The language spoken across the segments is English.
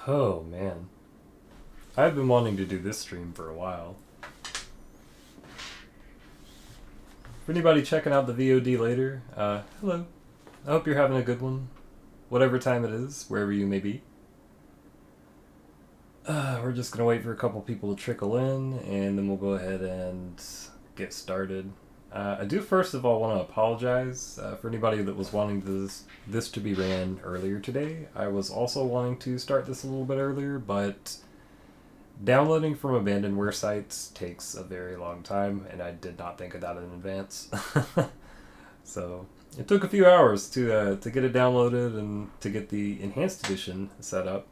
Oh man, I've been wanting to do this stream for a while. For anybody checking out the VOD later, hello. I hope you're having a good one, whatever time it is, wherever you may be. We're just gonna wait for a couple people to trickle in, and then we'll go ahead and get started. I do first of all want to apologize for anybody that was wanting this to be ran earlier today. I was also wanting to start this a little bit earlier, but downloading from abandonware sites takes a very long time, and I did not think of that in advance. So it took a few hours to get it downloaded and to get the enhanced edition set up.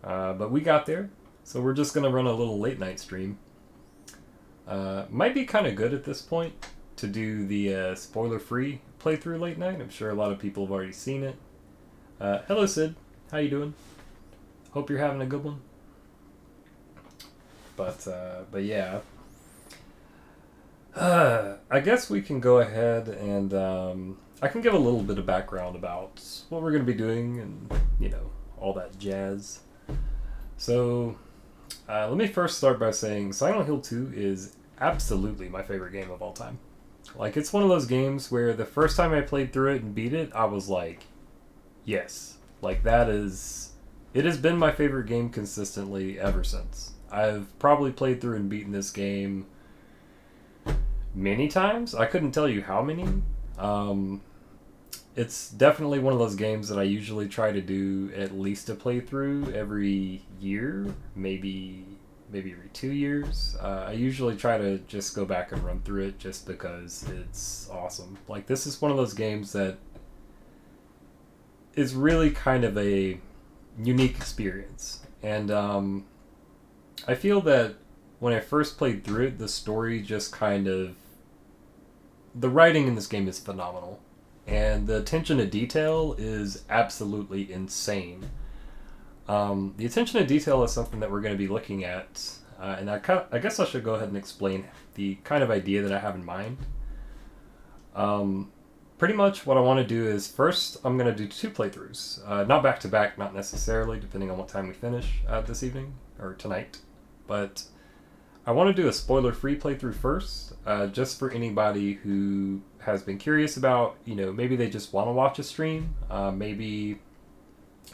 But we got there, so we're just gonna run a little late night stream. Might be kind of good at this point to do the spoiler-free playthrough late night. I'm sure a lot of people have already seen it. Hello, Sid. How you doing? Hope you're having a good one. But yeah. I guess we can go ahead and I can give a little bit of background about what we're going to be doing and, all that jazz. So, let me first start by saying Silent Hill 2 is absolutely my favorite game of all time. Like, it's one of those games where the first time I played through it and beat it, I was like, yes. Like, it has been my favorite game consistently ever since. I've probably played through and beaten this game many times. I couldn't tell you how many. It's definitely one of those games that I usually try to do at least a playthrough every year, maybe every 2 years. I usually try to just go back and run through it just because it's awesome. Like, this is one of those games that is really kind of a unique experience. And I feel that when I first played through it, the story just the writing in this game is phenomenal. And the attention to detail is absolutely insane. The attention to detail is something that we're going to be looking at. And I guess I should go ahead and explain the kind of idea that I have in mind. Pretty much what I want to do is first I'm going to do 2 playthroughs. Not back to back, not necessarily, depending on what time we finish this evening or tonight. But I want to do a spoiler-free playthrough first, just for anybody who has been curious about, maybe they just want to watch a stream, maybe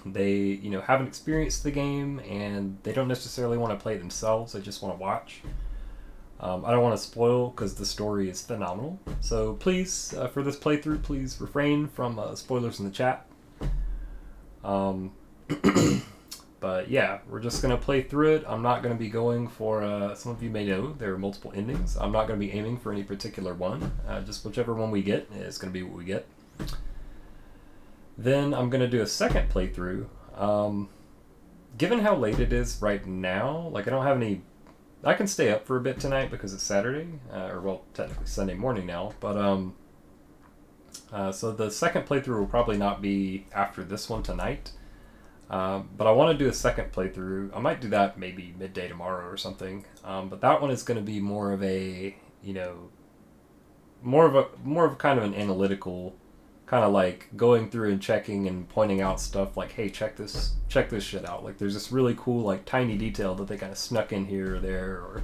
they, haven't experienced the game and they don't necessarily want to play it themselves, they just want to watch. I don't want to spoil because the story is phenomenal. So please, for this playthrough, please refrain from spoilers in the chat. But yeah, we're just going to play through it. I'm not going to be going for, some of you may know, there are multiple endings. I'm not going to be aiming for any particular one. Just whichever one we get is going to be what we get. Then I'm going to do a second playthrough. Given how late it is right now, like I don't have any... I can stay up for a bit tonight because it's Saturday, or well, technically Sunday morning now. But so the second playthrough will probably not be after this one tonight. But I want to do a second playthrough. I might do that maybe midday tomorrow or something. But that one is going to be more of a, more of kind of an analytical, kind of like going through and checking and pointing out stuff like, hey, check this shit out. Like, there's this really cool, like, tiny detail that they kind of snuck in here or there, or,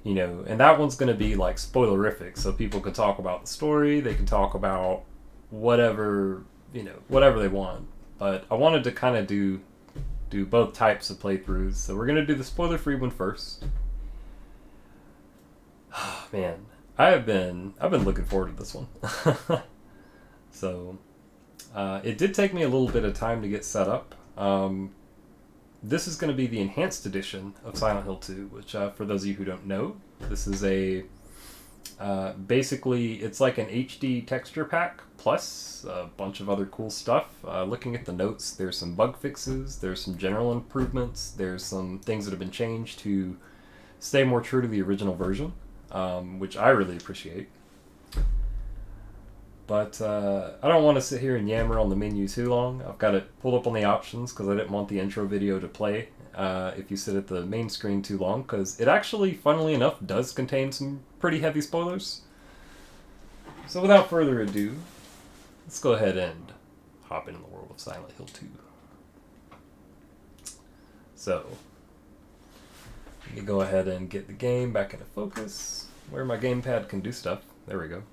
and that one's going to be like spoilerific. So people can talk about the story. They can talk about whatever, whatever they want. But I wanted to kind of do both types of playthroughs. So we're going to do the spoiler-free one first. Man, I've been looking forward to this one. So it did take me a little bit of time to get set up. This is going to be the enhanced edition of Silent Hill 2, which for those of you who don't know, this is basically, it's like an HD texture pack plus a bunch of other cool stuff. Looking at the notes, there's some bug fixes, there's some general improvements, there's some things that have been changed to stay more true to the original version, which I really appreciate. But I don't want to sit here and yammer on the menu too long. I've got it pulled up on the options because I didn't want the intro video to play if you sit at the main screen too long, because it actually, funnily enough, does contain some pretty heavy spoilers. So without further ado, let's go ahead and hop into the world of Silent Hill 2. So, let me go ahead and get the game back into focus, where my gamepad can do stuff. There we go.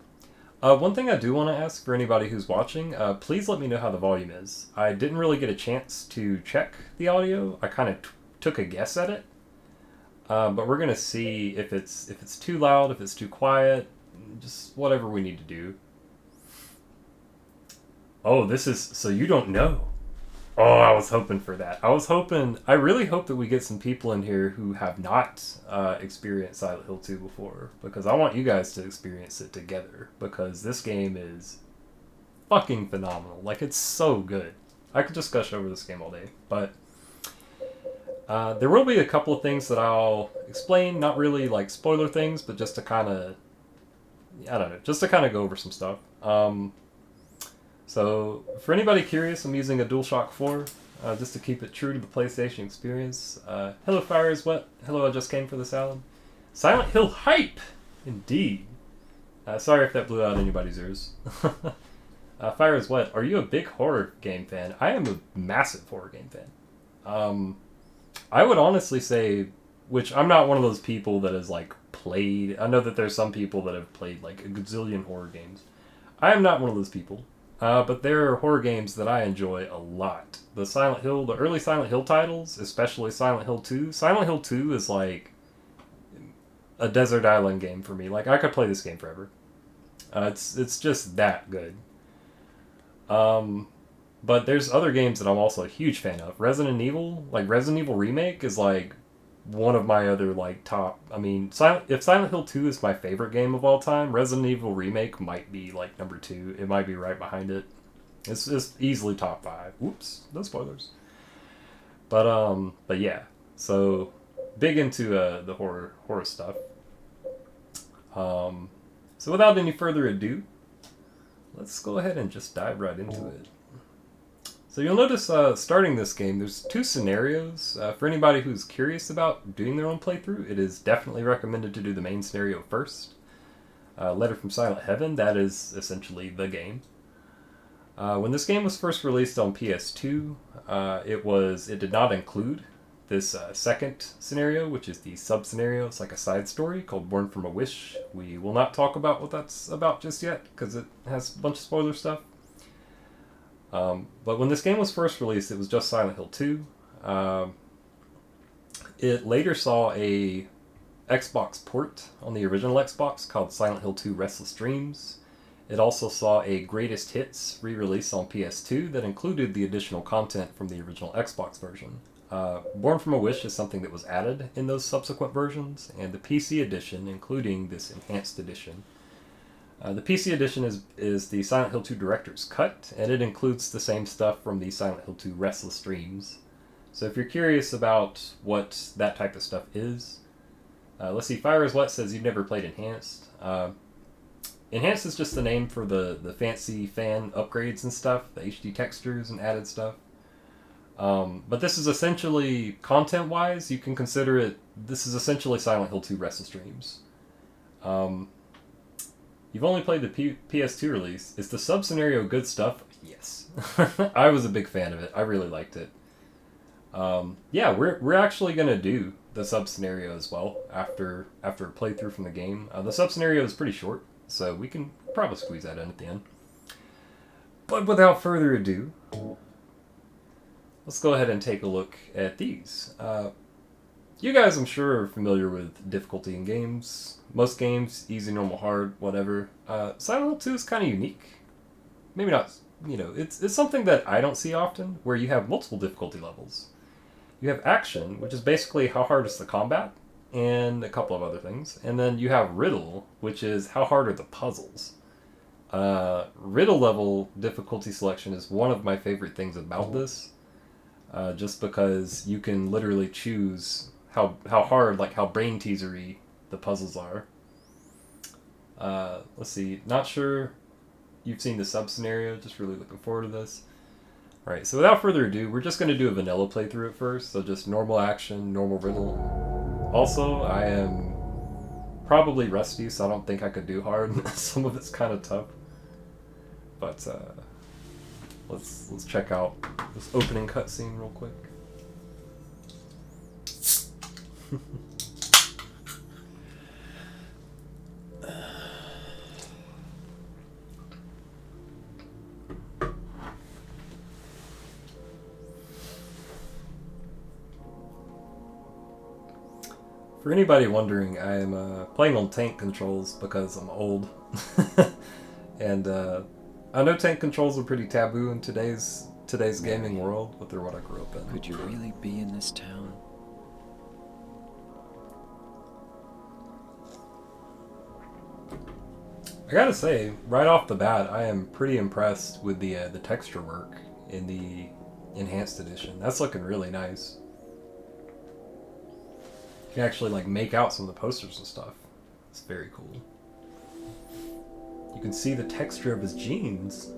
One thing I do want to ask for anybody who's watching, please let me know how the volume is. I didn't really get a chance to check the audio. I kind of took a guess at it. But we're going to see if it's too loud, if it's too quiet, just whatever we need to do. Oh, this is... So you don't know. Oh, I was hoping for that. I really hope that we get some people in here who have not experienced Silent Hill 2 before. Because I want you guys to experience it together. Because this game is fucking phenomenal. Like, it's so good. I could just gush over this game all day. But there will be a couple of things that I'll explain. Not really, like, spoiler things, but just to kind of... I don't know. Just to kind of go over some stuff. So, for anybody curious, I'm using a DualShock 4, just to keep it true to the PlayStation experience. Hello, Fire is Wet. Hello, I just came for the salad. Silent Hill hype! Indeed. Sorry if that blew out anybody's ears. Fire is Wet. Are you a big horror game fan? I am a massive horror game fan. I would honestly say, which I'm not one of those people that has, like, played... I know that there's some people that have played, like, a gazillion horror games. I am not one of those people. But there are horror games that I enjoy a lot. The early Silent Hill titles, especially Silent Hill 2. Silent Hill 2 is like a desert island game for me. Like, I could play this game forever. It's just that good. But there's other games that I'm also a huge fan of. Resident Evil Remake is like one of my other like top. I mean, if Silent Hill 2 is my favorite game of all time, Resident Evil Remake might be like number 2. It might be right behind it. It's easily top 5. Oops, no spoilers. But yeah. So big into the horror stuff. So without any further ado, let's go ahead and just dive right into it. So you'll notice starting this game, there's 2 scenarios. For anybody who's curious about doing their own playthrough, it is definitely recommended to do the main scenario first. Letter from Silent Heaven, that is essentially the game. When this game was first released on PS2, it did not include this second scenario, which is the sub-scenario. It's like a side story called Born from a Wish. We will not talk about what that's about just yet, because it has a bunch of spoiler stuff. But when this game was first released, it was just Silent Hill 2. It later saw a Xbox port on the original Xbox called Silent Hill 2 Restless Dreams. It also saw a Greatest Hits re-release on PS2 that included the additional content from the original Xbox version. Born from a Wish is something that was added in those subsequent versions, and the PC edition, including this enhanced edition. The PC edition is the Silent Hill 2 Director's Cut, and it includes the same stuff from the Silent Hill 2 Restless Dreams. So if you're curious about what that type of stuff is, let's see, Fire is What says you've never played Enhanced. Enhanced is just the name for the fancy fan upgrades and stuff, the HD textures and added stuff. But this is essentially, content-wise, you can consider it, this is essentially Silent Hill 2 Restless Dreams. You've only played the PS2 release. Is the sub-scenario good stuff? Yes. I was a big fan of it. I really liked it. Yeah, we're actually going to do the sub-scenario as well after a playthrough from the game. The sub-scenario is pretty short, so we can probably squeeze that in at the end. But without further ado, let's go ahead and take a look at these. You guys, I'm sure, are familiar with difficulty in games. Most games, easy, normal, hard, whatever. Silent Hill 2 is kind of unique. Maybe not, it's something that I don't see often, where you have multiple difficulty levels. You have action, which is basically how hard is the combat, and a couple of other things. And then you have riddle, which is how hard are the puzzles. Riddle level difficulty selection is one of my favorite things about this. Just because you can literally choose how hard, like how brain teasery the puzzles are. Let's see, not sure you've seen the sub-scenario, just really looking forward to this. Alright, so without further ado, we're just going to do a vanilla playthrough at first, so just normal action, normal riddle. Also, I am probably rusty, so I don't think I could do hard. Some of it's kind of tough. But, let's check out this opening cutscene real quick. For anybody wondering, I'm playing on tank controls because I'm old. And I know tank controls are pretty taboo in today's gaming world, but they're what I grew up in. Could you really be in this town? I gotta say, right off the bat, I am pretty impressed with the texture work in the enhanced edition. That's looking really nice. You can actually like make out some of the posters and stuff. It's very cool. You can see the texture of his jeans.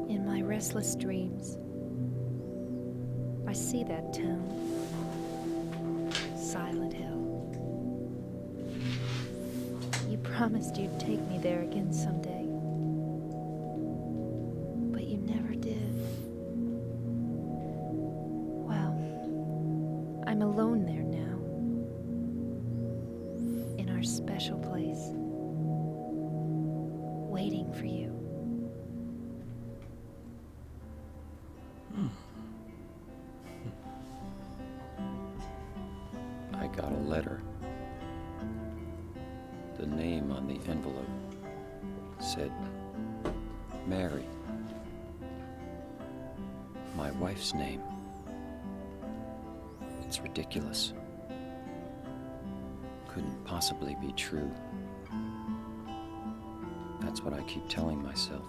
In my restless dreams, I see that town, Silent Hill. You promised you'd take me there again someday, but you never did. Well, I'm alone there now, in our special place, waiting for you. I got a letter. The name on the envelope said Mary. My wife's name. It's ridiculous. Couldn't possibly be true. That's what I keep telling myself.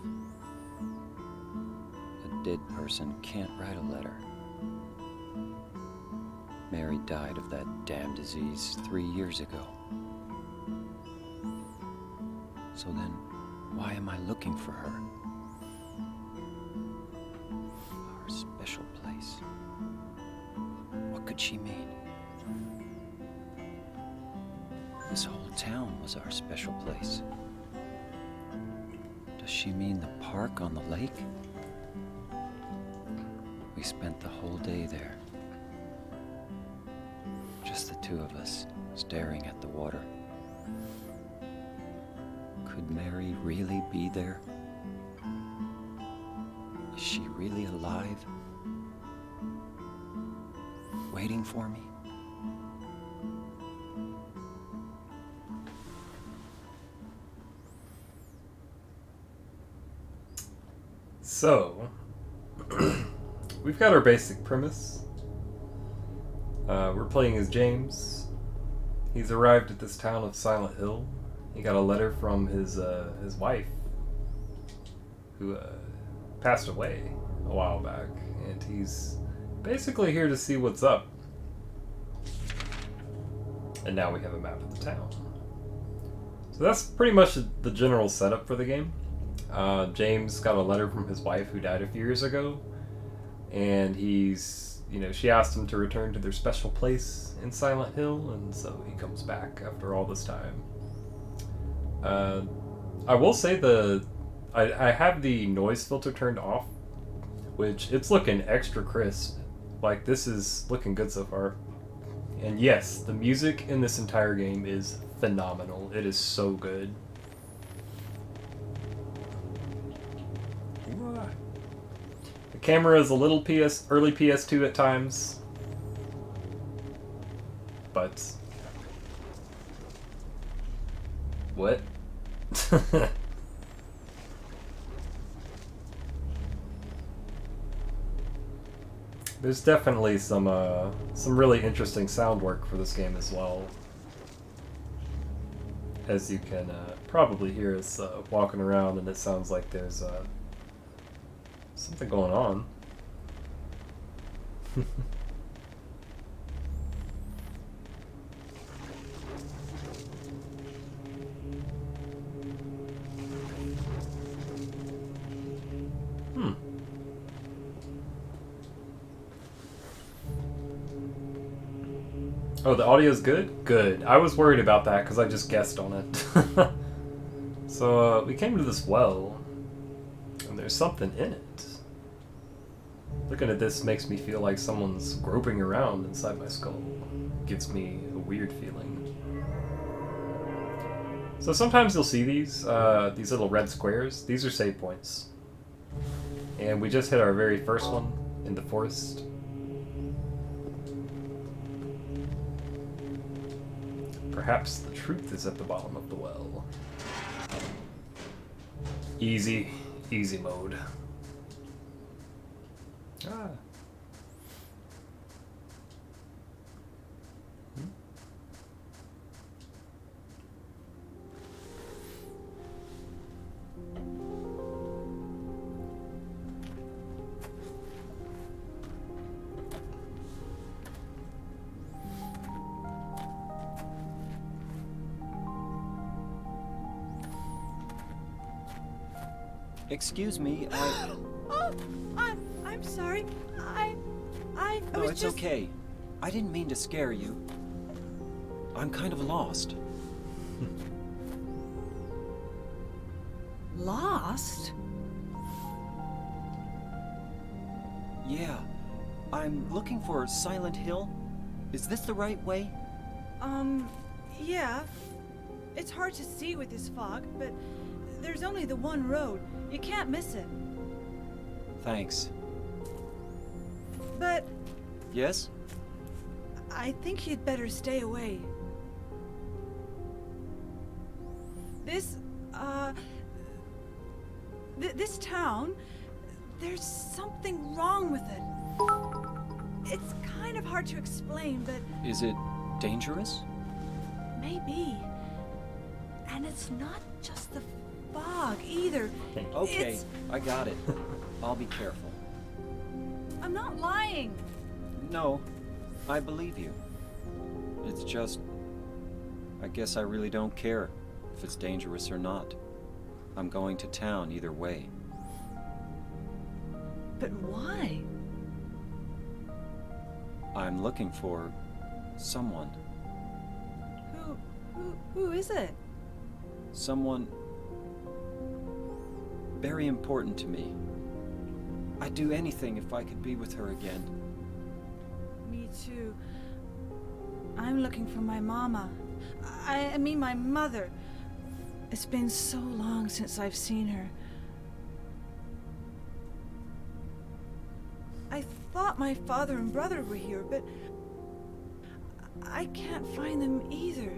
A dead person can't write a letter. Mary died of that damn disease 3 years ago. So then, why am I looking for her? Our special place. What could she mean? This whole town was our special place. Does she mean the park on the lake? We spent the whole day there. Just the two of us, staring at the water. Could Mary really be there? Is she really alive? Waiting for me? So, we've got our basic premise. We're playing as James. He's arrived at this town of Silent Hill. He got a letter from his wife, who passed away a while back, and he's basically here to see what's up. And now we have a map of the town. So that's pretty much the general setup for the game. James got a letter from his wife who died a few years ago, and she asked him to return to their special place in Silent Hill, and so he comes back after all this time. I will say I have the noise filter turned off, which it's looking extra crisp. Like, this is looking good so far. And yes, the music in this entire game is phenomenal. It is so good. The camera is a little early PS2 at times, but what? There's definitely some really interesting sound work for this game as well. As you can probably hear us walking around, and it sounds like there's something going on. Oh, the audio's good? Good. I was worried about that because I just guessed on it. So, we came to this well, and there's something in it. Looking at this makes me feel like someone's groping around inside my skull. Gives me a weird feeling. So sometimes you'll see these little red squares. These are save points. And we just hit our very first one in the forest. Perhaps the truth is at the bottom of the well. Easy mode. Ah. Excuse me, Oh, I'm sorry. I No, was it's just... okay. I didn't mean to scare you. I'm kind of lost. Lost? Yeah. I'm looking for Silent Hill. Is this the right way? Yeah. It's hard to see with this fog, but there's only the one road. You can't miss it. Thanks. But Yes? I think you'd better stay away. This, this town, there's something wrong with it. It's kind of hard to explain, but Is it dangerous? maybe. And it's not just the fog either. Okay, It's... I got it. I'll be careful. I'm not lying. No, I believe you. It's just... I guess I really don't care if it's dangerous or not. I'm going to town either way. But why? I'm looking for... someone. Who is it? Someone... very important to me. I'd do anything if I could be with her again. Me too. I'm looking for my mama. I mean my mother. It's been so long since I've seen her. I thought my father and brother were here, but I can't find them either.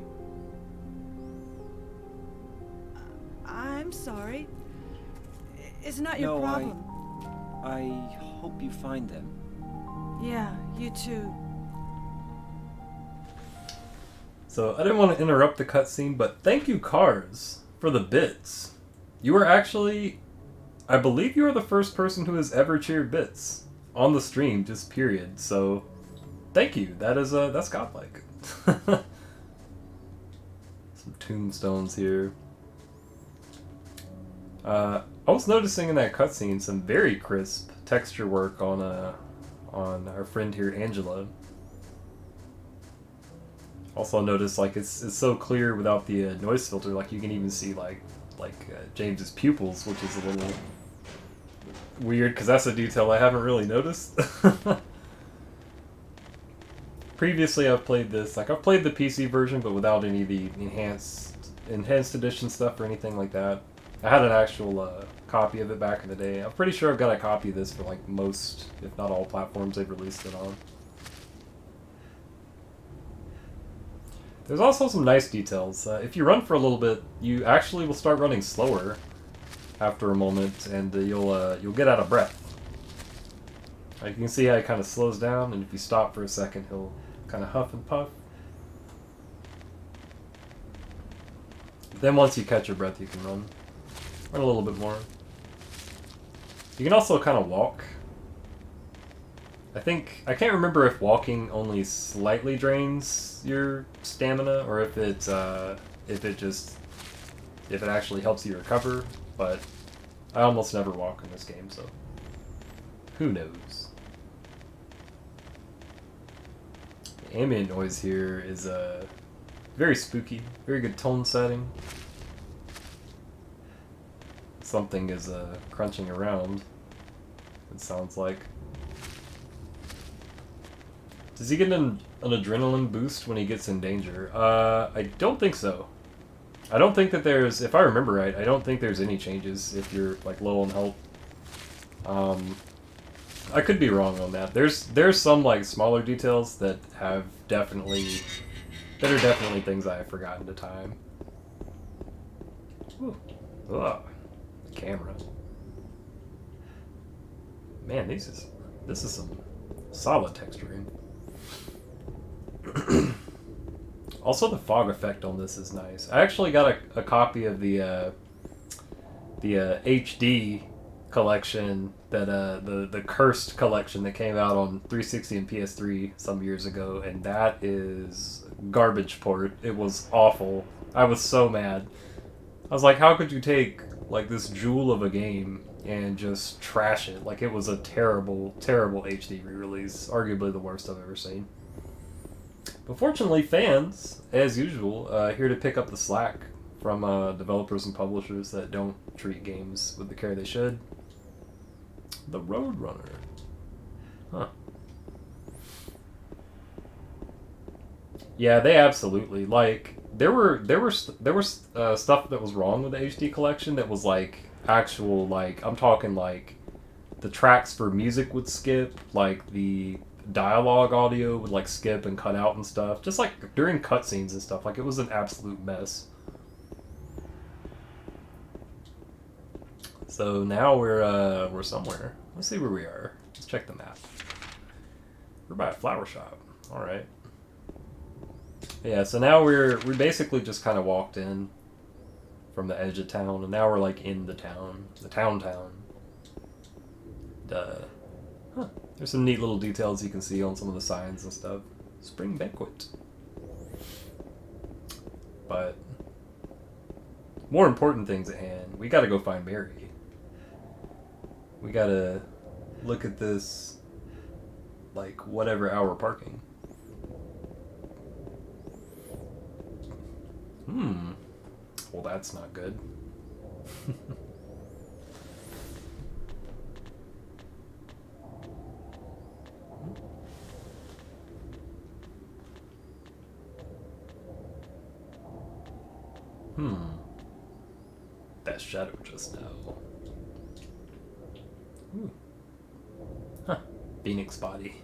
I'm sorry. It's not your No, problem. I hope you find them. Yeah, you too. So I didn't want to interrupt the cutscene, but thank you, Cars, for the bits. You were actually, I believe you are the first person who has ever cheered bits on the stream, just period. So thank you. That is that's godlike. Some tombstones here. I was noticing in that cutscene some very crisp texture work on our friend here, Angela. Also notice like it's so clear without the noise filter, like you can even see like James's pupils, which is a little weird because that's a detail I haven't really noticed. Previously, I've played this I've played the PC version, but without any of the enhanced edition stuff or anything like that. I had an actual copy of it back in the day. I'm pretty sure I've got a copy of this for like most, if not all, platforms they've released it on. There's also some nice details. If you run for a little bit, you actually will start running slower after a moment, and you'll get out of breath. You can see how it kind of slows down, and if you stop for a second, he'll kind of huff and puff. Then once you catch your breath, you can run a little bit more. You can also kind of walk. I can't remember if walking only slightly drains your stamina or if it actually helps you recover, but I almost never walk in this game, so who knows. The ambient noise here is very spooky, very good tone setting. Something is crunching around. It sounds like. Does he get an adrenaline boost when he gets in danger? I don't think so. I don't think that there's, if I remember right, I don't think there's any changes if you're like low on health. I could be wrong on that. There's some like smaller details that are definitely things I have forgotten to time. Ooh. Ugh. The camera. Man, this is some solid texturing. Also, the fog effect on this is nice. I actually got a copy of the HD collection, that the cursed collection that came out on 360 and PS3 some years ago, and that is garbage port. It was awful. I was so mad. I was like, how could you take like this jewel of a game and just trash it? Like, it was a terrible, terrible HD re-release. Arguably the worst I've ever seen. But fortunately, fans, as usual, here to pick up the slack from developers and publishers that don't treat games with the care they should. The Roadrunner. Huh. Yeah, they absolutely, like, there were stuff that was wrong with the HD collection that was like actual, like, I'm talking like the tracks for music would skip, like the dialogue audio would like skip and cut out and stuff, just like during cutscenes and stuff. Like, it was an absolute mess. So now we're somewhere. Let's see where we are. Let's check the map. We're by a flower shop. All right. Yeah. So now we basically just kind of walked in from the edge of town, and now we're like in the town, the town. Huh. There's some neat little details you can see on some of the signs and stuff. Spring banquet. But more important things at hand. We gotta go find Mary. We gotta look at this, like, whatever hour parking. Well, that's not good. That shadow just now. Ooh. Huh. Phoenix body.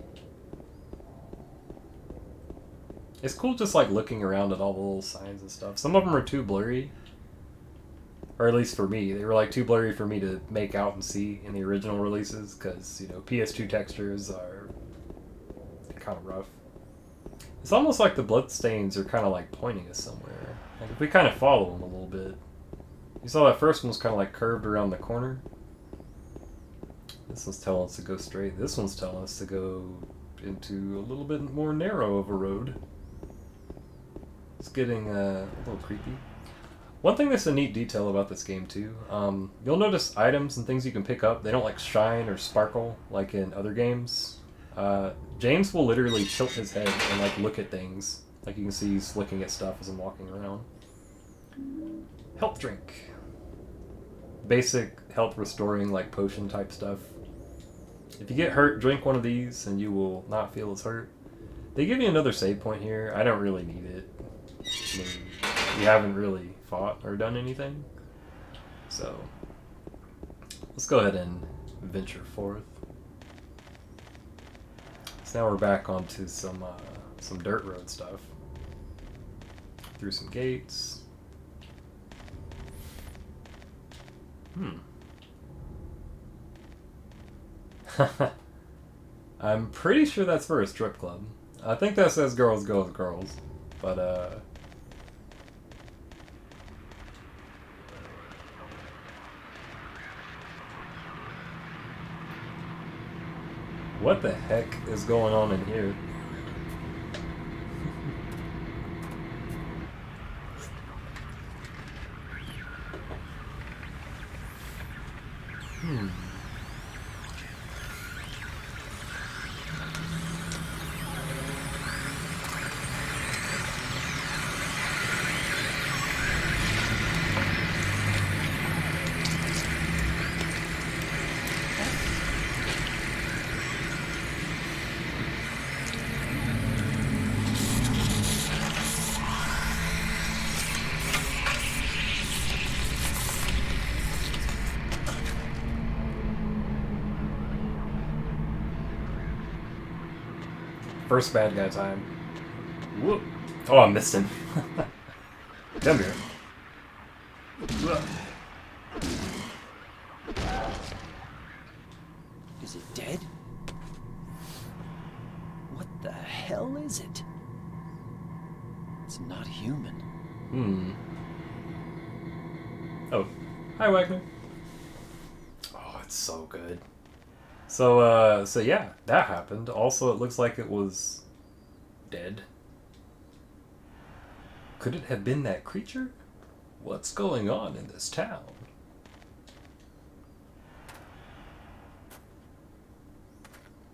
It's cool just like looking around at all the little signs and stuff. Some of them are too blurry. Or at least for me. They were like too blurry for me to make out and see in the original releases, because, you know, PS2 textures are kind of rough. It's almost like the bloodstains are kind of like pointing us somewhere. Like, if we kind of follow them a little bit. You saw that first one was kind of like curved around the corner. This one's telling us to go straight. This one's telling us to go into a little bit more narrow of a road. It's getting a little creepy. One thing that's a neat detail about this game too, you'll notice items and things you can pick up, they don't like shine or sparkle like in other games. James will literally tilt his head and like look at things. Like, you can see he's looking at stuff as I'm walking around. Health drink. Basic health restoring, like, potion type stuff. If you get hurt, drink one of these and you will not feel as hurt. They give you another save point here. I don't really need it. I mean, you haven't really fought or done anything. So let's go ahead and venture forth. So now we're back onto some dirt road stuff. Through some gates. I'm pretty sure that's for a strip club. I think that says girls go with girls, but what the heck is going on in here? First bad guy time. Whoop. Oh, I missed him. Come here. Is it dead? What the hell is it? It's not human. Oh. Hi, Wagner. Oh, it's so good. So yeah, that happened. Also, it looks like it was dead. Could it have been that creature? What's going on in this town?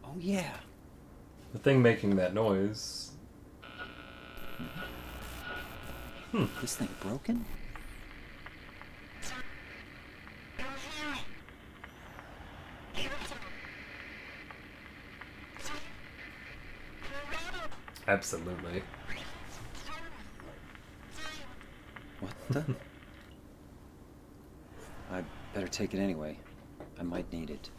Oh yeah. The thing making that noise. This thing broken? Absolutely. What the? I better take it anyway. I might need it.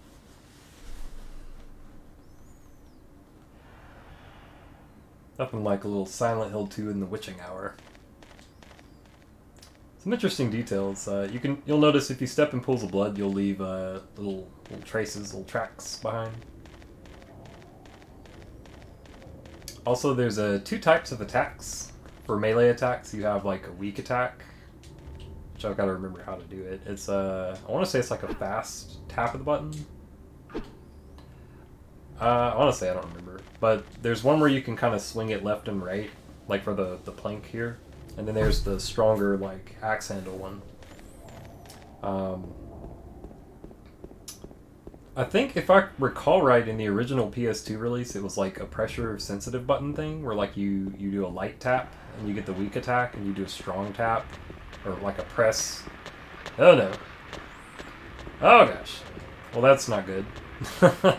Nothing like a little Silent Hill 2 in the witching hour. Some interesting details. You'll notice if you step in pools of blood, you'll leave little traces, little tracks behind. Also, there's two types of attacks. For melee attacks, you have like a weak attack, which I've got to remember how to do it. It's I want to say it's like a fast tap of the button. I want to say I don't remember, but there's one where you can kind of swing it left and right, like for the plank here, and then there's the stronger like axe handle one. I think if I recall right, in the original PS2 release, it was like a pressure sensitive button thing where like you do a light tap and you get the weak attack, and you do a strong tap or like a press. Oh no. Oh gosh. Well, that's not good. But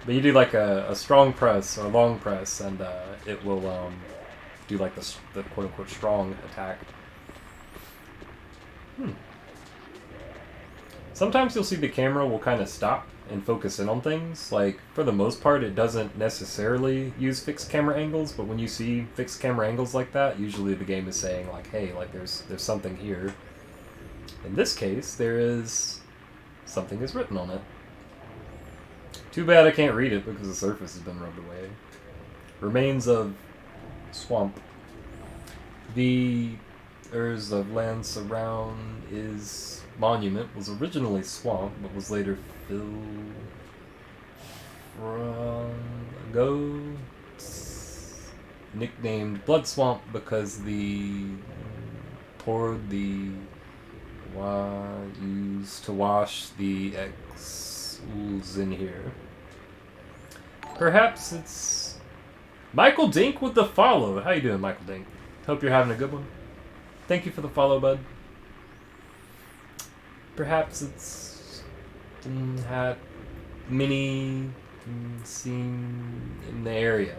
you do like a strong press or a long press, and it will do like the quote unquote strong attack. Sometimes you'll see the camera will kind of stop and focus in on things. Like, for the most part, it doesn't necessarily use fixed camera angles, but when you see fixed camera angles like that, usually the game is saying, like, hey, like, there's something here. In this case, there is... something is written on it. Too bad I can't read it because the surface has been rubbed away. Remains of swamp. The earth of land surround is... monument was originally swamp, but was later filled from goats, nicknamed Blood Swamp because the poured the used to wash the ooze in here. Perhaps it's Michael Dink with the follow. How you doing, Michael Dink? Hope you're having a good one. Thank you for the follow, bud. Perhaps it's had many seen in the area.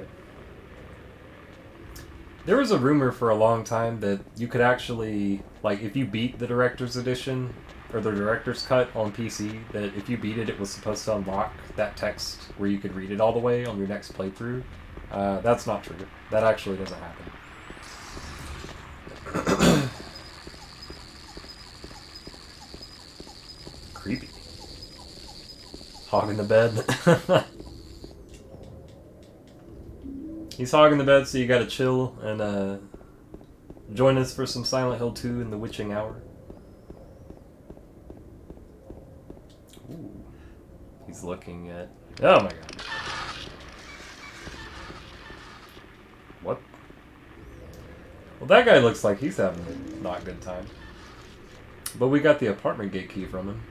There was a rumor for a long time that you could actually, like, if you beat the director's edition or the director's cut on PC, that if you beat it, it was supposed to unlock that text where you could read it all the way on your next playthrough. That's not true. That actually doesn't happen. Creepy. Hogging the bed. He's hogging the bed, so you gotta chill and join us for some Silent Hill 2 in the witching hour. Ooh. He's looking at... oh my god. What? Well, that guy looks like he's having a not good time. But we got the apartment gate key from him.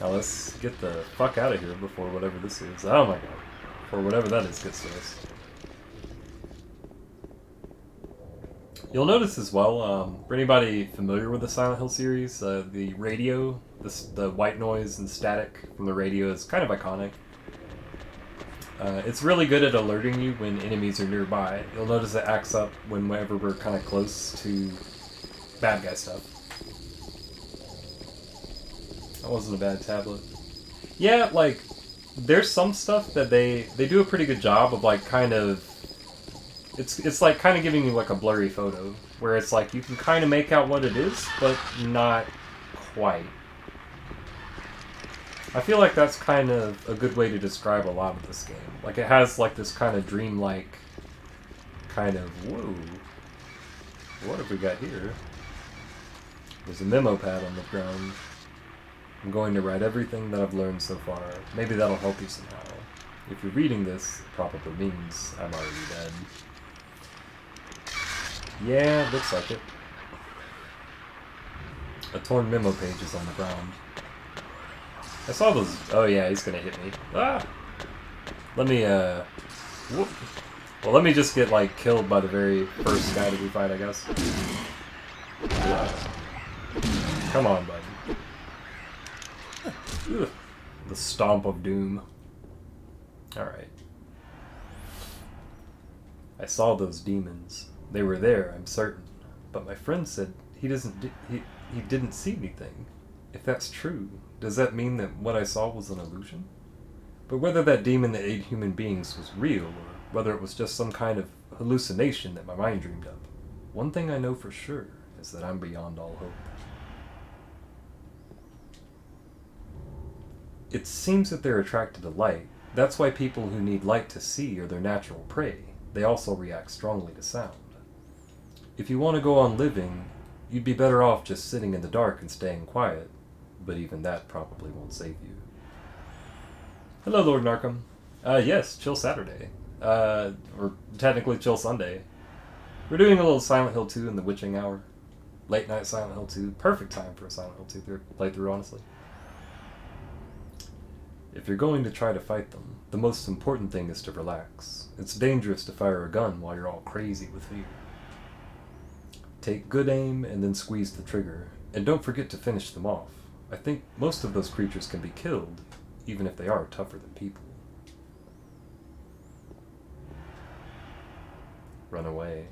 Now let's get the fuck out of here before whatever this is. Oh my god. Or whatever that is gets to us. You'll notice as well, for anybody familiar with the Silent Hill series, the radio, the white noise and static from the radio is kind of iconic. It's really good at alerting you when enemies are nearby. You'll notice it acts up whenever we're kind of close to bad guy stuff. That wasn't a bad tablet. Yeah, like, there's some stuff that they do a pretty good job of, like, kind of... It's like kind of giving you, like, a blurry photo. Where it's like, you can kind of make out what it is, but not quite. I feel like that's kind of a good way to describe a lot of this game. Like, it has, like, this kind of dreamlike kind of... Whoa. What have we got here? There's a memo pad on the ground. I'm going to write everything that I've learned so far. Maybe that'll help you somehow. If you're reading this, it probably means I'm already dead. Yeah, looks like it. A torn memo page is on the ground. I saw those... Oh yeah, he's gonna hit me. Ah! Let me, whoop. Well, let me just get, like, killed by the very first guy that we fight, I guess. Come on, buddy. Ugh. The stomp of doom. Alright. I saw those demons. They were there, I'm certain. But my friend said he didn't see anything. If that's true, does that mean that what I saw was an illusion? But whether that demon that ate human beings was real, or whether it was just some kind of hallucination that my mind dreamed up, one thing I know for sure is that I'm beyond all hope. It seems that they're attracted to light. That's why people who need light to see are their natural prey. They also react strongly to sound. If you want to go on living, you'd be better off just sitting in the dark and staying quiet. But even that probably won't save you. Hello, Lord Narcom. Yes, chill Saturday. Or technically chill Sunday. We're doing a little Silent Hill 2 in the witching hour. Late night Silent Hill 2. Perfect time for a Silent Hill 2 playthrough, honestly. If you're going to try to fight them, the most important thing is to relax. It's dangerous to fire a gun while you're all crazy with fear. Take good aim and then squeeze the trigger. And don't forget to finish them off. I think most of those creatures can be killed, even if they are tougher than people. Run away.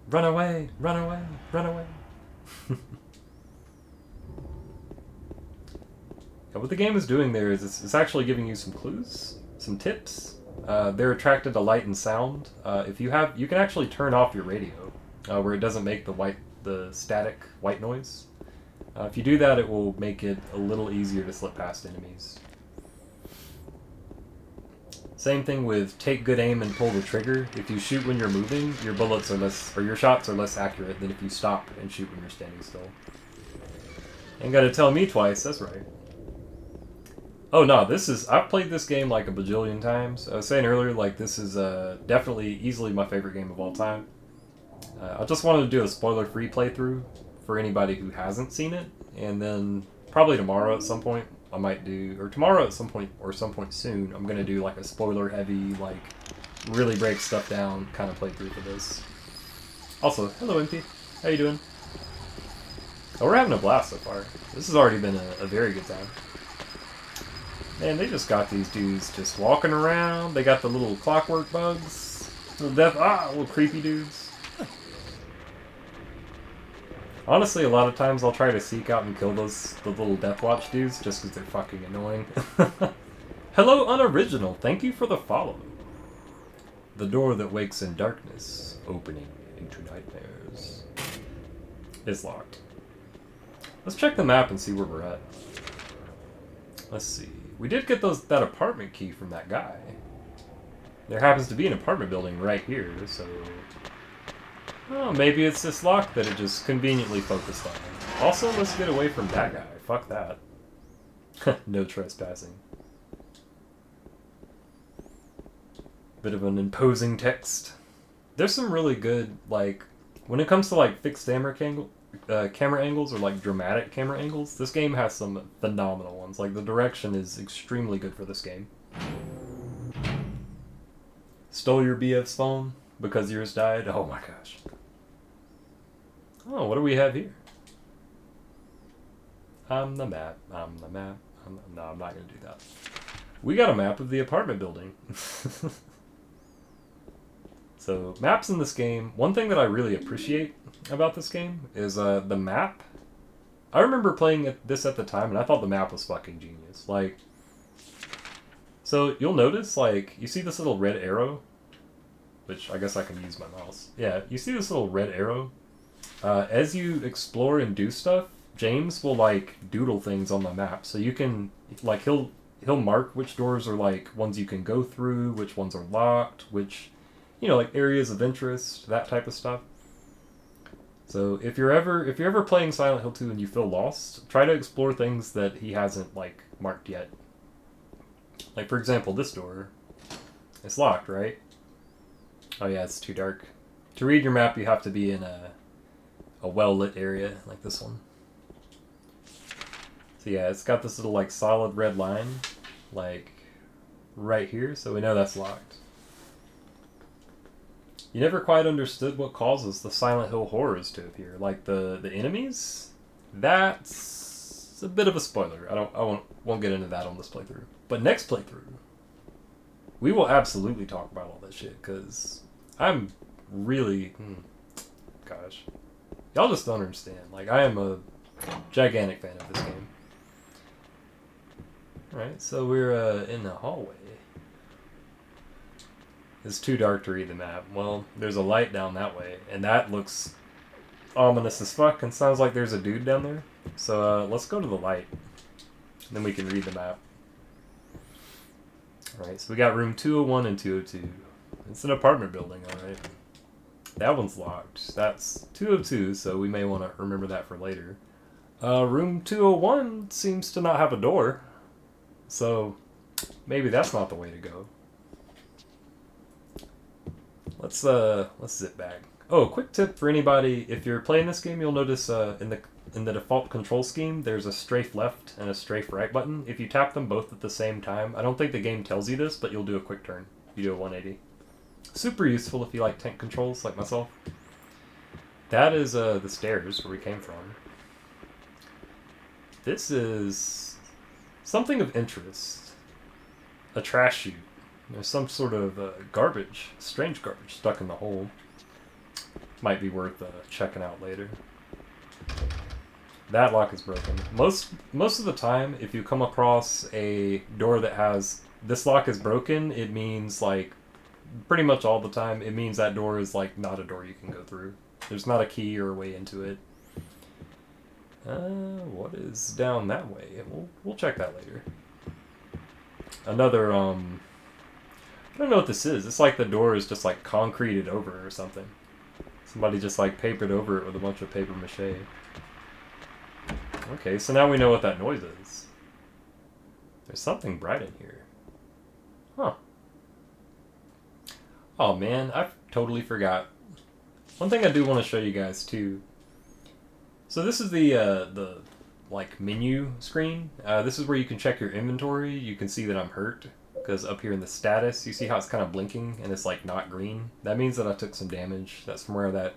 Run away! Run away! Run away! What the game is doing there is it's actually giving you some clues, some tips. They're attracted to light and sound. If you can actually turn off your radio, where it doesn't make the static white noise. If you do that, it will make it a little easier to slip past enemies. Same thing with take good aim and pull the trigger. If you shoot when you're moving, your bullets are less, or your shots are less accurate than if you stop and shoot when you're standing still. Ain't gotta tell me twice, that's right. Oh no, I've played this game like a bajillion times. I was saying earlier, like, this is definitely easily my favorite game of all time. I just wanted to do a spoiler-free playthrough for anybody who hasn't seen it, and then probably tomorrow at some point I might do, or tomorrow at some point, or some point soon, I'm gonna do like a spoiler-heavy, like, really break stuff down kind of playthrough for this. Also, hello Empty, how you doing? Oh, we're having a blast so far. This has already been a very good time. Man, they just got these dudes just walking around. They got the little clockwork bugs. Little creepy dudes. Honestly, a lot of times I'll try to seek out and kill the little Death Watch dudes just because they're fucking annoying. Hello, Unoriginal. Thank you for the follow. The door that wakes in darkness, opening into nightmares. It's locked. Let's check the map and see where we're at. Let's see. We did get that apartment key from that guy. There happens to be an apartment building right here, so... Oh, maybe it's this lock that it just conveniently focused on. Also, let's get away from that guy. Fuck that. No trespassing. Bit of an imposing text. There's some really good, like... When it comes to, like, fixed camera angles or like dramatic camera angles, this game has some phenomenal ones. Like, the direction is extremely good for this game. Stole your BF's phone because yours died? Oh my gosh. Oh, what do we have here? I'm the map. No, I'm not gonna do that. We got a map of the apartment building. So, maps in this game, one thing that I really appreciate about this game is the map I remember playing this at the time, and I thought the map was fucking genius. Like, so you'll notice, like, you see this little red arrow, which I guess I can use my mouse. Yeah, you see this little red arrow? As you explore and do stuff, James will, like, doodle things on the map. So you can, like, he'll mark which doors are, like, ones you can go through, which ones are locked, which, you know, like, areas of interest, that type of stuff. So if you're ever playing Silent Hill 2 and you feel lost, try to explore things that he hasn't, like, marked yet. Like, for example, this door. It's locked, right? Oh yeah, it's too dark. To read your map, you have to be in a well-lit area, like this one. So yeah, it's got this little, like, solid red line, like, right here, so we know that's locked. You never quite understood what causes the Silent Hill horrors to appear. Like, the enemies? That's a bit of a spoiler. I won't get into that on this playthrough. But next playthrough, we will absolutely talk about all that shit, because I'm really... gosh. Y'all just don't understand. Like, I am a gigantic fan of this game. Alright, so we're in the hallway. It's too dark to read the map. Well, there's a light down that way, and that looks ominous as fuck, and sounds like there's a dude down there. So let's go to the light, and then we can read the map. Alright, so we got room 201 and 202. It's an apartment building, alright. That one's locked. That's 202, so we may want to remember that for later. Room 201 seems to not have a door, so maybe that's not the way to go. Let's zip back. Oh, quick tip for anybody: if you're playing this game, you'll notice in the default control scheme, there's a strafe left and a strafe right button. If you tap them both at the same time, I don't think the game tells you this, but you'll do a quick turn. You do a 180. Super useful if you like tank controls, like myself. That is the stairs where we came from. This is something of interest. A trash chute. There's some sort of garbage, strange garbage, stuck in the hole. Might be worth checking out later. That lock is broken. Most of the time, if you come across a door that has this lock is broken, it means, like, pretty much all the time, it means that door is, like, not a door you can go through. There's not a key or a way into it. What is down that way? We'll check that later. Another, I don't know what this is. It's like the door is just, like, concreted over or something. Somebody just, like, papered over it with a bunch of paper mache. Okay, so now we know what that noise is. There's something bright in here. Huh. Oh man, I totally forgot. One thing I do want to show you guys too. So this is the like menu screen. This is where you can check your inventory. You can see that I'm hurt because up here in the status, you see how it's kind of blinking and it's like not green. That means that I took some damage. That's from where that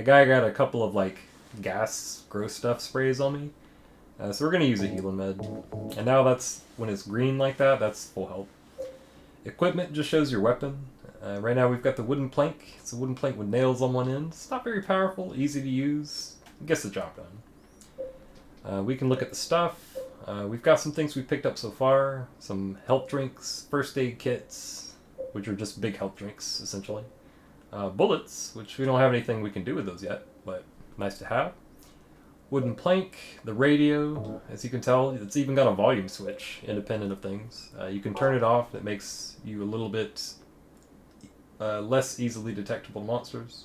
guy got a couple of like gas gross stuff sprays on me. So we're gonna use a healing med. And now that's when it's green like that. That's full health. Equipment just shows your weapon. Right now we've got the wooden plank. It's a wooden plank with nails on one end. It's not very powerful, easy to use. It gets the job done. We can look at the stuff. We've got some things we've picked up so far. Some health drinks, first aid kits, which are just big health drinks, essentially. Bullets, which we don't have anything we can do with those yet, but nice to have. Wooden plank, the radio, as you can tell, it's even got a volume switch, independent of things. You can turn it off. It makes you a little bit less easily detectable monsters.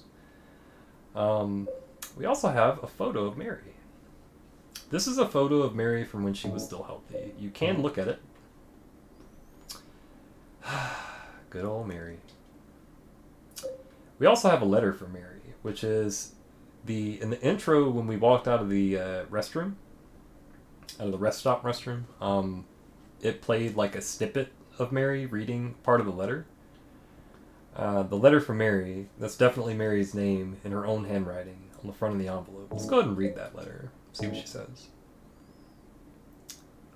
We also have a photo of Mary. This is a photo of Mary from when she was still healthy. You can look at it. Good old Mary. We also have a letter from Mary, which is in the intro when we walked out of the restroom, out of the rest stop restroom. It played like a snippet of Mary reading part of the letter. The letter from Mary, that's definitely Mary's name in her own handwriting on the front of the envelope. Let's go ahead and read that letter, see what she says.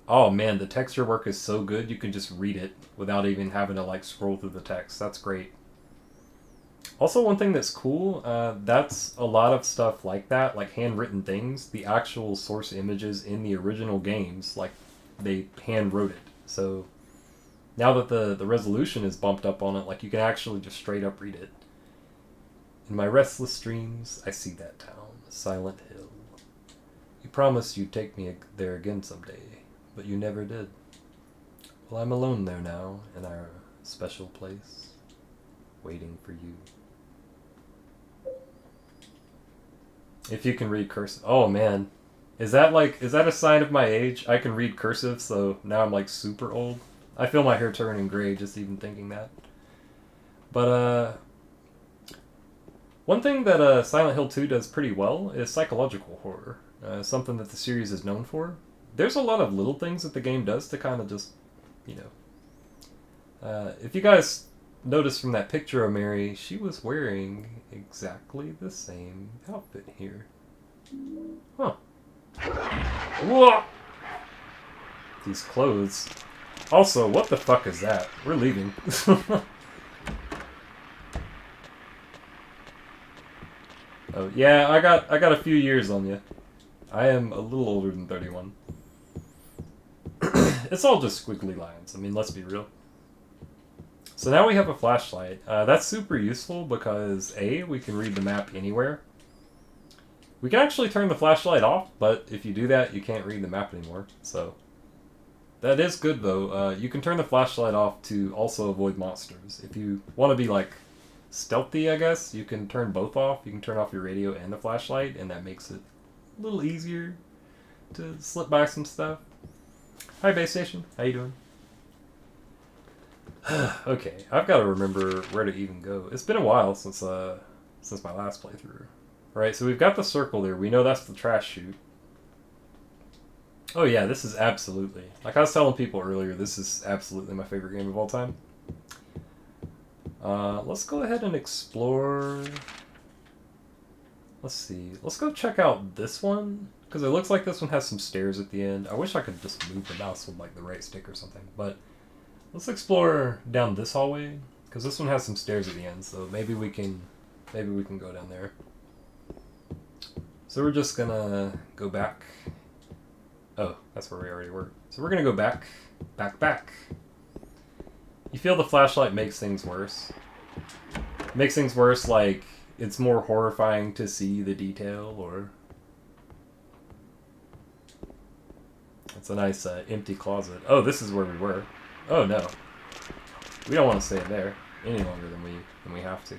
Oh man, the texture work is so good you can just read it without even having to like scroll through the text. That's great. Also, one thing that's cool, that's a lot of stuff like that, like handwritten things. The actual source images in the original games, like, they hand wrote it. So now that the resolution is bumped up on it, like, you can actually just straight up read it. In my restless dreams, I see that town, Silent Hill. You promised you'd take me there again someday, but you never did. Well, I'm alone there now, in our special place, waiting for you. If you can read cursive. Oh, man. Is that a sign of my age? I can read cursive, so now I'm, like, super old. I feel my hair turning gray just even thinking that. But, one thing that Silent Hill 2 does pretty well is psychological horror. Something that the series is known for. There's a lot of little things that the game does to kind of just, you know. If you guys notice from that picture of Mary, she was wearing exactly the same outfit here. Huh. Whoa! These clothes. Also, what the fuck is that? We're leaving. Oh, yeah, I got a few years on you. I am a little older than 31. It's all just squiggly lines. I mean, let's be real. So now we have a flashlight. That's super useful because A, we can read the map anywhere. We can actually turn the flashlight off, but if you do that, you can't read the map anymore. So that is good, though. You can turn the flashlight off to also avoid monsters. If you want to be, like, stealthy, I guess, you can turn both off. You can turn off your radio and the flashlight, and that makes it a little easier to slip by some stuff. Hi, base station. How you doing? Okay, I've got to remember where to even go. It's been a while since my last playthrough. Alright, so we've got the circle there. We know that's the trash chute. Oh yeah, this is absolutely... Like I was telling people earlier, this is absolutely my favorite game of all time. Let's go ahead and explore... Let's see. Let's go check out this one. Because it looks like this one has some stairs at the end. I wish I could just move the mouse with like the right stick or something. But let's explore down this hallway. Because this one has some stairs at the end. So maybe we can go down there. So we're just gonna go back. Oh, that's where we already were. So we're gonna go back. You feel the flashlight makes things worse. Makes things worse, like, it's more horrifying to see the detail, or... It's a nice empty closet. Oh, this is where we were. Oh, no. We don't want to stay in there any longer than we have to.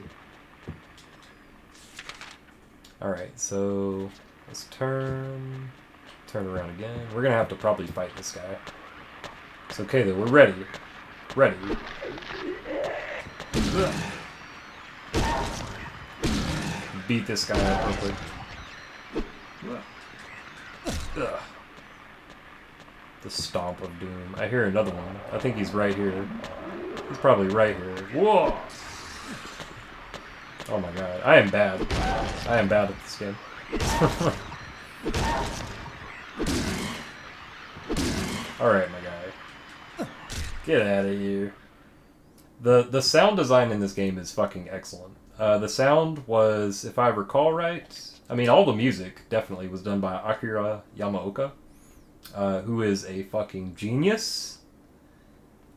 Alright, so... Let's turn around again. We're gonna have to probably fight this guy. It's okay, though. We're ready. Ready. Ugh. Beat this guy up quickly. Ugh. The stomp of doom. I hear another one. I think he's right here. He's probably right here. Whoa! Oh my god. I am bad. I am bad at this game. Alright, my guy. Get out of here. The sound design in this game is fucking excellent. The sound was, if I recall right, I mean, all the music definitely was done by Akira Yamaoka, who is a fucking genius.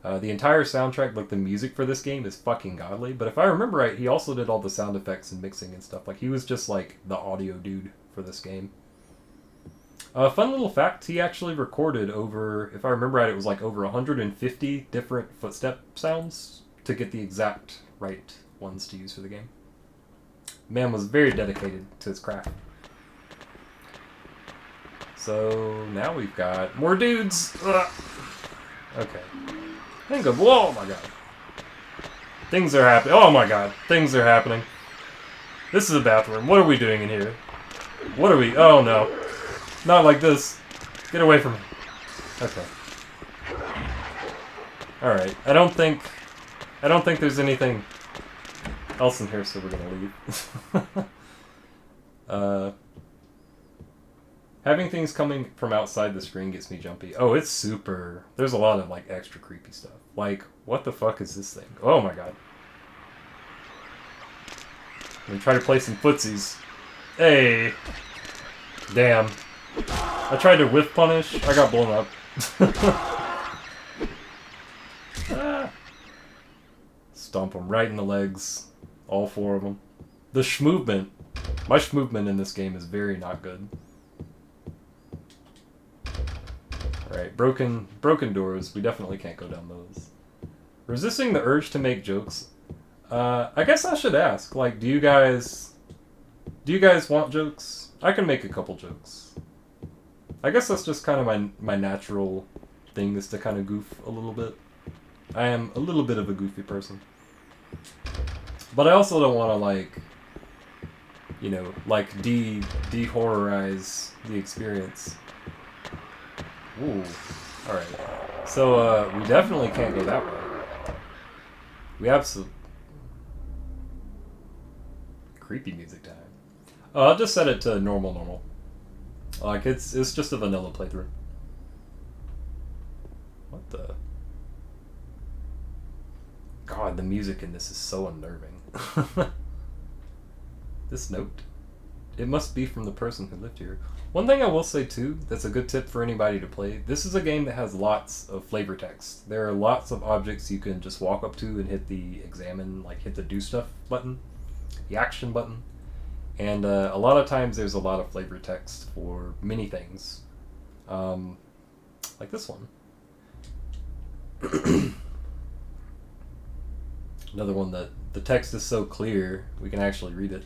The entire soundtrack, like the music for this game, is fucking godly. But if I remember right, he also did all the sound effects and mixing and stuff. Like, he was just like the audio dude for this game. Fun little fact, he actually recorded over, if I remember right, it was like over 150 different footstep sounds to get the exact right ones to use for the game. Man was very dedicated to his craft. So now we've got more dudes. Ugh. Okay. Think of, whoa, my god. Things are happening. Oh my god, things are happening. This is a bathroom. What are we doing in here? What are we? Oh no. Not like this. Get away from me. Okay. Alright. I don't think there's anything else in here, so we're gonna leave. Having things coming from outside the screen gets me jumpy. Oh, it's super... There's a lot of, like, extra creepy stuff. Like, what the fuck is this thing? Oh my god. I'm gonna try to play some footsies. Hey! Damn. I tried to whiff punish. I got blown up. Stomp them right in the legs. All 4 of them. The schmovement. My schmovement in this game is very not good. Alright, broken doors. We definitely can't go down those. Resisting the urge to make jokes. I guess I should ask, like, do you guys want jokes? I can make a couple jokes. I guess that's just kind of my natural thing, is to kind of goof a little bit. I am a little bit of a goofy person. But I also don't want to, like, you know, like, de-horrorize the experience. Ooh. Alright. So, we definitely can't go that way. We absolutely... Creepy music time. Oh, I'll just set it to normal. Like, it's just a vanilla playthrough. What the... God, the music in this is so unnerving. This note. It must be from the person who lived here. One thing I will say too, that's a good tip for anybody to play, this is a game that has lots of flavor text. There are lots of objects you can just walk up to and hit the examine, like hit the do stuff button, the action button. And a lot of times there's a lot of flavor text for many things. Like this one. Another one that the text is so clear we can actually read it.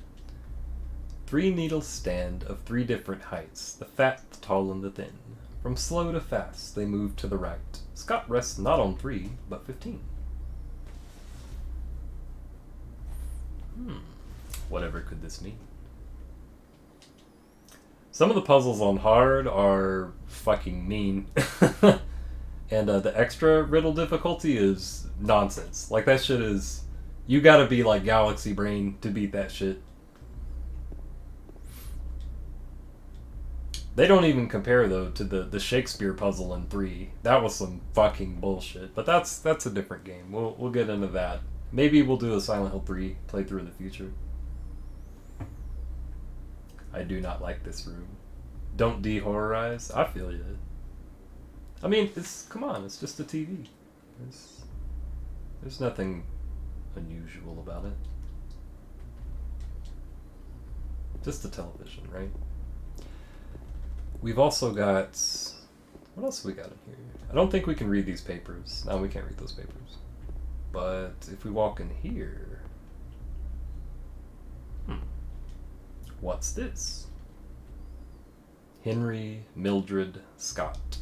3 needles stand of 3 different heights, the fat, the tall, and the thin. From slow to fast they move to the right. Scott rests not on 3, but 15. Whatever could this mean? Some of the puzzles on hard are fucking mean. And the extra riddle difficulty is nonsense. Like, that shit is... You gotta be like Galaxy Brain to beat that shit. They don't even compare, though, to the Shakespeare puzzle in 3. That was some fucking bullshit. But that's a different game. We'll get into that. Maybe we'll do a Silent Hill 3 playthrough in the future. I do not like this room. Don't de-horrorize. I feel you. I mean, come on, it's just a TV. There's nothing unusual about it. Just a television, right? We've also got... What else have we got in here? I don't think we can read these papers. No, we can't read those papers. But if we walk in here... What's this? Henry Mildred Scott.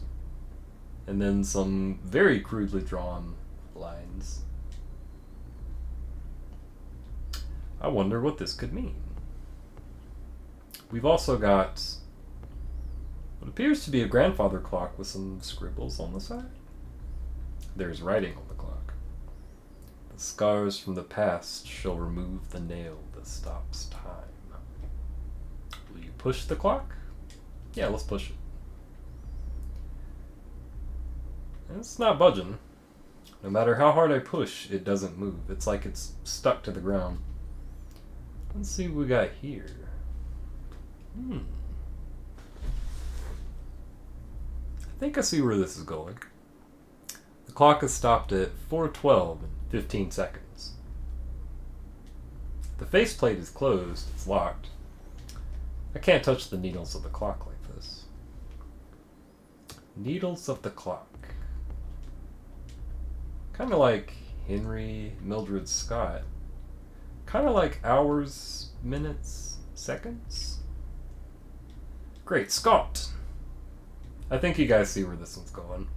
And then some very crudely drawn lines. I wonder what this could mean. We've also got what appears to be a grandfather clock with some scribbles on the side. There's writing on the clock. The scars from the past shall remove the nail that stops time. Will you push the clock? Yeah, let's push it. It's not budging. No matter how hard I push, it doesn't move. It's like it's stuck to the ground. Let's see what we got here. I think I see where this is going. The clock is stopped at 4:12 and 15 seconds. The faceplate is closed. It's locked. I can't touch the needles of the clock like this. Needles of the clock. Kind of like Henry Mildred Scott. Kind of like hours, minutes, seconds. Great Scott! I think you guys see where this one's going.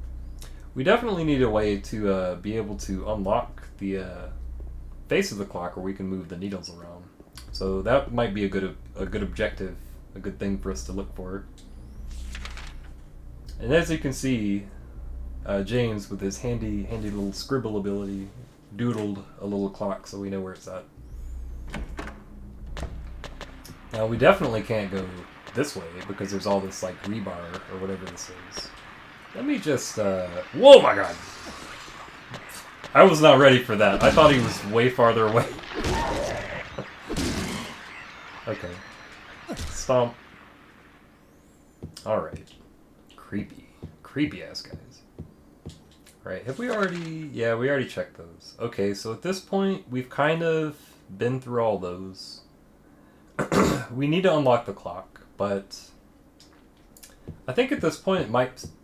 We definitely need a way to be able to unlock the face of the clock where we can move the needles around. So that might be a good objective, a good thing for us to look for. And as you can see, James, with his handy little scribble ability, doodled a little clock so we know where it's at. Now, we definitely can't go this way because there's all this, like, rebar or whatever this is. Let me just, Whoa, my God! I was not ready for that. I thought he was way farther away. Okay. Stomp. Alright. Creepy. Creepy ass guys. Right, have we already... Yeah, we already checked those. Okay, so at this point, we've kind of been through all those. We need to unlock the clock, but... I think at this point,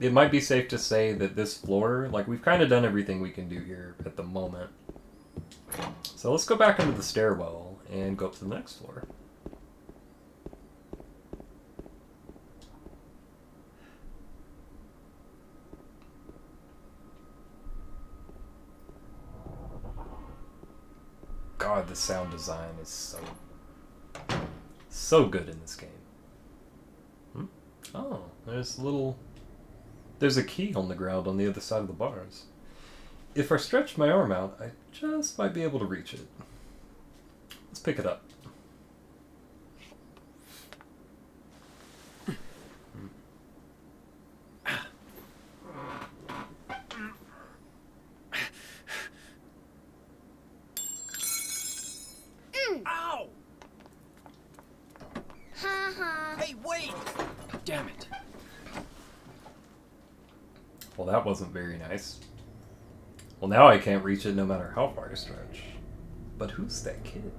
it might be safe to say that this floor, like, we've kind of done everything we can do here at the moment. So let's go back into the stairwell and go up to the next floor. God, the sound design is so good in this game. Oh, there's a key on the ground on the other side of the bars. If I stretch my arm out, I just might be able to reach it. Let's pick it up. Ow! Hey, wait! Damn it. Well, that wasn't very nice. Well, now I can't reach it no matter how far I stretch. But who's that kid?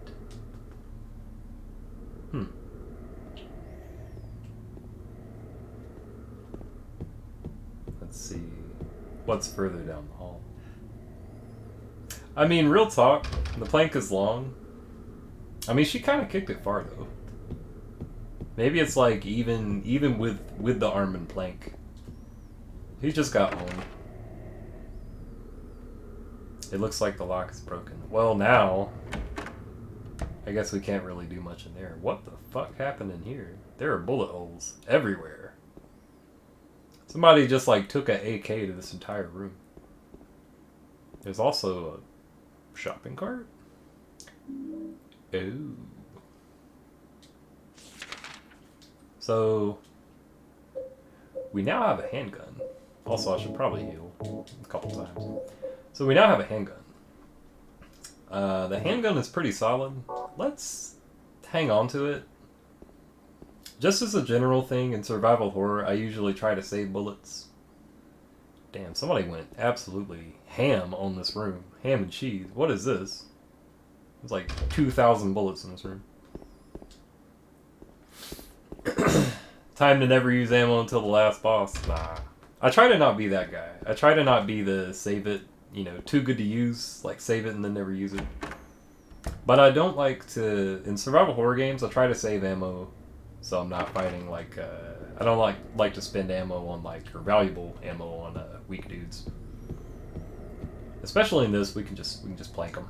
Let's see. What's further down the hall? I mean, real talk, the plank is long. I mean, she kind of kicked it far, though. Maybe it's like even with the arm and plank. He just got home. It looks like the lock is broken. Well, now, I guess we can't really do much in there. What the fuck happened in here? There are bullet holes everywhere. Somebody just like took an AK to this entire room. There's also a shopping cart. Oh. So, we now have a handgun. Also, I should probably heal a couple times. So we now have a handgun. The handgun is pretty solid. Let's hang on to it. Just as a general thing in survival horror, I usually try to save bullets. Damn, somebody went absolutely ham on this room. Ham and cheese. What is this? There's like 2,000 bullets in this room. Time to never use ammo until the last boss. Nah. I try to not be that guy. I try to not be the save it, you know, too good to use, like save it and then never use it. But I don't like to, in survival horror games, I try to save ammo so I'm not fighting like, I don't like to spend ammo on like, or valuable ammo on weak dudes. Especially in this, we can just plank them.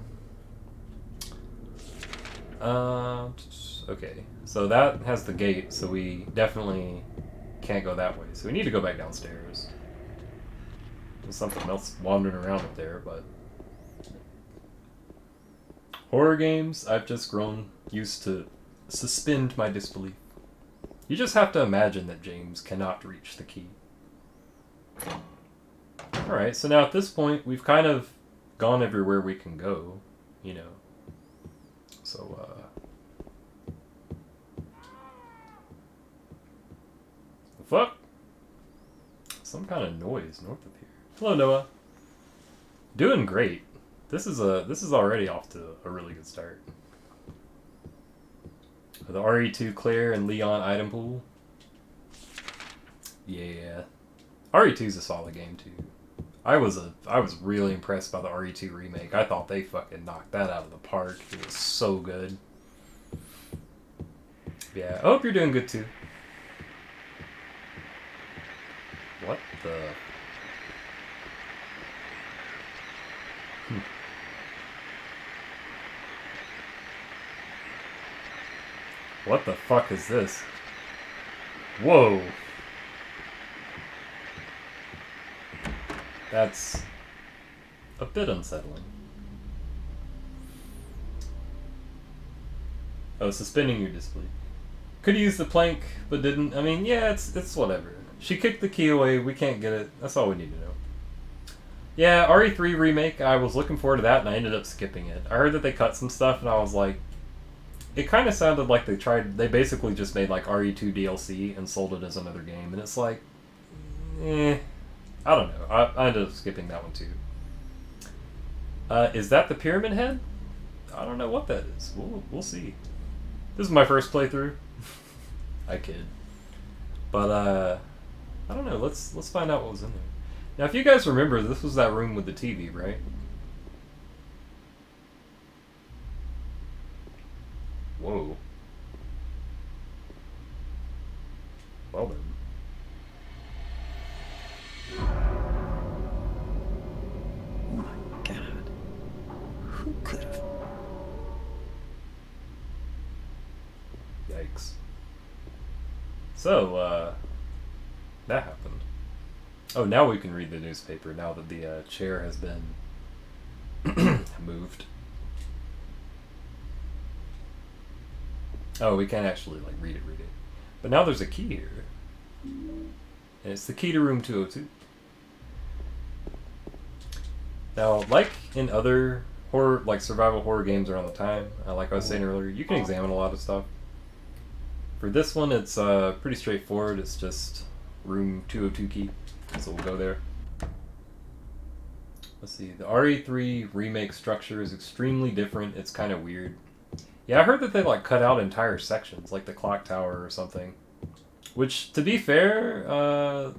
Okay, so that has the gate, so we definitely can't go that way. So we need to go back downstairs. There's something else wandering around up there, but... Horror games, I've just grown used to suspend my disbelief. You just have to imagine that James cannot reach the key. Alright, so now at this point, we've kind of gone everywhere we can go, you know. So, the fuck? Some kind of noise north of here. Hello, Noah. Doing great. This is already off to a really good start. The RE2 Claire and Leon item pool. Yeah. RE2 is a solid game too. I was really impressed by the RE2 remake. I thought they fucking knocked that out of the park. It was so good. Yeah, I hope you're doing good too. What the... What the fuck is this? Whoa! That's a bit unsettling. Oh, suspending your disbelief. Could use the plank, but didn't. I mean, yeah, it's whatever. She kicked the key away, we can't get it. That's all we need to know. Yeah, RE3 remake, I was looking forward to that and I ended up skipping it. I heard that they cut some stuff and I was like, it kind of sounded like they basically just made like RE2 DLC and sold it as another game, and it's like, I don't know. I ended up skipping that one too. Is that the Pyramid Head? I don't know what that is. We'll see. This is my first playthrough. I kid. But I don't know. Let's find out what was in there. Now, if you guys remember, this was that room with the TV, right? Whoa. Well then. Oh my god. Who could have? Yikes. So, that happened. Oh, now we can read the newspaper, now that the chair has been moved. Oh, we can't actually, like, read it. But now there's a key here. And it's the key to room 202. Now, like in other horror, like survival horror games around the time, like I was saying earlier, you can examine a lot of stuff. For this one, it's pretty straightforward. It's just room 202 key, so we'll go there. Let's see. The RE3 remake structure is extremely different. It's kind of weird. Yeah, I heard that they like cut out entire sections, like the clock tower or something. Which, to be fair,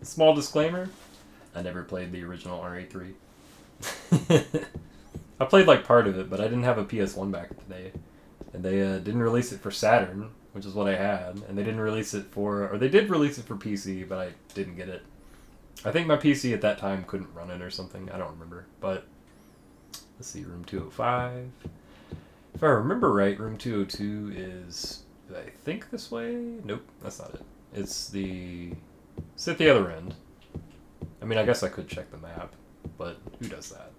small disclaimer, I never played the original RE3. I played like part of it, but I didn't have a PS1 back in the day. And they didn't release it for Saturn, which is what I had. And they didn't release it or they did release it for PC, but I didn't get it. I think my PC at that time couldn't run it or something. I don't remember. But, let's see, room 205. If I remember right, room 202 is, I think, this way? Nope, that's not it. It's at the other end. I mean, I guess I could check the map, but who does that?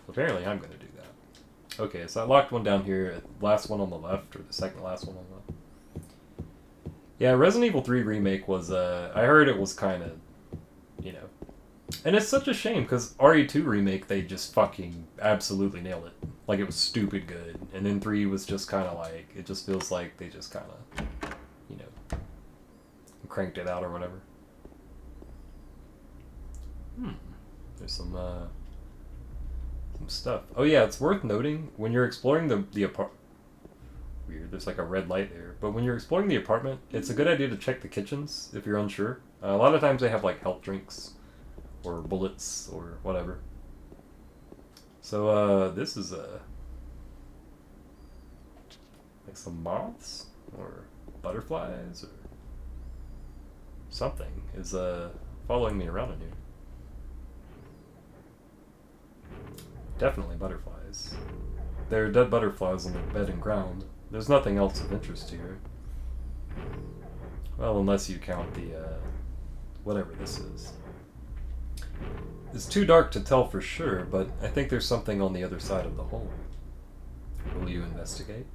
Apparently I'm going to do that. Okay, so I locked one down here, last one on the left, or the second last one on the left. Yeah, Resident Evil 3 Remake was, I heard it was kind of, you know. And it's such a shame, because RE2 Remake, they just fucking absolutely nailed it. Like, it was stupid good. And then 3 was just kind of like, it just feels like they just kind of, you know, cranked it out or whatever. There's some stuff. Oh yeah, it's worth noting, when you're exploring the apartment... Weird, there's like a red light there. But when you're exploring the apartment, it's a good idea to check the kitchens if you're unsure. A lot of times they have like health drinks or bullets or whatever. So this is like some moths or butterflies or something is following me around in here. Definitely butterflies. There are dead butterflies on the bed and ground. There's nothing else of interest here. Well, unless you count the whatever this is. It's too dark to tell for sure, but I think there's something on the other side of the hole. Will you investigate?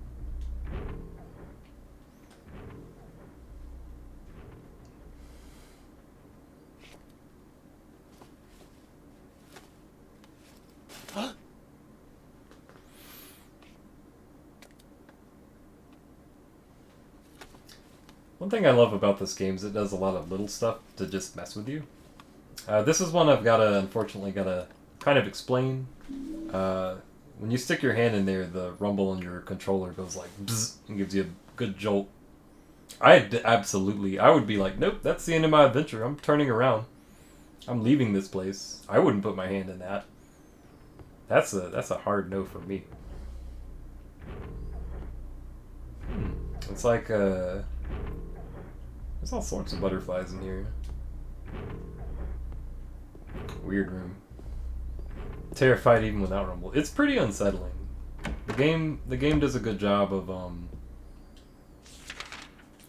One thing I love about this game is it does a lot of little stuff to just mess with you. This is one I've unfortunately gotta kind of explain. When you stick your hand in there, the rumble in your controller goes like bzz and gives you a good jolt. I would be like, nope, that's the end of my adventure. I'm turning around. I'm leaving this place. I wouldn't put my hand in that. That's a hard no for me. It's like there's all sorts of butterflies in here. Weird room. Terrified even without rumble. It's pretty unsettling. The game does a good job of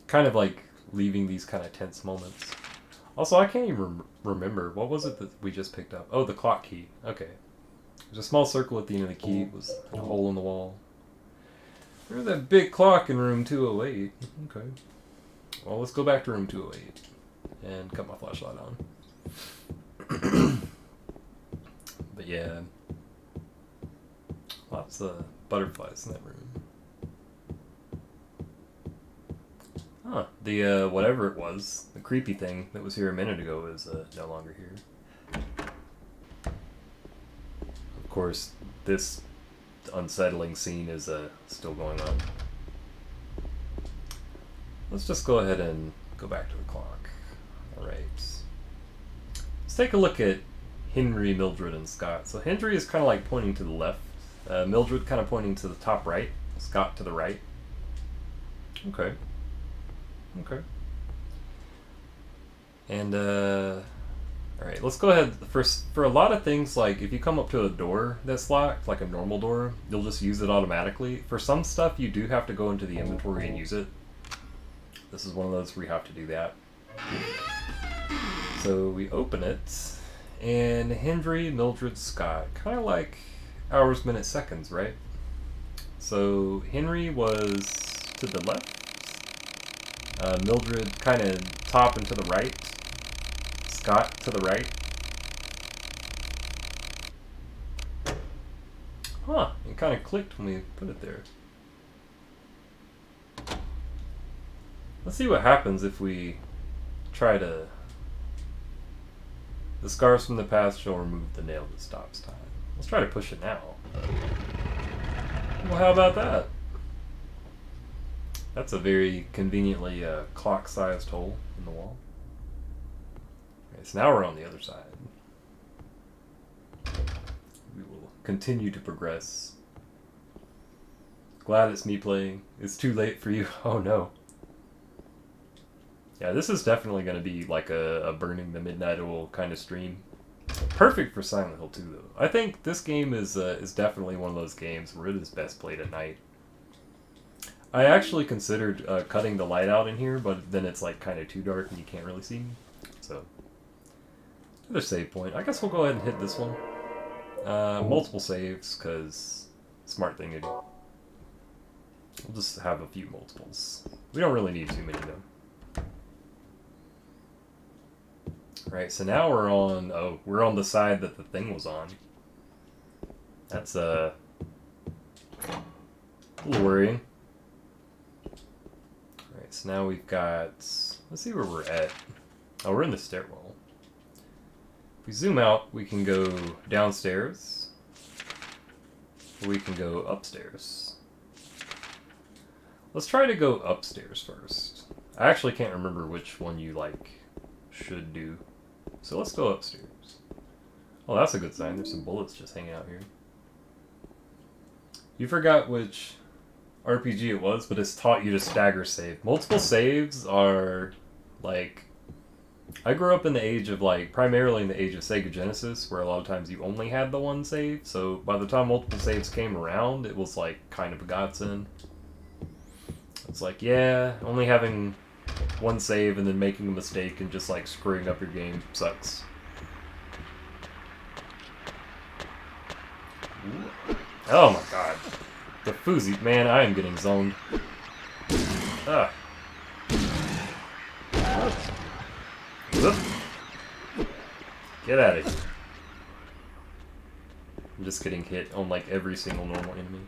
kind of like leaving these kind of tense moments. Also, I can't even remember. What was it that we just picked up? Oh, the clock key. Okay. There's a small circle at the end of the key. It was a hole in the wall. There's that big clock in room 208. Okay. Well, let's go back to room 208 and cut my flashlight on. But yeah, lots of butterflies in that room. Huh. The, whatever it was, the creepy thing that was here a minute ago is, no longer here. Of course, this unsettling scene is, still going on. Let's just go ahead and go back to the clock. Alright. Let's take a look at Henry, Mildred, and Scott. So Henry is kind of like pointing to the left. Mildred kind of pointing to the top right. Scott to the right. Okay. Okay. And, alright, let's go ahead. For a lot of things, like, if you come up to a door that's locked, like a normal door, you'll just use it automatically. For some stuff, you do have to go into the inventory and use it. This is one of those where you have to do that. So we open it, and Henry, Mildred, Scott, kind of like hours, minutes, seconds, right? So Henry was to the left, Mildred kind of top and to the right, Scott to the right. Huh, it kind of clicked when we put it there. Let's see what happens if we try to... The scars from the past shall remove the nail that stops time. Let's try to push it now. Well, how about that? That's a very conveniently clock-sized hole in the wall. Okay, so now we're on the other side. We will continue to progress. Glad it's me playing. It's too late for you. Oh no. Yeah, this is definitely going to be like a Burning the Midnight Oil kind of stream. Perfect for Silent Hill 2, though. I think this game is definitely one of those games where it is best played at night. I actually considered cutting the light out in here, but then it's like kind of too dark and you can't really see. So, another save point. I guess we'll go ahead and hit this one. Multiple saves, because smart thing to do. We'll just have a few multiples. We don't really need too many, though. Right, so now we're on the side that the thing was on. That's a little worrying. Alright, so now we've got, let's see where we're at. Oh, we're in the stairwell. If we zoom out, we can go downstairs. Or we can go upstairs. Let's try to go upstairs first. I actually can't remember which one you, should do. So let's go upstairs. Oh, that's a good sign. There's some bullets just hanging out here. You forgot which RPG it was, but it's taught you to stagger save. Multiple saves are, I grew up in the age of, primarily in the age of Sega Genesis, where a lot of times you only had the one save, so by the time multiple saves came around, it was, kind of a godsend. It's yeah, only having one save and then making a mistake and just screwing up your game sucks. Ooh. Oh my god. The Fuzzy, man, I am getting zoned. Ah. Whoop. Get out of here. I'm just getting hit on every single normal enemy.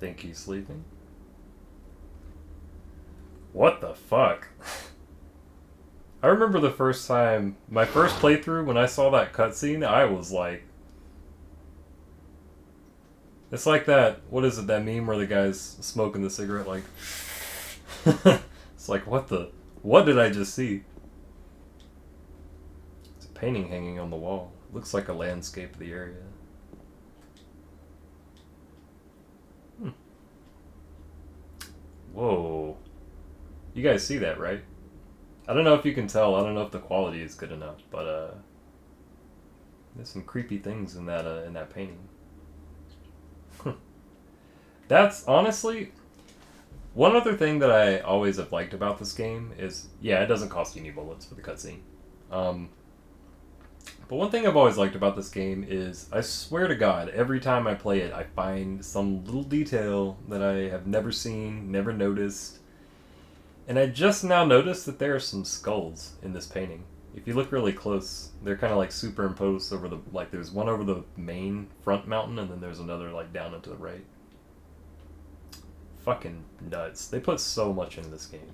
Think he's sleeping? What the fuck? I remember the first time, my first playthrough, when I saw that cutscene, I was like... It's like that, what is it, that meme where the guy's smoking the cigarette, like... It's like, what did I just see? It's a painting hanging on the wall. Looks like a landscape of the area. Whoa. You guys see that, right? I don't know if you can tell. I don't know if the quality is good enough, but there's some creepy things in that painting. That's honestly one other thing that I always have liked about this game is, yeah, it doesn't cost you any bullets for the cutscene. But one thing I've always liked about this game is, I swear to God, every time I play it, I find some little detail that I have never seen, never noticed. And I just now noticed that there are some skulls in this painting. If you look really close, they're kind of like superimposed over the, like there's one over the main front mountain and then there's another like down and to the right. Fucking nuts. They put so much into this game.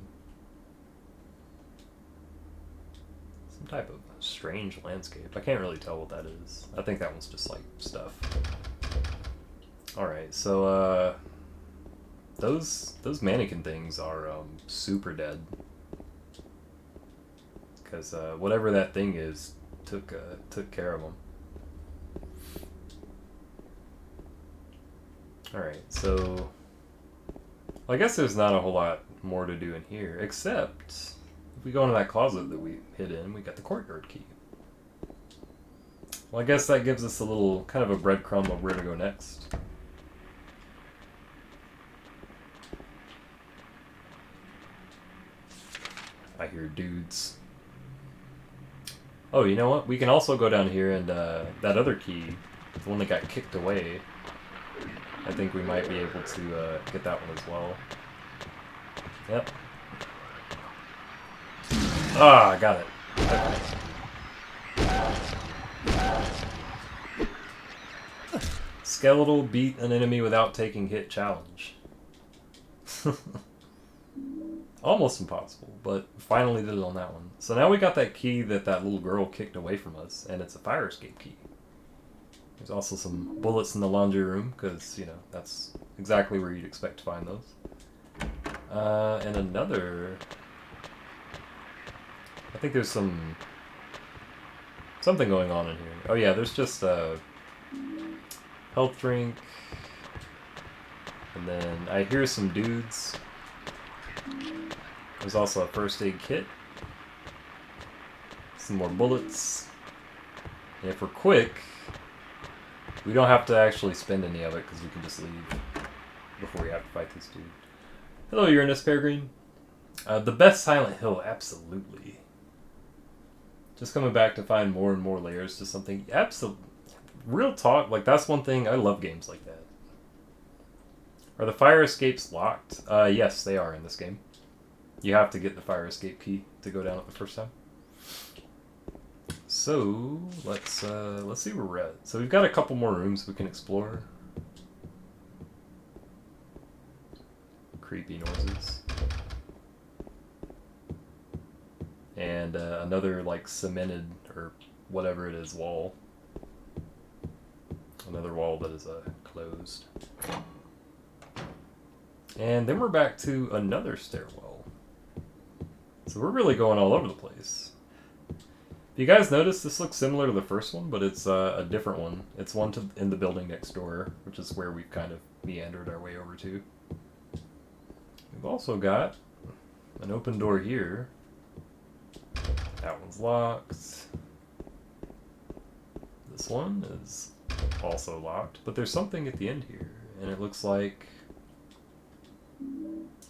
Some type of strange landscape. I can't really tell what that is. I think that one's just like stuff. Alright, so those mannequin things are super dead. Because whatever that thing is took care of them. Alright, so I guess there's not a whole lot more to do in here, except if we go into that closet that we hid in, we got the courtyard key. Well, I guess that gives us a little kind of a breadcrumb of where to go next. I hear dudes. Oh, you know what? We can also go down here and that other key, the one that got kicked away, I think we might be able to get that one as well. Yep. Ah, got it. Okay. Skeletal beat an enemy without taking hit challenge. Almost impossible, but finally did it on that one. So now we got that key that little girl kicked away from us, and it's a fire escape key. There's also some bullets in the laundry room, because, you know, that's exactly where you'd expect to find those. And another... I think there's something going on in here. Oh yeah, there's just a health drink. And then I hear some dudes. There's also a first aid kit. Some more bullets. And if we're quick, we don't have to actually spend any of it because we can just leave before we have to fight this dude. Hello, Uranus Peregrine. The best Silent Hill, absolutely. Just coming back to find more and more layers to something. Absolutely. Real talk, like that's one thing. I love games like that. Are the fire escapes locked? Yes, they are in this game. You have to get the fire escape key to go down it the first time. So let's see where we're at. So we've got a couple more rooms we can explore. Creepy noises. And another like cemented or whatever it is wall. Another wall that is closed. And then we're back to another stairwell. So we're really going all over the place. If you guys notice, this looks similar to the first one, but it's a different one. It's one in the building next door, which is where we've kind of meandered our way over to. We've also got an open door here. That one's locked. This one is also locked, but there's something at the end here, and it looks like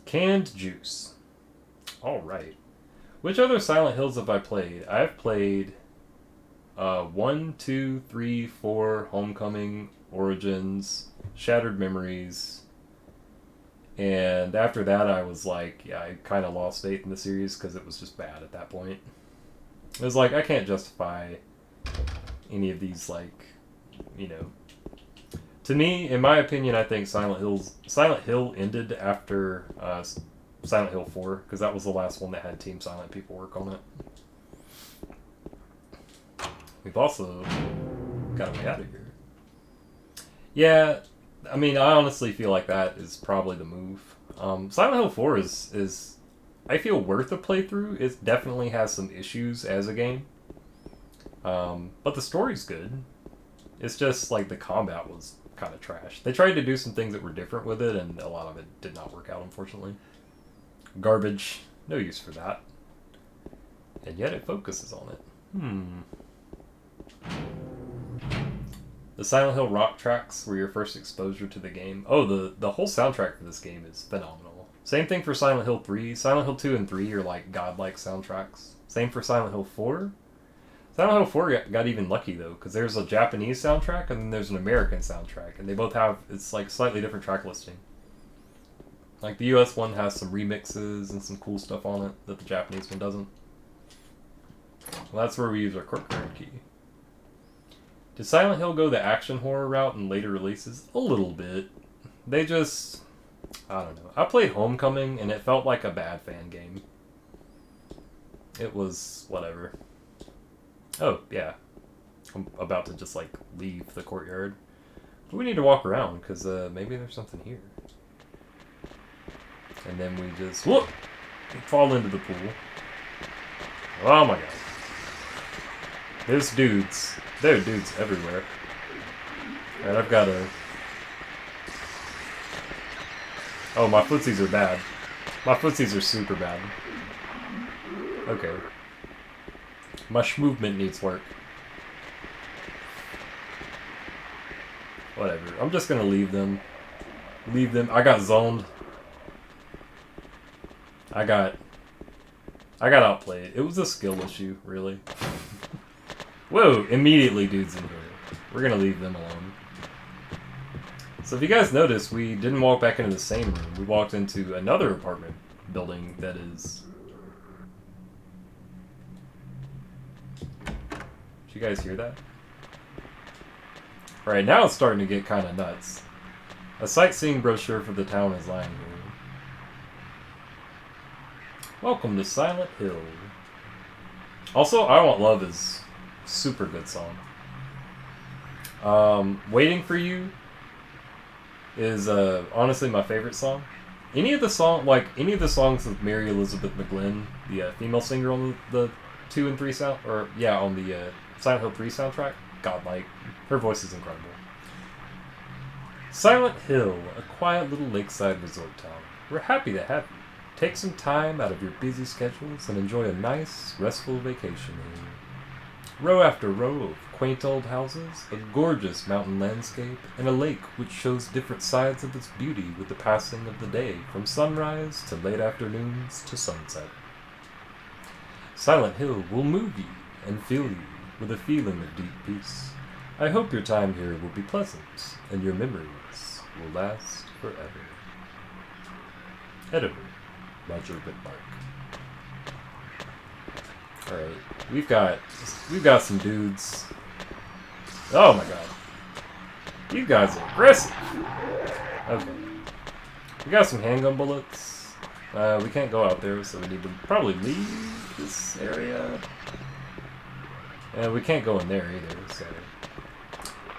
canned juice. Alright. Which other Silent Hills have I played? I've played 1, 2, 3, 4, Homecoming, Origins, Shattered Memories, and after that I was like, yeah, I kind of lost faith in the series because it was just bad at that point. It was like, I can't justify any of these, like, you know. To me, in my opinion, I think Silent Hill ended after Silent Hill 4, because that was the last one that had Team Silent people work on it. We've also got a way out of here. Yeah, I mean, I honestly feel like that is probably the move. Silent Hill 4 is I feel worth a playthrough. It definitely has some issues as a game. But the story's good. It's just like the combat was kind of trash. They tried to do some things that were different with it, and a lot of it did not work out, unfortunately. Garbage. No use for that. And yet it focuses on it. The Silent Hill rock tracks were your first exposure to the game. Oh, the whole soundtrack for this game is phenomenal. Same thing for Silent Hill 3. Silent Hill 2 and 3 are like godlike soundtracks. Same for Silent Hill 4. Silent Hill 4 got even lucky though, because there's a Japanese soundtrack and then there's an American soundtrack, and they both have, it's like slightly different track listing. Like the US one has some remixes and some cool stuff on it that the Japanese one doesn't. Well, that's where we use our Courtyard Key. Did Silent Hill go the action horror route in later releases? A little bit. They just... I don't know. I played Homecoming and it felt like a bad fan game. It was... whatever. Oh, yeah. I'm about to just, like, leave the courtyard. But we need to walk around, because maybe there's something here. And then we just... whoop! Fall into the pool. Oh my god. There's dudes. There are dudes everywhere. Alright, I've got a... oh, my footsies are bad. My footsies are super bad. Okay. My movement needs work. Whatever. I'm just gonna leave them. Leave them. I got zoned. I got outplayed. It was a skill issue, really. Whoa! Immediately dudes in here. We're gonna leave them alone. So if you guys notice, we didn't walk back into the same room. We walked into another apartment building that is... did you guys hear that? Alright, now it's starting to get kind of nuts. A sightseeing brochure for the town is lying here. Welcome to Silent Hill. Also, I Want Love is super good song. Waiting for You is honestly my favorite song. Any of the songs with Mary Elizabeth McGlynn, the female singer on the 2 and 3 sound, or yeah, on the Silent Hill 3 soundtrack, godlike. Her voice is incredible. Silent Hill, a quiet little lakeside resort town. We're happy to have you. Take some time out of your busy schedules and enjoy a nice, restful vacation here. Row after row of quaint old houses, a gorgeous mountain landscape, and a lake which shows different sides of its beauty with the passing of the day, from sunrise to late afternoons to sunset. Silent Hill will move you and fill you with a feeling of deep peace. I hope your time here will be pleasant, and your memories will last forever. Editor, Roger Whitmark. Alright, we've got some dudes. Oh my god. You guys are aggressive. Okay. We got some handgun bullets. We can't go out there, so we need to probably leave this area. And we can't go in there either, so...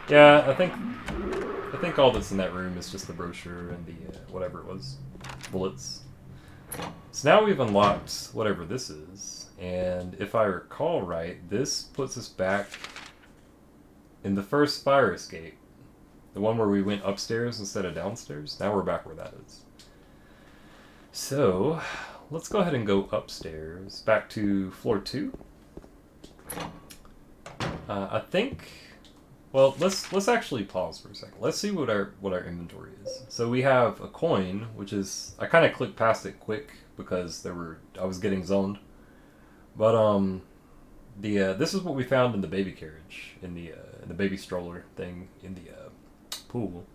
yeah, I think all that's in that room is just the brochure and the, whatever it was. Bullets. So now we've unlocked whatever this is, and if I recall right, this puts us back in the first fire escape. The one where we went upstairs instead of downstairs. Now we're back where that is. So, let's go ahead and go upstairs, back to floor 2. I think... well, let's actually pause for a second. Let's see what our inventory is. So we have a coin, which is... I kind of clicked past it quick because I was getting zoned. But this is what we found in the baby carriage, in the baby stroller thing in the pool.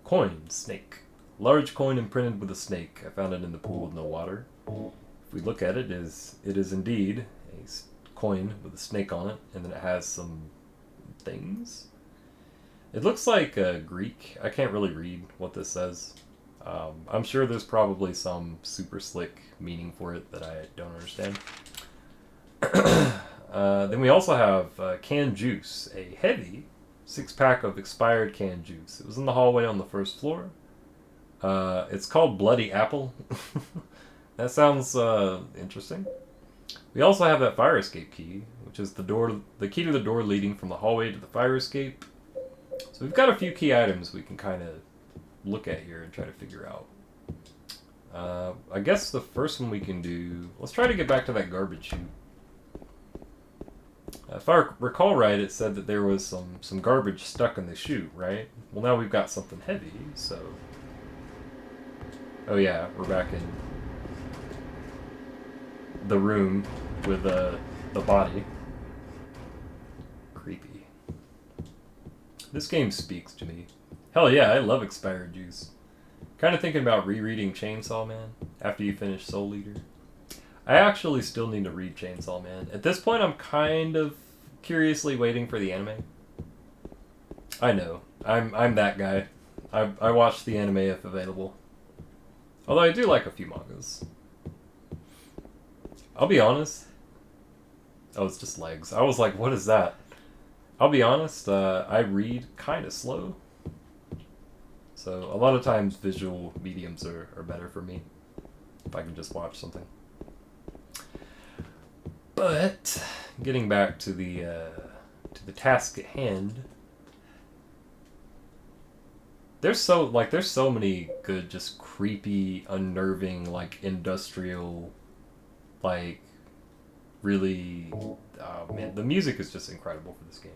Coin, snake. Large coin imprinted with a snake. I found it in the pool with no water. If we look at it, it is indeed a coin with a snake on it, and then it has some things. It looks like Greek. I can't really read what this says. I'm sure there's probably some super slick meaning for it that I don't understand. Then we also have canned juice, a heavy 6-pack of expired canned juice. It was in the hallway on the first floor. It's called Bloody Apple. That sounds interesting. We also have that fire escape key, which is the key to the door leading from the hallway to the fire escape. So we've got a few key items we can kind of look at here and try to figure out. I guess the first one we can do... Let's try to get back to that garbage chute. If I recall right, it said that there was some garbage stuck in the chute, right? Well, now we've got something heavy, so... Oh yeah, we're back in the room with the body. Creepy. This game speaks to me. Hell yeah, I love expired juice. Kind of thinking about rereading Chainsaw Man after you finish Soul Eater. I actually still need to read Chainsaw Man. At this point, I'm kind of curiously waiting for the anime. I know. I'm that guy. I watch the anime if available. Although I do like a few mangas. I'll be honest. Oh, it's just legs. I was like, what is that? I'll be honest, I read kind of slow. So a lot of times visual mediums are better for me. If I can just watch something. But getting back to the task at hand, there's so many good, just creepy, unnerving, like industrial, like really, oh man, the music is just incredible for this game.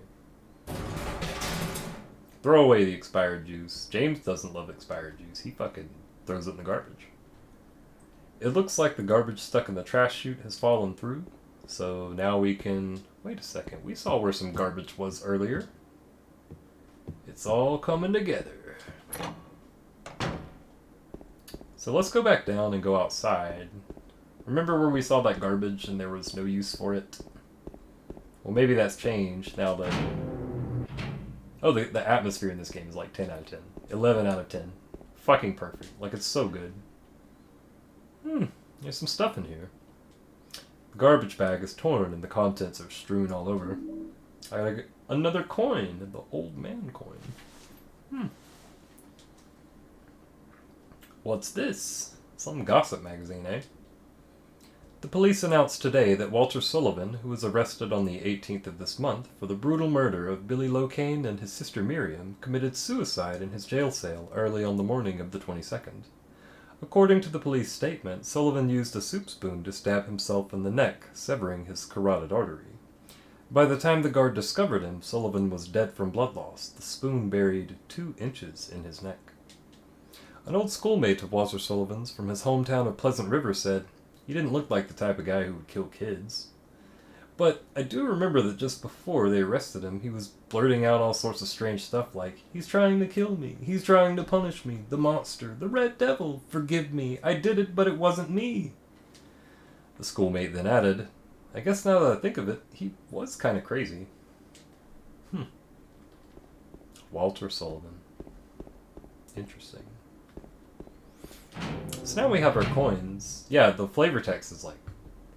Throw away the expired juice. James doesn't love expired juice. He fucking throws it in the garbage. It looks like the garbage stuck in the trash chute has fallen through. So now we can... Wait a second. We saw where some garbage was earlier. It's all coming together. So let's go back down and go outside. Remember where we saw that garbage and there was no use for it? Well, maybe that's changed now that... Oh, the atmosphere in this game is like 10 out of 10. 11 out of 10. Fucking perfect. Like, it's so good. There's some stuff in here. The garbage bag is torn and the contents are strewn all over. I like another coin, the old man coin. What's this? Some gossip magazine, eh? The police announced today that Walter Sullivan, who was arrested on the 18th of this month for the brutal murder of Billy Locane and his sister Miriam, committed suicide in his jail cell early on the morning of the 22nd. According to the police statement, Sullivan used a soup spoon to stab himself in the neck, severing his carotid artery. By the time the guard discovered him, Sullivan was dead from blood loss, the spoon buried 2 inches in his neck. An old schoolmate of Walter Sullivan's from his hometown of Pleasant River said, "He didn't look like the type of guy who would kill kids." But I do remember that just before they arrested him, he was blurting out all sorts of strange stuff like, "He's trying to kill me. He's trying to punish me. The monster. The red devil. Forgive me. I did it, but it wasn't me." The schoolmate then added, "I guess now that I think of it, he was kind of crazy." Walter Sullivan. Interesting. So now we have our coins. Yeah, the flavor text is like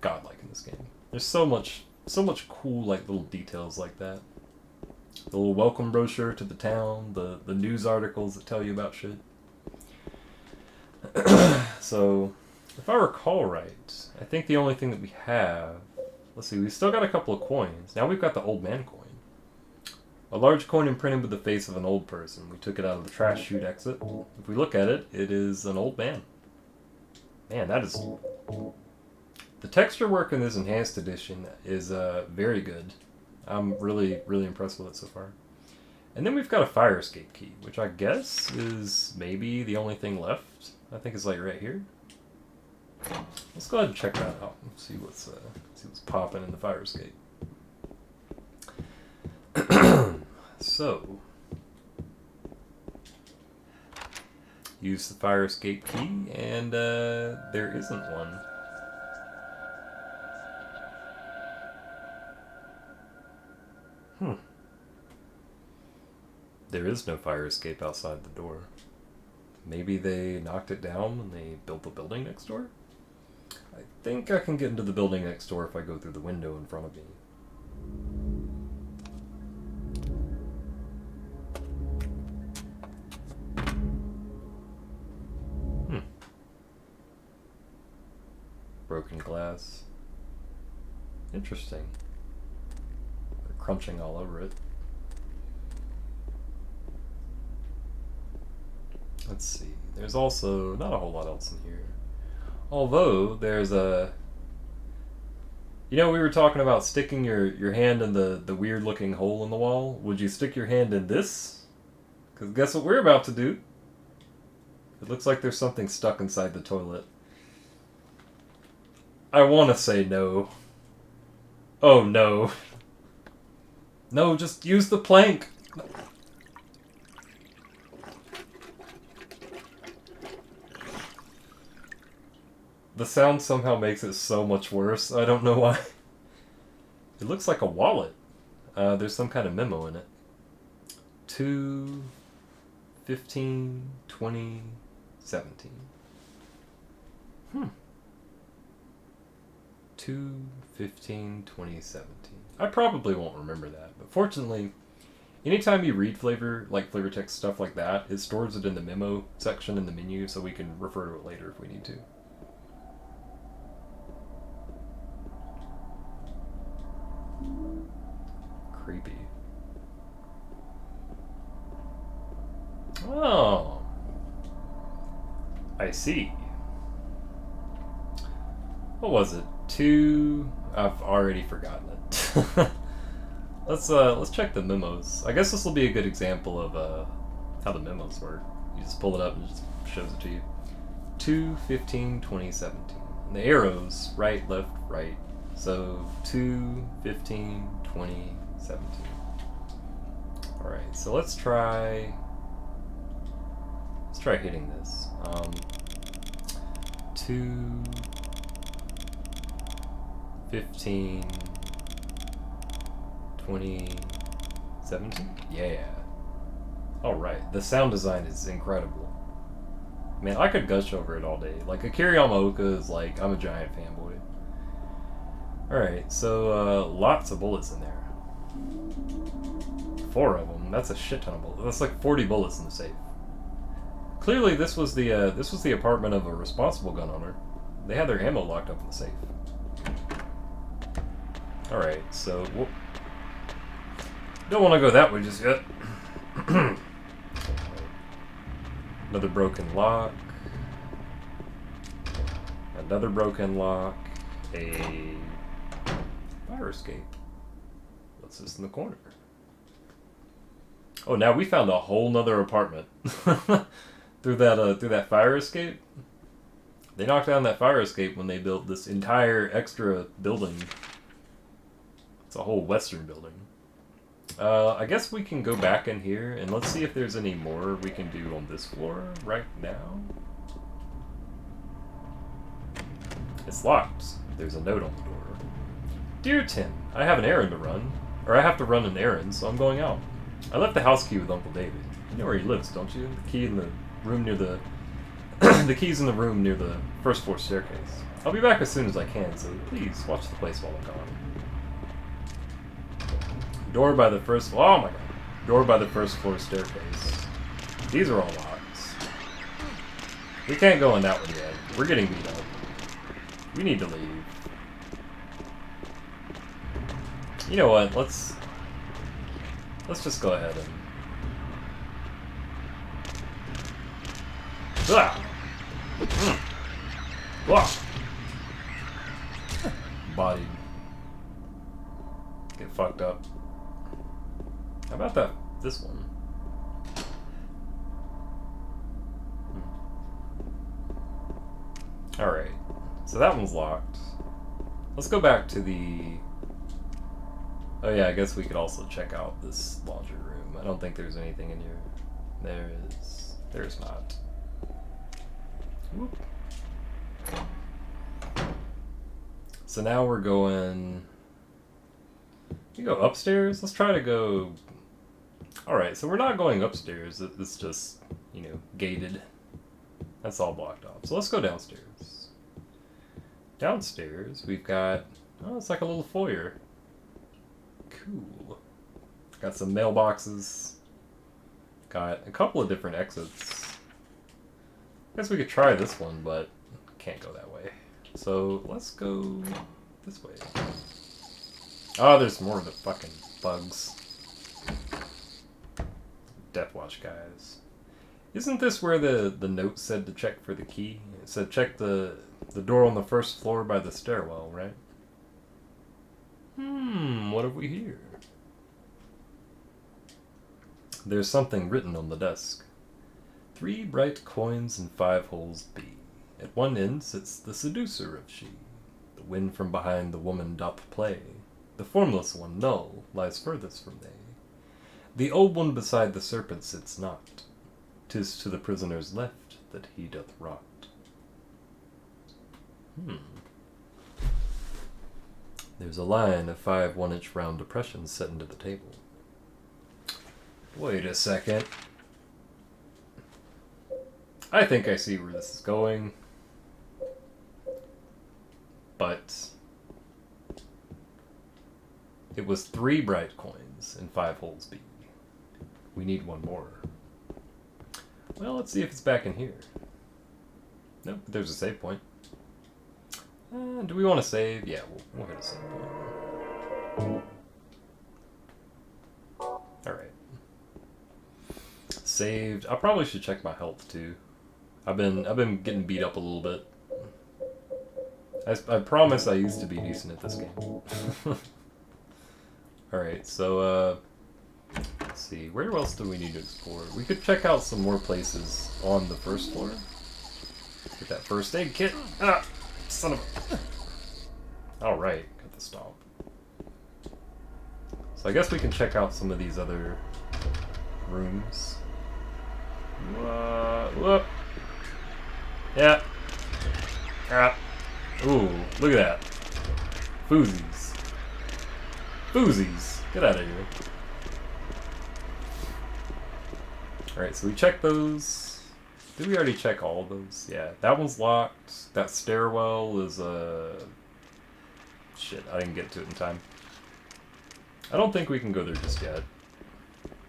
godlike in this game. There's so much cool like little details like that. The little welcome brochure to the town, the news articles that tell you about shit. So, if I recall right, I think the only thing that we have... Let's see, we've still got a couple of coins. Now we've got the old man coin. A large coin imprinted with the face of an old person. We took it out of the trash chute exit. If we look at it, it is an old man. Man, that is... The texture work in this enhanced edition is very good. I'm really, really impressed with it so far. And then we've got a fire escape key, which I guess is maybe the only thing left. I think it's like right here. Let's go ahead and check that out and see what's popping in the fire escape. So, use the fire escape key, and there isn't one. There is no fire escape outside the door. Maybe they knocked it down when they built the building next door? I think I can get into the building next door if I go through the window in front of me. Broken glass. Interesting. They're crunching all over it. Let's see. There's also not a whole lot else in here. Although there's a... You know, we were talking about sticking your hand in the weird looking hole in the wall. Would you stick your hand in this? Because guess what we're about to do? It looks like there's something stuck inside the toilet. I want to say no. Oh no. No, just use the plank. The sound somehow makes it so much worse. I don't know why. It looks like a wallet. There's some kind of memo in it. 2/15/2017. 2/15/2017. I probably won't remember that, but fortunately, anytime you read flavor text stuff like that, it stores it in the memo section in the menu, so we can refer to it later if we need to. Creepy. Oh, I see. What was it? I've already forgotten it. Let's check the memos. I guess this will be a good example of how the memos work. You just pull it up and it just shows it to you. 2/15/2017. And the arrows, right, left, right. So 2/15/2017. All right. So let's try hitting this. 2/15/2017. Yeah. All right. The sound design is incredible. Man, I could gush over it all day. Like Akira Yamaoka is like, I'm a giant fanboy. Alright, so lots of bullets in there. 4 of them. That's a shit ton of bullets. That's like 40 bullets in the safe. Clearly, this was the apartment of a responsible gun owner. They had their ammo locked up in the safe. Alright, so don't want to go that way just yet. Another broken lock. Another broken lock. A fire escape. What's this in the corner? Oh, now we found a whole nother apartment. through that fire escape. They knocked down that fire escape when they built this entire extra building. It's a whole western building. I guess we can go back in here and let's see if there's any more we can do on this floor right now. It's locked. There's a note on the door. Dear Tim, I have an errand to run. Or I have to run an errand, so I'm going out. I left the house key with Uncle David. You know where he lives, don't you? The key in the room near the... the key's in the room near the first floor staircase. I'll be back as soon as I can, so please watch the place while I'm gone. Door by the first... Oh my god. Door by the first floor staircase. These are all locks. We can't go in that one yet. We're getting beat up. We need to leave. You know what? Let's just go ahead and... Ah! Ah! Body. Get fucked up. How about this one? Alright. So that one's locked. Let's go back to the... Oh yeah, I guess we could also check out this laundry room. I don't think there's anything in here. There is. There's not. Whoop. So now we're going... You go upstairs? Let's try to go... Alright, so we're not going upstairs. It's just, you know, gated. That's all blocked off. So let's go downstairs. Downstairs, we've got... Oh, it's like a little foyer. Cool. Got some mailboxes. Got a couple of different exits. I guess we could try this one, but can't go that way. So let's go this way. Oh, there's more of the fucking bugs. Death Watch guys. Isn't this where the note said to check for the key? It said check the door on the first floor by the stairwell, right? What have we here? There's something written on the desk. 3 bright coins and 5 holes be. At one end sits the seducer of she. The wind from behind the woman doth play. The formless one, null, lies furthest from they. The old one beside the serpent sits not. 'Tis to the prisoner's left that he doth rot. There's a line of 5 1-inch round depressions set into the table. Wait a second. I think I see where this is going. But it was 3 bright coins and 5 holes be. We need 1 more. Well, let's see if it's back in here. Nope, but there's a save point. Do we want to save? Yeah, we'll hit a save point. Alright. Saved. I probably should check my health too. I've been getting beat up a little bit. I promise I used to be decent at this game. Alright, so let's see, where else do we need to explore? We could check out some more places on the first floor. Get that first aid kit. Ah! Son of a... Alright, got the stop. So I guess we can check out some of these other rooms. Whoop. Yeah. Ah. Ooh, look at that. Foozies. Foozies. Get out of here. Alright, so we checked those. Did we already check all of those? Yeah, that one's locked. That stairwell is shit, I didn't get to it in time. I don't think we can go there just yet.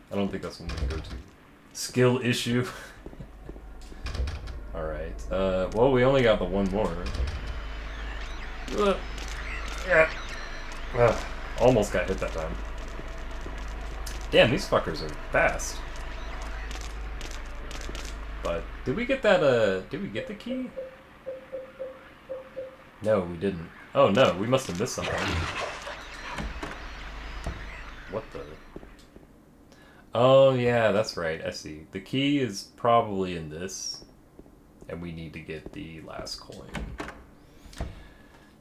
I don't think that's one we can go to. Skill issue. Alright, well, we only got the 1 more. Almost got hit that time. Damn, these fuckers are fast. But did we get that? Did we get the key? No, we didn't. Oh no, we must have missed something. What the? Oh yeah, that's right. I see. The key is probably in this, and we need to get the last coin.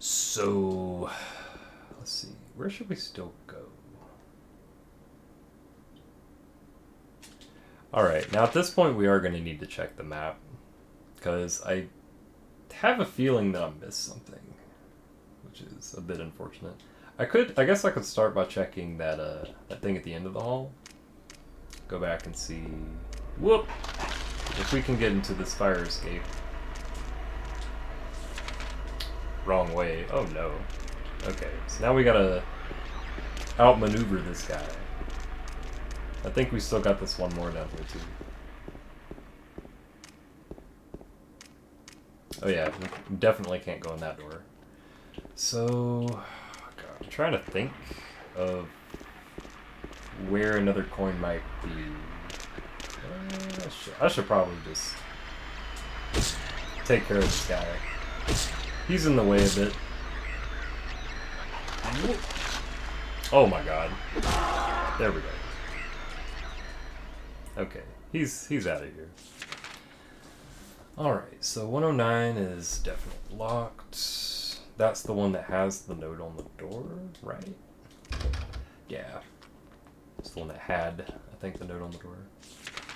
So let's see. Where should we still go? Alright, now at this point we are going to need to check the map, because I have a feeling that I missed something, which is a bit unfortunate. I guess I could start by checking that that thing at the end of the hall. Go back and see, whoop, if we can get into this fire escape. Wrong way, oh no. Okay, so now we gotta outmaneuver this guy. I think we still got this one more down here too. Oh yeah, we definitely can't go in that door. So, God, I'm trying to think of where another coin might be. I should probably just take care of this guy. He's in the way a bit. Oh my God. There we go. Okay, he's out of here. Alright, so 109 is definitely locked. That's the one that has the note on the door, right? Yeah. It's the one that had, I think, the note on the door.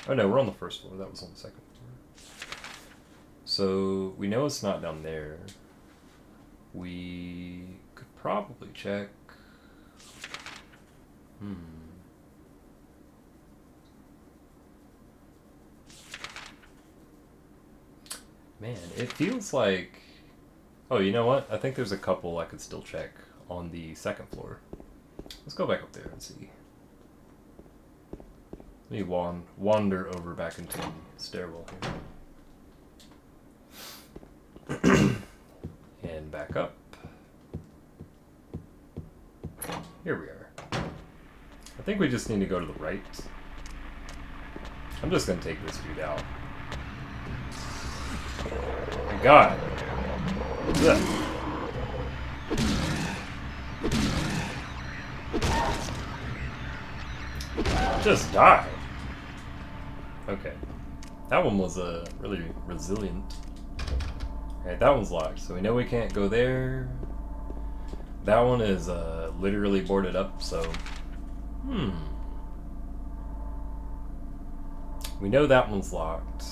Oh no, we're on the first floor. That was on the second floor. So, we know it's not down there. We could probably check... Man, it feels like... Oh, you know what? I think there's a couple I could still check on the second floor. Let's go back up there and see. Let me wander over back into the stairwell here. And back up. Here we are. I think we just need to go to the right. I'm just gonna take this dude out. Oh my god. Ugh. Just die. Okay. That one was really resilient. Alright, that one's locked, so we know we can't go there. That one is literally boarded up, so... We know that one's locked.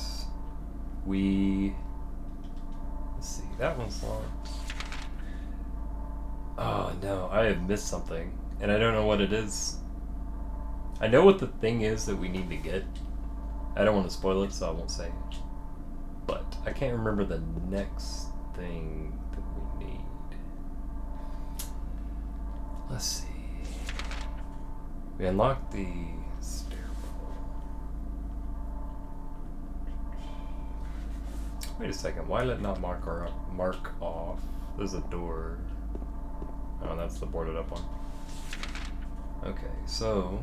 Let's see, that one's locked. Oh no, I have missed something, and I don't know what it is. I know what the thing is that we need to get. I don't want to spoil it, so I won't say it. But I can't remember the next thing that we need. Let's see. We unlocked the stairwell. Wait a second. Why did it not mark off? There's a door. Oh, that's the boarded up one. Okay, so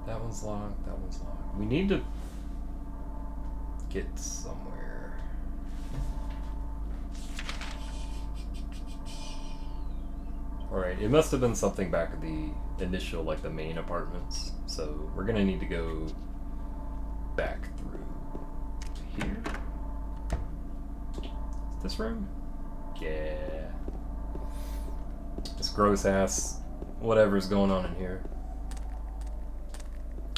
that one's locked. That one's locked. We need to get somewhere. Alright, it must have been something back at the initial, like the main apartments. So we're gonna need to go back through here. Is this room? Yeah. This gross ass whatever's going on in here.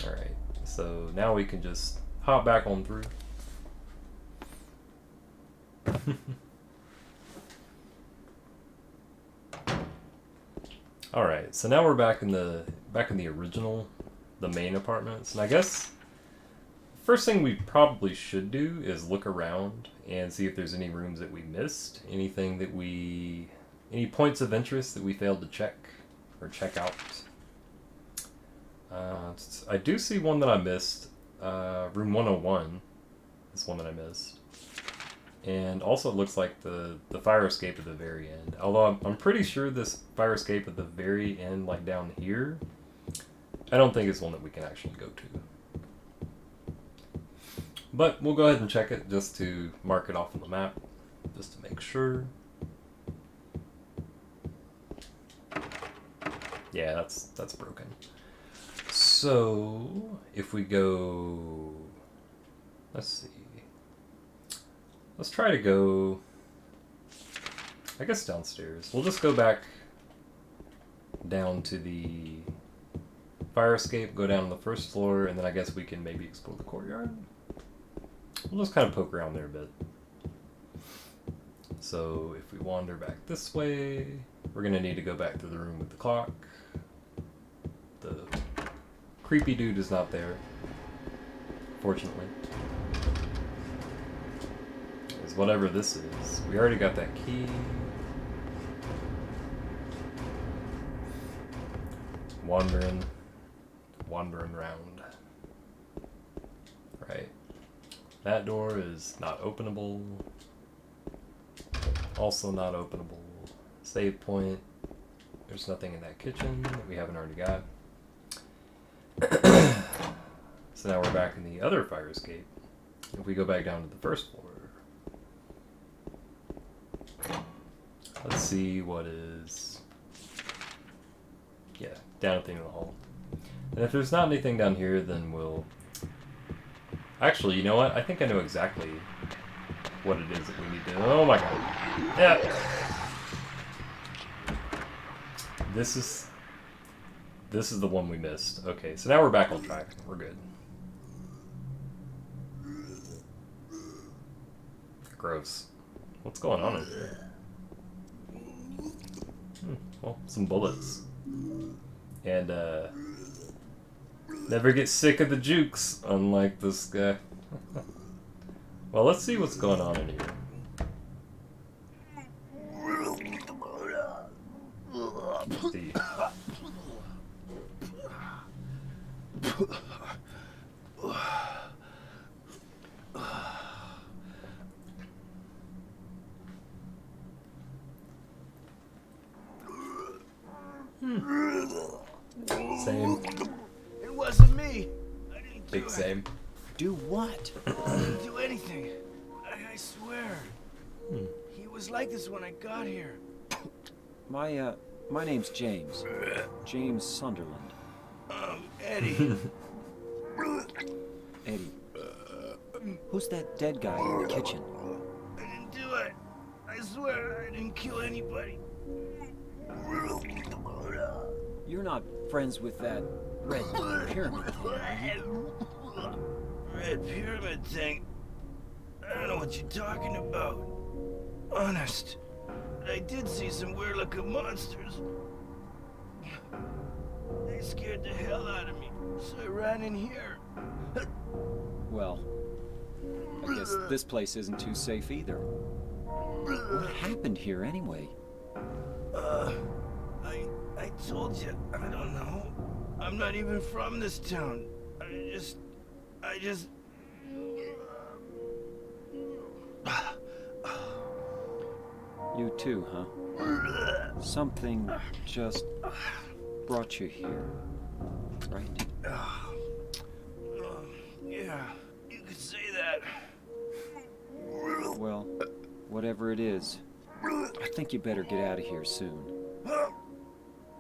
Alright, so now we can just hop back on through. Alright, so now we're back in the original, the main apartments, and I guess first thing we probably should do is look around and see if there's any rooms that we missed, any points of interest that we failed to check or check out. I do see one that I missed. Room 101 is one that I missed. And also it looks like the fire escape at the very end. Although I'm pretty sure this fire escape at the very end, like down here, I don't think it's one that we can actually go to. But we'll go ahead and check it just to mark it off on the map, just to make sure. Yeah, that's broken. So, if we go... Let's see. Let's try to go... I guess downstairs. We'll just go back down to the fire escape, go down to the first floor, and then I guess we can maybe explore the courtyard. We'll just kind of poke around there a bit. So, if we wander back this way, we're going to need to go back to the room with the clock. The creepy dude is not there, fortunately. Because whatever this is, we already got that key. Wandering around. Right. That door is not openable. Also not openable. Save point. There's nothing in that kitchen that we haven't already got. So now we're back in the other fire escape. If we go back down to the first floor, let's see what is... Yeah, down at the end of the hall. And if there's not anything down here, then we'll... Actually, you know what? I think I know exactly what it is that we need to... Oh my god. Yeah. This is the one we missed. Okay, so now we're back on track. We're good. Gross. What's going on in here? Well, some bullets. And, never get sick of the jukes, unlike this guy. Well, let's see what's going on in here. Let's see. Same. It wasn't me. I didn't do Big it. same. Do what? I didn't do anything. I swear. He was like this when I got here. My name's James. James Sunderland. Eddie. Eddie. Who's that dead guy in the kitchen? I didn't do it. I swear I didn't kill anybody. You're not friends with that red pyramid thing, are you? Red pyramid thing. I don't know what you're talking about. Honest. But I did see some weird looking monsters. They scared the hell out of me, so I ran in here. Well, I guess this place isn't too safe either. What happened here anyway? I told you, I don't know. I'm not even from this town. I just... You too, huh? Something just brought you here, right? Yeah, you could say that. Well, whatever it is, I think you better get out of here soon.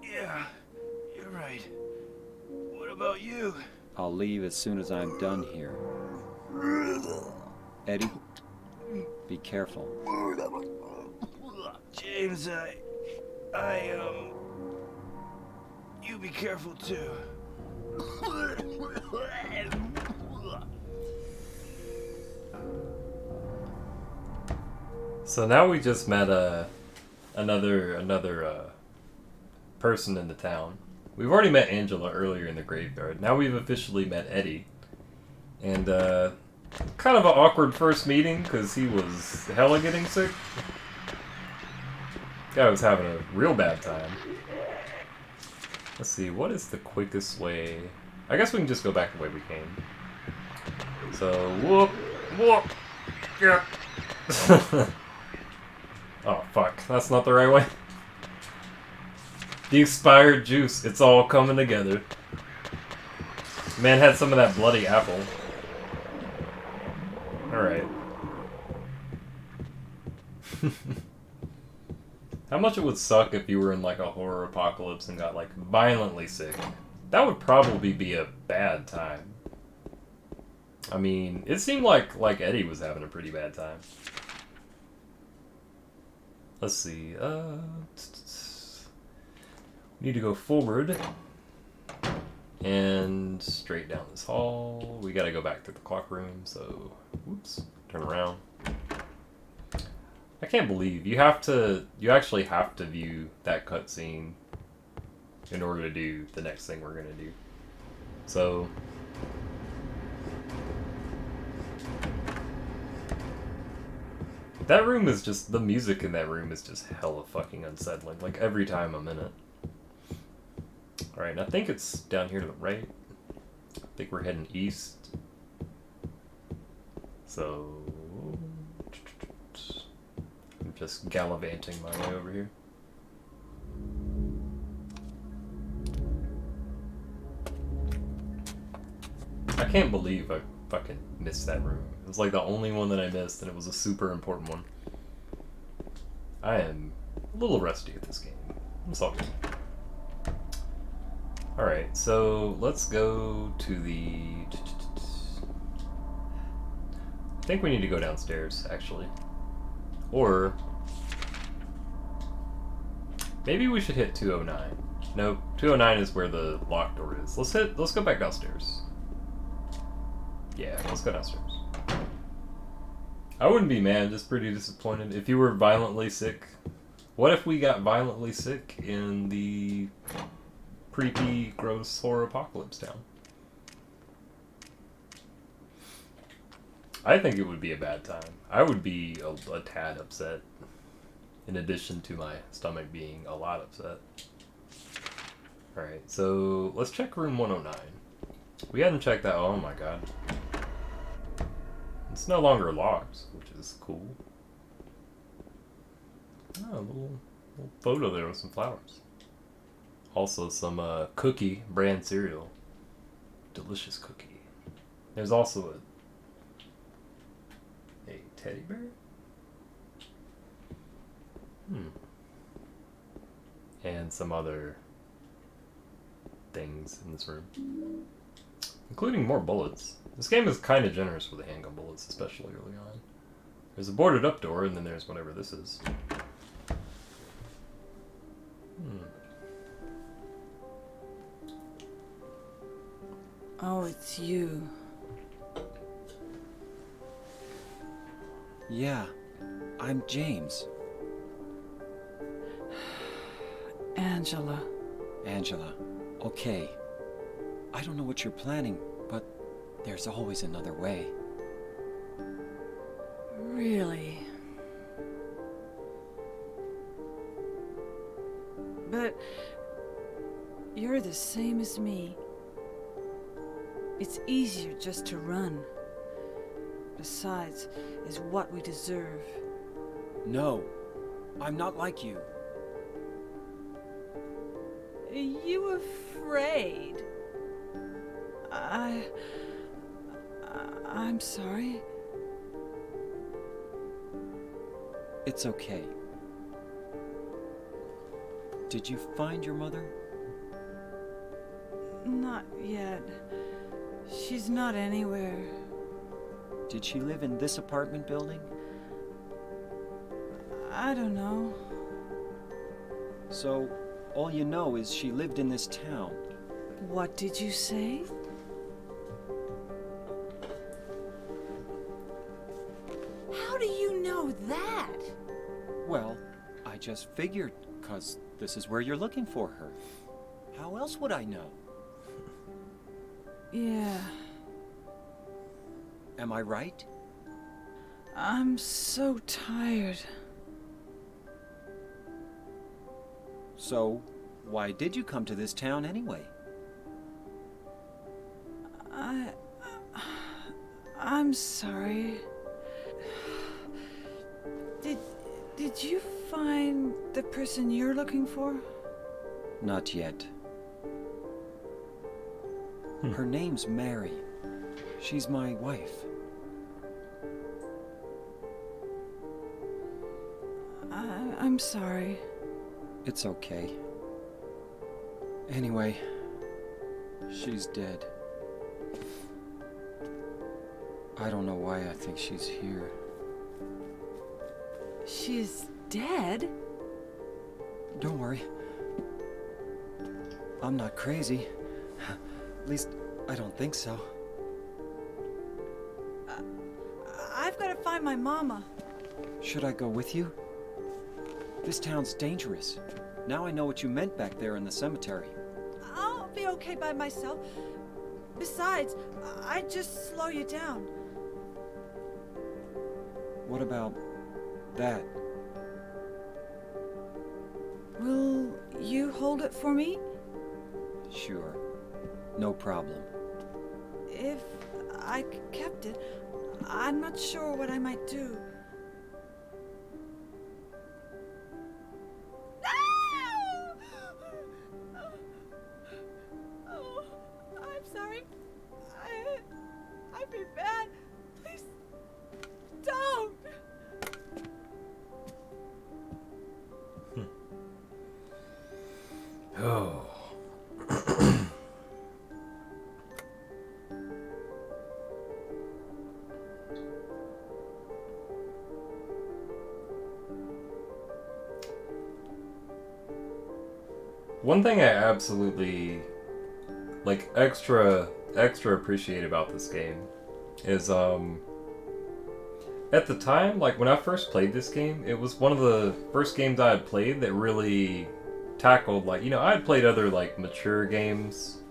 Yeah, you're right. What about you? I'll leave as soon as I'm done here. Eddie, be careful. James, you be careful too. So now we just met another person in the town. We've already met Angela earlier in the graveyard. Now we've officially met Eddie. And kind of an awkward first meeting because he was hella getting sick. Guy was having a real bad time. Let's see, what is the quickest way? I guess we can just go back the way we came. So, whoop, yeah. Oh, fuck. That's not the right way. The expired juice. It's all coming together. Man had some of that bloody apple. Alright. How much it would suck if you were in like a horror apocalypse and got like violently sick. That would probably be a bad time. I mean, it seemed like Eddie was having a pretty bad time. Let's see. We need to go forward and straight down this hall. We gotta go back to the clock room, so whoops, turn around. I can't believe you actually have to view that cutscene in order to do the next thing we're gonna do. So that room is just, the music in that room is just hella fucking unsettling, like every time I'm in it. Alright, and I think it's down here to the right. I think we're heading east. So I'm just gallivanting my way over here. I can't believe I fucking missed that room. It was like the only one that I missed, and it was a super important one. I am a little rusty at this game. It's all good. Alright, so let's go to the... I think we need to go downstairs, actually. Or... maybe we should hit 209. No, 209 is where the locked door is. Let's go back downstairs. Yeah, let's go downstairs. I wouldn't be mad, just pretty disappointed. If you were violently sick, what if we got violently sick in the creepy, gross horror apocalypse town? I think it would be a bad time. I would be a tad upset, in addition to my stomach being a lot upset. Alright, so let's check room 109. We hadn't checked that. Oh my god. It's no longer locked, which is cool. Oh, a little photo there with some flowers. Also some cookie brand cereal. Delicious cookie. There's also a teddy bear? And some other things in this room. Including more bullets. This game is kind of generous with the handgun bullets, especially early on. There's a boarded up door, and then there's whatever this is. Oh, it's you. Yeah, I'm James. Angela. Angela, okay. I don't know what you're planning, but there's always another way. Really? But you're the same as me. It's easier just to run. Besides, is what we deserve. No, I'm not like you. Are you afraid? I'm sorry. It's okay. Did you find your mother? Not yet. She's not anywhere. Did she live in this apartment building? I don't know. So, all you know is she lived in this town. What did you say? How do you know that? Well, I just figured, 'cause this is where you're looking for her. How else would I know? Yeah. Am I right? I'm so tired. So, why did you come to this town anyway? I'm sorry. Did you find the person you're looking for? Not yet. Her name's Mary. She's my wife. I'm sorry. It's okay. Anyway, she's dead. I don't know why I think she's here. She's dead? Don't worry. I'm not crazy. At least, I don't think so. I've got to find my mama. Should I go with you? This town's dangerous. Now I know what you meant back there in the cemetery. I'll be okay by myself. Besides, I'd just slow you down. What about that? Will you hold it for me? Sure. No problem. If I kept it, I'm not sure what I might do. Oh, I'm sorry. I've been bad. Please, don't. Oh. One thing I absolutely extra appreciate about this game is at the time, like when I first played this game, it was one of the first games I had played that really tackled, like, you know, I had played other like mature games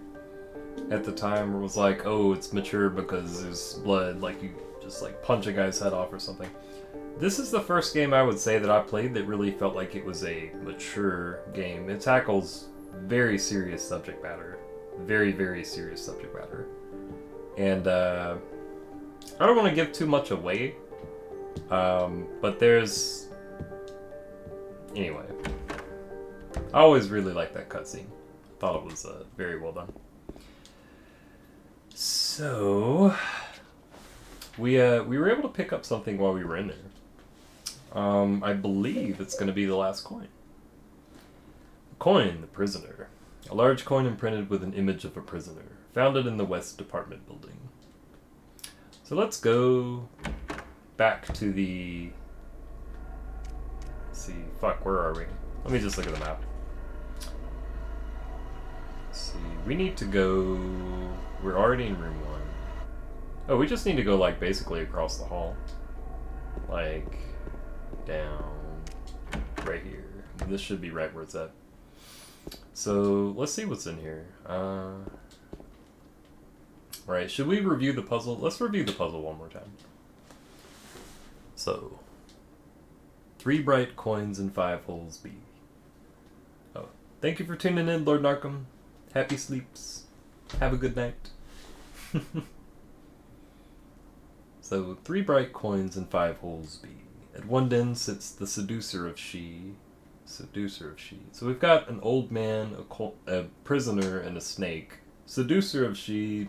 at the time where it was like, oh, it's mature because there's blood, like you just like punch a guy's head off or something. This is the first game I would say that I played that really felt like it was a mature game. It tackles very serious subject matter. Very, very serious subject matter. And I don't want to give too much away, but there's... Anyway. I always really liked that cutscene. Thought it was very well done. So... We were able to pick up something while we were in there. I believe it's going to be the last coin. Coin, the prisoner. A large coin imprinted with an image of a prisoner. Founded in the West Department building. So let's go back to the... Let's see. Fuck, where are we? Let me just look at the map. Let's see. We need to go... We're already in room 1. Oh, we just need to go, like, basically across the hall. Like, down right here. This should be right where it's at. So, let's see what's in here. Right, should we review the puzzle? Let's review the puzzle one more time. So, 3 bright coins and 5 holes B. Oh, thank you for tuning in, Lord Narcom. Happy sleeps. Have a good night. So, 3 bright coins and 5 holes B. At one end sits the seducer of she. Seducer of she. So we've got an old man, a prisoner, and a snake. Seducer of she,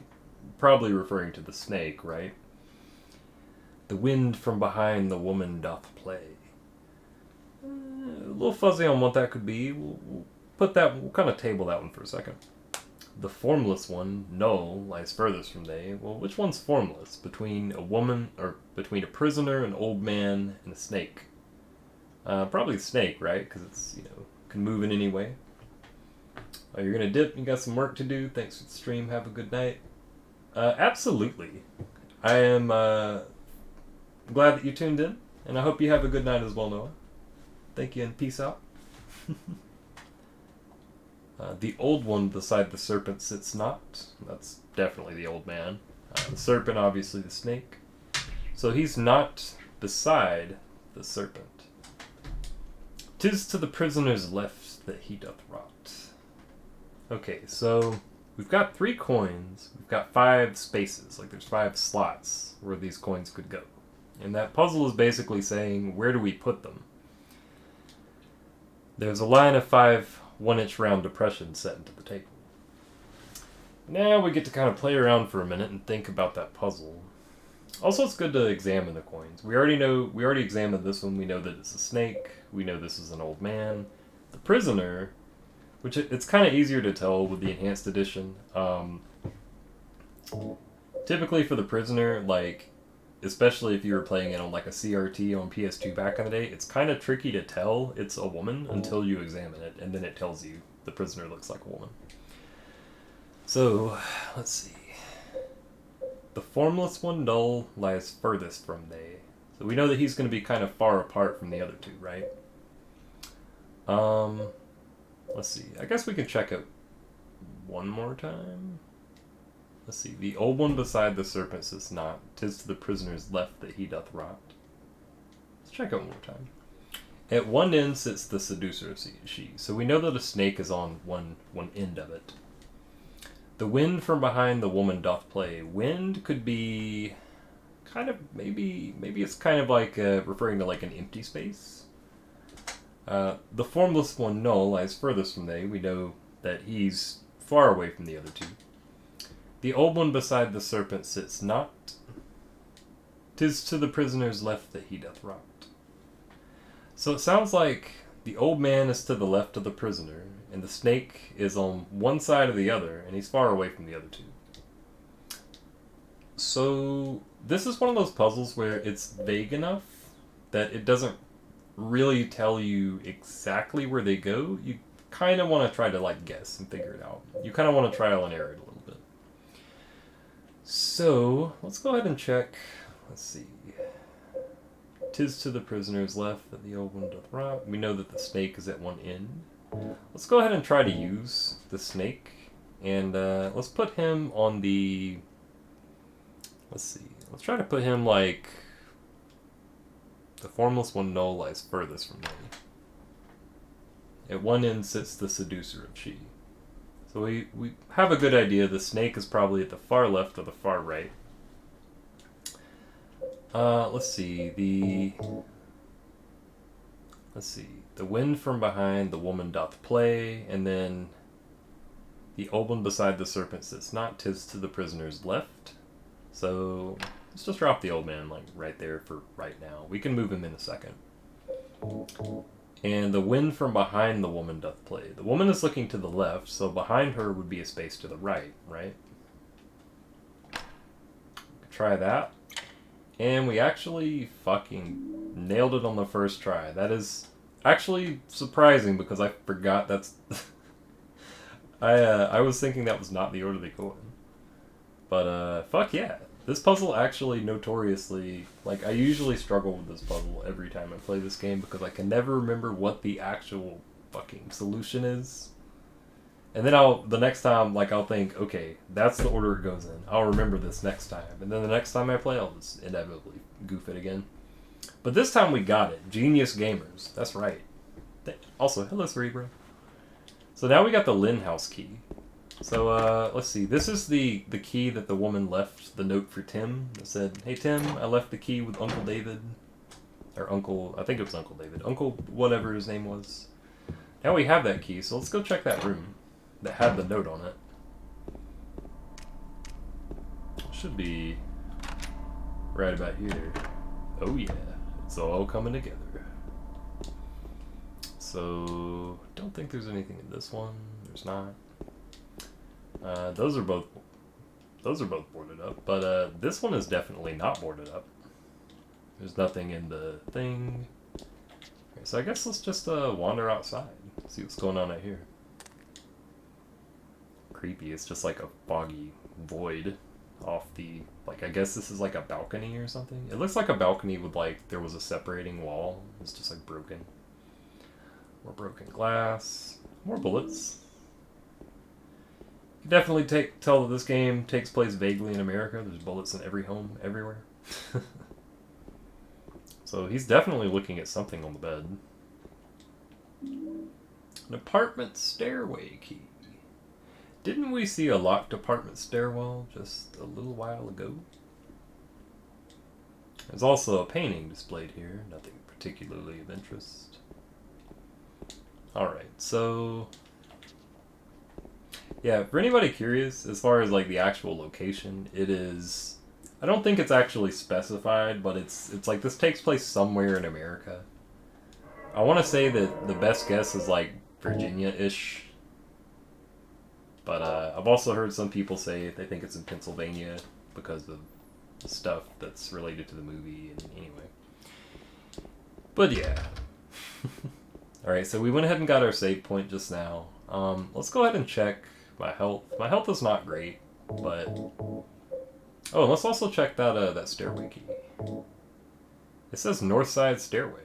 probably referring to the snake, right? The wind from behind the woman doth play. A little fuzzy on what that could be. We'll kind of table that one for a second. The formless one, null, lies furthest from they. Well, which one's formless? Between a woman, or between a prisoner, an old man, and a snake? Probably the snake, right? Because it's, you know, can move in any way. Oh, you're gonna dip? You got some work to do? Thanks for the stream. Have a good night. Absolutely. I am glad that you tuned in, and I hope you have a good night as well, Noah. Thank you, and peace out. The old one beside the serpent sits not. That's definitely the old man. The serpent, obviously the snake. So he's not beside the serpent. 'Tis to the prisoner's left that he doth rot. Okay, so we've got 3 coins. We've got 5 spaces. Like there's 5 slots where these coins could go. And that puzzle is basically saying, where do we put them? There's a line of 5 1-inch round depressions set into the table. Now we get to kind of play around for a minute and think about that puzzle. Also, it's good to examine the coins. We already examined this one. We know that it's a snake. We know this is an old man. The prisoner, which it's kind of easier to tell with the enhanced edition. Typically for the prisoner, like, especially if you were playing it on like a CRT on PS2 back in the day, it's kind of tricky to tell it's a woman until you examine it, and then it tells you the prisoner looks like a woman. So, let's see. The formless one, null, lies furthest from they. So we know that he's going to be kind of far apart from the other 2, right? Let's see. I guess we can check it one more time. Let's see. The old one beside the serpent sits not. 'Tis to the prisoner's left that he doth rot. Let's check it one more time. At one end sits the seducer of she. So we know that a snake is on one end of it. The wind from behind the woman doth play. Wind could be kind of, maybe it's kind of like referring to like an empty space. The formless one, null, lies furthest from they. We know that he's far away from the other 2. The old one beside the serpent sits not. 'Tis to the prisoner's left that he doth rot. So it sounds like the old man is to the left of the prisoner, and the snake is on one side or the other, and he's far away from the other 2. So this is one of those puzzles where it's vague enough that it doesn't really tell you exactly where they go. You kind of want to try to like guess and figure it out. You kind of want to trial and error it a little bit. So let's go ahead and check. Let's see. 'Tis to the prisoner's left that the old one doth rot. We know that the snake is at one end. Let's go ahead and try to use the snake, and let's put him on the... Let's see. Let's try to put him like... The formless one no lies furthest from me. At one end sits the seducer of She. So we have a good idea. The snake is probably at the far left or the far right. Let's see. The wind from behind, the woman doth play, and then the old one beside the serpent sits not, 'tis to the prisoner's left. So let's just drop the old man like right there for right now. We can move him in a second. And the wind from behind the woman doth play. The woman is looking to the left, so behind her would be a space to the right, right? Try that. And we actually fucking nailed it on the first try. That is actually surprising because I forgot that's... I was thinking that was not the order they go in. But, fuck yeah. This puzzle actually notoriously... Like, I usually struggle with this puzzle every time I play this game because I can never remember what the actual fucking solution is. And then the next time, like, I'll think, okay, that's the order it goes in. I'll remember this next time. And then the next time I play, I'll just inevitably goof it again. But this time we got it. Genius gamers. That's right. Also, hello, Cerebro. So now we got the Lynn House key. So, let's see. This is the key that the woman left the note for Tim. It said, hey, Tim, I left the key with Uncle David. Or Uncle... I think it was Uncle David. Uncle whatever his name was. Now we have that key, so let's go check that room that had the note on it. Should be right about here. Oh, yeah. It's all coming together. So, don't think there's anything in this one. There's not. Those are both boarded up, but this one is definitely not boarded up. There's nothing in the thing. Okay, so I guess let's just wander outside, see what's going on out here. Creepy. It's just like a foggy void off the, like, I guess this is like a balcony or something. It looks like a balcony with like there was a separating wall. It's just like broken. More broken glass. More bullets. You can definitely tell that this game takes place vaguely in America. There's bullets in every home, everywhere. So he's definitely looking at something on the bed. An apartment stairway key. Didn't we see a locked apartment stairwell just a little while ago? There's also a painting displayed here. Nothing particularly of interest. Alright, so... yeah, for anybody curious, as far as like the actual location, it is... I don't think it's actually specified, but it's like this takes place somewhere in America. I want to say that the best guess is like Virginia-ish. But I've also heard some people say they think it's in Pennsylvania because of stuff that's related to the movie, and anyway. But yeah. Alright, so we went ahead and got our save point just now. Let's go ahead and check my health. My health is not great, but... oh, and let's also check that stairway key. It says North Side Stairway.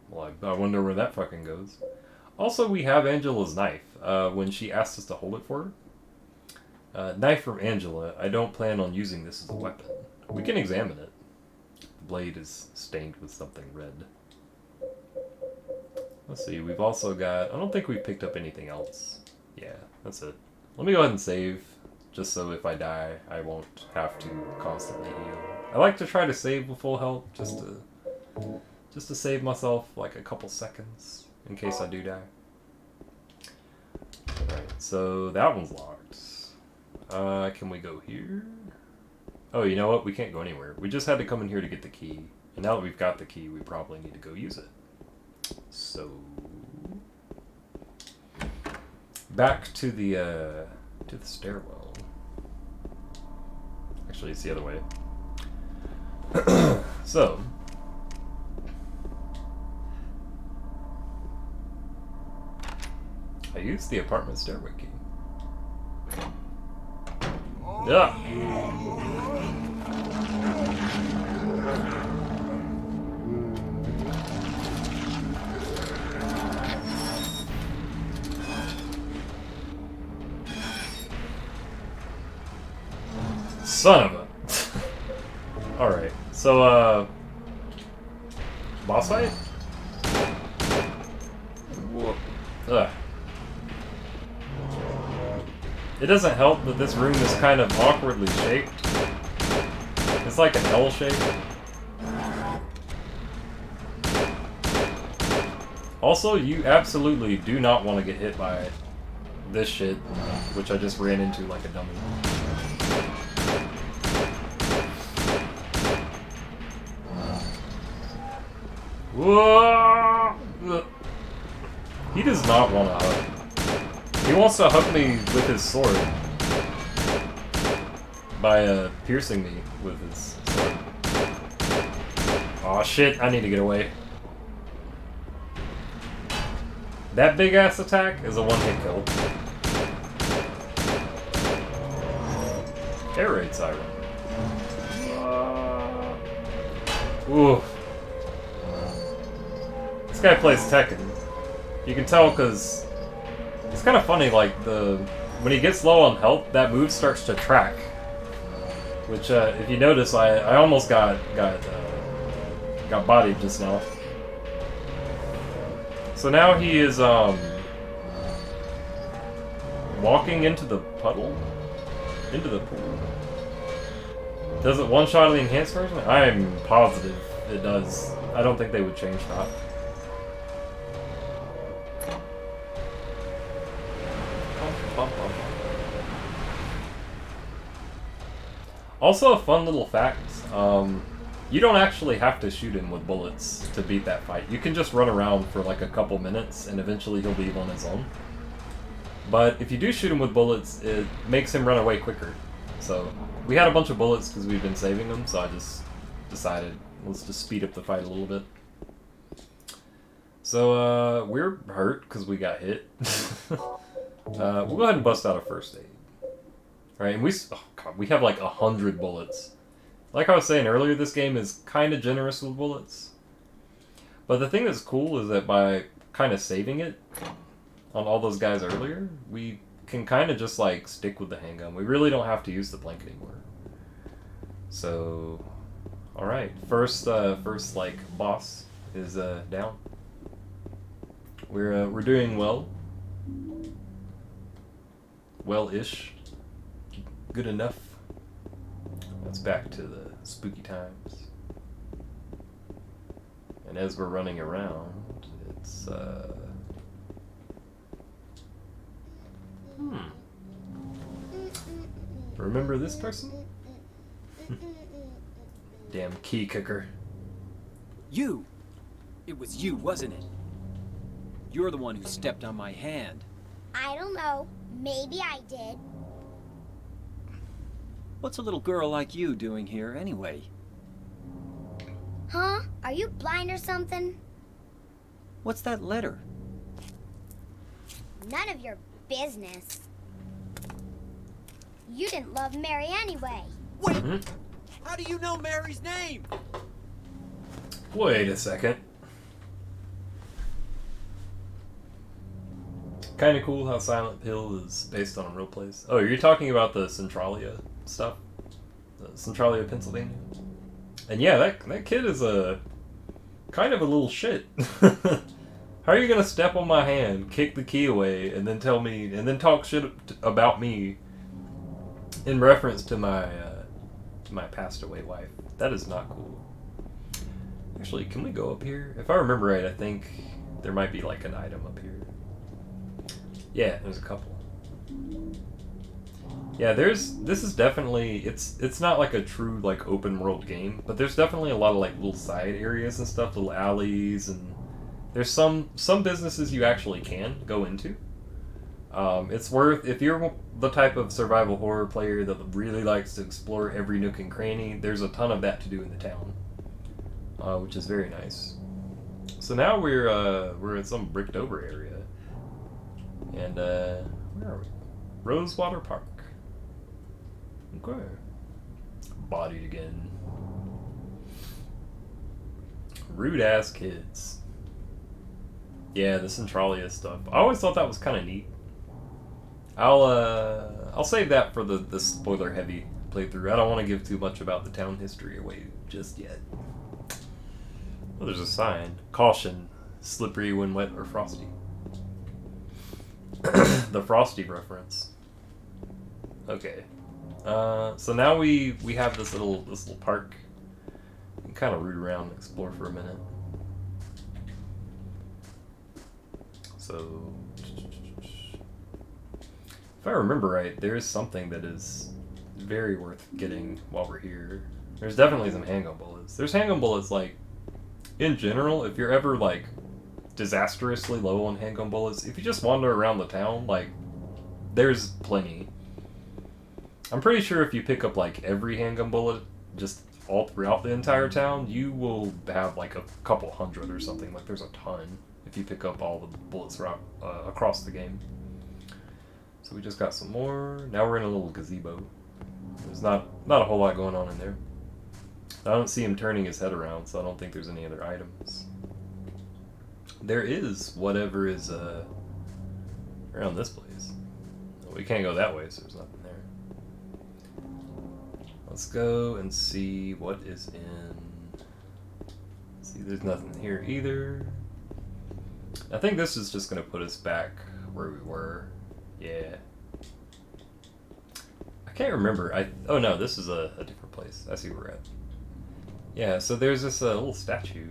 Well, I wonder where that fucking goes. Also, we have Angela's knife, when she asked us to hold it for her. Knife from Angela. I don't plan on using this as a weapon. We can examine it. The blade is stained with something red. Let's see, we've also got... I don't think we picked up anything else. Yeah, that's it. Let me go ahead and save, just so if I die, I won't have to constantly heal. I like to try to save with full health, just to save myself like a couple seconds, in case I do die. Alright, so that one's locked. Can we go here? Oh, you know what? We can't go anywhere. We just had to come in here to get the key. And now that we've got the key, we probably need to go use it. So... back to the stairwell. Actually, it's the other way. So... I used the apartment stairway key. Yeah. Son of a... Alright, so, boss fight? Whoa. Ugh. It doesn't help that this room is kind of awkwardly shaped. It's like an L shape. Also, you absolutely do not want to get hit by this shit, which I just ran into like a dummy. Whoa! He does not want to hug. He wants to hug me with his sword. By piercing me with his sword. Aw shit, I need to get away. That big ass attack is a one-hit kill. Air raid siren. Ooh. This guy plays Tekken. You can tell because it's kind of funny. Like when he gets low on health, that move starts to track. Which, if you notice, I almost got bodied just now. So now he is walking into the puddle, into the pool. Does it one-shot the enhanced version? I'm positive it does. I don't think they would change that. Also, a fun little fact, you don't actually have to shoot him with bullets to beat that fight. You can just run around for like a couple minutes and eventually he'll leave on his own. But if you do shoot him with bullets, it makes him run away quicker. So, we had a bunch of bullets because we've been saving them, so I just decided, let's just speed up the fight a little bit. So, we're hurt because we got hit. We'll go ahead and bust out a first aid. Right, and oh god, we have like 100 bullets. Like I was saying earlier, this game is kind of generous with bullets. But the thing that's cool is that by kind of saving it on all those guys earlier, we can kind of just like stick with the handgun. We really don't have to use the blank anymore. So, all right, first like boss is down. We're doing well. Well-ish. Good enough. Let's back to the spooky times. And as we're running around, it's remember this person? Damn key kicker. You! It was you, wasn't it? You're the one who stepped on my hand. I don't know. Maybe I did. What's a little girl like you doing here, anyway? Huh? Are you blind or something? What's that letter? None of your business. You didn't love Mary anyway. Wait! How do you know Mary's name? Wait a second. Kind of cool how Silent Hill is based on a real place. Oh, you're talking about the Centralia stuff? The Centralia, Pennsylvania? And yeah, that kid is a kind of a little shit. How are you gonna step on my hand, kick the key away, and then tell me, and then talk shit about me in reference to my my passed away wife? That is not cool. Actually, can we go up here? If I remember right, I think there might be like an item up here. Yeah, there's a couple. Yeah, this is definitely, it's not like a true like open world game, but there's definitely a lot of like little side areas and stuff, little alleys, and there's some businesses you actually can go into. It's worth, if you're the type of survival horror player that really likes to explore every nook and cranny, there's a ton of that to do in the town, which is very nice. So now we're in some bricked over area. And, where are we? Rosewater Park. Okay. Bodied again. Rude ass kids. Yeah, the Centralia stuff. I always thought that was kind of neat. I'll I'll save that for the spoiler-heavy playthrough. I don't want to give too much about the town history away just yet. Oh, there's a sign. Caution. Slippery when wet or frosty. The Frosty reference. Okay. So now we have this little park. We can kind of root around and explore for a minute. So, if I remember right, there is something that is very worth getting while we're here. There's definitely some handgun bullets. There's handgun bullets, like, in general, if you're ever, like, disastrously low on handgun bullets, if you just wander around the town, like, there's plenty. I'm pretty sure if you pick up, like, every handgun bullet just all throughout the entire town, you will have, like, a couple hundred or something. Like, there's a ton if you pick up all the bullets across the game. So we just got some more. Now we're in a little gazebo. There's not a whole lot going on in there. I don't see him turning his head around, so I don't think there's any other items. There is whatever is around this place. We can't go that way, so there's nothing there. Let's go and see what is in. See, there's nothing here either. I think this is just going to put us back where we were. Yeah. I can't remember. Oh no, this is a different place. I see where we're at. Yeah, so there's this little statue.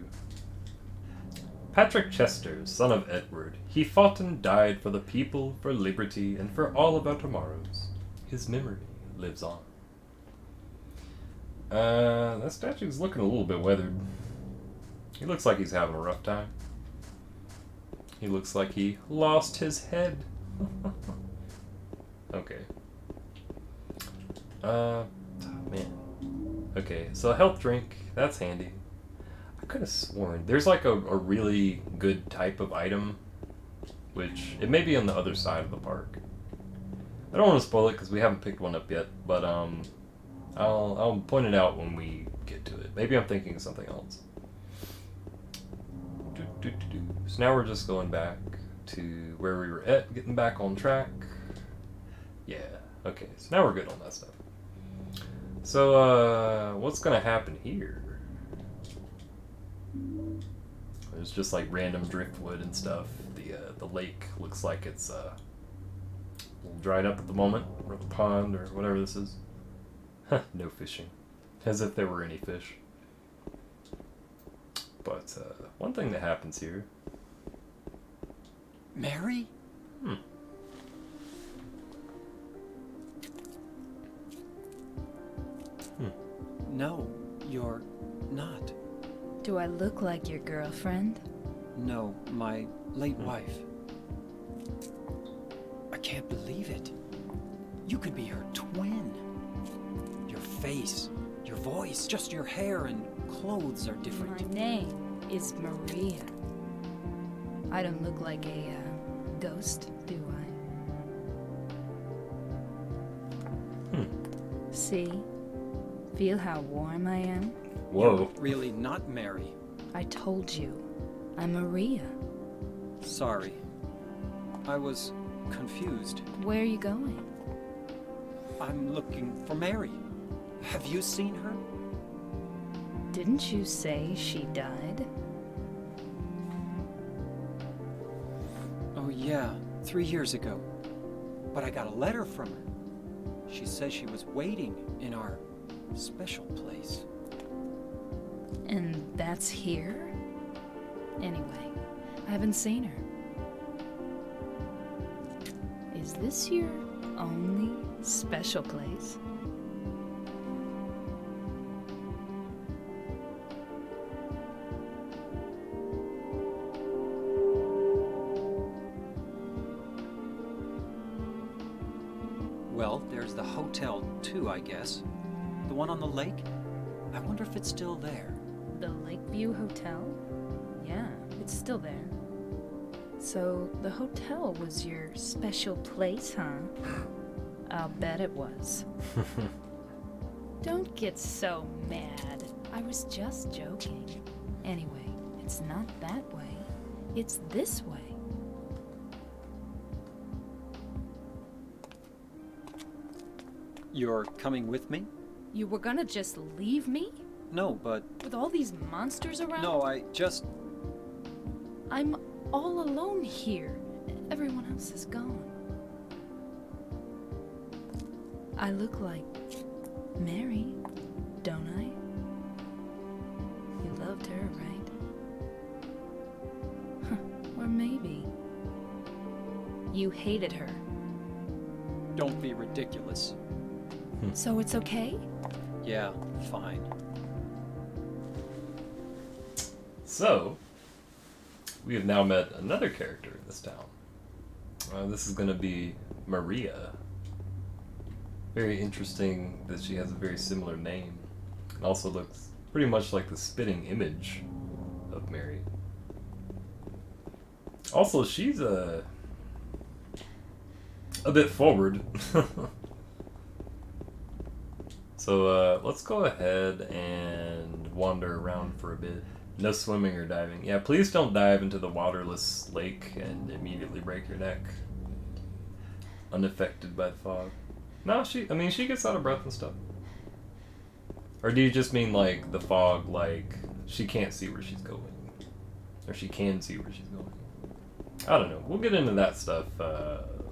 Patrick Chester, son of Edward, he fought and died for the people, for liberty, and for all of our tomorrows. His memory lives on. That statue's looking a little bit weathered. He looks like he's having a rough time. He looks like he lost his head. Okay. Man. Okay, so a health drink. That's handy. I could have sworn there's like a really good type of item, which it may be on the other side of the park. I don't want to spoil it because we haven't picked one up yet, but I'll point it out when we get to it. Maybe I'm thinking of something else. So now we're just going back to where we were at, getting back on track. Yeah, okay, so now we're good on that stuff. So, what's gonna happen here? There's just like random driftwood and stuff. The lake looks like it's a little dried up at the moment, or the pond, or whatever this is. No fishing. As if there were any fish. But, one thing that happens here... Mary? No, you're not. Do I look like your girlfriend? No, my late wife. I can't believe it. You could be her twin. Your face, your voice, just your hair and clothes are different. My name is Maria. I don't look like a ghost, do I? See? Feel how warm I am? Whoa. You're really not Mary. I told you. I'm Maria. Sorry. I was confused. Where are you going? I'm looking for Mary. Have you seen her? Didn't you say she died? Oh yeah, 3 years ago. But I got a letter from her. She says she was waiting in our special place. And that's here? Anyway, I haven't seen her. Is this your only special place? Well, there's the hotel too, I guess. The one on the lake? I wonder if it's still there. The Lakeview Hotel? Yeah, it's still there. So, the hotel was your special place, huh? I'll bet it was. Don't get so mad. I was just joking. Anyway, it's not that way. It's this way. You're coming with me? You were gonna just leave me? No, but... With all these monsters around? No, I just... I'm all alone here. Everyone else is gone. I look like Mary, don't I? You loved her, right? Huh. Or maybe you hated her. Don't be ridiculous. So it's okay? Yeah, fine. So, we have now met another character in this town. This is going to be Maria. Very interesting that she has a very similar name. It also looks pretty much like the spitting image of Mary. Also, she's a bit forward. So let's go ahead and wander around for a bit. No swimming or diving. Yeah, please don't dive into the waterless lake and immediately break your neck. Unaffected by the fog. No, she gets out of breath and stuff. Or do you just mean like the fog, like she can't see where she's going? Or she can see where she's going? I don't know. We'll get into that stuff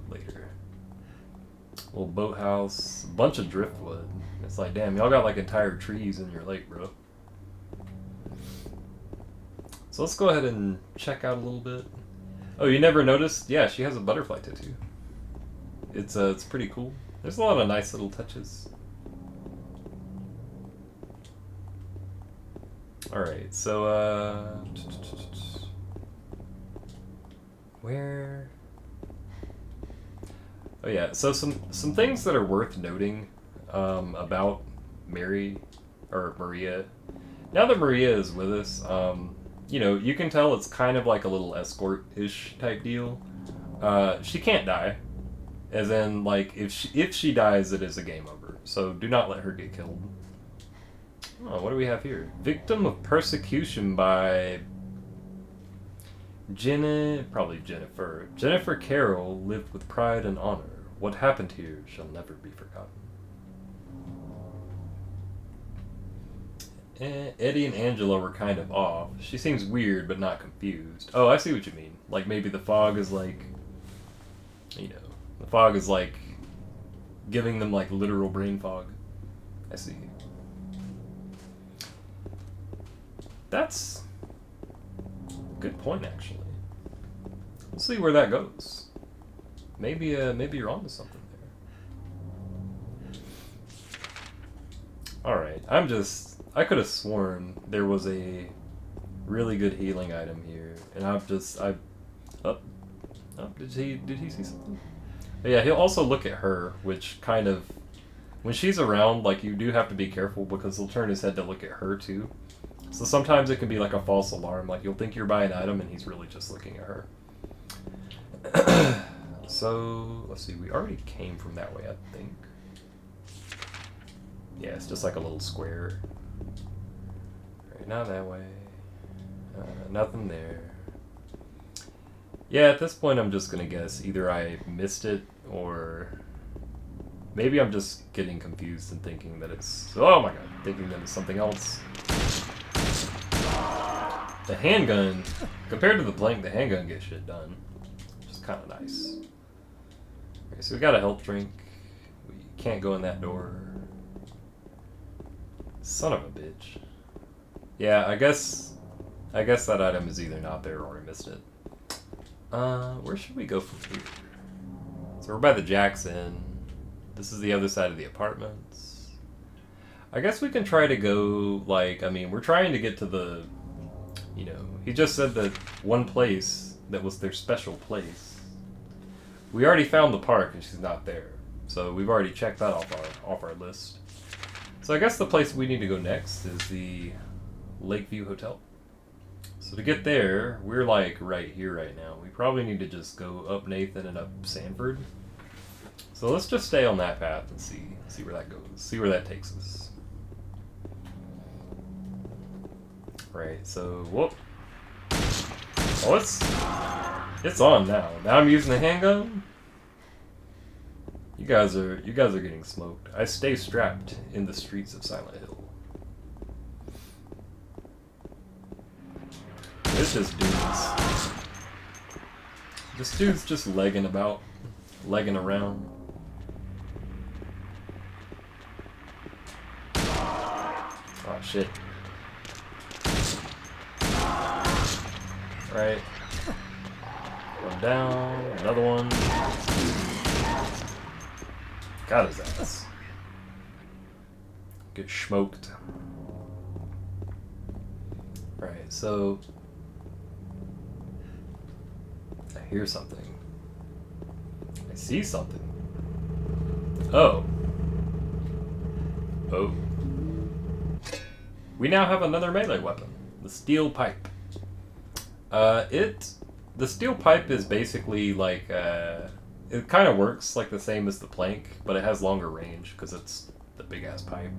later. Little boathouse, a bunch of driftwood. It's like, damn, y'all got like entire trees in your lake, bro. So let's go ahead and check out a little bit. Oh, you never noticed? Yeah, she has a butterfly tattoo. It's pretty cool. There's a lot of nice little touches. Alright, so where? Oh yeah, so some things that are worth noting about Maria. Now that Maria is with us, you know, you can tell it's kind of like a little escort-ish type deal. She can't die, as in, like, if she dies, it is a game over. So do not let her get killed. Oh, what do we have here? Victim of persecution by Jennifer. Jennifer Carroll lived with pride and honor. What happened here shall never be forgotten. Eddie and Angela were kind of off. She seems weird, but not confused. Oh, I see what you mean. Like, maybe the fog is like... You know, the fog is like... giving them, like, literal brain fog. I see. That's... a good point, actually. We'll see where that goes. Maybe you're onto something there. Alright, I could have sworn there was a really good healing item here, and did he see something? But yeah, he'll also look at her, which kind of, when she's around, like, you do have to be careful because he'll turn his head to look at her too. So sometimes it can be like a false alarm, like you'll think you're buying an item and he's really just looking at her. So, let's see, we already came from that way, I think. Yeah, it's just like a little square. Right, not that way. Nothing there. Yeah, at this point I'm just gonna guess either I missed it or maybe I'm just getting confused and thinking that it's... Oh my god, thinking that it's something else. The handgun, compared to the blank, the handgun gets shit done. Which is kind of nice. Okay, so we got a health drink. We can't go in that door. Son of a bitch. Yeah, I guess that item is either not there or I missed it. Where should we go from here? So we're by the Jackson. This is the other side of the apartments. I guess we can try to go, like, I mean, we're trying to get to the, you know, he just said that one place that was their special place. We already found the park and she's not there. So we've already checked that off our list. So I guess the place we need to go next is the Lakeview Hotel. So to get there, we're like right here right now. We probably need to just go up Nathan and up Sanford. So let's just stay on that path and see where that goes. See where that takes us. Right, so whoop. Oh, it's on now. Now I'm using the handgun. You guys are getting smoked. I stay strapped in the streets of Silent Hill. It's just dudes. This dude's just legging around. Oh shit. Right. One down, another one. Got his ass. Get smoked. Right, so I hear something. I see something. Oh. Oh. We now have another melee weapon. The steel pipe. The steel pipe is basically like, it kind of works like the same as the plank, but it has longer range because it's the big ass pipe.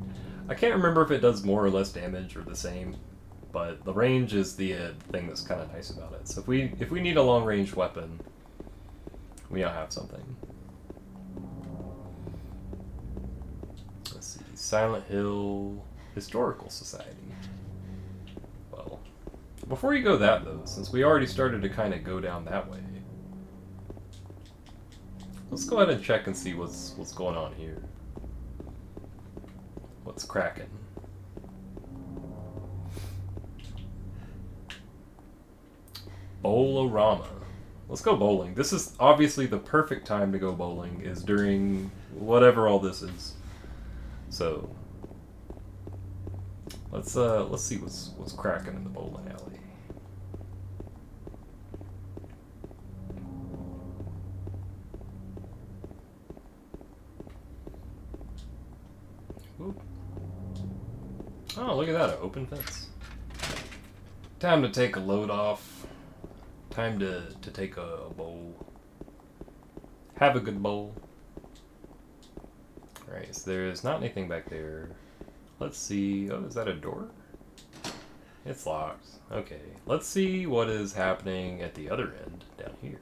I can't remember if it does more or less damage or the same, but the range is the thing that's kind of nice about it. So if we need a long range weapon, we now have something. Let's see, Silent Hill Historical Society. Well, before you go that though, since we already started to kind of go down that way, let's go ahead and check and see what's going on here. What's cracking? Bowl-o-rama. Let's go bowling. This is obviously the perfect time to go bowling, is during whatever all this is. So let's see what's cracking in the bowling alley. Ooh. Oh, look at that, an open fence. Time to take a load off. Time to take a bowl. Have a good bowl. Alright, so there's not anything back there. Let's see. Oh, is that a door? It's locked. Okay, let's see what is happening at the other end down here.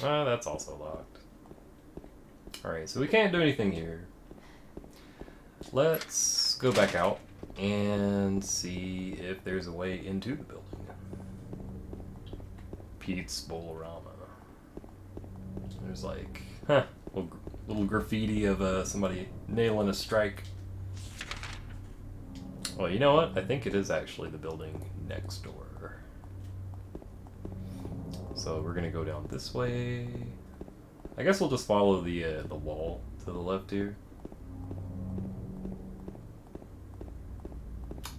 Ah, that's also locked. Alright, so we can't do anything here. Let's go back out and see if there's a way into the building. Pete's Bowl-o-rama. There's like, little graffiti of somebody nailing a strike. Well, you know what? I think it is actually the building next door. So we're gonna go down this way. I guess we'll just follow the wall to the left here.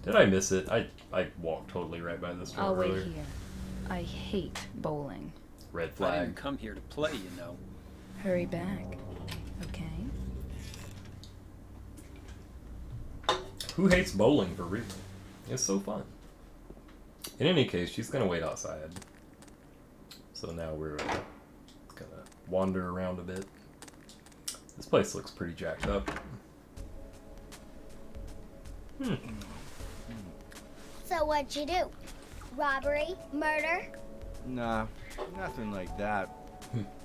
Did I miss it? I walked totally right by this door I'll earlier. wait here. I hate bowling. Red I flag. didn't come here to play, you know. Hurry back. Okay? Who hates bowling for real? It's so fun. In any case, she's gonna wait outside. So now we're gonna wander around a bit. This place looks pretty jacked up. So what'd you do? Robbery? Murder? Nah, nothing like that.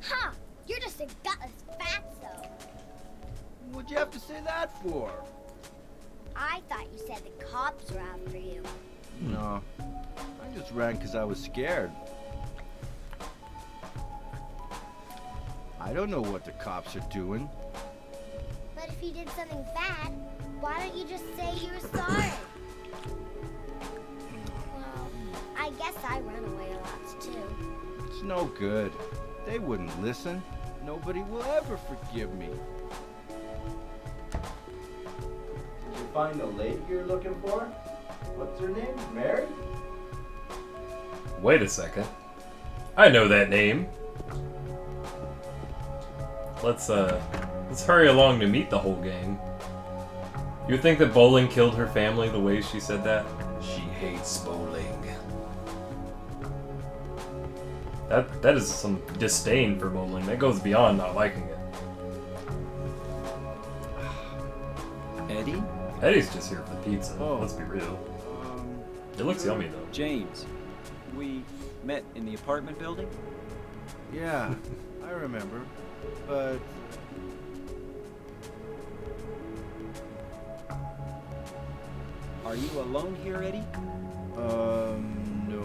Huh! You're just a gutless fatso. What'd you have to say that for? I thought you said the cops were after you. No, I just ran because I was scared. I don't know what the cops are doing. But if you did something bad, why don't you just say you were sorry? Well, I guess I run away a lot too. It's no good. They wouldn't listen. Nobody will ever forgive me. Did you find the lady you're looking for? What's her name? Mary? Wait a second. I know that name. Let's hurry along to meet the whole gang. You would think that bowling killed her family the way she said that? She hates bowling. That is some disdain for bowling. That goes beyond not liking it. Eddie? Eddie's just here for the pizza. Oh. Let's be real. It looks yummy though. James. We met in the apartment building? Yeah, I remember. But... Are you alone here, Eddie? No.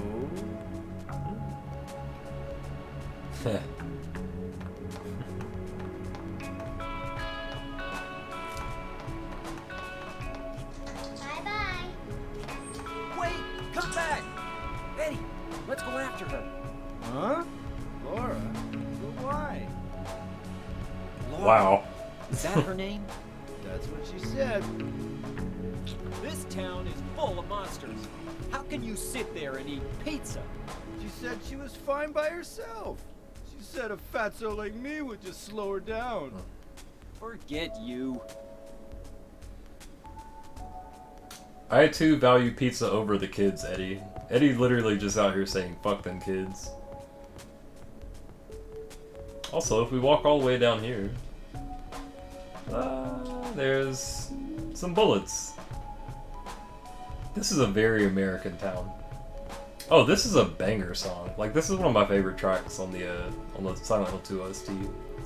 Bye-bye. Wait! Come back! Eddie, let's go after her. Huh? Laura? But why? Laura, Wow. is that her name? That's what she said. This town is full of monsters. How can you sit there and eat pizza? She said she was fine by herself. She said a fatso like me would just slow her down. Forget you. I too value pizza over the kids, Eddie. Eddie literally just out here saying, fuck them kids. Also, if we walk all the way down here, there's some bullets. This is a very American town. Oh, this is a banger song. Like, this is one of my favorite tracks on the Silent Hill 2 OST.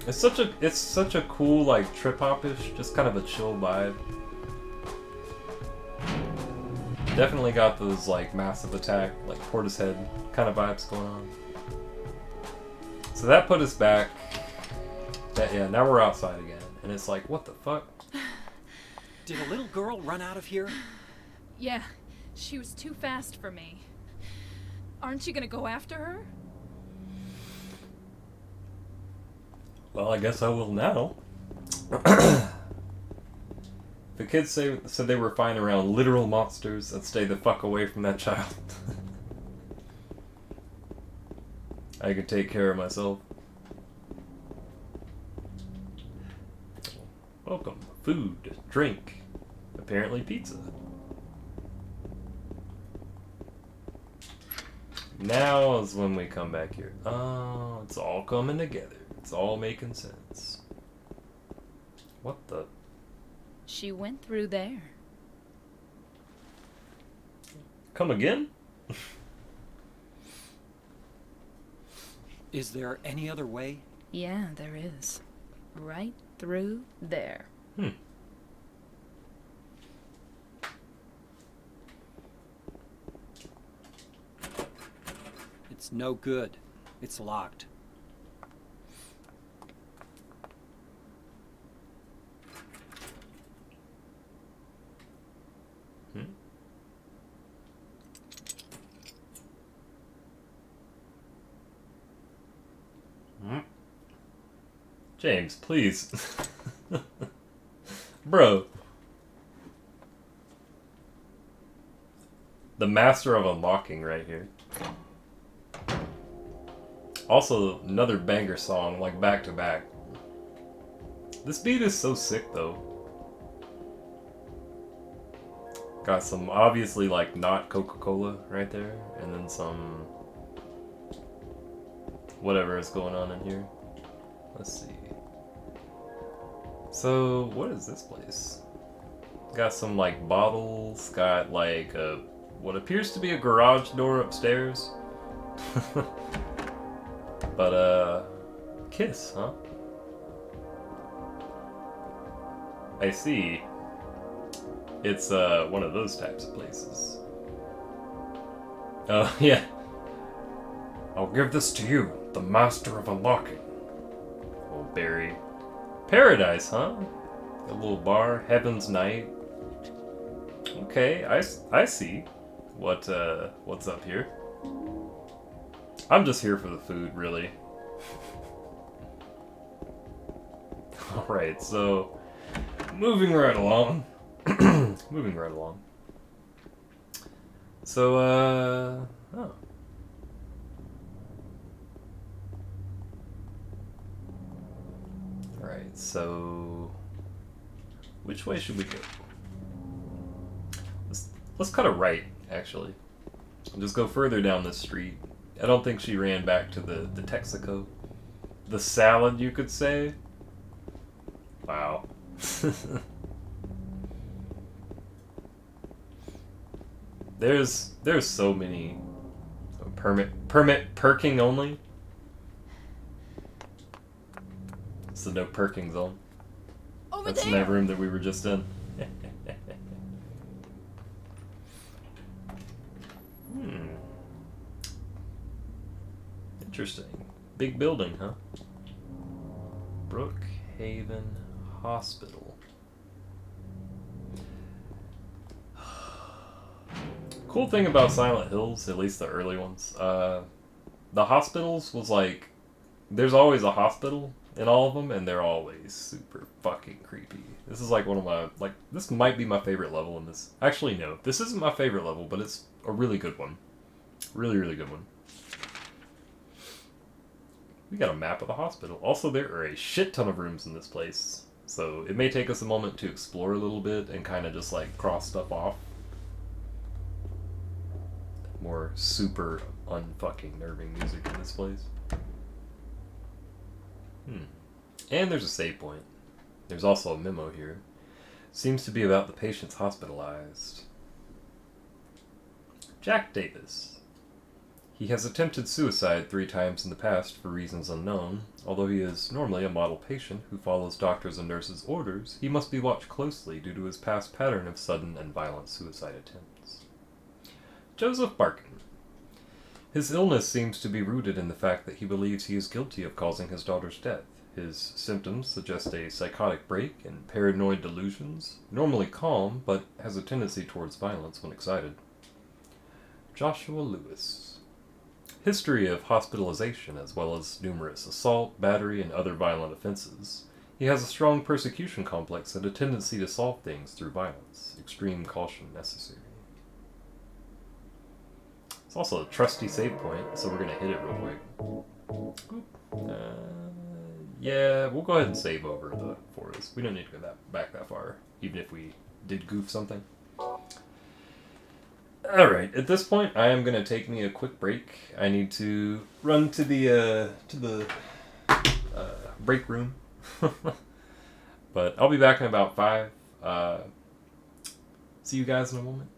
It's such a cool, like, trip-hop-ish, just kind of a chill vibe. Definitely got those, like, Massive Attack, like, Portishead kind of vibes going on. So that put us back. Yeah, now we're outside again. And it's like, what the fuck? Did a little girl run out of here? Yeah, she was too fast for me. Aren't you gonna go after her? Well, I guess I will now. The kids said they were fine around literal monsters and stay the fuck away from that child. I can take care of myself. Welcome. Food, drink, apparently pizza. Now is when we come back here. Oh, it's all coming together. It's all making sense. What the? She went through there. Come again? Is there any other way? Yeah, there is. Right through there. It's no good. It's locked. James, please. Bro. The master of unlocking right here. Also, another banger song, like back to back. This beat is so sick though. Got some obviously like not Coca-Cola right there, and then some whatever is going on in here. Let's see. So, what is this place? Got some like bottles, got like a what appears to be a garage door upstairs. But Kiss, huh? I see. It's one of those types of places. Oh, yeah. I'll give this to you, the master of unlocking. Oh, Barry. Paradise, huh? A little bar, Heaven's Night. Okay, I see. What's up here? I'm just here for the food, really. Alright, so moving right along. Moving right along. So, oh. Alright, so which way should we go? Let's cut a right, actually. And just go further down this street. I don't think she ran back to the Texaco. The salad, you could say? Wow. There's so many permit perking only. It's the no perking zone. Over That's in there. that room that we were just in. Interesting. Big building, huh? Brookhaven Hospital. Cool thing about Silent Hills, at least the early ones, the hospitals was like, there's always a hospital in all of them, and they're always super fucking creepy. This is like one of my, like, this might be my favorite level in this. Actually, no, this isn't my favorite level, but it's a really good one. Really, really good one. We got a map of the hospital. Also, there are a shit ton of rooms in this place, so it may take us a moment to explore a little bit and kind of just like cross stuff off. More super unfucking nerving music in this place. And there's a save point. There's also a memo here. Seems to be about the patients hospitalized. Jack Davis. He has attempted suicide 3 times in the past for reasons unknown. Although he is normally a model patient who follows doctors' and nurses' orders, he must be watched closely due to his past pattern of sudden and violent suicide attempts. Joseph Barkin. His illness seems to be rooted in the fact that he believes he is guilty of causing his daughter's death. His symptoms suggest a psychotic break and paranoid delusions, normally calm, but has a tendency towards violence when excited. Joshua Lewis. History of hospitalization as well as numerous assault, battery, and other violent offenses. He has a strong persecution complex and a tendency to solve things through violence. Extreme caution necessary. It's also a trusty save point, so we're going to hit it real quick. Yeah, we'll go ahead and save over the forest. We don't need to go back that far, even if we did goof something. Alright, at this point, I am going to take me a quick break. I need to run to the break room. But I'll be back in about 5. See you guys in a moment.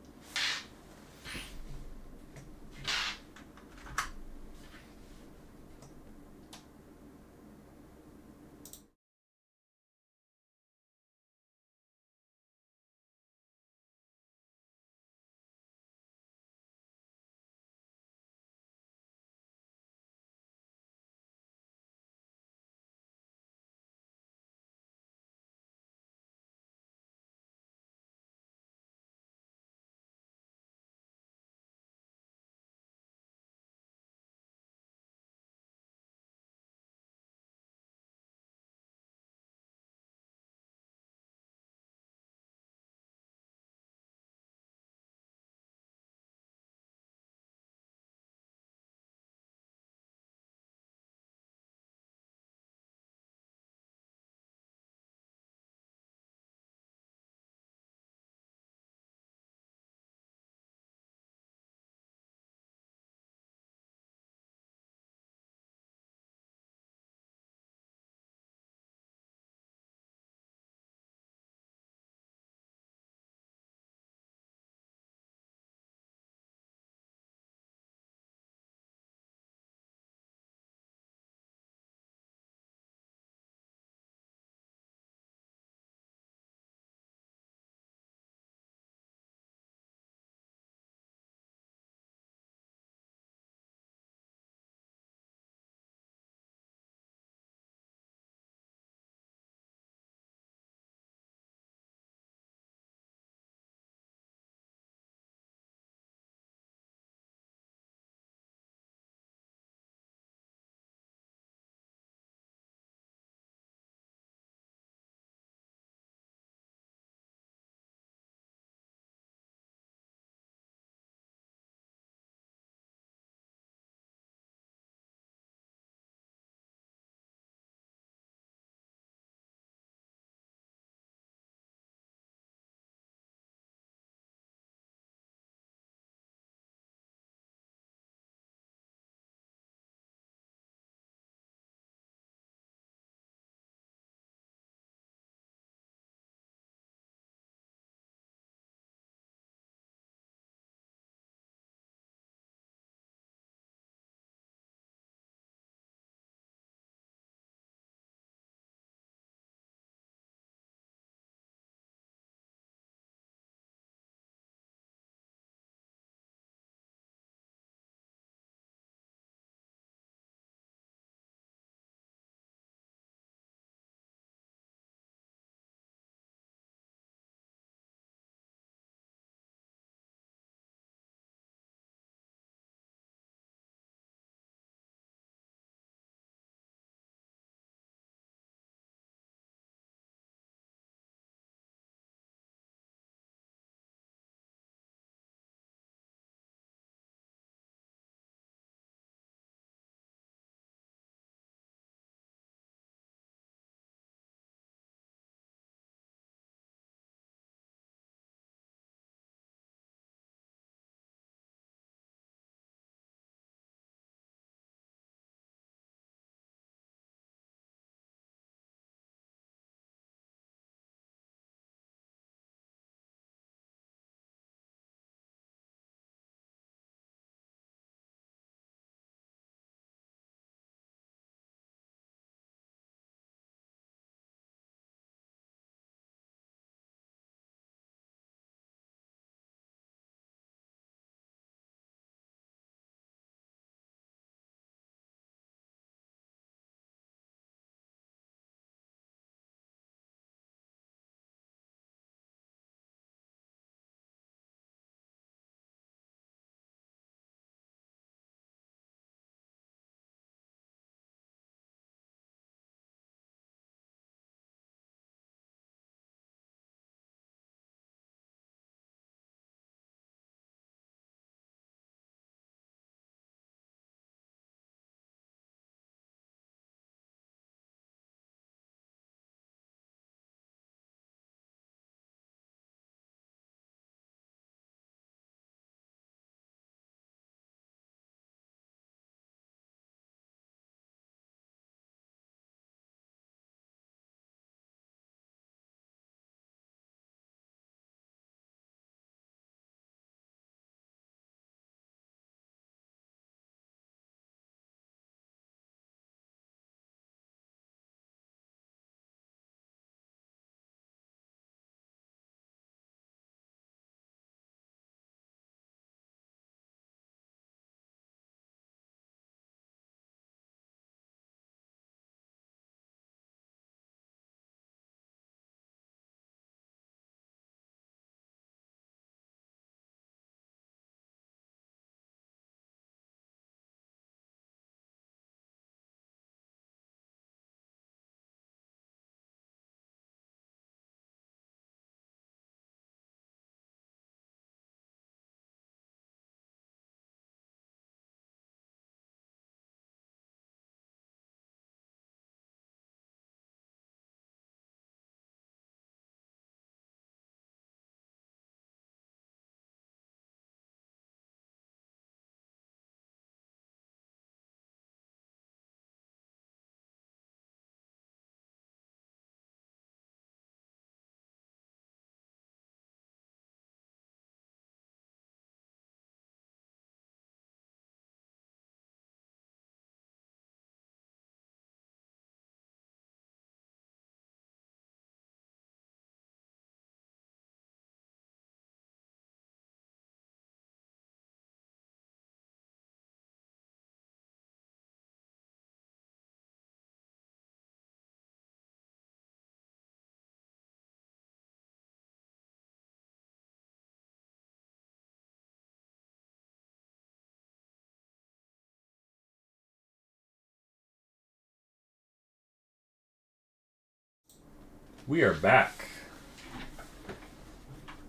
We are back.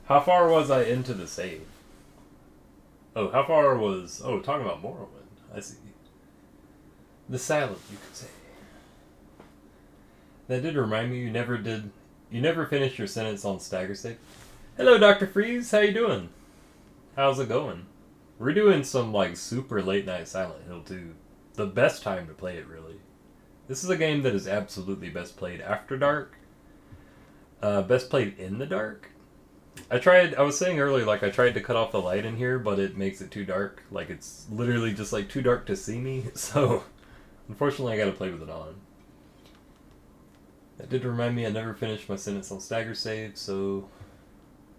How far was I into the save? Oh, how far was... Oh, talking about Morrowind. I see. The silent, you could say. That did remind me, you never finished your sentence on Stagger Save. Hello, Dr. Freeze. How you doing? How's it going? We're doing some, like, super late night Silent Hill 2. The best time to play it, really. This is a game that is absolutely best played after dark. Best played in the dark. I was saying earlier, like, I tried to cut off the light in here, but it makes it too dark. Like, it's literally just, like, too dark to see me. So, unfortunately, I gotta play with it on. That did remind me I never finished my sentence on Stagger Save, so...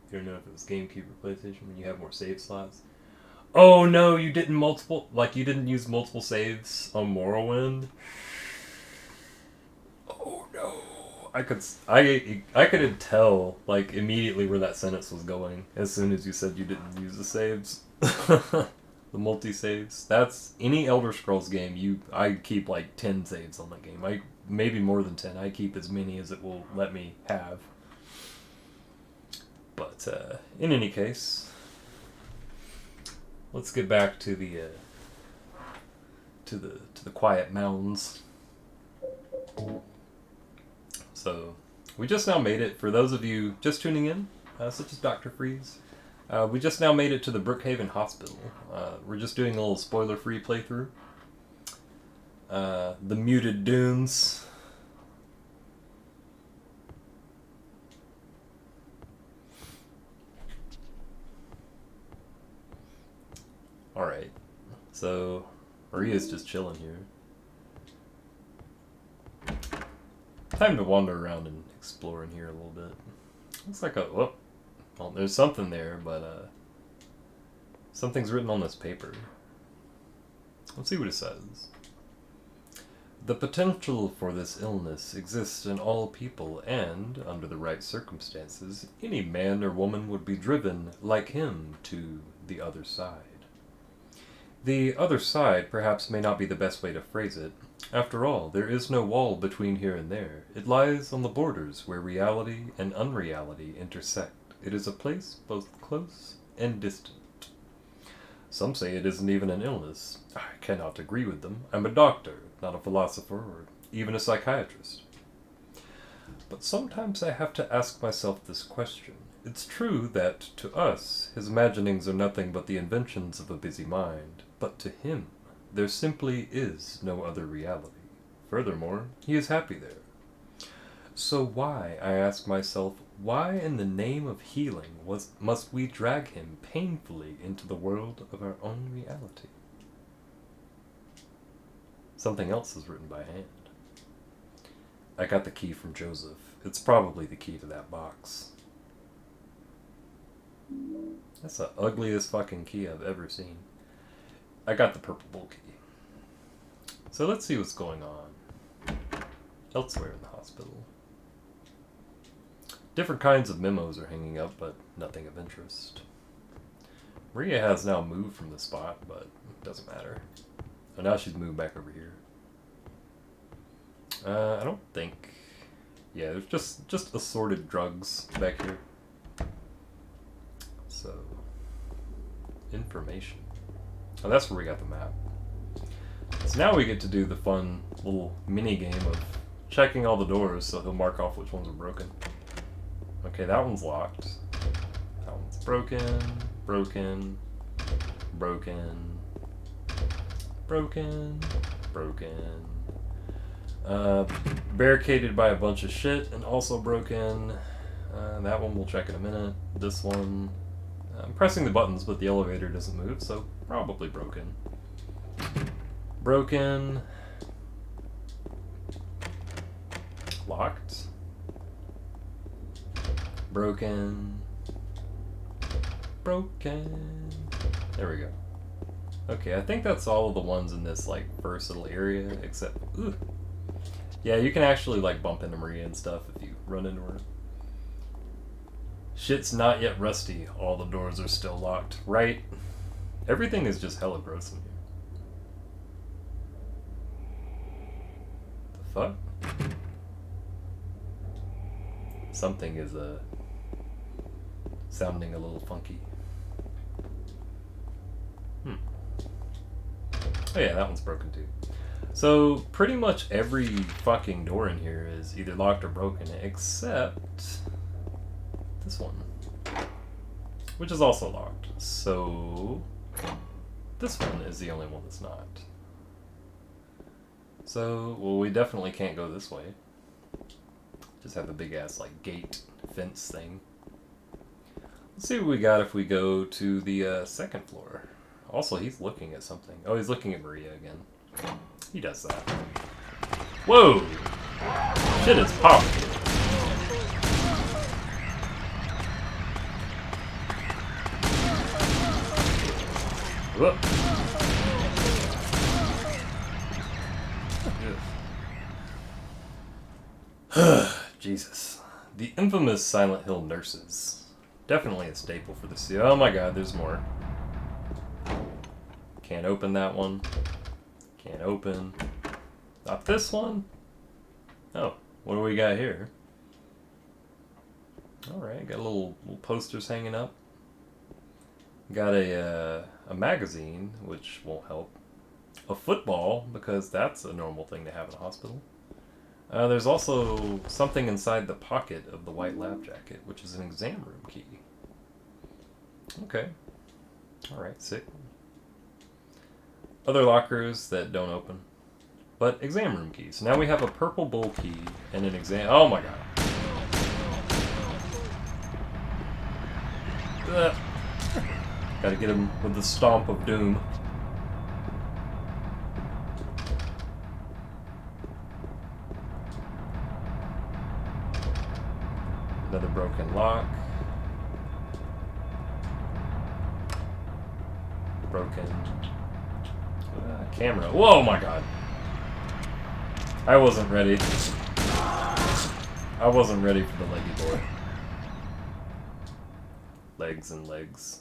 I don't know if it was GameCube or PlayStation when you have more save slots. Oh no, you didn't use multiple saves on Morrowind? Oh no. I could tell, like, immediately where that sentence was going as soon as you said you didn't use the saves. The multi-saves. That's any Elder Scrolls game, I keep like 10 saves on that game. Maybe more than 10. I keep as many as it will let me have. But in any case, let's get back to the quiet mountains. So, we just now made it, for those of you just tuning in, such as Dr. Freeze, we just now made it to the Brookhaven Hospital. We're just doing a little spoiler-free playthrough. The Muted Dunes. Alright, so Maria's just chilling here. Time to wander around and explore in here a little bit. Looks like well, there's something there, but something's written on this paper. Let's see what it says. The potential for this illness exists in all people, and, under the right circumstances, any man or woman would be driven, like him, to the other side. The other side perhaps may not be the best way to phrase it. After all, there is no wall between here and there. It lies on the borders where reality and unreality intersect. It is a place both close and distant. Some say it isn't even an illness. I cannot agree with them. I'm a doctor, not a philosopher or even a psychiatrist. But sometimes I have to ask myself this question. It's true that, to us, his imaginings are nothing but the inventions of a busy mind. But to him, there simply is no other reality. Furthermore, he is happy there. So why, I ask myself, why in the name of healing must we drag him painfully into the world of our own reality? Something else is written by hand. I got the key from Joseph. It's probably the key to that box. That's the ugliest fucking key I've ever seen. I got the purple bowl key. So let's see what's going on elsewhere in the hospital. Different kinds of memos are hanging up, but nothing of interest. Maria has now moved from the spot, but it doesn't matter. Oh, now she's moved back over here. I don't think... Yeah, there's just assorted drugs back here. So... Information. Oh, that's where we got the map. So now we get to do the fun little mini game of checking all the doors so he'll mark off which ones are broken. Okay, that one's locked. That one's broken, broken, broken, broken, broken. Barricaded by a bunch of shit and also broken. That one we'll check in a minute. This one... I'm pressing the buttons, but the elevator doesn't move, so probably broken. Broken. Locked. Broken. Broken. There we go. Okay, I think that's all of the ones in this, like, first little area, except... Ooh. Yeah, you can actually, like, bump into Maria and stuff if you run into her. Shit's not yet rusty. All the doors are still locked. Right? Everything is just hella gross in here. The fuck? Something is sounding a little funky. Oh yeah, that one's broken too. So pretty much every fucking door in here is either locked or broken, except this one, which is also locked. So this one is the only one that's not. So, well, we definitely can't go this way. Just have a big ass like gate fence thing. Let's see what we got if we go to the second floor. Also, he's looking at something. Oh, he's looking at Maria again. He does that. Whoa! Shit is popping. Whoop. Jesus. The infamous Silent Hill nurses. Definitely a staple for the city. Oh my god, there's more. Can't open that one. Can't open. Not this one. Oh, what do we got here? Alright, got little posters hanging up. Got a magazine, which won't help. A football, because that's a normal thing to have in a hospital. There's also something inside the pocket of the white lab jacket, which is an exam room key. Okay. Alright, sick. Other lockers that don't open. But exam room keys. Now we have a purple bowl key and an exam... Oh my god. Gotta get him with the stomp of doom. Another broken lock. Broken camera. Whoa, my god. I wasn't ready. I wasn't ready for the leggy boy. Legs and legs.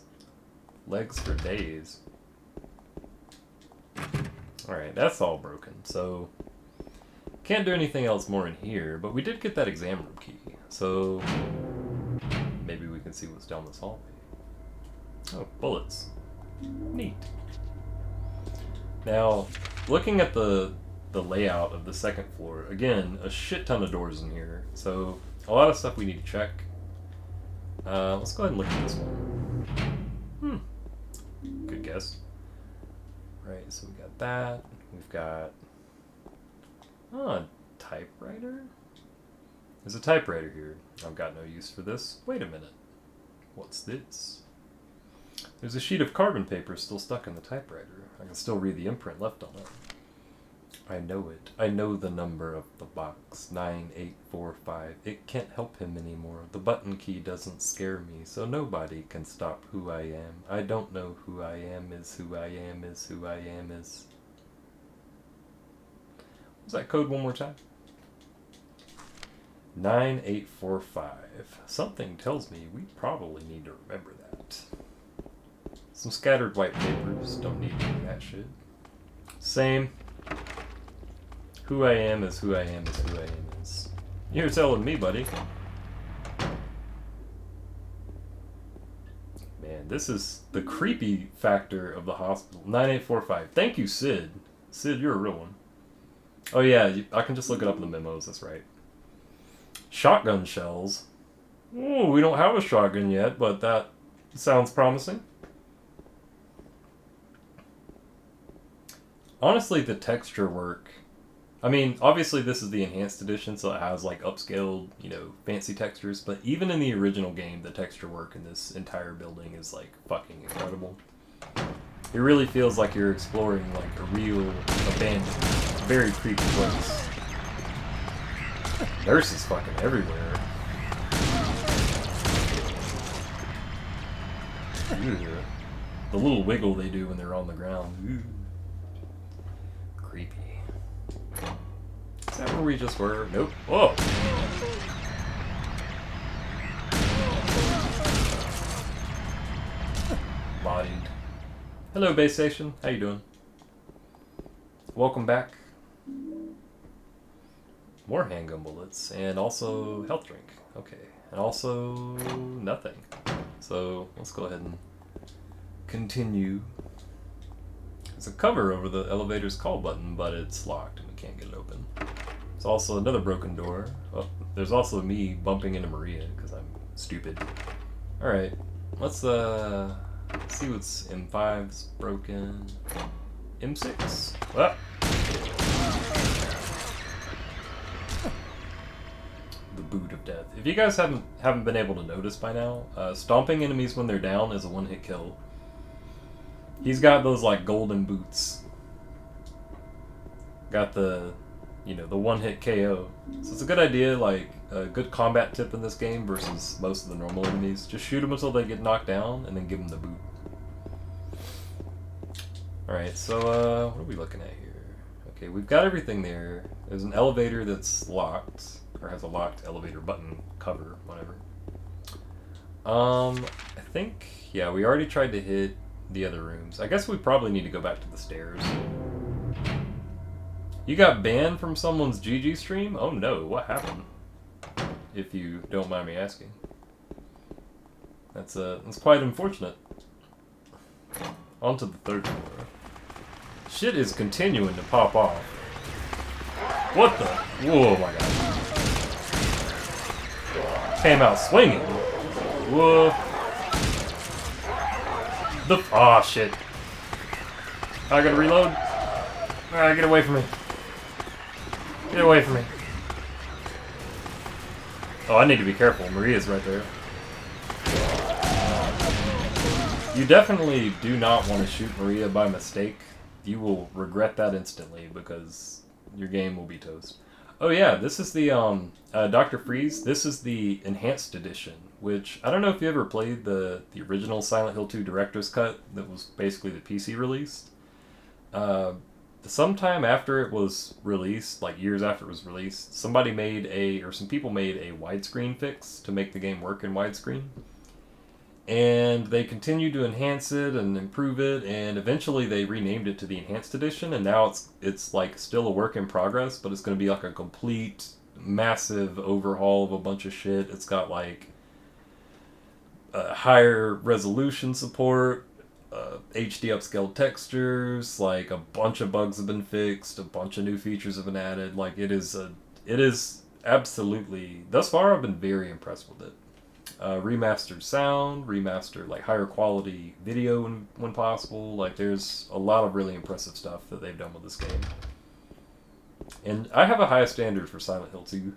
Legs for days. Alright, that's all broken. So, can't do anything else more in here, but we did get that exam room key. So, maybe we can see what's down this hallway. Oh, bullets. Neat. Now, looking at the layout of the second floor, again, a shit ton of doors in here. So, a lot of stuff we need to check. Let's go ahead and look at this one. Good guess. Right, so we got that. We've got... Oh, a typewriter? There's a typewriter here. I've got no use for this. Wait a minute. What's this? There's a sheet of carbon paper still stuck in the typewriter. I can still read the imprint left on it. I know it. I know the number of the box. 9845. It can't help him anymore. The button key doesn't scare me, so nobody can stop who I am. I don't know who I am is who I am is who I am is. What's that code one more time? 9845. Something tells me we probably need to remember that. Some scattered white papers. Don't need any of that shit. Same. Who I am is who I am is who I am is. You're telling me, buddy. Man, this is the creepy factor of the hospital. 9845. Thank you, Sid. Sid, you're a real one. Oh yeah, I can just look it up in the memos, that's right. Shotgun shells. Oh, we don't have a shotgun yet, but that sounds promising. Honestly, the texture work... I mean, obviously this is the enhanced edition, so it has like upscaled, you know, fancy textures, but even in the original game, the texture work in this entire building is like fucking incredible. It really feels like you're exploring like a real abandoned, very creepy place. Nurses fucking everywhere. Ew. The little wiggle they do when they're on the ground. Ew. Creepy. Is that where we just were? Nope. Whoa! Bodied. Hello, base station. How you doing? Welcome back. More handgun bullets, and also health drink. Okay. And also nothing. So let's go ahead and continue. There's a cover over the elevator's call button, but it's locked and we can't get it open. There's also another broken door. Oh, there's also me bumping into Maria because I'm stupid. Alright, let's see what's M5's broken. M6. Ah. The boot of death. If you guys haven't been able to notice by now, stomping enemies when they're down is a one-hit kill. He's got those like golden boots. Got the, you know, the one-hit KO. So it's a good idea, like a good combat tip in this game versus most of the normal enemies. Just shoot them until they get knocked down and then give them the boot. Alright, so what are we looking at here? Okay, we've got everything there. There's an elevator that's locked, or has a locked elevator button cover, whatever. I think, yeah, we already tried to hit the other rooms. I guess we probably need to go back to the stairs. You got banned from someone's GG stream? Oh no, what happened? If you don't mind me asking. That's quite unfortunate. On to the third floor. Shit is continuing to pop off. What the? Whoa, my god. Came out swinging. Whoa. Oh shit. I gotta reload. Alright, get away from me. Get away from me. Oh, I need to be careful. Maria's right there. You definitely do not want to shoot Maria by mistake. You will regret that instantly because your game will be toast. Oh yeah, this is the Dr. Freeze. This is the enhanced edition, which I don't know if you ever played the original Silent Hill 2 director's cut that was basically the PC release. Sometime after it was released, like years after it was released, some people made a widescreen fix to make the game work in widescreen. And they continued to enhance it and improve it, and eventually they renamed it to the Enhanced Edition, and now it's like still a work in progress, but it's going to be like a complete, massive overhaul of a bunch of shit. It's got like higher resolution support, HD upscaled textures, like a bunch of bugs have been fixed, a bunch of new features have been added. Like it is absolutely, thus far I've been very impressed with it. Remastered sound, remastered like higher quality video when possible. Like there's a lot of really impressive stuff that they've done with this game. And I have a high standard for Silent Hill 2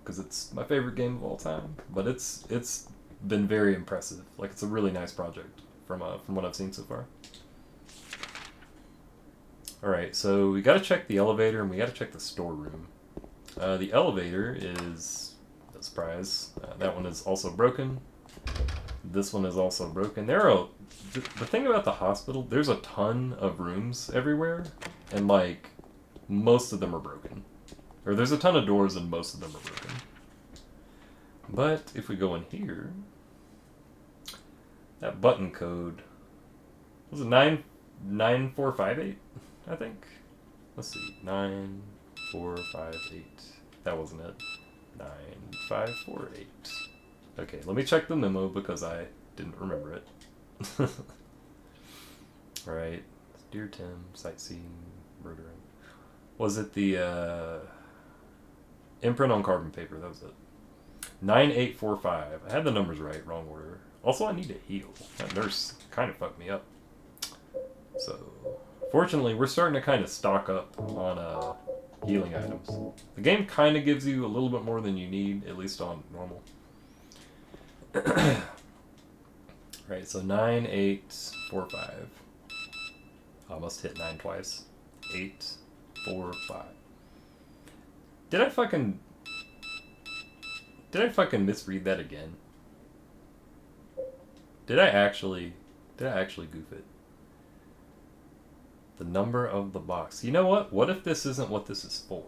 because it's my favorite game of all time. But it's been very impressive. Like it's a really nice project from what I've seen so far. All right, so we got to check the elevator and we got to check the storeroom. The elevator is. Surprise. That one is also broken. This one is also broken. The thing about the hospital, there's a ton of rooms everywhere, and like most of them are broken. Or there's a ton of doors and most of them are broken. But if we go in here, that button code was it 99458, I think. Let's see, 9458. That wasn't it. 9548. Okay, let me check the memo because I didn't remember it. Alright. Dear Tim, sightseeing, murdering. Was it the imprint on carbon paper? That was it. 9845. I had the numbers right, wrong order. Also, I need to heal. That nurse kind of fucked me up. So, fortunately, we're starting to kind of stock up on healing items. The game kind of gives you a little bit more than you need, at least on normal. Right, so 9845. I almost hit 9 twice. 845. Did I fucking misread that again? Did I actually goof it? The number of the box. You know what? What if this isn't what this is for?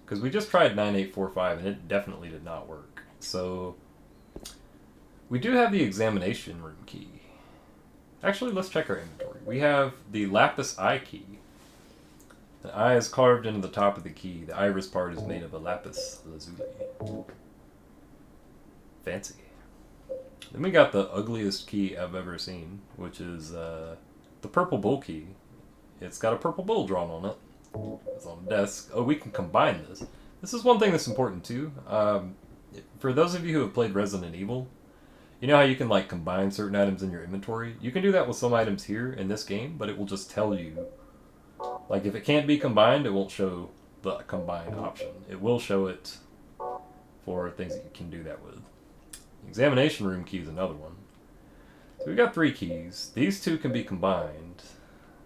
Because we just tried 9845 and it definitely did not work. So we do have the examination room key. Actually, let's check our inventory. We have the lapis eye key. The eye is carved into the top of the key. The iris part is made of a lapis lazuli. Fancy. Then we got the ugliest key I've ever seen, which is the purple bull key. It's got a purple bull drawn on it. It's on the desk. Oh, we can combine this. This is one thing that's important too. For those of you who have played Resident Evil, you know how you can like combine certain items in your inventory? You can do that with some items here in this game, but it will just tell you. Like if it can't be combined, it won't show the combine option. It will show it for things that you can do that with. Examination room key is another one. So we got 3 keys. These 2 can be combined.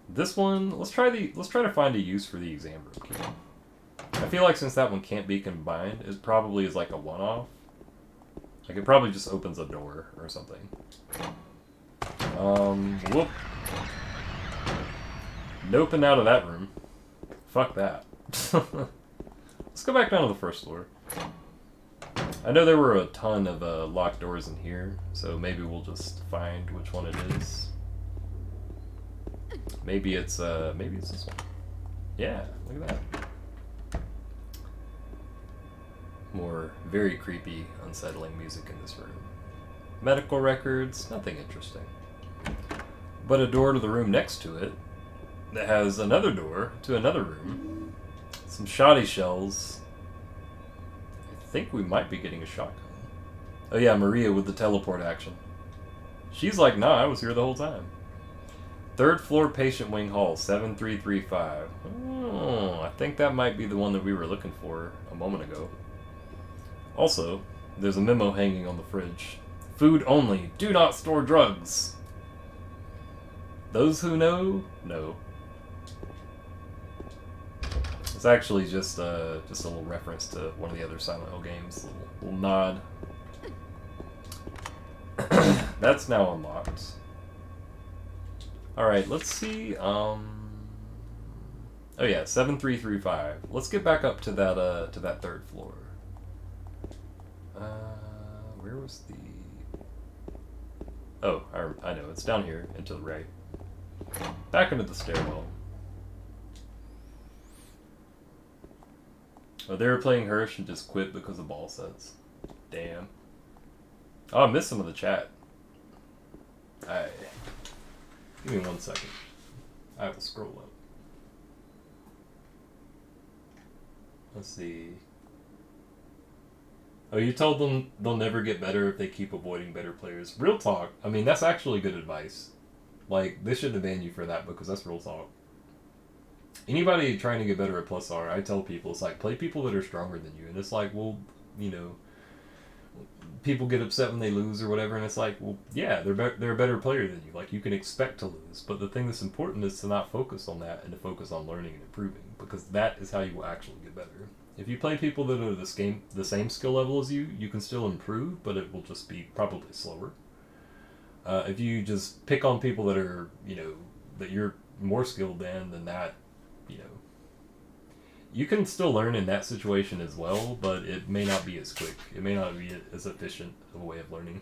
This one, let's try to find a use for the exam room key. I feel like since that one can't be combined, it probably is like a one-off. Like it probably just opens a door or something. Whoop. Nope, and out of that room. Fuck that. Let's go back down to the first floor. I know there were a ton of locked doors in here, so maybe we'll just find which one it is. Maybe it's this one. Yeah, look at that. More very creepy, unsettling music in this room. Medical records, nothing interesting. But a door to the room next to it that has another door to another room. Some shoddy shells. I think we might be getting a shotgun. Oh yeah, Maria with the teleport action. She's like, nah, I was here the whole time. 3rd floor patient wing hall, 7335. Oh, I think that might be the one that we were looking for a moment ago. Also, there's a memo hanging on the fridge. Food only. Do not store drugs. Those who know, know. It's actually just a little reference to one of the other Silent Hill games. A little nod. That's now unlocked. Alright, let's see. Oh yeah, 7335. Let's get back up to that 3rd floor. Where was the... Oh, I know, it's down here and to the right. Back into the stairwell. Oh, they were playing Hirsch and just quit because of ball sets. Damn. Oh, I missed some of the chat. Alright. Give me 1 second. I will scroll up. Let's see. Oh, you told them they'll never get better if they keep avoiding better players. Real talk. I mean, that's actually good advice. Like, they shouldn't have banned you for that because that's real talk. Anybody trying to get better at plus R, I tell people, it's like, play people that are stronger than you. And it's like, well, you know, people get upset when they lose or whatever, and it's like, well, yeah, they're a better player than you. Like, you can expect to lose. But the thing that's important is to not focus on that and to focus on learning and improving, because that is how you will actually get better. If you play people that are the same skill level as you, you can still improve, but it will just be probably slower. If you just pick on people that are, you know, that you're more skilled than, then that, you know, you can still learn in that situation as well, but it may not be as quick. It may not be as efficient of a way of learning.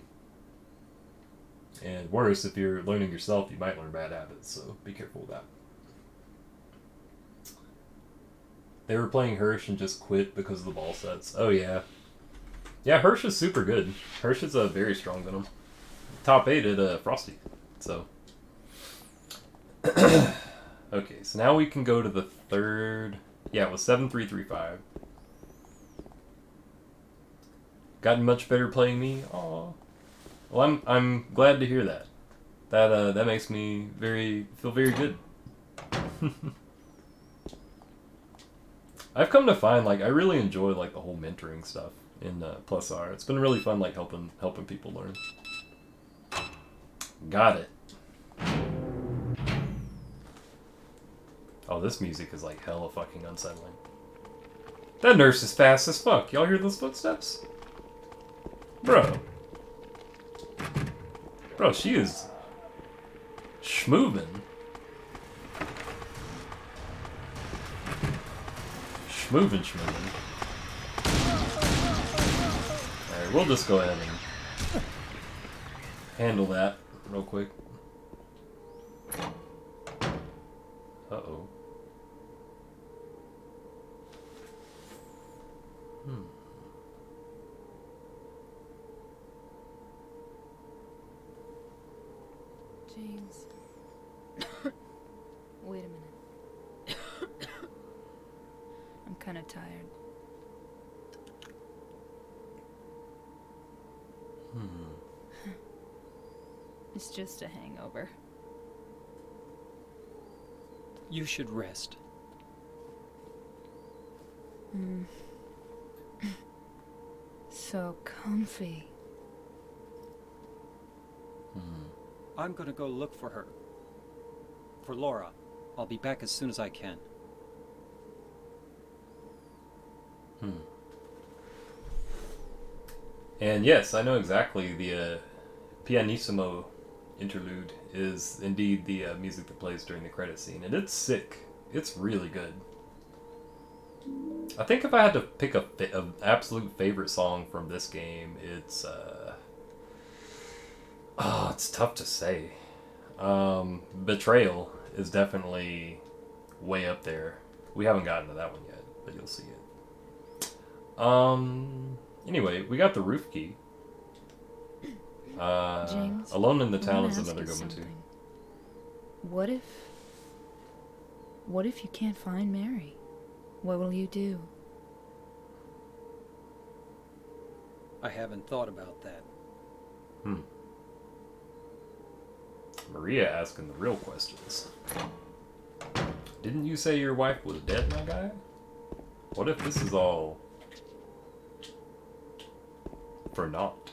And worse, if you're learning yourself, you might learn bad habits, so be careful with that. They were playing Hirsch and just quit because of the ball sets. Oh, yeah. Yeah, Hirsch is super good. Hirsch is a very strong Venom. Top 8 at Frosty. So. Okay, so now we can go to the 3rd. Yeah, it was 7335. Gotten much better playing me? Aw. Well, I'm glad to hear that. That makes me feel very good. I've come to find, like, I really enjoy, like, the whole mentoring stuff in Plus R. It's been really fun, like, helping people learn. Got it. Oh, this music is, like, hella fucking unsettling. That nurse is fast as fuck. Y'all hear those footsteps? Bro. Bro, she is schmoovin'. Schmoovin'. Alright, we'll just go ahead and handle that real quick. Uh-oh. James. Wait a minute. I'm kind of tired. It's just a hangover. You should rest. So comfy. I'm gonna go look for her. For Laura. I'll be back as soon as I can. And yes, I know exactly the pianissimo interlude is indeed the music that plays during the credit scene, and it's sick. It's really good. I think if I had to pick a absolute favorite song from this game, it's it's tough to say. Betrayal is definitely way up there. We haven't gotten to that one yet, but you'll see it. Anyway, we got the roof key. James, Alone in the I Town wanna is ask another you good one too. something. What if you can't find Mary? What will you do? I haven't thought about that. Maria asking the real questions. Didn't you say your wife was dead, my guy? What if this is all for naught?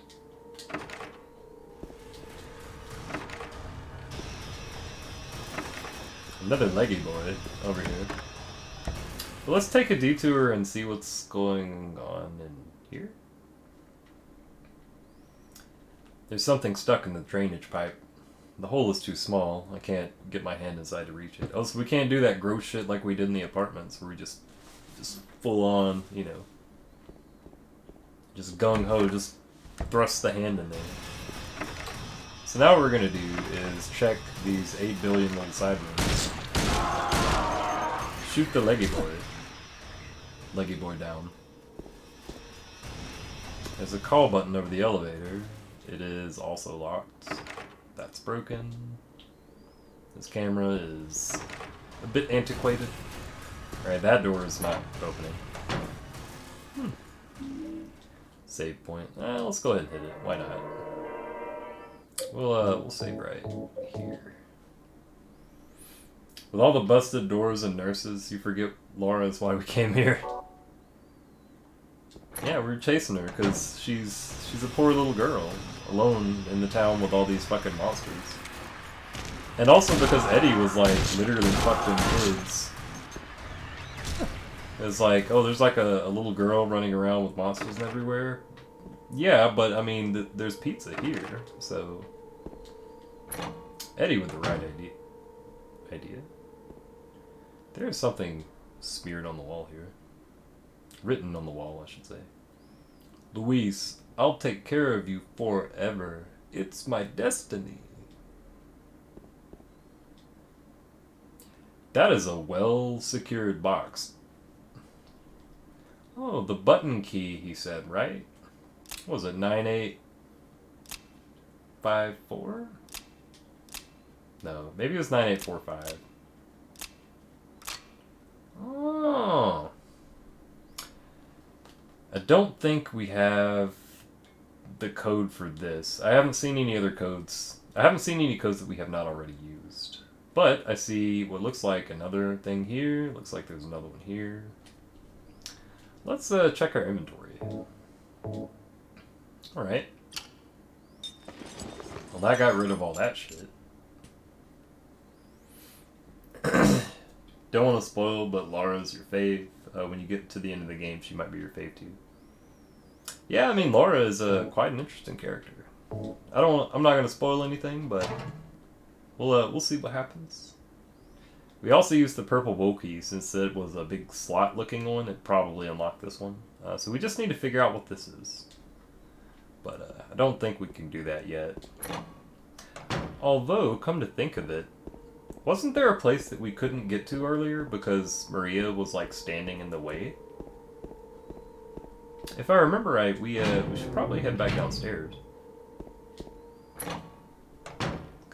Another leggy boy over here. But let's take a detour and see what's going on in here. There's something stuck in the drainage pipe. The hole is too small. I can't get my hand inside to reach it. Oh, so we can't do that gross shit like we did in the apartments where we just full on, you know, just gung-ho, just thrust the hand in there. So now what we're gonna do is check these 8 billion little side rooms. Shoot the leggy boy down. There's a call button over the elevator. It is also locked. That's broken. This camera is a bit antiquated. Alright, that door is not opening. Save point. Let's go ahead and hit it. Why not? We'll save right here. With all the busted doors and nurses, you forget Laura is why we came here. Yeah, we're chasing her because she's a poor little girl, alone in the town with all these fucking monsters. And also because Eddie was like literally fucked in kids. It's like, oh, there's like a little girl running around with monsters everywhere. Yeah, but I mean, there's pizza here, so Eddie with the right idea. There's something smeared on the wall here. Written on the wall, I should say. Luis, I'll take care of you forever. It's my destiny. That is a well-secured box. Oh, the button key, he said, right? What was it, 9854? No, maybe it was 9845. Oh. I don't think we have the code for this. I haven't seen any other codes. I haven't seen any codes that we have not already used. But I see what looks like another thing here. Looks like there's another one here. Let's check our inventory. Alright. Well, that got rid of all that shit. Don't want to spoil, but Laura's your fave. When you get to the end of the game, she might be your fave too. Yeah, I mean, Laura is quite an interesting character. I'm not gonna spoil anything, but we'll see what happens. We also used the purple bow key since it was a big slot-looking one. It probably unlocked this one. So we just need to figure out what this is. But I don't think we can do that yet. Although, come to think of it, wasn't there a place that we couldn't get to earlier because Maria was like standing in the way? If I remember right, we should probably head back downstairs.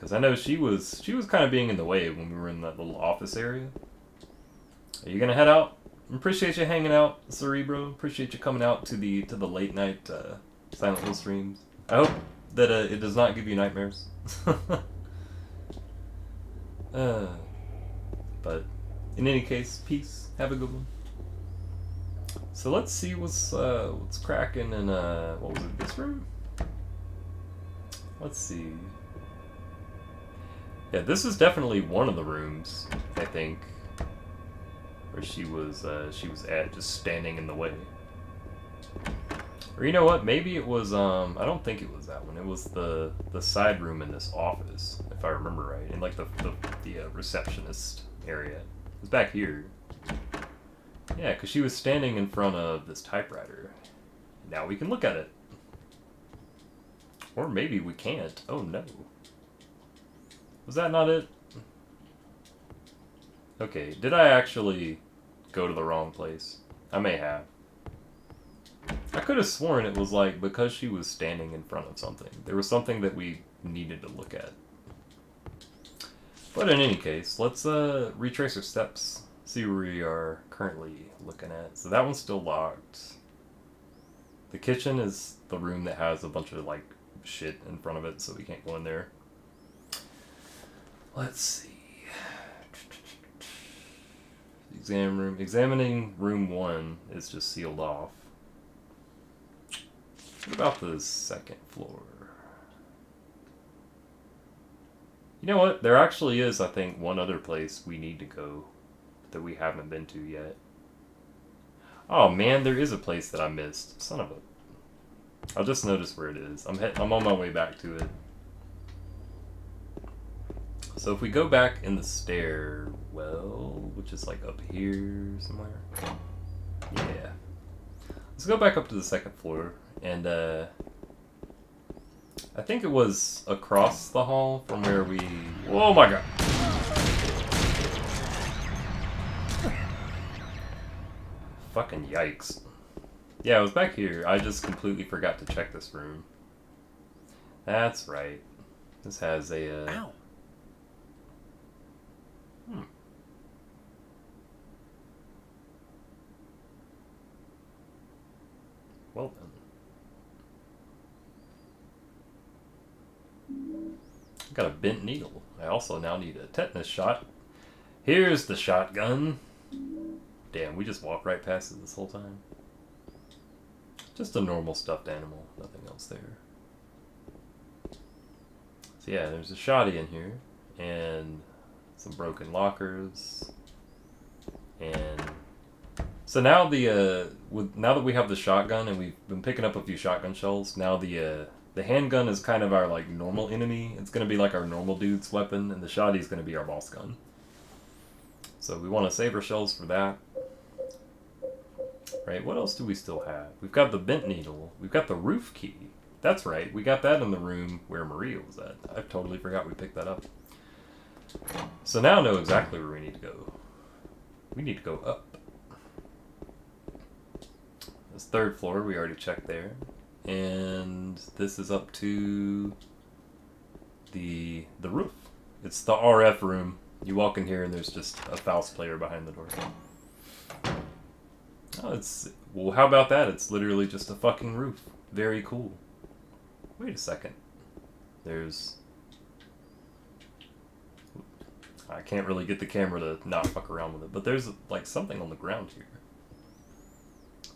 Because I know she was kind of being in the way when we were in that little office area. Are you gonna head out? Appreciate you hanging out, Cerebro. Appreciate you coming out to the late night Silent Hill streams. I hope that it does not give you nightmares. But in any case, peace. Have a good one. So let's see what's cracking in what was it? This room? Let's see. Yeah, this is definitely one of the rooms, I think, where she was at, just standing in the way. Or you know what? Maybe it was I don't think it was that one. It was the side room in this office, if I remember right, in like the receptionist area. It was back here. Yeah, because she was standing in front of this typewriter. Now we can look at it. Or maybe we can't. Oh no. Was that not it? Okay, did I actually go to the wrong place? I may have. I could have sworn it was like because she was standing in front of something. There was something that we needed to look at. But in any case, let's retrace our steps. See where we are currently looking at. So that one's still locked. The kitchen is the room that has a bunch of like shit in front of it, so we can't go in there. Let's see. Examining room 1 is just sealed off. What about the second floor? You know what? There actually is, I think, one other place we need to go that we haven't been to yet. Oh man, there is a place that I missed. Son of a... I'll just notice where it is. I'm on my way back to it. So if we go back in the stairwell, which is like up here somewhere. Yeah. Let's go back up to the second floor. And I think it was across the hall from where we... Oh my god! Fucking yikes. Yeah, it was back here. I just completely forgot to check this room. That's right. This has a... Ow! Well then. Got a bent needle. I also now need a tetanus shot. Here's the shotgun. Damn, we just walked right past it this whole time. Just a normal stuffed animal. Nothing else there. So yeah, there's a shoddy in here. And some broken lockers. And... So now now that we have the shotgun and we've been picking up a few shotgun shells, now the handgun is kind of our like normal enemy. It's gonna be like our normal dude's weapon, and the shoddy is gonna be our boss gun. So we want to save our shells for that. Right, what else do we still have? We've got the bent needle. We've got the roof key. That's right, we got that in the room where Maria was at. I totally forgot we picked that up. So now I know exactly where we need to go. We need to go up. This third floor, we already checked there. And this is up to the roof. It's the RF room. You walk in here and there's just a Faust player behind the door. Oh, well, how about that? It's literally just a fucking roof. Very cool. Wait a second. I can't really get the camera to not fuck around with it, but there's like something on the ground here.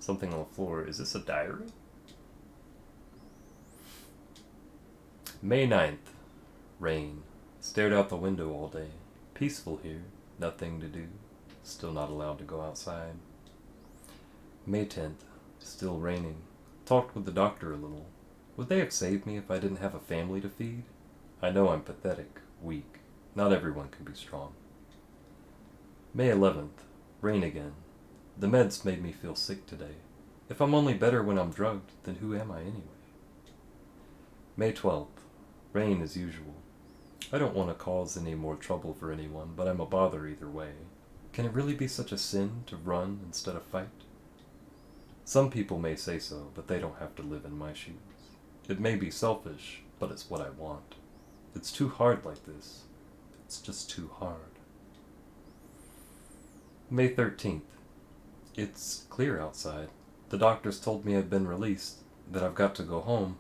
Something on the floor. Is this a diary? May 9th. Rain. Stared out the window all day. Peaceful here. Nothing to do. Still not allowed to go outside. May 10th. Still raining. Talked with the doctor a little. Would they have saved me if I didn't have a family to feed? I know I'm pathetic, weak. Not everyone can be strong. May 11th. Rain again. The meds made me feel sick today. If I'm only better when I'm drugged, then who am I anyway? May 12th. Rain as usual. I don't want to cause any more trouble for anyone, but I'm a bother either way. Can it really be such a sin to run instead of fight? Some people may say so, but they don't have to live in my shoes. It may be selfish, but it's what I want. It's too hard like this. It's just too hard. May 13th. It's clear outside. The doctors told me I've been released, that I've got to go home.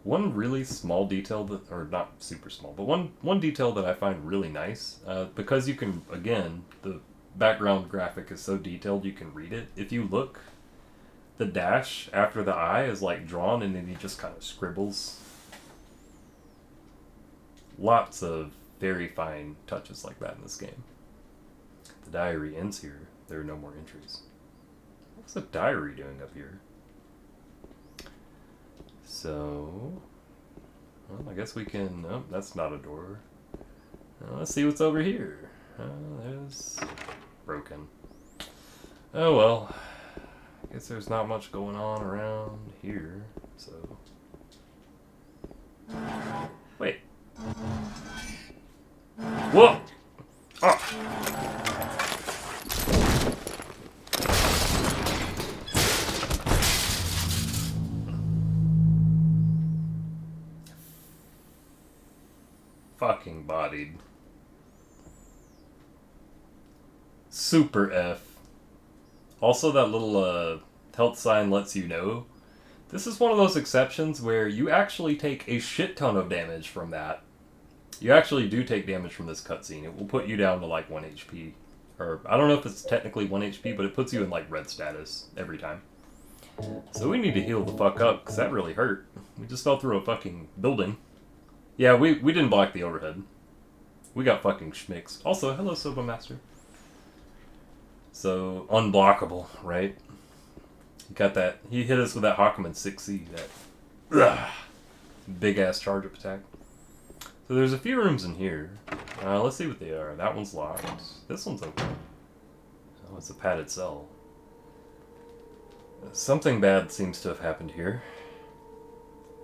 One really small detail that, or not super small, but one detail that I find really nice, because you can, again, the background graphic is so detailed you can read it. If you look, the dash after the eye is like drawn and then he just kind of scribbles. Lots of very fine touches like that in this game. The diary ends here. There are no more entries. What's the diary doing up here? So, well, I guess we can... Oh, that's not a door. Let's see what's over here. There's... broken. Oh well. I guess there's not much going on around here, so... Wait. Whoa! Oh! Fucking bodied. Super F. Also, that little health sign lets you know. This is one of those exceptions where you actually take a shit ton of damage from that. You actually do take damage from this cutscene. It will put you down to like 1 HP. Or, I don't know if it's technically 1 HP, but it puts you in like red status every time. So we need to heal the fuck up, because that really hurt. We just fell through a fucking building. Yeah, we didn't block the overhead. We got fucking schmicks. Also, hello, Soba Master. So, unblockable, right? He got that. He hit us with that Hawkman 6C, that big-ass charge-up attack. So there's a few rooms in here. Let's see what they are. That one's locked. This one's open. Oh, it's a padded cell. Something bad seems to have happened here.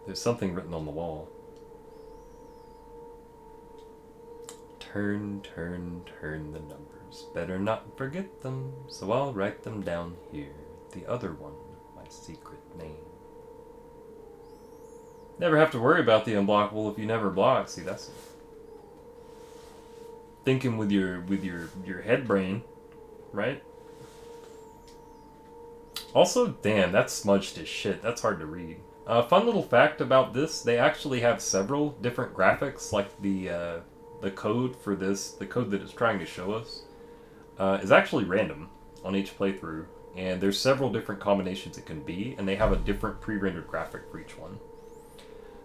There's something written on the wall. Turn, turn, turn the numbers. Better not forget them, so I'll write them down here. The other one, my secret name. Never have to worry about the unblockable if you never block. See, that's thinking with your head brain, right? Also, damn, that's smudged as shit. That's hard to read. Fun little fact about this: they actually have several different graphics, like the code for this, the code that it's trying to show us, is actually random on each playthrough, and there's several different combinations it can be, and they have a different pre-rendered graphic for each one.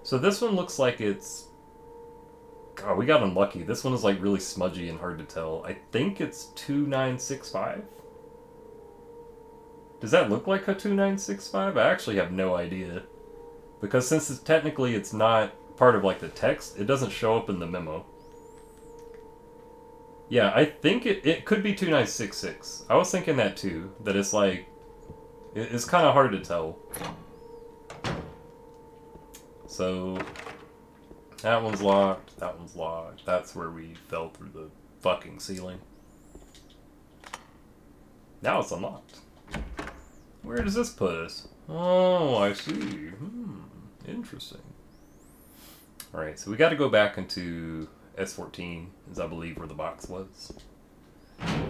So this one looks like it's... God, we got unlucky. This one is like really smudgy and hard to tell. I think it's 2965? Does that look like a 2965? I actually have no idea. Because since technically it's not part of like the text, it doesn't show up in the memo. Yeah, I think it could be 2966. I was thinking that too, that it's like... It's kind of hard to tell. So, that one's locked, that one's locked. That's where we fell through the fucking ceiling. Now it's unlocked. Where does this put us? Oh, I see. Interesting. Alright, so we got to go back into S14, is I believe where the box was.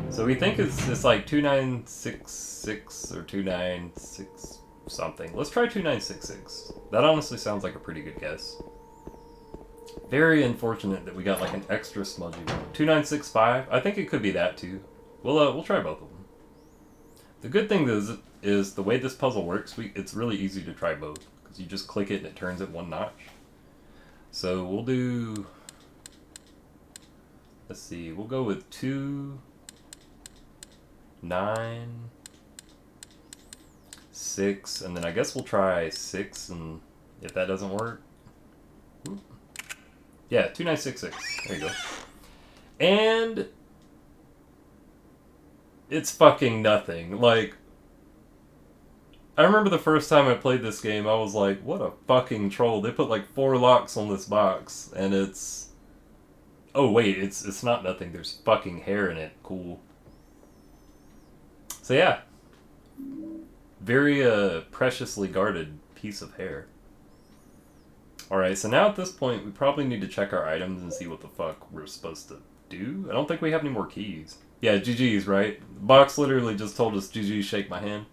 So we think it's like 2966 or 296 something. Let's try 2966. That honestly sounds like a pretty good guess. Very unfortunate that we got like an extra smudgy one. 2965. I think it could be that too. We'll try both of them. The good thing is the way this puzzle works. It's really easy to try both because you just click it and it turns it one notch. So we'll do. Let's see. We'll go with 2, 9, 6, and then I guess we'll try 6, and if that doesn't work, yeah, 2966. There you go. And it's fucking nothing. Like, I remember the first time I played this game, I was like, what a fucking troll. They put like 4 locks on this box, and it's... Oh wait, it's not nothing. There's fucking hair in it. Cool. So yeah. Very preciously guarded piece of hair. Alright, so now at this point, we probably need to check our items and see what the fuck we're supposed to do. I don't think we have any more keys. Yeah, GG's, right? The box literally just told us GG, shake my hand.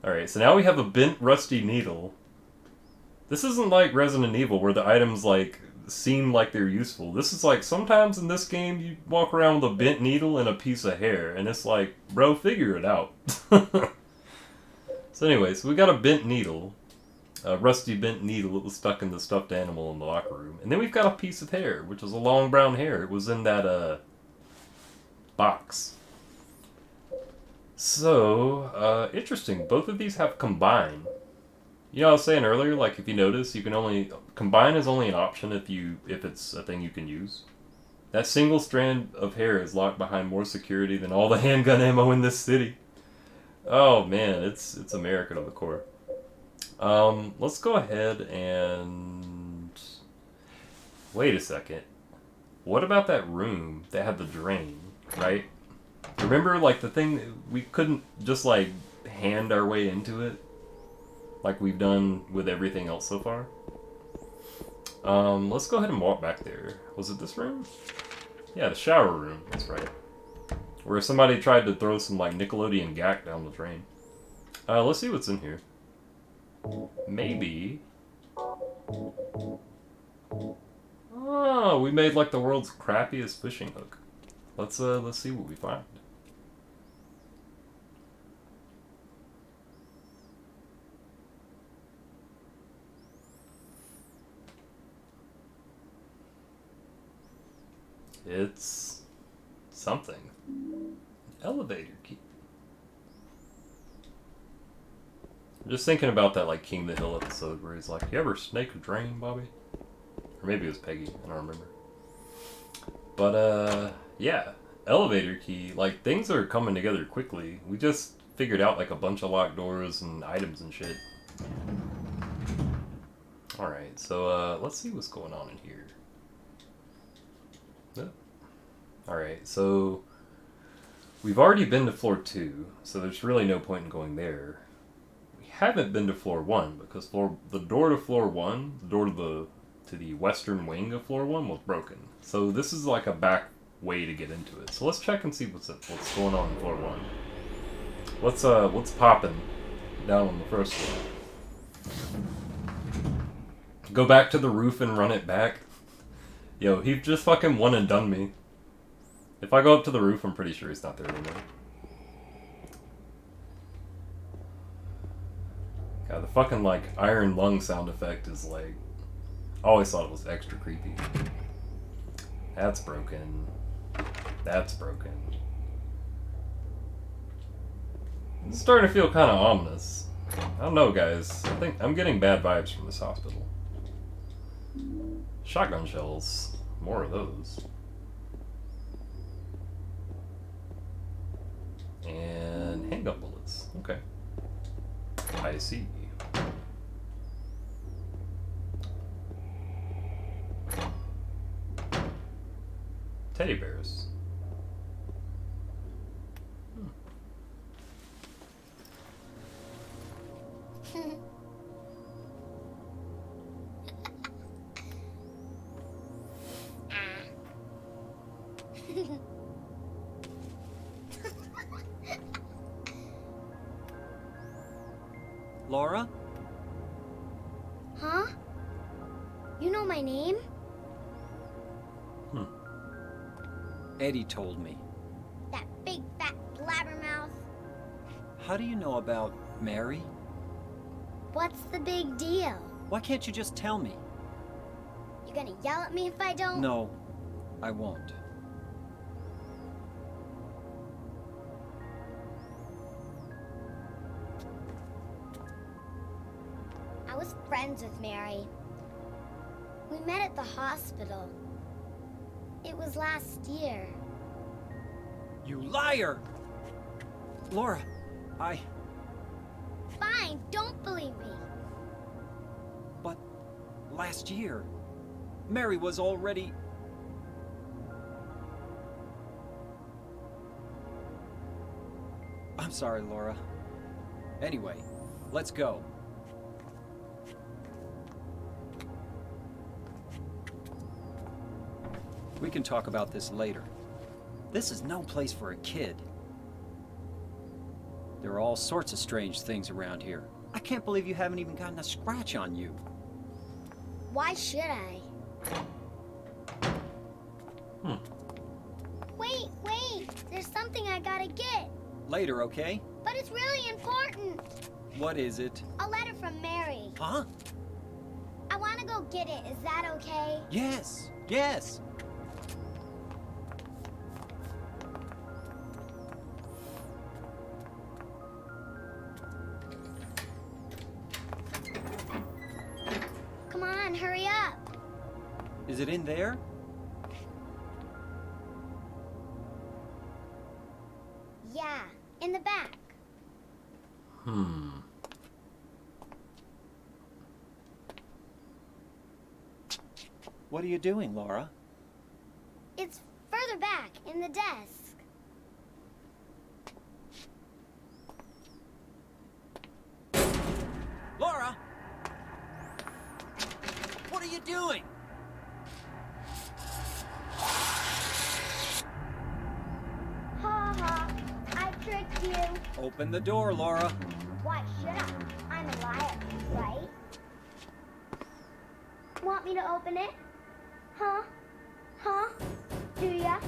Alright, so now we have a bent rusty needle. This isn't like Resident Evil where the items like seem like they're useful. This is like sometimes in this game you walk around with a bent needle and a piece of hair and it's like, bro, figure it out. So anyways, we got a bent needle. A rusty bent needle that was stuck in the stuffed animal in the locker room. And then we've got a piece of hair, which is a long brown hair. It was in that box. So, interesting. Both of these have combine. You know, I was saying earlier, like if you notice, you can only combine is only an option if it's a thing you can use. That single strand of hair is locked behind more security than all the handgun ammo in this city. Oh man, it's America to the core. Let's go ahead and wait a second. What about that room that had the drain, right? Remember, like the thing we couldn't just like hand our way into it, like we've done with everything else so far. Let's go ahead and walk back there. Was it this room? Yeah, the shower room. That's right. Where somebody tried to throw some like Nickelodeon gack down the drain. Let's see what's in here. Maybe. Oh, we made like the world's crappiest fishing hook. Let's see what we find. It's something. Elevator key. I'm just thinking about that like King of the Hill episode where he's like, "You ever snake a drain, Bobby?" Or maybe it was Peggy, I don't remember. But yeah, elevator key. Like things are coming together quickly. We just figured out like a bunch of locked doors and items and shit. Alright, so let's see what's going on in here. Alright, so we've already been to floor 2, so there's really no point in going there. We haven't been to floor 1 because the door to floor 1, the door to the western wing of floor 1 was broken. So this is like a back way to get into it. So let's check and see what's going on in floor 1. What's popping down on the first floor? Go back to the roof and run it back. Yo, he just fucking one and done me. If I go up to the roof, I'm pretty sure he's not there anymore. God, the fucking, like, iron lung sound effect is, like... I always thought it was extra creepy. That's broken. That's broken. It's starting to feel kind of ominous. I don't know, guys. I think I'm getting bad vibes from this hospital. Shotgun shells. More of those. And handgun bullets. Okay. I see. Teddy bears. Laura? Huh? You know my name? Eddie told me. That big fat blabbermouth. How do you know about Mary? What's the big deal? Why can't you just tell me? You gonna yell at me if I don't? No, I won't. I was friends with Mary. We met at the hospital. It was last year. You liar! Laura, Fine, don't believe me. But last year, Mary was already... I'm sorry, Laura. Anyway, let's go. We can talk about this later. This is no place for a kid. There are all sorts of strange things around here. I can't believe you haven't even gotten a scratch on you. Why should I? Wait! There's something I gotta get. Later, okay? But it's really important. What is it? A letter from Mary. Huh? I want to go get it. Is that okay? Yes, yes. Come on, hurry up. Is it in there? Yeah, in the back. What are you doing, Laura? It's further back, in the desk. Laura! What are you doing? Ha ha, I tricked you. Open the door, Laura. Why should I? I'm a liar, right? Want me to open it? Huh? Do ya?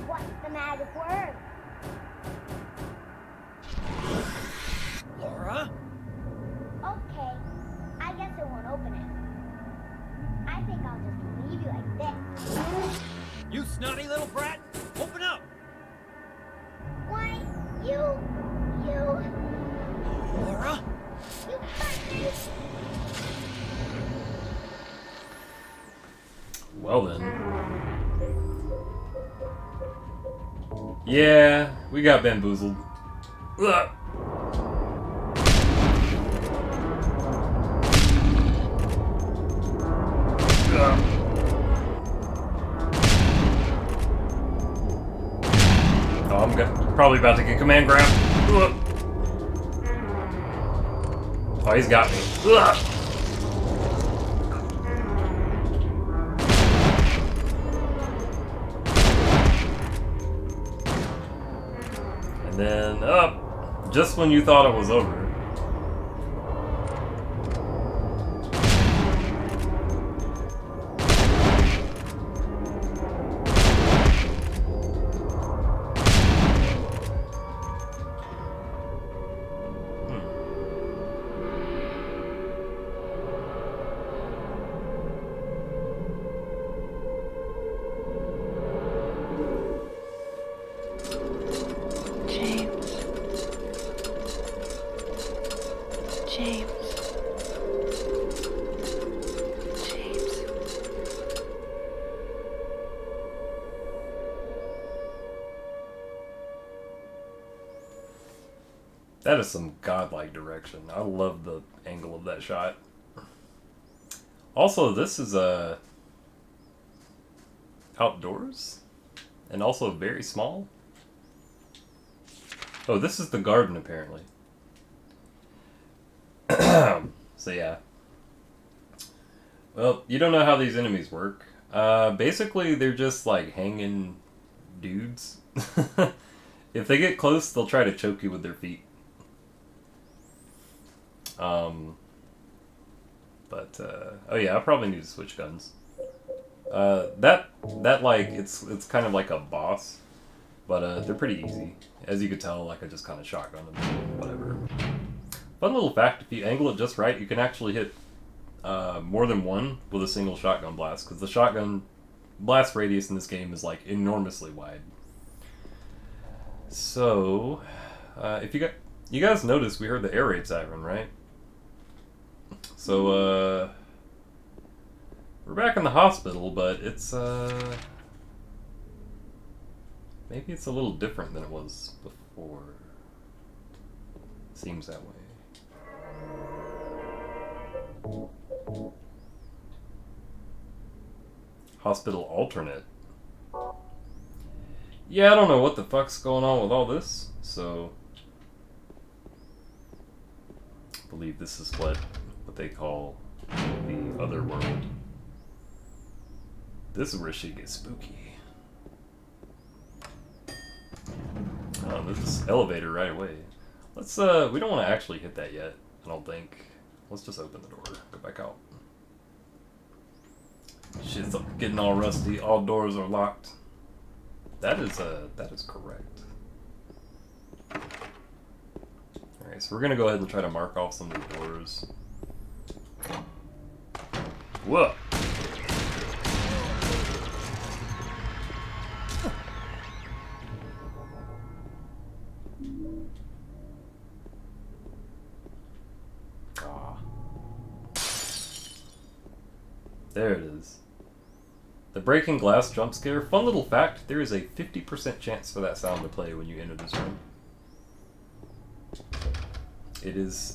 What's the magic word? Laura? Okay, I guess it won't open it. I think I'll just leave you like this. You snotty little brat! Open up! Why, you... Laura? You hurt me! Well then. Yeah, we got bamboozled. Ugh. Oh, I'm probably about to get command grab. Ugh. Oh, he's got me. Ugh. And then up, just when you thought it was over. That is some godlike direction. I love the angle of that shot. Also, this is outdoors and also very small. Oh, this is the garden apparently. So yeah. Well, you don't know how these enemies work. Basically, they're just like hanging dudes. If they get close, they'll try to choke you with their feet. Oh yeah, I probably need to switch guns. That like it's kind of like a boss, but they're pretty easy. As you could tell, like I just kind of shotgun them, whatever. Fun little fact: if you angle it just right, you can actually hit more than one with a single shotgun blast, because the shotgun blast radius in this game is like enormously wide. So, if you guys noticed, we heard the air raid siren, right? So, we're back in the hospital, but it's, maybe it's a little different than it was before. Seems that way. Hospital alternate. Yeah, I don't know what the fuck's going on with all this, so... I believe this is what they call the other world. This is where shit gets spooky. Oh, there's this elevator right away. Let's, we don't want to actually hit that yet, I don't think. Let's just open the door, go back out. Shit's getting all rusty, all doors are locked. That is correct. Alright, so we're gonna go ahead and try to mark off some of the doors. Whoa! There it is. The breaking glass jump scare. Fun little fact, there is a 50% chance for that sound to play when you enter this room.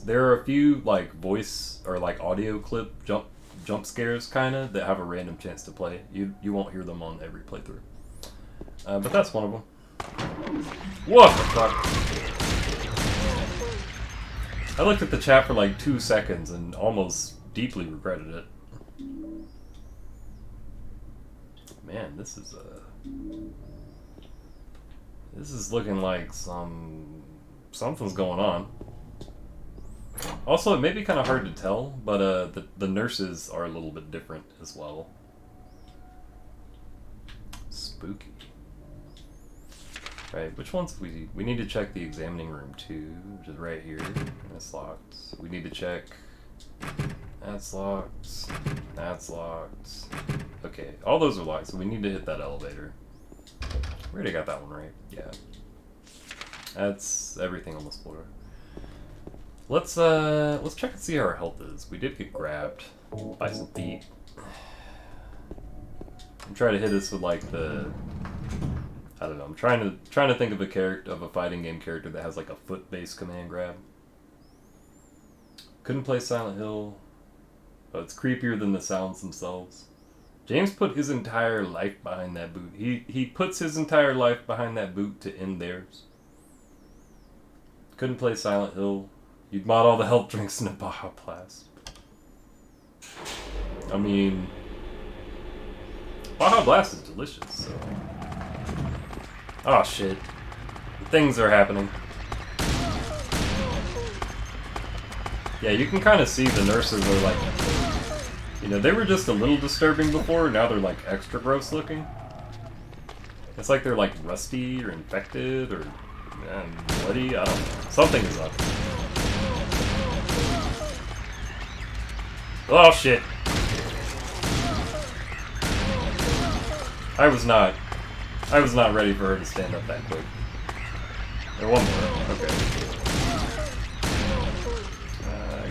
There are a few like voice or like audio clip jump scares kinda that have a random chance to play. You won't hear them on every playthrough. But that's one of them. What the fuck? I looked at the chat for like 2 seconds and almost deeply regretted it. Man, this is looking like something's going on. Also, it may be kind of hard to tell, but the nurses are a little bit different as well. Spooky. Right, which ones we need to check the examining room too, which is right here. That's locked. We need to check. That's locked. That's locked. Okay, all those are locked, so we need to hit that elevator. We already got that one right. Yeah. That's everything on this floor. Let's check and see how our health is. We did get grabbed by some feet. I'm trying to hit this with like the, I don't know. I'm trying to think of a fighting game character that has like a foot-based command grab. Couldn't play Silent Hill. But it's creepier than the sounds themselves. James put his entire life behind that boot. He puts his entire life behind that boot to end theirs. Couldn't play Silent Hill. You'd mod all the health drinks in a Baja Blast. I mean, Baja Blast is delicious, so. Oh shit. Things are happening. Yeah, you can kind of see the nurses are like, you know, they were just a little disturbing before, now they're like extra gross looking. It's like they're like rusty or infected or bloody, I don't know. Something is up. Oh shit. I was not ready for her to stand up that quick. There, one more, okay.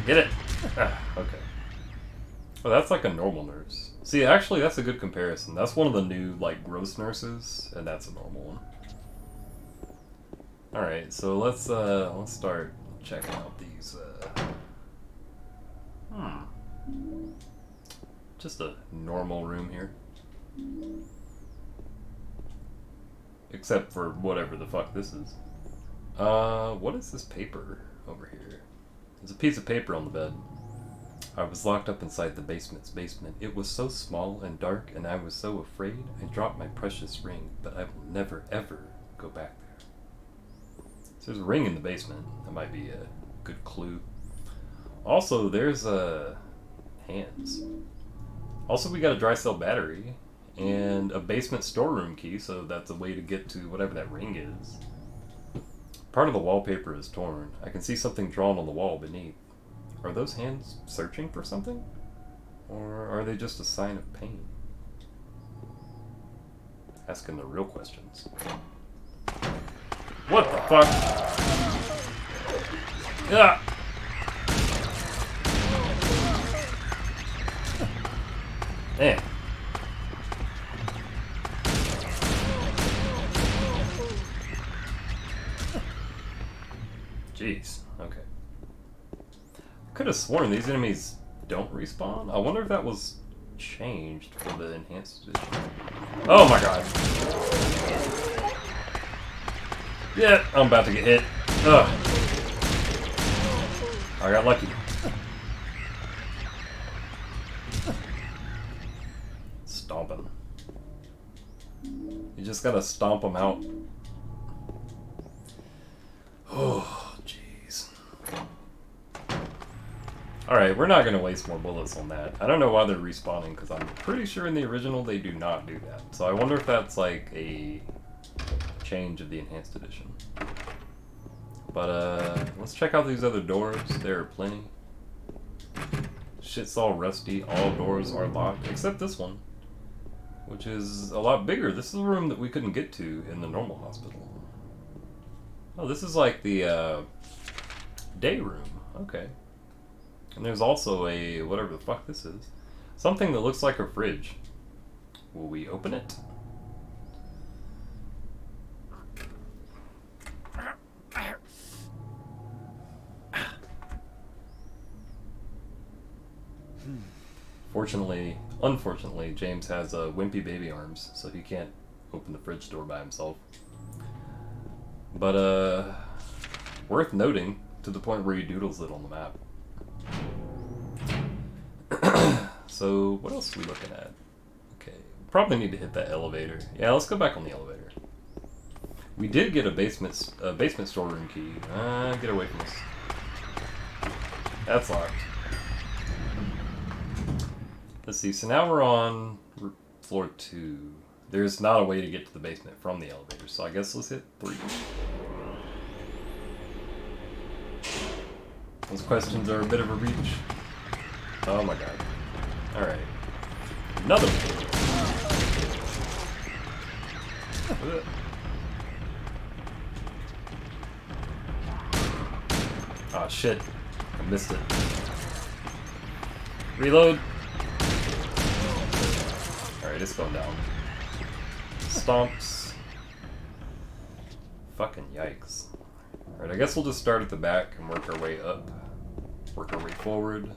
Get it! Okay. Oh, that's like a normal nurse. See, actually, that's a good comparison. That's one of the new, like, gross nurses, and that's a normal one. Alright, so let's start checking out these, Just a normal room here. Except for whatever the fuck this is. What is this paper over here? There's a piece of paper on the bed. I was locked up inside the basement's basement. It was so small and dark, and I was so afraid I dropped my precious ring, but I will never, ever go back there. So there's a ring in the basement. That might be a good clue. Also, there's hands. Also, we got a dry cell battery and a basement storeroom key, so that's a way to get to whatever that ring is. Part of the wallpaper is torn. I can see something drawn on the wall beneath. Are those hands searching for something? Or are they just a sign of pain? Asking the real questions. What the fuck? Ah! Man. Jeez, okay. Could have sworn these enemies don't respawn. I wonder if that was changed for the enhanced edition. Oh my god. Yeah, I'm about to get hit. Ugh. I got lucky. Stomping. You just gotta stomp them out. Oh, jeez. Alright, we're not gonna waste more bullets on that. I don't know why they're respawning, because I'm pretty sure in the original they do not do that. So I wonder if that's like a change of the Enhanced Edition. But, let's check out these other doors. There are plenty. Shit's all rusty. All doors are locked, except this one, which is a lot bigger. This is a room that we couldn't get to in the normal hospital. Oh, this is like the, day room. Okay. And there's also a, whatever the fuck this is. Something that looks like a fridge. Will we open it? Unfortunately, James has wimpy baby arms, so he can't open the fridge door by himself. But, worth noting, to the point where he doodles it on the map. So, what else are we looking at? Okay, probably need to hit that elevator. Yeah, let's go back on the elevator. We did get a basement storeroom key. Get away from us. That's locked. Let's see, so now we're on floor 2. There's not a way to get to the basement from the elevator, so I guess let's hit 3. Those questions are a bit of a reach. Oh my god. Alright. Another one. Oh shit. I missed it. Reload. Alright, it's going down. Stomps. Fucking yikes. Alright, I guess we'll just start at the back and work our way up. Work our way forward.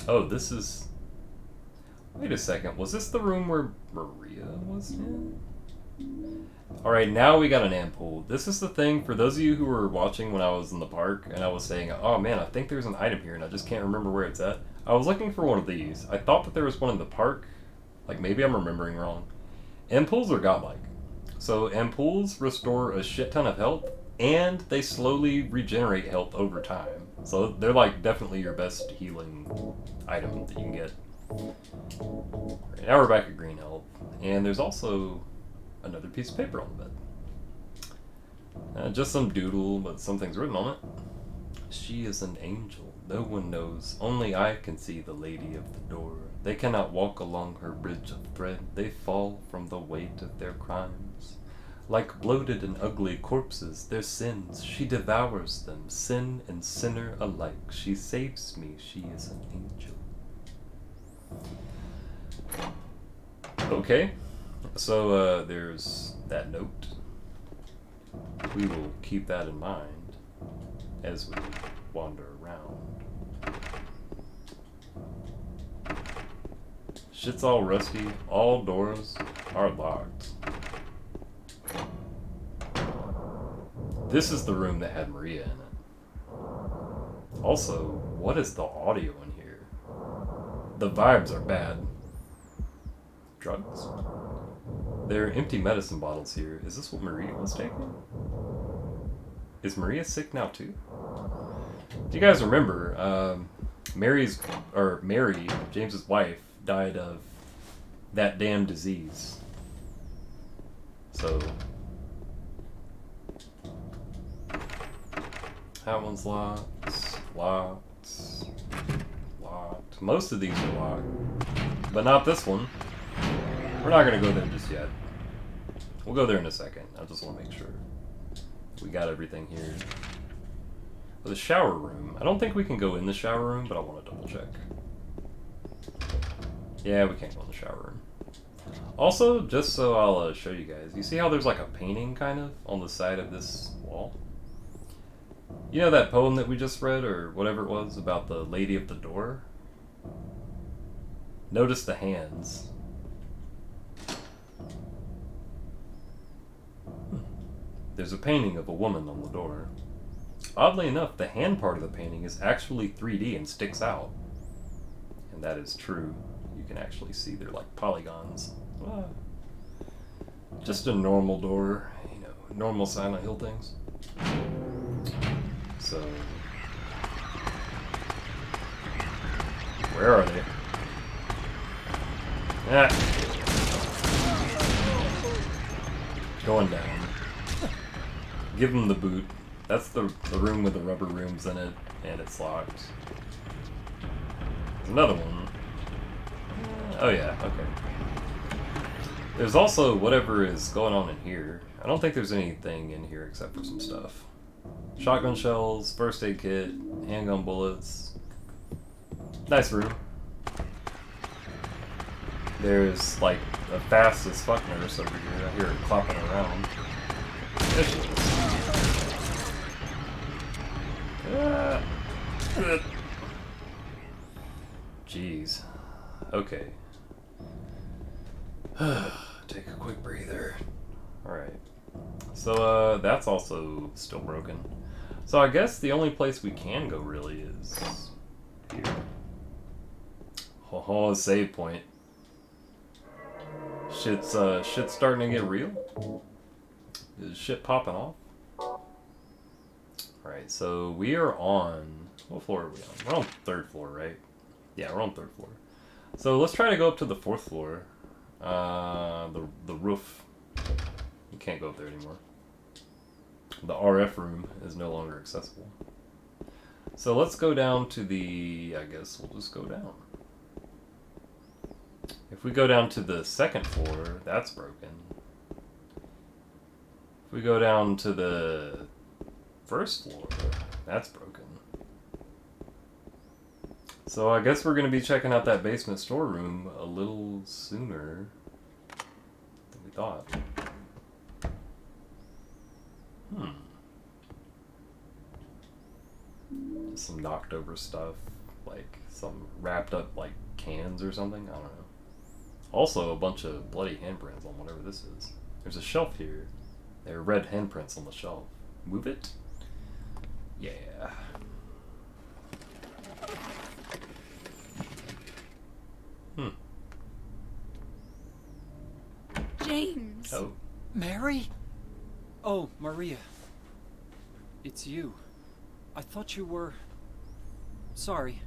Oh, this is... Wait a second, was this the room where Maria was in? Alright, now we got an ampoule. This is the thing, for those of you who were watching when I was in the park, and I was saying, oh man, I think there's an item here, and I just can't remember where it's at. I was looking for one of these. I thought that there was one in the park. Like, maybe I'm remembering wrong. Ampoules are godlike. So, ampoules restore a shit ton of health, and they slowly regenerate health over time. So, they're like, definitely your best healing item that you can get. Right, now we're back at green health. And there's also another piece of paper on the bed. Just some doodle, but something's written on it. She is an angel. No one knows. Only I can see the lady of the door. They cannot walk along her bridge of thread. They fall from the weight of their crimes. Like bloated and ugly corpses, their sins, she devours them, sin and sinner alike. She saves me, she is an angel. Okay, so there's that note. We will keep that in mind as we wander around. Shit's all rusty, all doors are locked. This is the room that had Maria in it. Also, what is the audio in here? The vibes are bad. Drugs? There are empty medicine bottles here. Is this what Maria was taking? Is Maria sick now too? Do you guys remember, Mary, James's wife, died of that damn disease. So... that one's locked, locked, locked. Most of these are locked, but not this one. We're not gonna go there just yet. We'll go there in a second. I just want to make sure we got everything here. The shower room. I don't think we can go in the shower room, but I want to double check. Yeah, we can't go in the shower room. Also, just so I'll show you guys, you see how there's like a painting kind of on the side of this wall? You know that poem that we just read, or whatever it was, about the lady of the door? Notice the hands. There's a painting of a woman on the door. Oddly enough, the hand part of the painting is actually 3D and sticks out. And that is true. you can actually see they're like polygons. Ah. Just a normal door, you know, normal Silent Hill things. So, where are they? Ah. Going down. Give them the boot. That's the room with the rubber rooms in it, and it's locked. There's another one. Oh yeah, okay. There's also whatever is going on in here. I don't think there's anything in here except for some stuff. Shotgun shells, first aid kit, handgun bullets. Nice room. There's like a fast as fuck nurse over here. I hear her clopping around. There she is. Jeez. Okay. Take a quick breather. Alright. So, that's also still broken. So I guess the only place we can go really is here. Oh, save point. Shit's starting to get real. Is shit popping off? Alright, so we are on... What floor are we on? We're on 3rd floor, right? Yeah, we're on 3rd floor. So let's try to go up to the 4th floor. The roof. You can't go up there anymore. The RF room is no longer accessible. So let's go down to the... I guess we'll just go down. If we go down to the 2nd floor, that's broken. If we go down to the 1st floor, that's broken. So I guess we're going to be checking out that basement storeroom a little sooner than we thought. Just some knocked over stuff, like some wrapped up like cans or something, I don't know. Also a bunch of bloody handprints on whatever this is. There's a shelf here. There are red handprints on the shelf. Move it? Yeah. James. Oh. Mary? Oh, Maria. It's you. I thought you were... Sorry.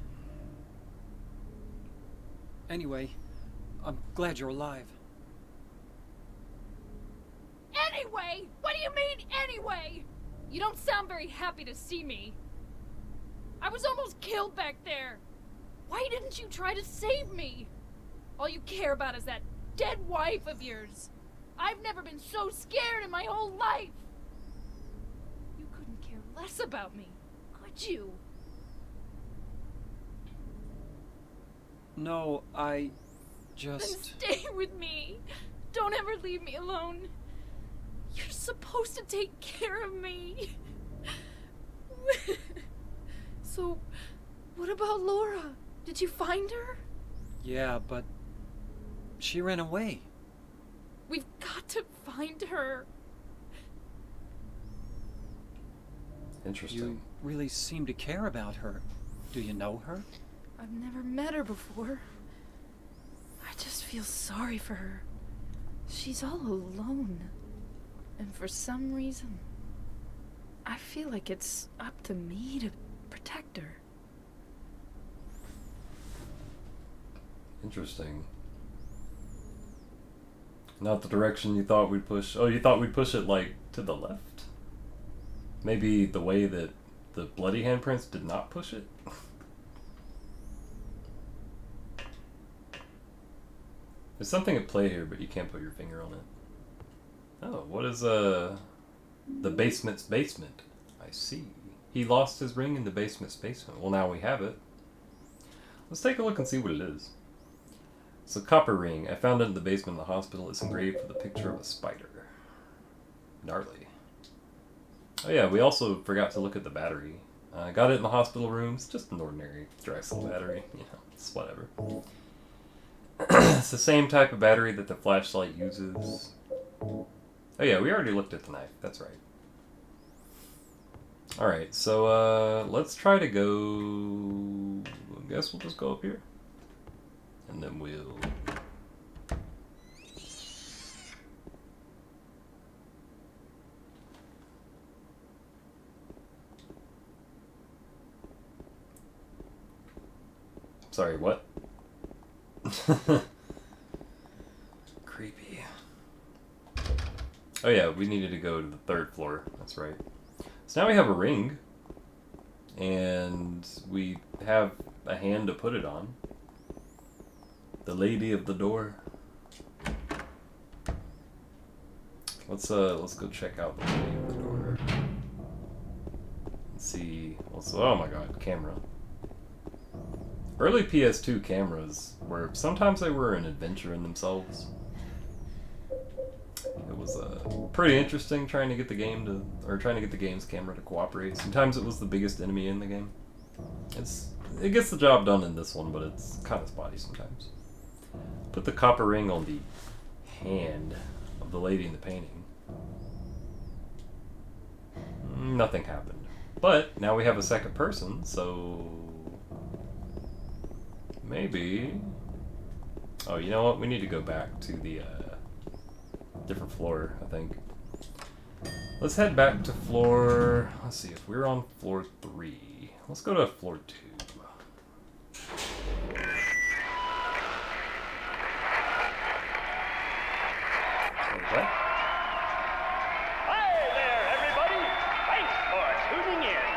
Anyway, I'm glad you're alive. Anyway? What do you mean, anyway? You don't sound very happy to see me. I was almost killed back there. Why didn't you try to save me? All you care about is that dead wife of yours. I've never been so scared in my whole life. You couldn't care less about me, could you? No, I Then just... stay with me. Don't ever leave me alone. You're supposed to take care of me. So, what about Laura? Did you find her? Yeah, but... she ran away. We've got to find her. Interesting. You really seem to care about her. Do you know her? I've never met her before. I just feel sorry for her. She's all alone. And for some reason, I feel like it's up to me to protect her. Interesting. Not the direction you thought we'd push. Oh, you thought we'd push it, like, to the left? Maybe the way that the bloody handprints did not push it? There's something at play here, but you can't put your finger on it. Oh, what is, the basement's basement? I see. He lost his ring in the basement's basement. Well, now we have it. Let's take a look and see what it is. It's a copper ring. I found it in the basement of the hospital. It's engraved with a picture of a spider. Gnarly. Oh yeah, we also forgot to look at the battery. I got it in the hospital room. It's just an ordinary Drexel battery. You know, it's whatever. It's the same type of battery that the flashlight uses. Oh yeah, we already looked at the knife. That's right. Alright, so let's try to go... I guess we'll just go up here. And then we'll... Sorry, what? Creepy. Oh yeah, we needed to go to the 3rd floor. That's right. So now we have a ring. And we have a hand to put it on. The lady of the door. Let's go check out the lady of the door. Let's see. Oh my god, camera. Early PS2 cameras were sometimes they were an adventure in themselves. It was pretty interesting trying to get the game to, or trying to get the game's camera to cooperate. Sometimes it was the biggest enemy in the game. It gets the job done in this one, but it's kind of spotty sometimes. Put the copper ring on the hand of the lady in the painting. Nothing happened. But now we have a second person, so maybe. Oh, you know what? We need to go back to the different floor, I think. Let's head back to floor. Let's see if we're on floor 3. Let's go to floor 2. Okay. Hi there, everybody! Thanks for tuning in.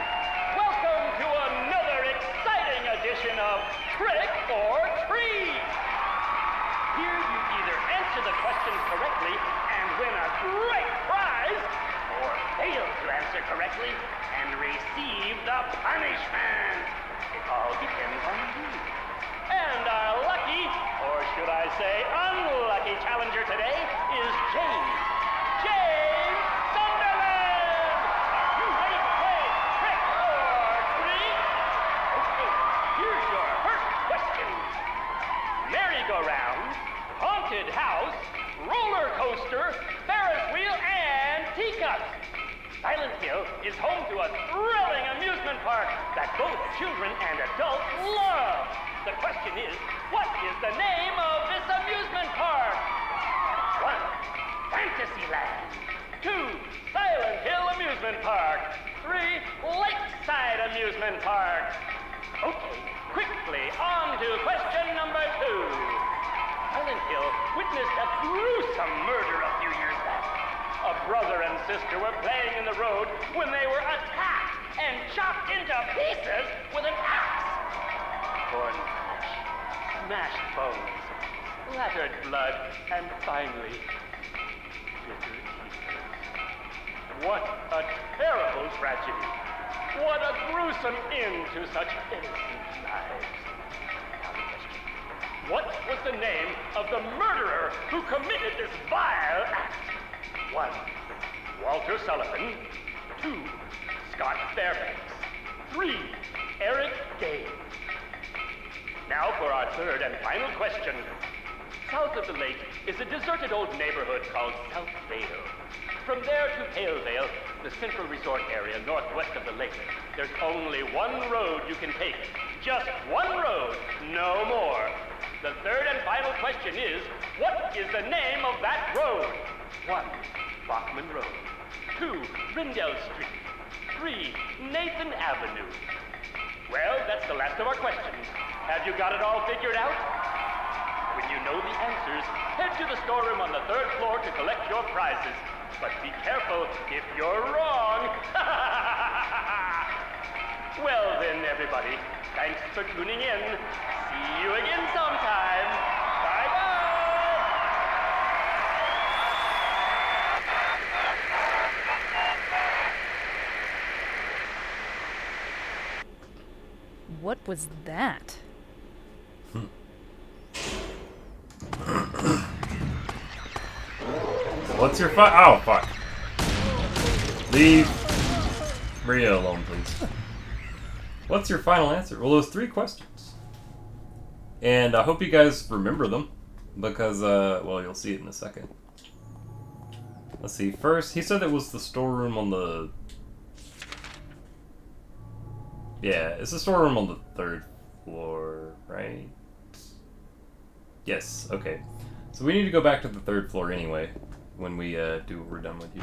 Welcome to another exciting edition of Trick or Treat. Here you either answer the questions correctly and win a great prize, or fail to answer correctly and receive the punishment. It all depends on you. And our lucky, or should I say unlucky challenger today is James. James Sunderland! Are you ready to play Trick or Treat? Okay, here's your first question. Merry-go-round, haunted house, roller coaster, Ferris wheel, and teacup. Silent Hill is home to a thrilling amusement park that both children and adults love. The question is, what is the name of this amusement park? 1. Fantasyland. 2. Silent Hill Amusement Park. 3. Lakeside Amusement Park. Okay, quickly on to question number 2. Silent Hill witnessed a gruesome murder a few years back. A brother and sister were playing in the road when they were attacked and chopped into pieces with an axe. Torn flesh, smashed bones, splattered blood, and finally, bitter tears. What a terrible tragedy. What a gruesome end to such innocent lives. Now the question. What was the name of the murderer who committed this vile act? 1. Walter Sullivan. 2. Scott Fairbanks. 3. Eric Gaines. Now for our third and final question. South of the lake is a deserted old neighborhood called South Vale. From there to Pale Vale, the central resort area northwest of the lake, there's only one road you can take. Just one road, no more. The third and final question is, what is the name of that road? 1. Bachman Road. 2. Rindell Street. 3. Nathan Avenue. Well, that's the last of our questions. Have you got it all figured out? When you know the answers, head to the storeroom on the 3rd floor to collect your prizes. But be careful if you're wrong. Well then, everybody, thanks for tuning in. See you again sometime. Bye-bye. What was that? What's your oh, fuck. Leave Maria alone, please. What's your final answer? Well, those 3 questions. And I hope you guys remember them. Because, well, you'll see it in a second. Let's see. First, he said it was the storeroom on the... Yeah, it's the storeroom on the 3rd floor, right? Yes, okay. So we need to go back to the 3rd floor anyway, when we do what we're done with you.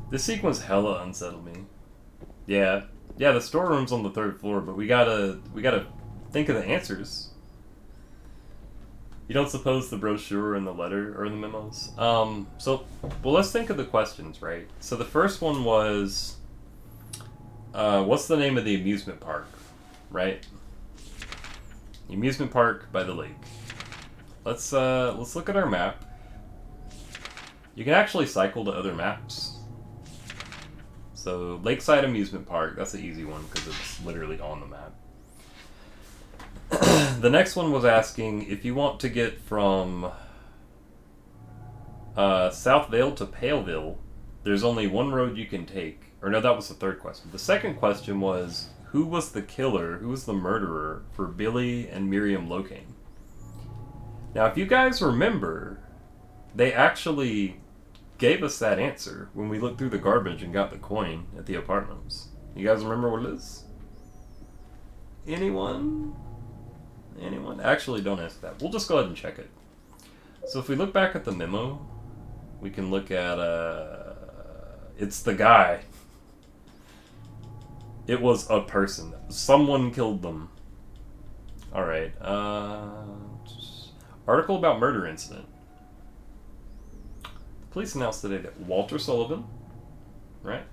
This sequence hella unsettled me. Yeah, the storeroom's on the 3rd floor, but we gotta think of the answers. You don't suppose the brochure and the letter are in the memos? Well, let's think of the questions, right? So the first one was, what's the name of the amusement park, right? The amusement park by the lake. Let's look at our map. You can actually cycle to other maps. So Lakeside Amusement Park, that's the easy one because it's literally on the map. The next one was asking if you want to get from South Vale to Paleville, there's only one road you can take. Or no, that was the 3rd question. The second question was, who was the killer, who was the murderer for Billy and Miriam Locane? Now, if you guys remember, they actually gave us that answer when we looked through the garbage and got the coin at the apartments. You guys remember what it is? Anyone? Anyone? Actually, don't ask that. We'll just go ahead and check it. So if we look back at the memo, we can look at, it's the guy. It was a person. Someone killed them. Alright, article about murder incident. The police announced today that Walter Sullivan, right?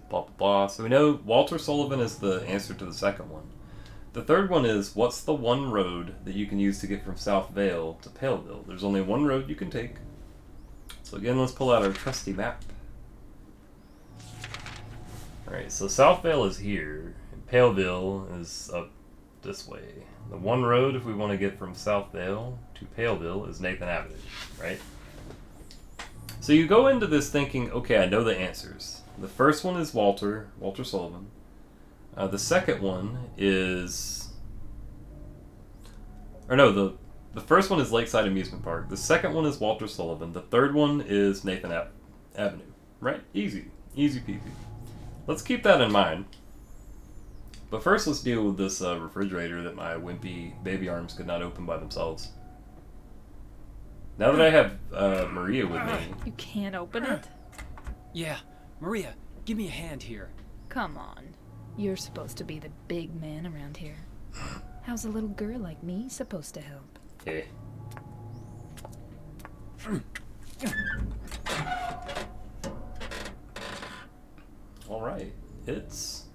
Blah, blah, blah. So we know Walter Sullivan is the answer to the second one. The third one is, what's the one road that you can use to get from South Vale to Paleville? There's only one road you can take. So again, let's pull out our trusty map. Alright, so South Vale is here, and Paleville is up this way. The one road, if we want to get from South Vale to Paleville, is Nathan Avenue, right? So you go into this thinking, okay, I know the answers. The first one is Walter Sullivan. The second one is... Or no, the first one is Lakeside Amusement Park. The second one is Walter Sullivan. The third one is Nathan Avenue, right? Easy. Easy peasy. Let's keep that in mind. But first, let's deal with this refrigerator that my wimpy baby arms could not open by themselves. Now that I have Maria with me... You can't open it? Yeah, Maria, give me a hand here. Come on. You're supposed to be the big man around here. How's a little girl like me supposed to help? Hey. Alright, it's...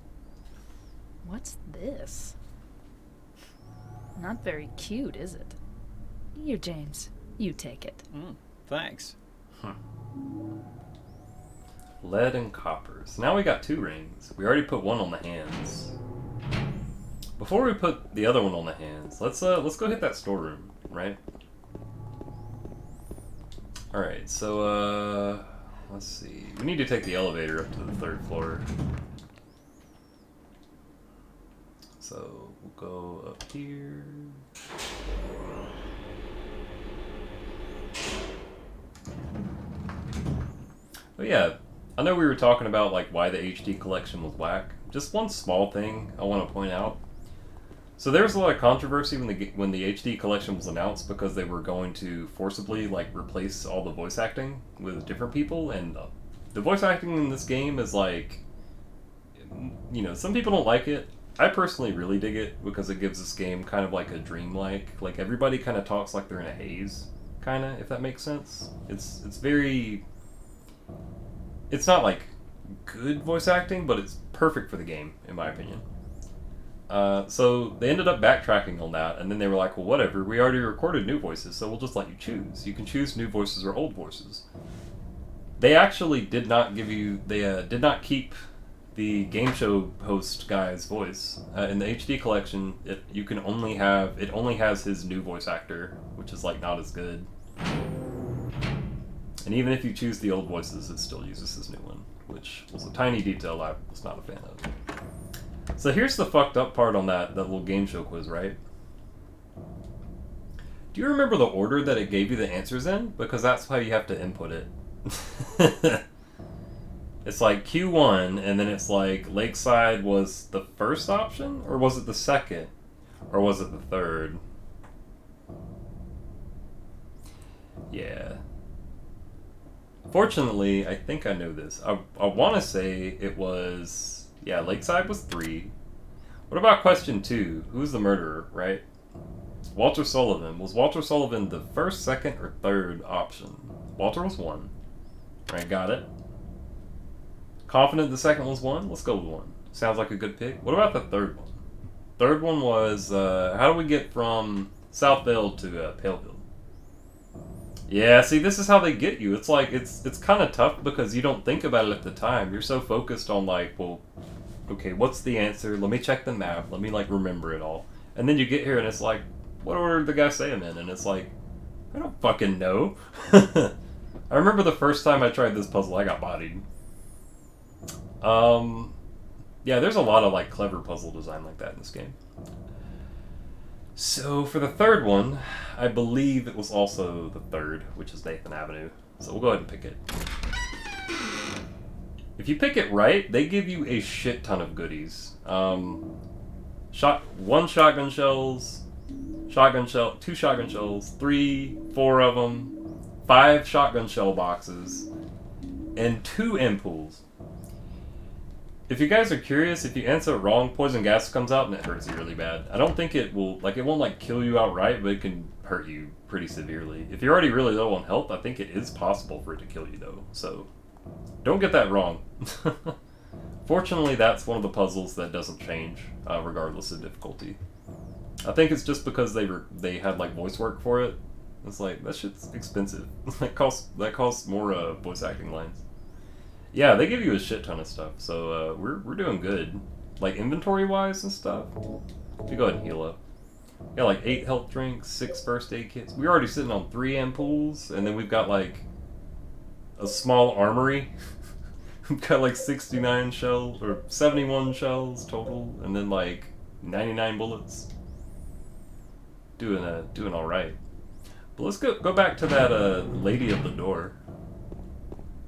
What's this? Not very cute, is it? Here, James. You take it. Thanks. Lead and copper. So now we got 2 rings. We already put one on the hands. Before we put the other one on the hands, let's go hit that storeroom, right? Alright, so let's see. We need to take the elevator up to the 3rd floor. So we'll go up here. Oh yeah, I know we were talking about like why the HD collection was whack. Just one small thing I want to point out. So there was a lot of controversy when the HD collection was announced because they were going to forcibly like replace all the voice acting with different people, and the voice acting in this game is like, you know, some people don't like it. I personally really dig it because it gives this game kind of like a dreamlike, like everybody kind of talks like they're in a haze, kind of, if that makes sense. It's very, it's not like good voice acting, but it's perfect for the game, in my opinion. So they ended up backtracking on that, and then they were like, well, whatever, we already recorded new voices, so we'll just let you choose. You can choose new voices or old voices. They actually did not give you, they did not keep the game show host guy's voice. In the HD collection, it only has his new voice actor, which is like not as good. And even if you choose the old voices, it still uses his new one, which was a tiny detail I was not a fan of. So here's the fucked up part on that little game show quiz, right? Do you remember the order that it gave you the answers in? Because that's how you have to input it. It's like Q1, and then it's like Lakeside was the first option? Or was it the second? Or was it the third? Yeah. Fortunately, I think I know this. I want to say it was... Yeah, Lakeside was 3. What about question 2? Who's the murderer, right? Walter Sullivan. Was Walter Sullivan the first, second, or third option? Walter was 1. Right, got it. Confident the second was 1? Let's go with 1. Sounds like a good pick. What about the third one? Third one was, how do we get from Southville to Paleville? Yeah, see, this is how they get you. It's like, it's kind of tough because you don't think about it at the time. You're so focused on, like, well, okay, what's the answer? Let me check the map. Let me, like, remember it all. And then you get here and it's like, what order did the guy say I'm in? And it's like, I don't fucking know. I remember the first time I tried this puzzle, I got bodied. Yeah, there's a lot of, like, clever puzzle design like that in this game. So, for the third one, I believe it was also the third, which is Nathan Avenue. So we'll go ahead and pick it. If you pick it right, they give you a shit ton of goodies. 1 shotgun shells, 2 shotgun shells, 3, 4 of them, 5 shotgun shell boxes, and 2 ampoules. If you guys are curious, if you answer wrong, poison gas comes out and it hurts you really bad. I don't think it will, like, it won't, like, kill you outright, but it can hurt you pretty severely. If you're already really low on health, I think it is possible for it to kill you, though. So, don't get that wrong. Fortunately, that's one of the puzzles that doesn't change, regardless of difficulty. I think it's just because they had, like, voice work for it. It's like, that shit's expensive. that costs more, voice acting lines. Yeah, they give you a shit ton of stuff, so we're doing good. Like, inventory-wise and stuff. We go ahead and heal up. We got like 8 health drinks, 6 first aid kits. We're already sitting on 3 ampoules, and then we've got like a small armory. We've got like 69 shells, or 71 shells total, and then like 99 bullets. Doing alright. But let's go back to that lady at the door.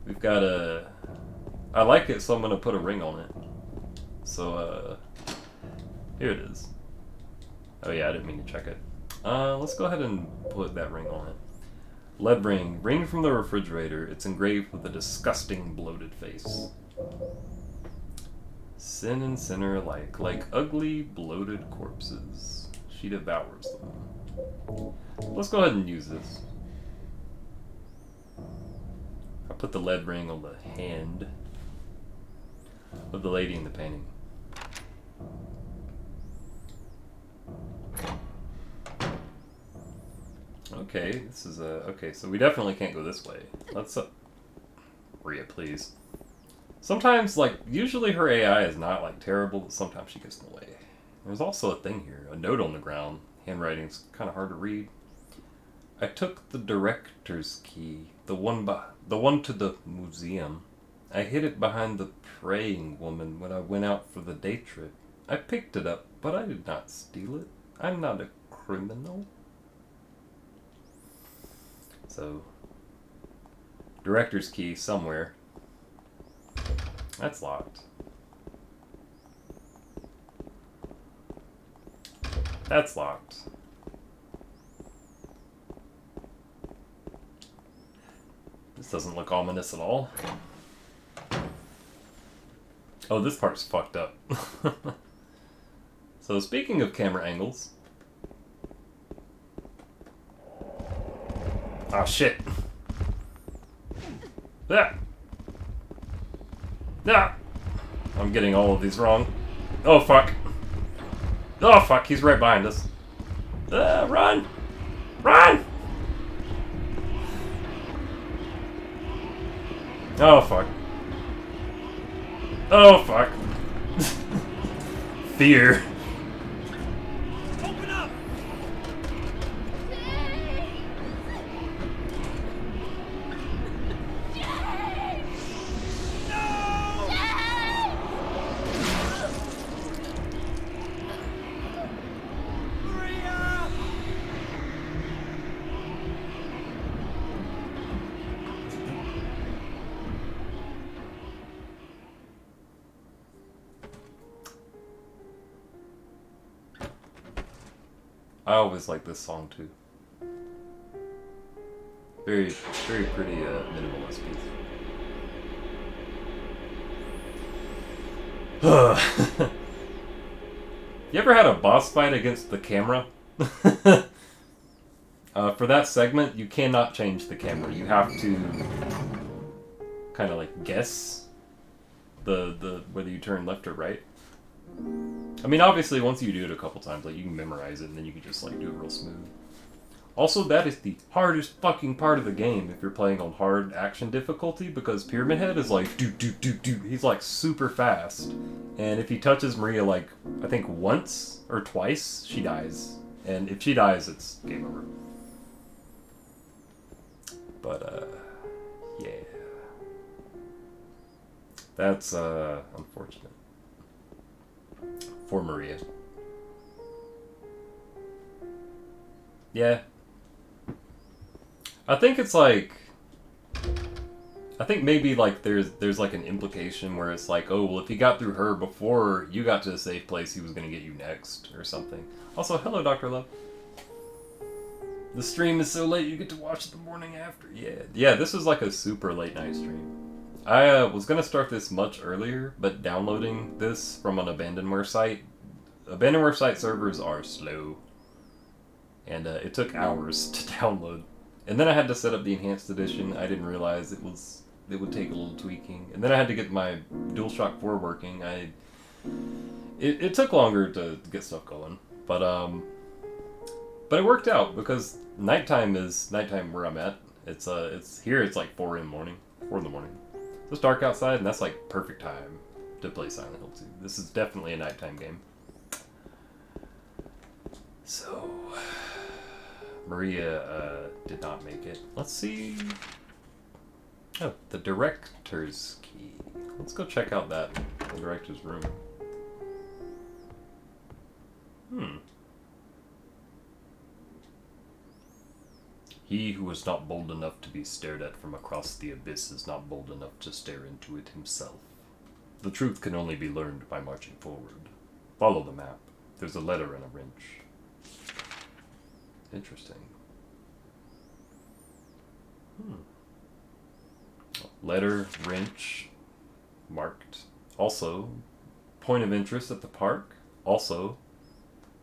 We've got a... I like it, so I'm going to put a ring on it. So, here it is. Oh yeah, I didn't mean to check it. Let's go ahead and put that ring on it. Lead ring. Ring from the refrigerator. It's engraved with a disgusting bloated face. Sin and sinner alike. Like ugly, bloated corpses. She devours them. Let's go ahead and use this. I put the lead ring on the hand of the lady in the painting. Okay, this is okay, so we definitely can't go this way. Let's Rhea, please. Sometimes, like, usually her AI is not, like, terrible, but sometimes she gets in the way. There's also a thing here, a note on the ground. Handwriting's kind of hard to read. I took the director's key, the one to the museum. I hid it behind the praying woman when I went out for the day trip. I picked it up, but I did not steal it. I'm not a criminal. So, director's key somewhere. That's locked. That's locked. This doesn't look ominous at all. Oh, this part's fucked up. So speaking of camera angles... Oh shit! Yeah. Yeah. I'm getting all of these wrong. Oh fuck. Oh fuck, he's right behind us. Run! Run! Oh fuck. Oh fuck. Fear. Open up! I always like this song too. Very, very pretty minimalist piece. You ever had a boss fight against the camera? For that segment, you cannot change the camera. You have to kind of like guess the whether you turn left or right. I mean, obviously, once you do it a couple times, like you can memorize it, and then you can just like do it real smooth. Also, that is the hardest fucking part of the game if you're playing on hard action difficulty, because Pyramid Head is like do. He's like super fast, and if he touches Maria like I think once or twice, she dies, and if she dies, it's game over. But yeah, that's unfortunate for Maria. Yeah. I think it's like, I think maybe like there's like an implication where it's like, oh well, if he got through her before you got to a safe place, he was gonna get you next or something. Also, hello Dr. Love. The stream is so late you get to watch it the morning after. Yeah, this is like a super late night stream. I was gonna start this much earlier, but downloading this from an abandonware site servers are slow, and it took hours to download. And then I had to set up the enhanced edition. I didn't realize it would take a little tweaking. And then I had to get my DualShock 4 working. It took longer to get stuff going, but it worked out because nighttime is nighttime where I'm at. It's here. It's like 4 in the morning. It's dark outside, and that's like perfect time to play Silent Hill 2. This is definitely a nighttime game. So Maria did not make it. Let's see. Oh, the director's key. Let's go check out the director's room. He who is not bold enough to be stared at from across the abyss is not bold enough to stare into it himself. The truth can only be learned by marching forward. Follow the map. There's a letter and a wrench. Interesting. Letter, wrench, marked. Also, point of interest at the park. Also,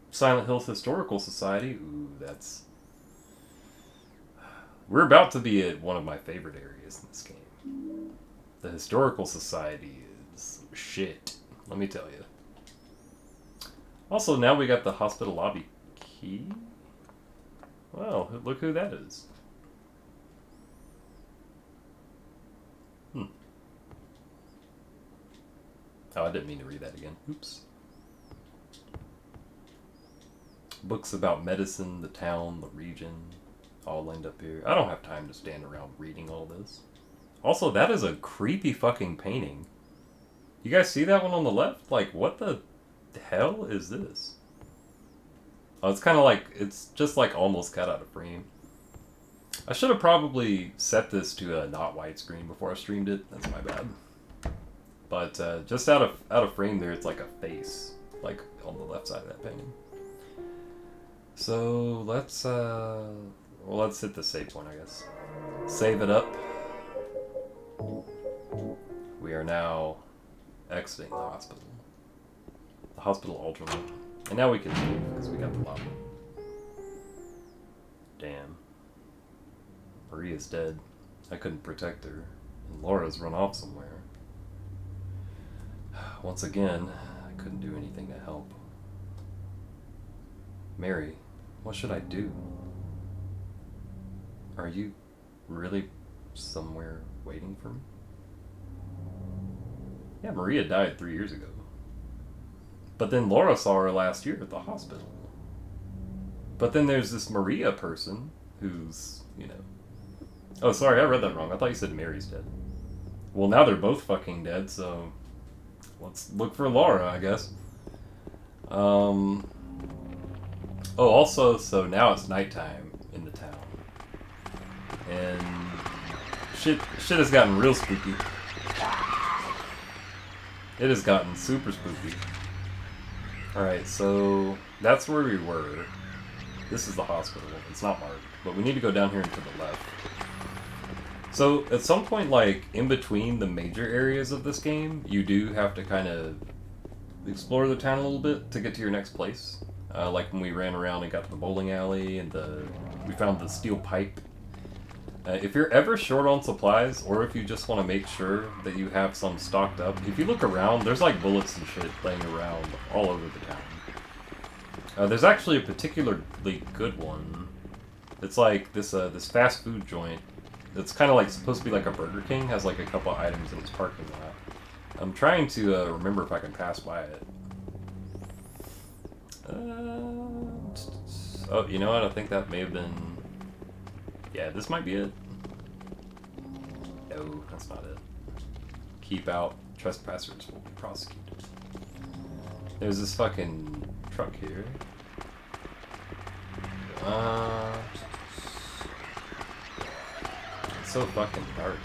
Silent Hills Historical Society. Ooh, that's... We're about to be at one of my favorite areas in this game. The Historical Society is shit, let me tell you. Also, now we got the hospital lobby key. Well, look who that is. Oh, I didn't mean to read that again. Oops. Books about medicine, the town, the region, all lined up here. I don't have time to stand around reading all this. Also, that is a creepy fucking painting. You guys see that one on the left? Like, what the hell is this? Oh, it's kind of like, it's just like almost cut out of frame. I should have probably set this to a not widescreen before I streamed it. That's my bad. But just out of frame there, it's like a face, like on the left side of that painting. So let's hit the save point, I guess. Save it up. We are now exiting the hospital. The hospital ultra room. And now we can leave because we got the lobby. Damn. Maria's dead. I couldn't protect her. And Laura's run off somewhere. Once again, I couldn't do anything to help. Mary, what should I do? Are you really somewhere waiting for me? Yeah, Maria died 3 years ago. But then Laura saw her last year at the hospital. But then there's this Maria person who's, you know... Oh, sorry, I read that wrong. I thought you said Mary's dead. Well, now they're both fucking dead, so... Let's look for Laura, I guess. Oh, also, so now it's nighttime in the town. And... Shit has gotten real spooky. It has gotten super spooky. Alright, so that's where we were. This is the hospital. It's not marked, but we need to go down here and to the left. So, at some point, like, in between the major areas of this game, you do have to kind of explore the town a little bit to get to your next place. Like when we ran around and got to the bowling alley and we found the steel pipe. If you're ever short on supplies, or if you just want to make sure that you have some stocked up, if you look around, there's like bullets and shit laying around all over the town. There's actually a particularly good one. It's like this fast food joint. It's kind of like supposed to be like a Burger King, has like a couple items in its parking lot. I'm trying to remember if I can pass by it. Oh, you know what? I think that may have been... Yeah, this might be it. No, that's not it. Keep out. Trespassers will be prosecuted. There's this fucking truck here. It's so fucking dark.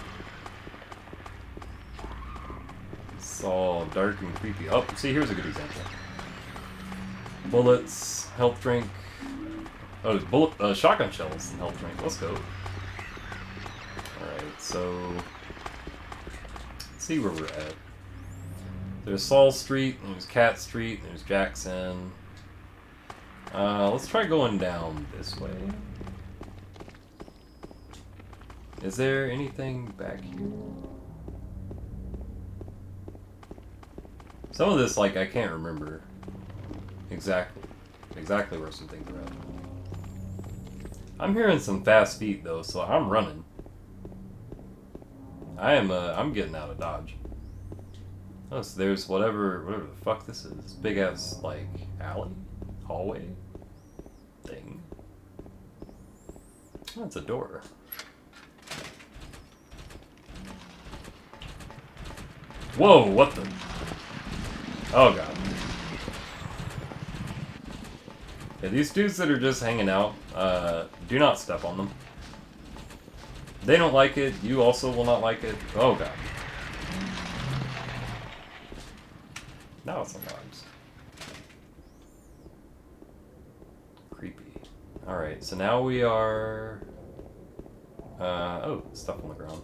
It's all dark and creepy. Oh, see, here's a good example. Bullets, health drink. Oh, there's shotgun shells and health drink. Let's go. Alright, so... Let's see where we're at. There's Saul Street, and there's Cat Street, and there's Jackson. Let's try going down this way. Is there anything back here? Some of this, like, I can't remember exactly where some things are at. I'm hearing some fast feet though, so I'm running. I'm getting out of Dodge. Oh, so there's whatever the fuck this is. Big ass, like, alley? Hallway? Thing. Oh, it's a door. Whoa, what the? Oh god. Yeah, these dudes that are just hanging out, do not step on them. They don't like it, you also will not like it. Oh god. Now it's alarms. Creepy. Alright, so now we are... oh, stuff on the ground.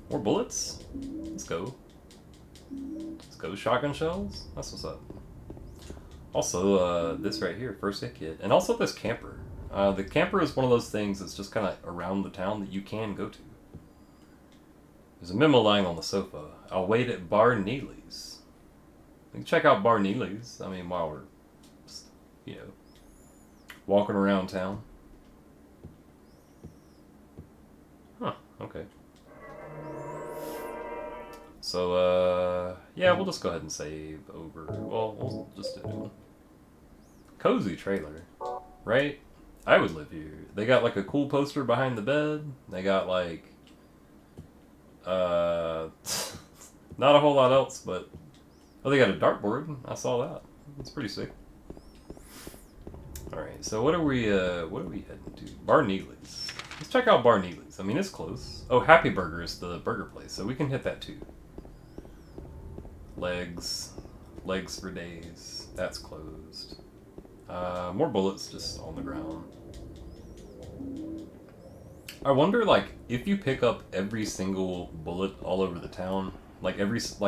More bullets? Let's go. Let's go, shotgun shells? That's what's up. Also, this right here, first aid kit. And also this camper. The camper is one of those things that's just kind of around the town that you can go to. There's a memo lying on the sofa. I'll wait at Bar Neely's. You can check out Bar Neely's. I mean, while we're, just, you know, walking around town. Huh, okay. So, yeah, we'll just go ahead and save over. Well, we'll just do it. Cozy trailer, right? I would live here. They got like a cool poster behind the bed. They got like, not a whole lot else, but oh, they got a dartboard. I saw that. It's pretty sick. All right, so what are we heading to? Bar Neely's. Let's check out Bar Neely's. I mean, it's close. Oh, Happy Burger is the burger place, so we can hit that too. Legs for days. That's closed. More bullets just on the ground. I wonder, like, if you pick up every single bullet all over the town, like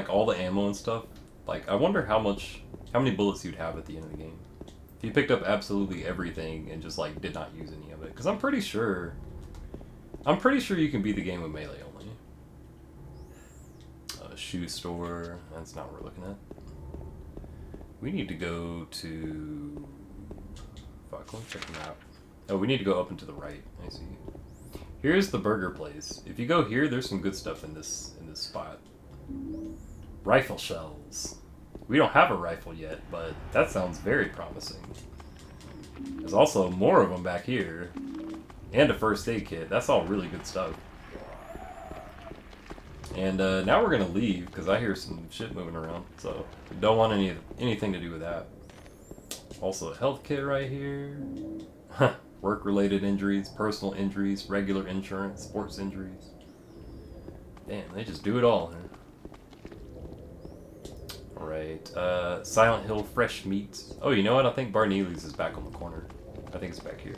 all the ammo and stuff, like, I wonder how many bullets you'd have at the end of the game. If you picked up absolutely everything and just, like, did not use any of it. Because I'm pretty sure you can beat the game with melee only. Shoe store, that's not what we're looking at. We need to go to... Fuck, let me check the map. Oh, we need to go up and to the right. I see. Here's the burger place. If you go here, there's some good stuff in this spot. Rifle shells. We don't have a rifle yet, but that sounds very promising. There's also more of them back here. And a first aid kit. That's all really good stuff. And now we're gonna leave because I hear some shit moving around, so don't want anything to do with that. Also a health kit right here. Work-related injuries, personal injuries, regular insurance, sports injuries. Damn, they just do it all, huh? Alright, Silent Hill fresh meats. Oh, you know what? I think Bar Neely's is back on the corner. I think it's back here.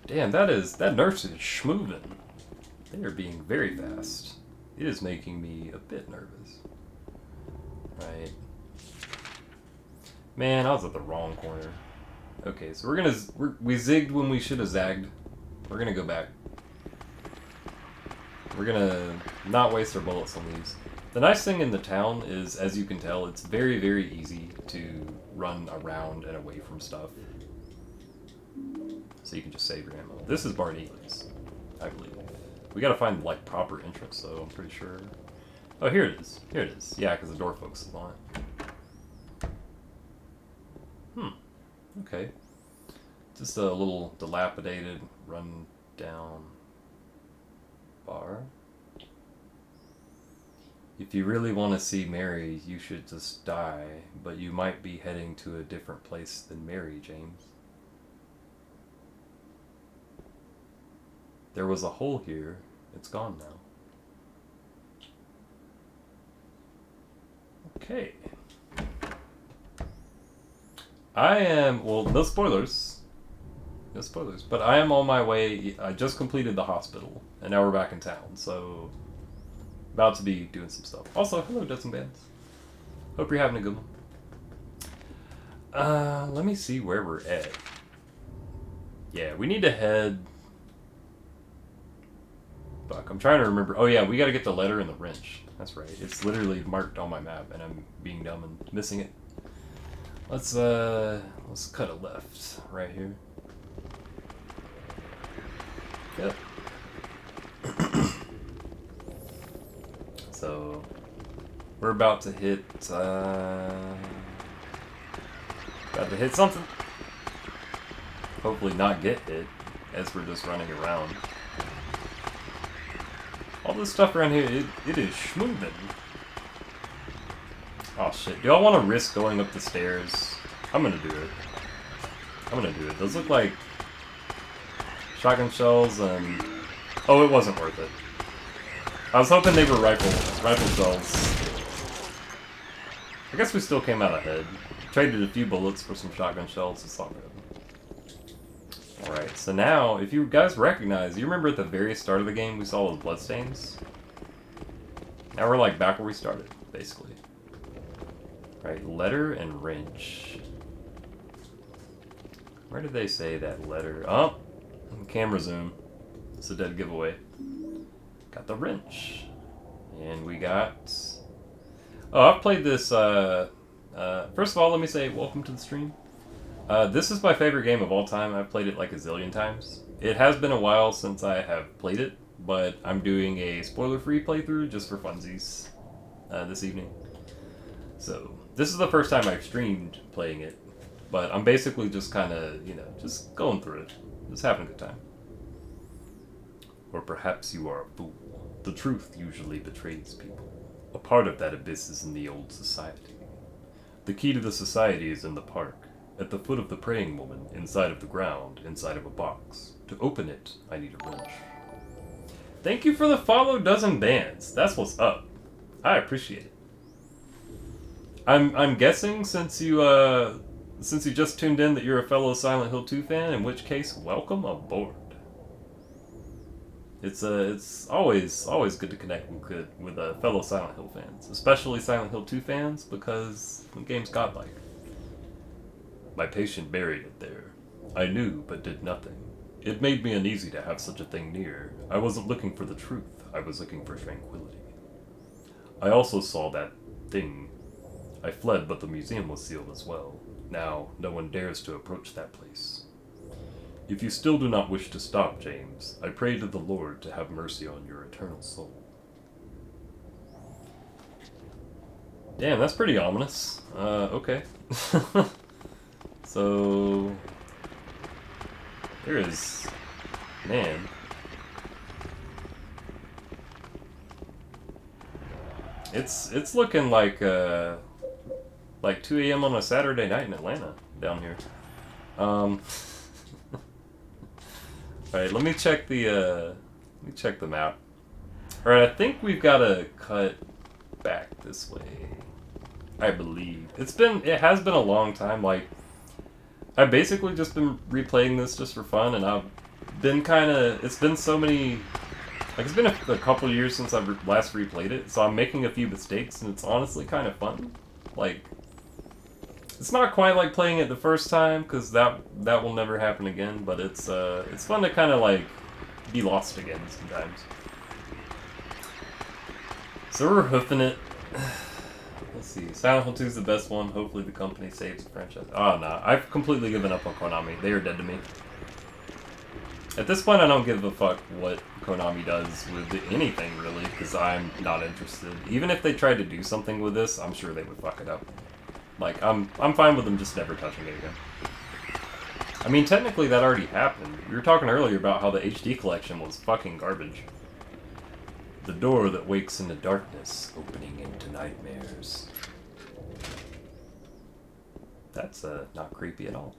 Damn, that nurse is schmoovin'. They are being very fast. It is making me a bit nervous. Right. Man, I was at the wrong corner. Okay, so we zigged when we should have zagged. We're gonna go back. We're gonna not waste our bullets on these. The nice thing in the town is, as you can tell, it's very, very easy to run around and away from stuff. So you can just save your ammo. This is Barney's, I believe. We gotta find, like, proper entrance, though, I'm pretty sure. Oh, here it is. Here it is. Yeah, because the door focuses on it. Okay. Just a little dilapidated, run down bar. If you really want to see Mary, you should just die, but you might be heading to a different place than Mary, James. There was a hole here. It's gone now. Okay. I am, well, no spoilers. No spoilers. But I am on my way. I just completed the hospital, and now we're back in town, so about to be doing some stuff. Also, hello, Dozen Bands. Hope you're having a good one. Let me see where we're at. Yeah, we need to head... Fuck, I'm trying to remember. Oh yeah, we gotta get the letter and the wrench. That's right. It's literally marked on my map, and I'm being dumb and missing it. Let's cut a left right here. Yep. So we're about to hit something. Hopefully not get hit as we're just running around. All this stuff around here, it is schmoovin'. Oh shit, do I want to risk going up the stairs? I'm gonna do it. I'm gonna do it. Those look like shotgun shells and... Oh, it wasn't worth it. I was hoping they were rifle shells. I guess we still came out ahead. Traded a few bullets for some shotgun shells. It's all good. Alright, so now, if you guys recognize, you remember at the very start of the game we saw those bloodstains? Now we're like back where we started, basically. Right, letter and wrench. Where did they say that letter? Oh, camera zoom. It's a dead giveaway. Got the wrench. And we got... Oh, I've played this, first of all, let me say welcome to the stream. This is my favorite game of all time. I've played it like a zillion times. It has been a while since I have played it, but I'm doing a spoiler-free playthrough just for funsies this evening. So, this is the first time I've streamed playing it, but I'm basically just kind of, you know, just going through it. Just having a good time. Or perhaps you are a fool. The truth usually betrays people. A part of that abyss is in the old society. The key to the society is in the park, at the foot of the praying woman, inside of the ground, inside of a box. To open it, I need a wrench. Thank you for the follow, Dozen Bands. That's what's up. I appreciate it. I'm guessing since you just tuned in that you're a fellow Silent Hill 2 fan, in which case, welcome aboard. It's always good to connect with fellow Silent Hill fans, especially Silent Hill 2 fans, because the game's godlike. My patient buried it there. I knew, but did nothing. It made me uneasy to have such a thing near. I wasn't looking for the truth. I was looking for tranquility. I also saw that thing. I fled, but the museum was sealed as well. Now, no one dares to approach that place. If you still do not wish to stop, James, I pray to the Lord to have mercy on your eternal soul. Damn, that's pretty ominous. Okay. So... There is... Man. It's looking like 2 a.m. on a Saturday night in Atlanta down here. Alright, let me check the map. Alright, I think we've got to cut back this way. I believe. It has been a long time, like, I've basically just been replaying this just for fun, and I've been it's been so many, like it's been a couple years since I've last replayed it, so I'm making a few mistakes, and it's honestly kind of fun. Like, it's not quite like playing it the first time, because that will never happen again, but it's fun to kind of like be lost again sometimes. So we're hoofing it. Let's see. Silent Hill 2 is the best one. Hopefully the company saves the franchise. Oh, nah. I've completely given up on Konami. They are dead to me. At this point, I don't give a fuck what Konami does with anything, really, because I'm not interested. Even if they tried to do something with this, I'm sure they would fuck it up. Like, I'm fine with them just never touching it again. I mean, technically that already happened. We were talking earlier about how the HD collection was fucking garbage. The door that wakes in the darkness, opening into nightmares. That's not creepy at all.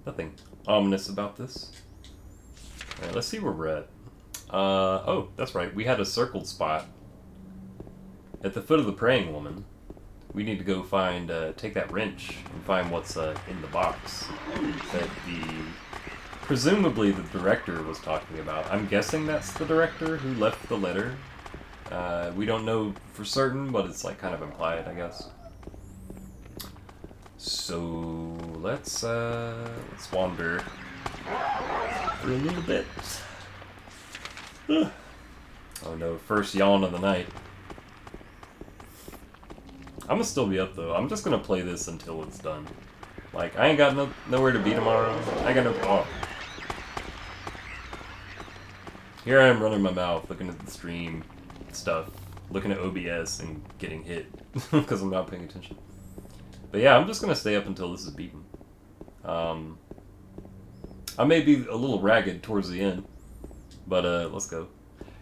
Nothing ominous about this. Alright, let's see where we're at. Oh, that's right. We had a circled spot at the foot of the praying woman. We need to go find, take that wrench and find what's in the box that presumably the director was talking about. I'm guessing that's the director who left the letter. We don't know for certain, but it's like kind of implied, I guess. So let's wander for a little bit. Oh no, first yawn of the night. I'm gonna still be up though. I'm just gonna play this until it's done. Like, I ain't got nowhere to be tomorrow. I got no... Oh. Here I am running my mouth, looking at the stream stuff, looking at OBS and getting hit because I'm not paying attention. But yeah, I'm just gonna stay up until this is beaten. I may be a little ragged towards the end, but let's go.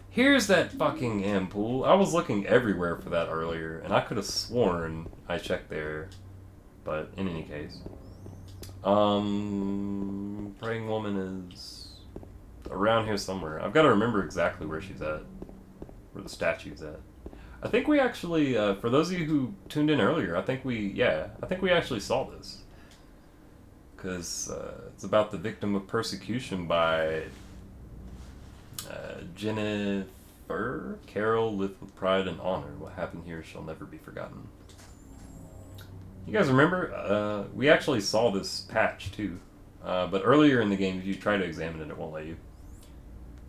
Here's that fucking ampoule. I was looking everywhere for that earlier, and I could have sworn I checked there. But in any case, praying woman is around here somewhere. I've got to remember exactly where she's at, where the statue's at. I think we actually, for those of you who tuned in earlier, I think we actually saw this. Because it's about the victim of persecution by Jennifer. Carol lived with pride and honor. What happened here shall never be forgotten. You guys remember? We actually saw this patch too. But earlier in the game, if you try to examine it, it won't let you.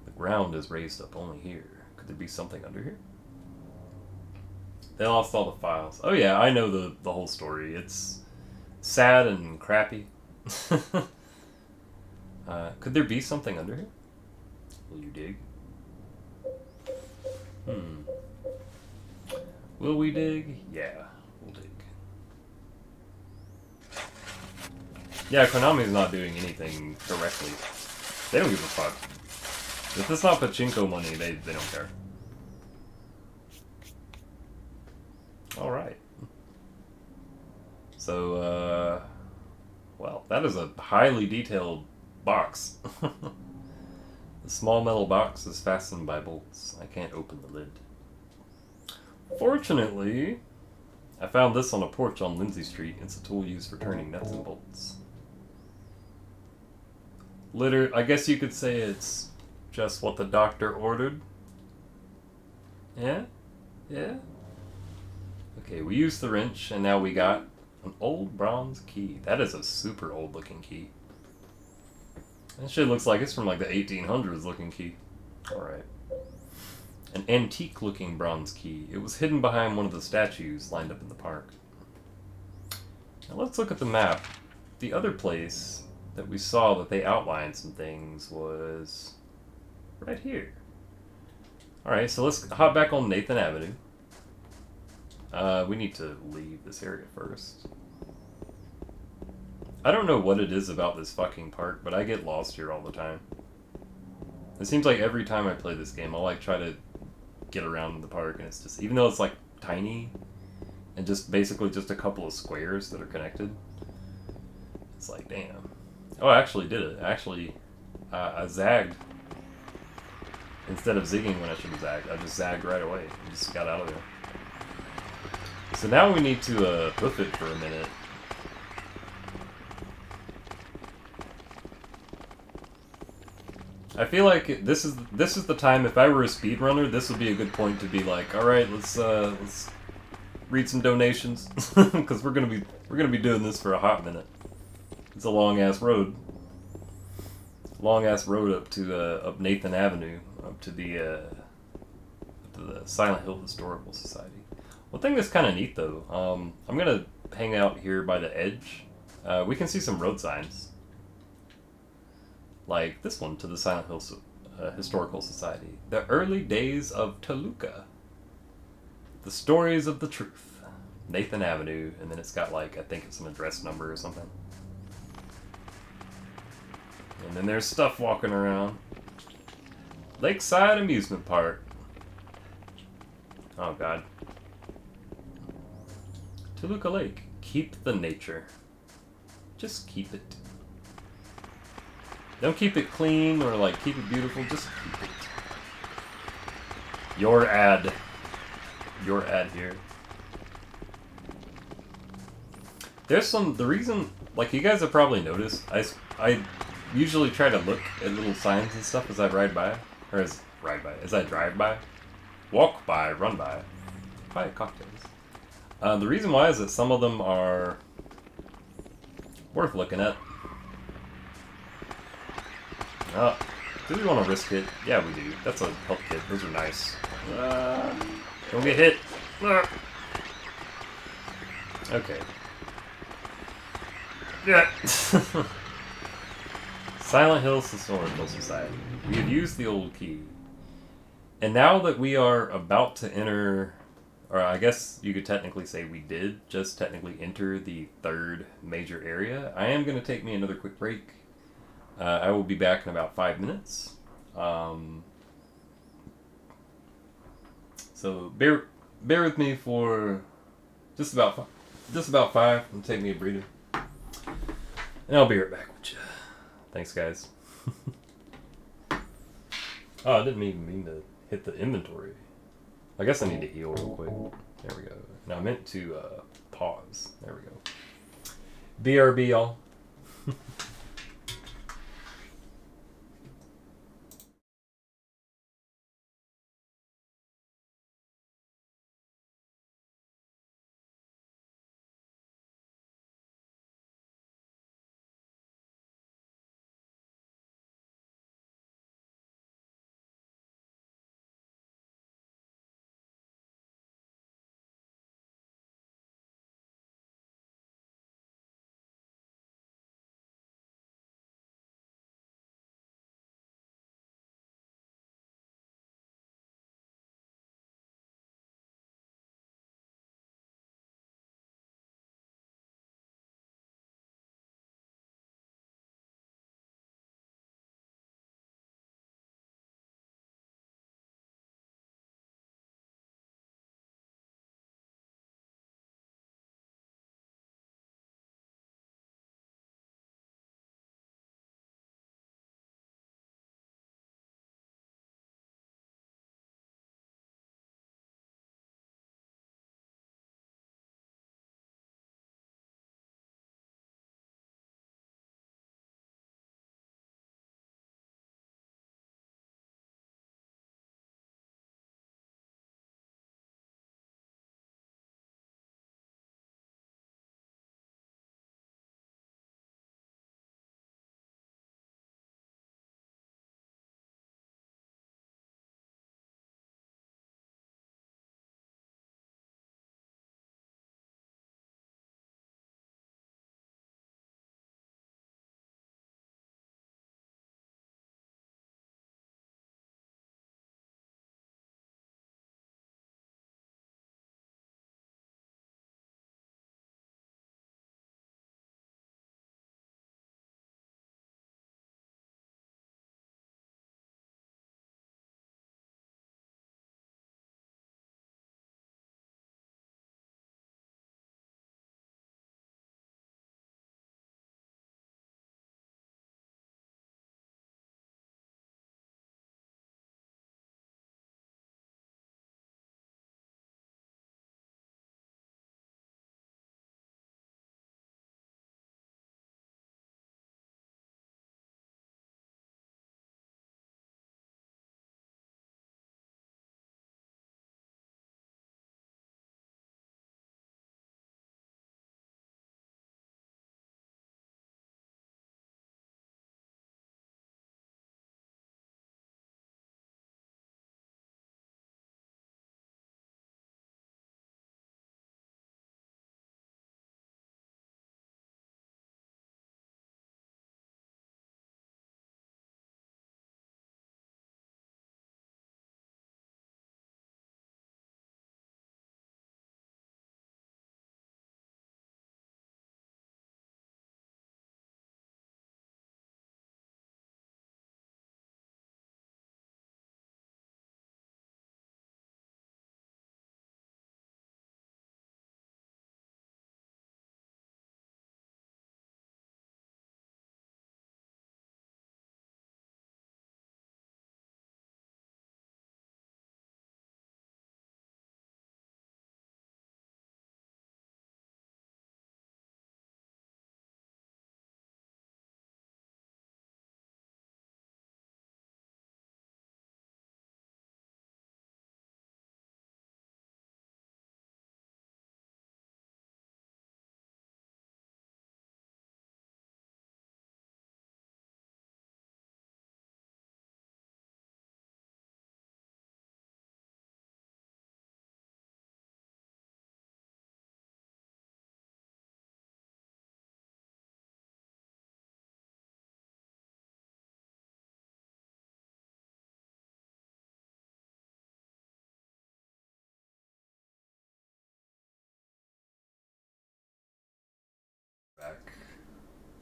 The ground is raised up only here. Could there be something under here? They lost all the files. Oh yeah, I know the whole story. It's sad and crappy. Could there be something under here? Will you dig? Will we dig? Yeah, we'll dig. Yeah, Konami's not doing anything directly. They don't give a fuck. If it's not pachinko money, they don't care. Alright. So, well, that is a highly detailed box. The small metal box is fastened by bolts. I can't open the lid. Fortunately, I found this on a porch on Lindsay Street. It's a tool used for turning nuts and bolts. I guess you could say it's just what the doctor ordered. Yeah? Yeah? Okay, we used the wrench, and now we got an old bronze key. That is a super old looking key. That shit looks like it's from like the 1800s looking key. Alright. An antique looking bronze key. It was hidden behind one of the statues lined up in the park. Now let's look at the map. The other place that we saw that they outlined some things was right here. Alright, so let's hop back on Nathan Avenue. We need to leave this area first. I don't know what it is about this fucking park, but I get lost here all the time. It seems like every time I play this game, I'll like try to get around the park, and it's just, even though it's like tiny, and just basically just a couple of squares that are connected, it's like, damn. Oh, I actually did it. Actually, I zagged. Instead of zigging when I should have zagged, I just zagged right away. I just got out of there. So now we need to hoof it for a minute. I feel like this is the time. If I were a speedrunner, this would be a good point to be like, all right, let's read some donations because we're gonna be doing this for a hot minute. It's a long ass road up to up Nathan Avenue, up to the Silent Hill Historical Society. One thing that's kind of neat though, I'm gonna hang out here by the edge. We can see some road signs, like this one to the Silent Hill Historical Society. The early days of Toluca. The stories of the truth. Nathan Avenue, and then it's got like, I think it's an address number or something. And then there's stuff walking around. Lakeside Amusement Park. Oh god. Toluca Lake. Keep the nature. Just keep it. Don't keep it clean or like keep it beautiful, just keep it. Your ad here. There's the reason, like you guys have probably noticed, I usually try to look at little signs and stuff as I ride by, or as I drive by, walk by, run by, buy cocktails. The reason why is that some of them are worth looking at. Do we want to risk it? Yeah, we do. That's a health kit. Those are nice. Don't get hit. Okay. Yeah. Silent Hill Historical Society. We have used the old key. And now that we are about to enter, or I guess you could technically say we did just technically enter the third major area, I am going to take me another quick break. I will be back in about 5 minutes. So bear with me for just about 5. And take me a breather, and I'll be right back with you. Thanks, guys. Oh, I didn't even mean to hit the inventory. I guess I need to heal real quick. There we go. Now I meant to pause. There we go. BRB, y'all.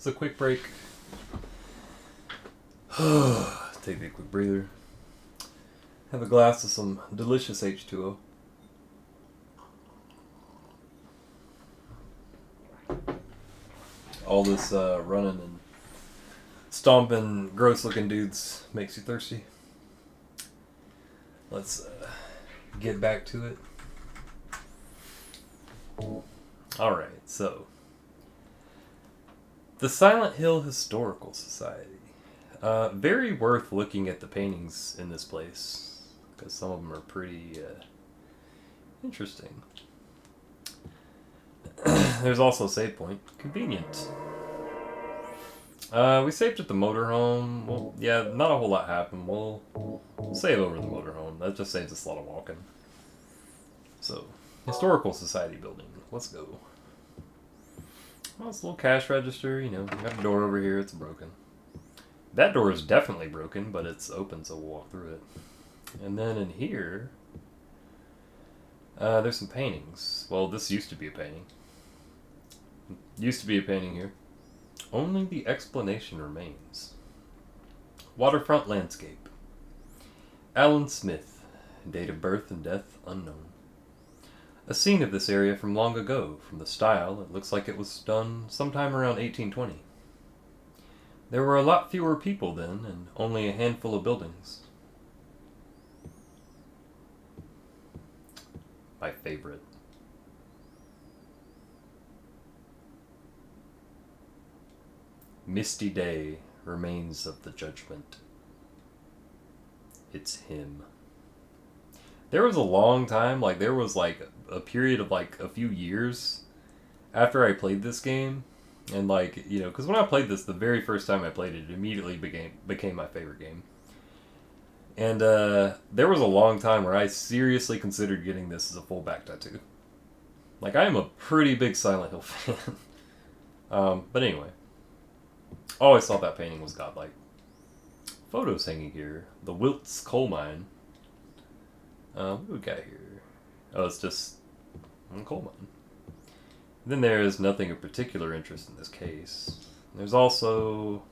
It's a quick break. Take a quick breather. Have a glass of some delicious H2O. All this running and stomping, gross-looking dudes makes you thirsty. Let's get back to it. Alright, so the Silent Hill Historical Society. Very worth looking at the paintings in this place, because some of them are pretty interesting. There's also a save point. Convenient. We saved at the motorhome. Well, yeah, not a whole lot happened. We'll save over the motorhome. That just saves us a lot of walking. So, Historical Society building. Let's go. Well, it's a little cash register, you know. Got a door over here, it's broken. That door is definitely broken, but it's open, so we'll walk through it. And then in here, there's some paintings. Well, this used to be a painting. Used to be a painting here. Only the explanation remains. Waterfront landscape. Alan Smith. Date of birth and death unknown. A scene of this area from long ago. From the style, it looks like it was done sometime around 1820. There were a lot fewer people then, and only a handful of buildings. My favorite. Misty day, remains of the judgment. It's him. There was a long time, like there was like a period of like a few years after I played this game, and like, you know, because when I played this the very first time I played it, it immediately became my favorite game. And there was a long time where I seriously considered getting this as a full back tattoo. Like, I am a pretty big Silent Hill fan. But anyway. Always thought that painting was godlike. Photos hanging here. The Wilts coal mine. What do we got here? Oh, it's just a coal mine. Then there is nothing of particular interest in this case. There's also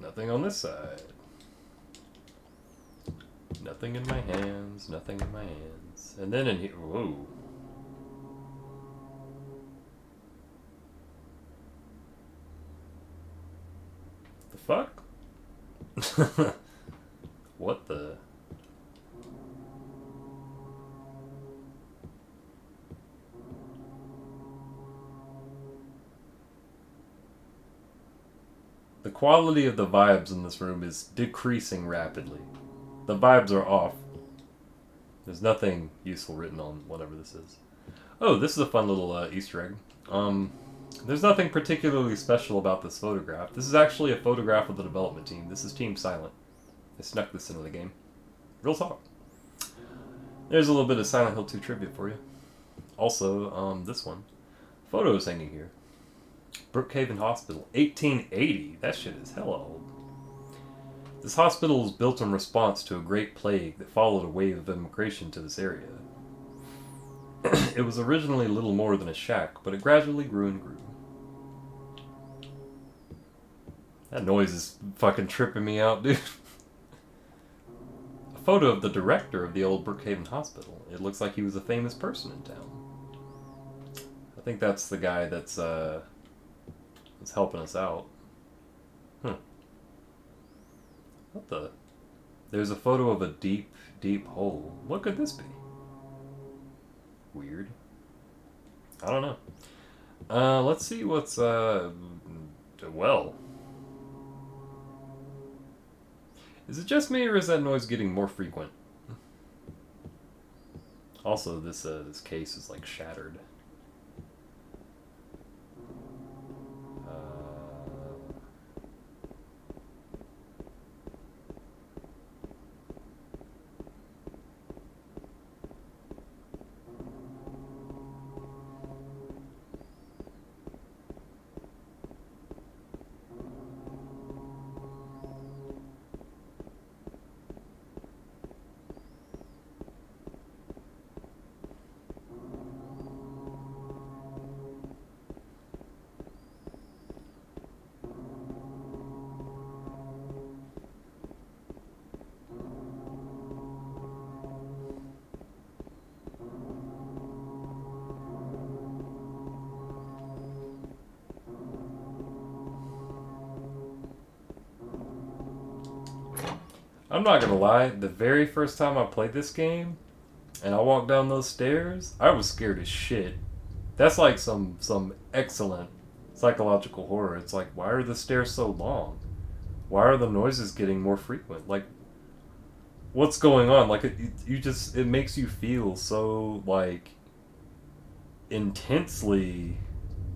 nothing on this side. Nothing in my hands, nothing in my hands. And then in here, whoa. The fuck? What the? The quality of the vibes in this room is decreasing rapidly. The vibes are off. There's nothing useful written on whatever this is. Oh, this is a fun little Easter egg. There's nothing particularly special about this photograph. This is actually a photograph of the development team. This is Team Silent. They snuck this into the game. Real talk. There's a little bit of Silent Hill 2 trivia for you. Also, this one. Photos hanging here. Brookhaven Hospital, 1880. That shit is hella old. This hospital was built in response to a great plague that followed a wave of immigration to this area. It was originally little more than a shack, but it gradually grew and grew. That noise is fucking tripping me out, dude. A photo of the director of the old Brookhaven Hospital. It looks like he was a famous person in town. I think that's the guy that's helping us out. What the? There's a photo of a deep, deep hole. What could this be? Weird. I don't know. Let's see what's, well. Is it just me, or is that noise getting more frequent? Also, this case is, like, shattered. I'm not gonna lie, the very first time I played this game, and I walked down those stairs, I was scared as shit. That's like some excellent psychological horror. It's like, why are the stairs so long? Why are the noises getting more frequent? Like, what's going on? Like, it makes you feel so, like, intensely,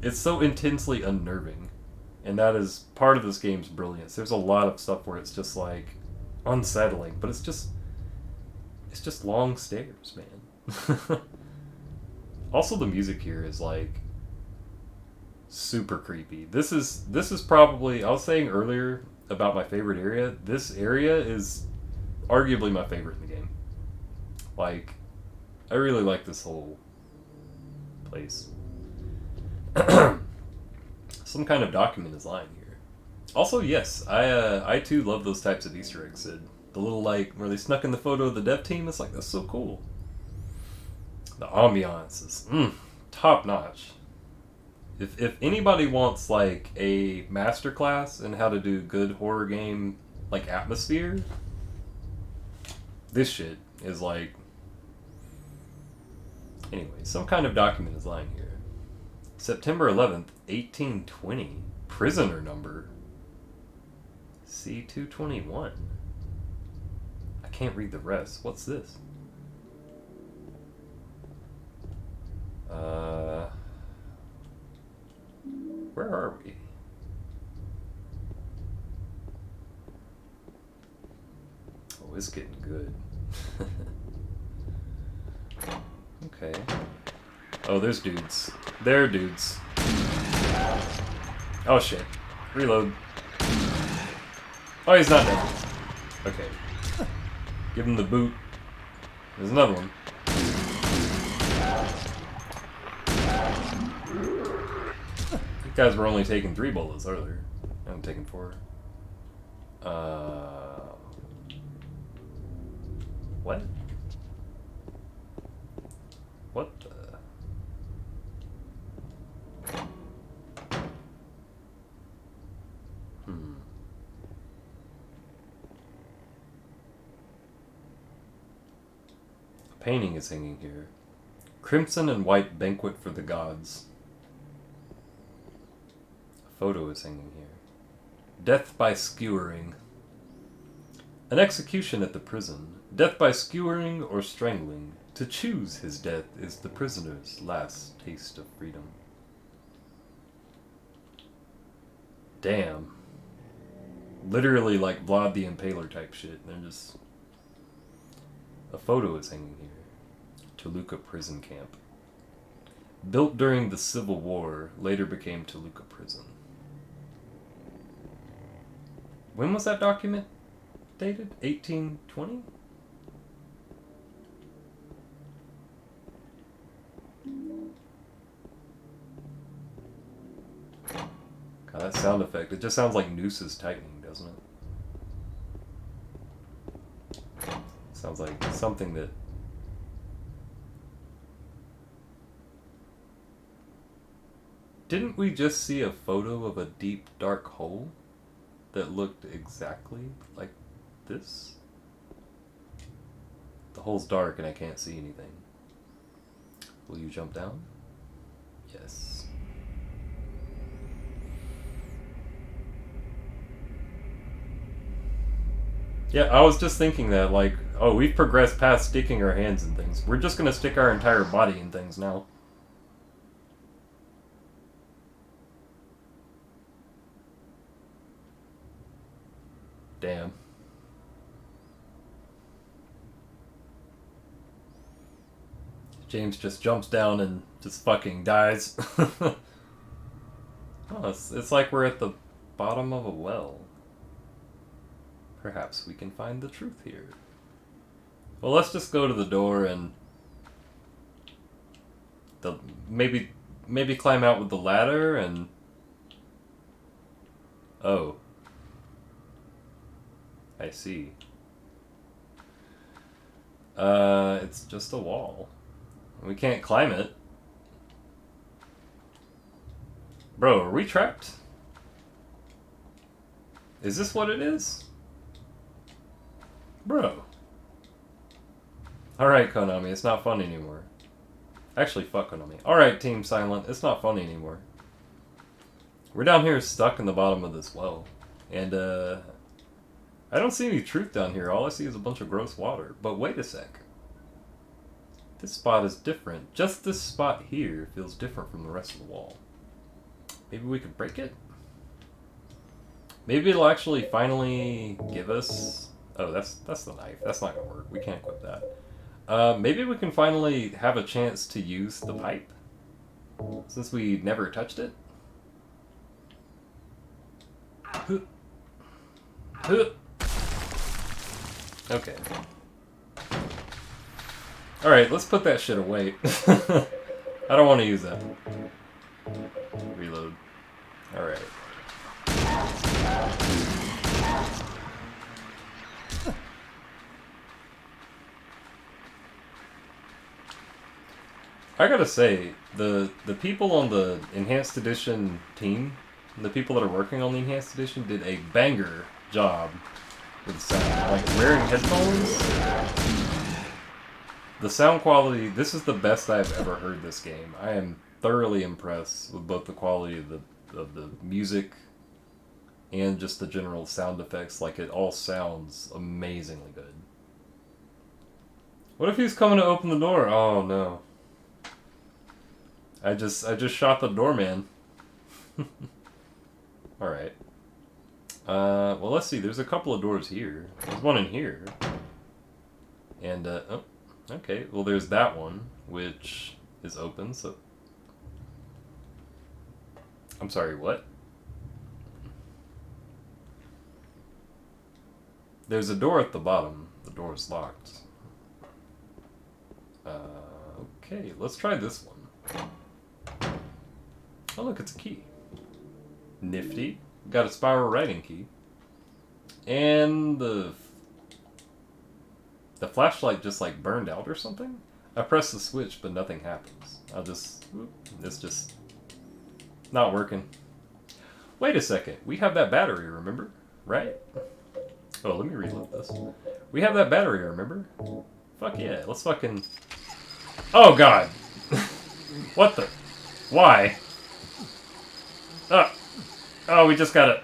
it's so intensely unnerving. And that is part of this game's brilliance. There's a lot of stuff where it's just, like, unsettling, but it's just long stairs, man. Also, the music here is, like, super creepy. This is probably, I was saying earlier about my favorite area. This area is arguably my favorite in the game. Like, I really like this whole place. Some kind of document is lying here. Also, yes, I too love those types of Easter eggs, Sid. The little, like, where they snuck in the photo of the dev team, it's like, that's so cool. The ambiance is top notch. If anybody wants, like, a masterclass in how to do good horror game, like, atmosphere, this shit is like... Anyway, some kind of document is lying here. September 11th, 1820. Prisoner number C221. I can't read the rest. What's this? Where are we? Oh, it's getting good. Okay. Oh, there's dudes. There are dudes. Oh shit. Reload. Oh, he's not dead. Okay. Give him the boot. There's another one. You guys were only taking 3 bullets earlier. I'm taking 4. What? What the? A painting is hanging here. Crimson and white banquet for the gods. A photo is hanging here. Death by skewering. An execution at the prison. Death by skewering or strangling. To choose his death is the prisoner's last taste of freedom. Damn. Literally like Vlad the Impaler type shit. They're just... A photo is hanging here. Toluca prison camp. Built during the Civil War, later became Toluca prison. When was that document dated? 1820? God, that sound effect, it just sounds like nooses tightening, doesn't it? Sounds like something that... Didn't we just see a photo of a deep, dark hole that looked exactly like this? The hole's dark and I can't see anything. Will you jump down? Yes. Yeah, I was just thinking that, like, oh, we've progressed past sticking our hands in things. We're just gonna stick our entire body in things now. Damn. James just jumps down and just fucking dies. Oh, it's like we're at the bottom of a well. Perhaps we can find the truth here. Well, let's just go to the door and maybe climb out with the ladder and... Oh. I see. It's just a wall. We can't climb it. Bro, are we trapped? Is this what it is? Bro. Alright, Konami, it's not fun anymore. Actually, fuck Konami. Alright, Team Silent, it's not funny anymore. We're down here stuck in the bottom of this well. And, I don't see any truth down here. All I see is a bunch of gross water. But wait a sec. This spot is different. Just this spot here feels different from the rest of the wall. Maybe we could break it? Maybe it'll actually finally give us... Oh, that's the knife. That's not gonna work. We can't equip that. Maybe we can finally have a chance to use the pipe. Since we never touched it. Okay. Alright, let's put that shit away. I don't want to use that. Reload. Alright. I gotta say, the people on the Enhanced Edition team, the people that are working on the Enhanced Edition, did a banger job with the sound. Like, wearing headphones, the sound quality, this is the best I've ever heard this game. I am thoroughly impressed with both the quality of the music and just the general sound effects. Like, it all sounds amazingly good. What if he's coming to open the door? Oh no. I just shot the doorman. Alright. Well, let's see. There's a couple of doors here. There's one in here. And, oh, okay. Well, there's that one, which is open, so... I'm sorry, what? There's a door at the bottom. The door is locked. Okay, let's try this one. Oh, look, it's a key. Nifty. Got a spiral writing key. And the flashlight just like burned out or something? I press the switch, but nothing happens. It's just not working. Wait a second. We have that battery, remember? Right? Oh, let me reload this. We have that battery, remember? Fuck yeah. Let's fucking... Oh, God. What the... Why? Oh, we just got it.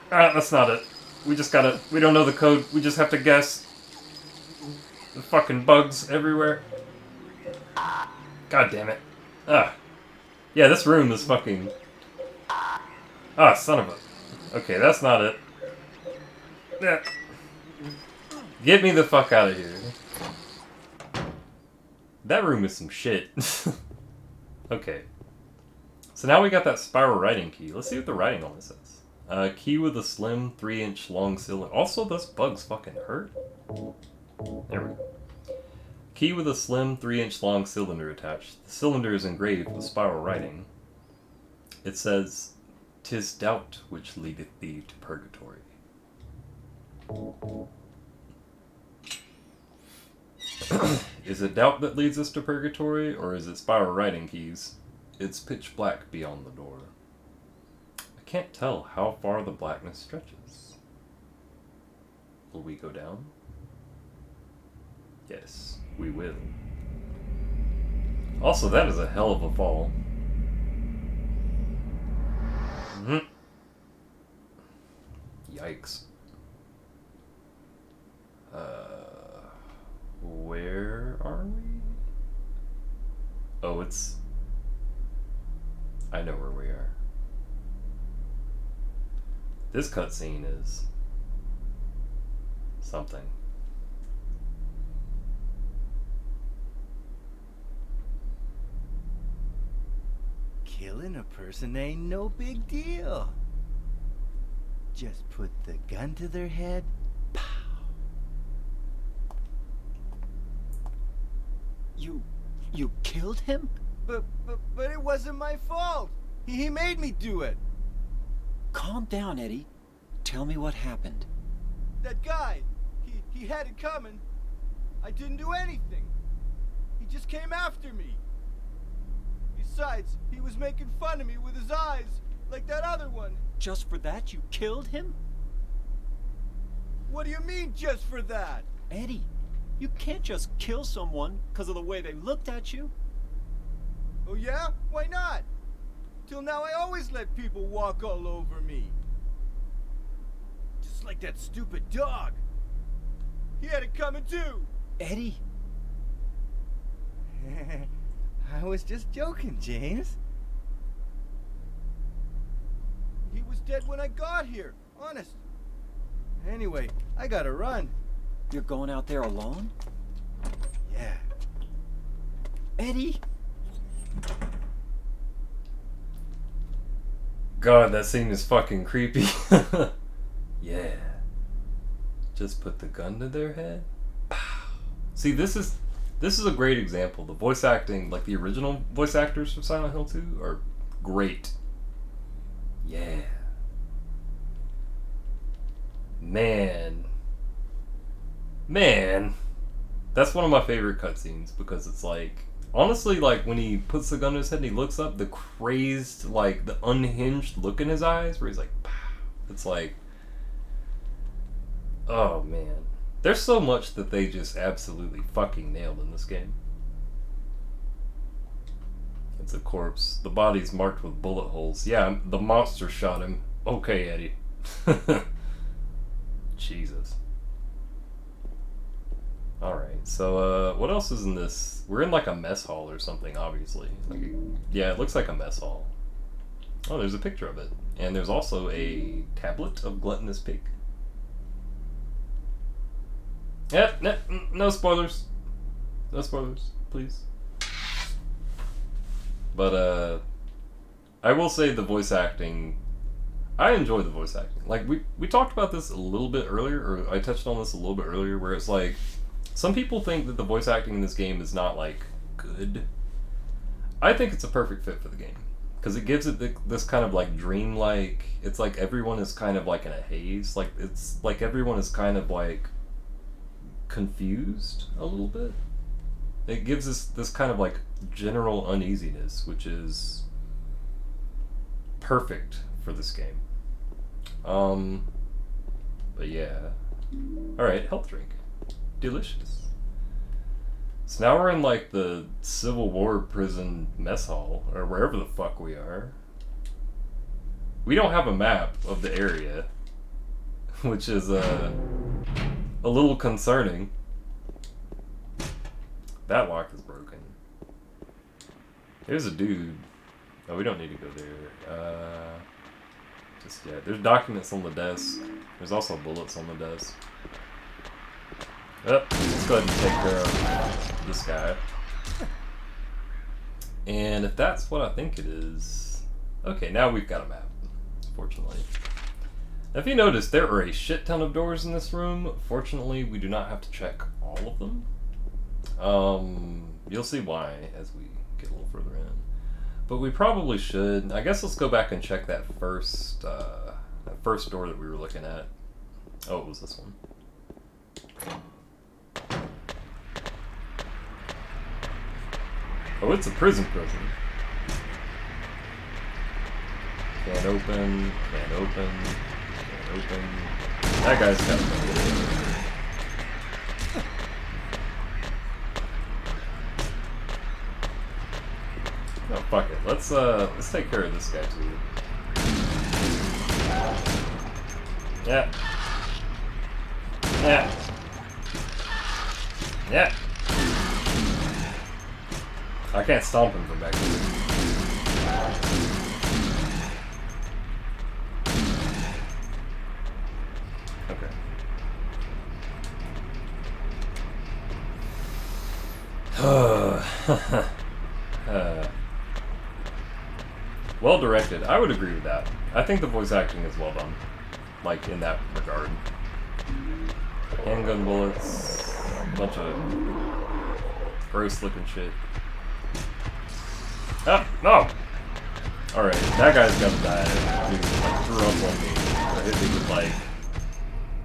That's not it. We just gotta... We don't know the code. We just have to guess. The fucking bugs everywhere. God damn it. Yeah, this room is fucking... son of a... Okay, that's not it. Yeah. Get me the fuck out of here. That room is some shit. Okay. So now we got that spiral writing key. Let's see what the writing on this says. Key with a slim 3-inch long cylinder. Also, those bugs fucking hurt. There we go. Key with a slim 3-inch long cylinder attached. The cylinder is engraved with spiral writing. It says, "'Tis doubt which leadeth thee to purgatory." Is it doubt that leads us to purgatory, or is it spiral writing keys? It's pitch black beyond the door. I can't tell how far the blackness stretches. Will we go down? Yes, we will. Also, that is a hell of a fall. Yikes. Where are we? Oh, it's... I know where we are. This cutscene is... something. Killing a person ain't no big deal. Just put the gun to their head. Pow. You killed him? But it wasn't my fault. He made me do it. Calm down, Eddie. Tell me what happened. That guy, he had it coming. I didn't do anything. He just came after me. Besides, he was making fun of me with his eyes, like that other one. Just for that, you killed him? What do you mean, just for that? Eddie, you can't just kill someone because of the way they looked at you. Oh yeah? Why not? Till now I always let people walk all over me. Just like that stupid dog. He had it coming too. Eddie. I was just joking, James. He was dead when I got here, honest. Anyway, I gotta run. You're going out there alone? Yeah. Eddie? God, that scene is fucking creepy. Yeah. Just put the gun to their head. See, this is a great example. The voice acting, like the original voice actors from Silent Hill 2, are great. Yeah. Man. That's one of my favorite cutscenes because it's like, honestly, like when he puts the gun to his head and he looks up, the crazed, like the unhinged look in his eyes where he's like, pow. It's like, oh man. There's so much that they just absolutely fucking nailed in this game. It's a corpse. The body's marked with bullet holes. Yeah, the monster shot him. Okay, Eddie. Jesus. Alright, so what else is in this? We're in like a mess hall or something, obviously. Yeah, it looks like a mess hall. Oh, there's a picture of it. And there's also a tablet of Gluttonous Pig. Yeah, no spoilers. No spoilers, please. But, I will say the voice acting... I enjoy the voice acting. Like, we talked about this a little bit earlier, or I touched on this a little bit earlier, where it's like, some people think that the voice acting in this game is not, like, good. I think it's a perfect fit for the game. Because it gives it this kind of, like, dreamlike... It's like everyone is kind of, like, in a haze. Like, it's like everyone is kind of, like, confused a little bit. It gives us this kind of, like, general uneasiness, which is perfect for this game. But yeah. Alright, health drink. Delicious. So now we're in like the Civil War prison mess hall, or wherever the fuck we are. We don't have a map of the area, which is a little concerning. That lock is broken. There's a dude. Oh, we don't need to go there. Just yet. There's documents on the desk. There's also bullets on the desk. Yep, let's go ahead and take care of this guy. And if that's what I think it is... Okay, now we've got a map, fortunately. Now, if you notice, there are a shit ton of doors in this room. Fortunately, we do not have to check all of them. You'll see why as we get a little further in. But we probably should. I guess let's go back and check that first door that we were looking at. Oh, it was this one. Oh, it's a prison. Can't open. That guy's got it. No, fuck it. Let's take care of this guy too. Yeah. I can't stomp him from back here. Okay. Well directed. I would agree with that. I think the voice acting is well done. Like, in that regard. Handgun bullets. Bunch of gross looking shit. Ah, no! Alright, that guy's gotta die. Dude, like, threw up on me. Or hit me with, like...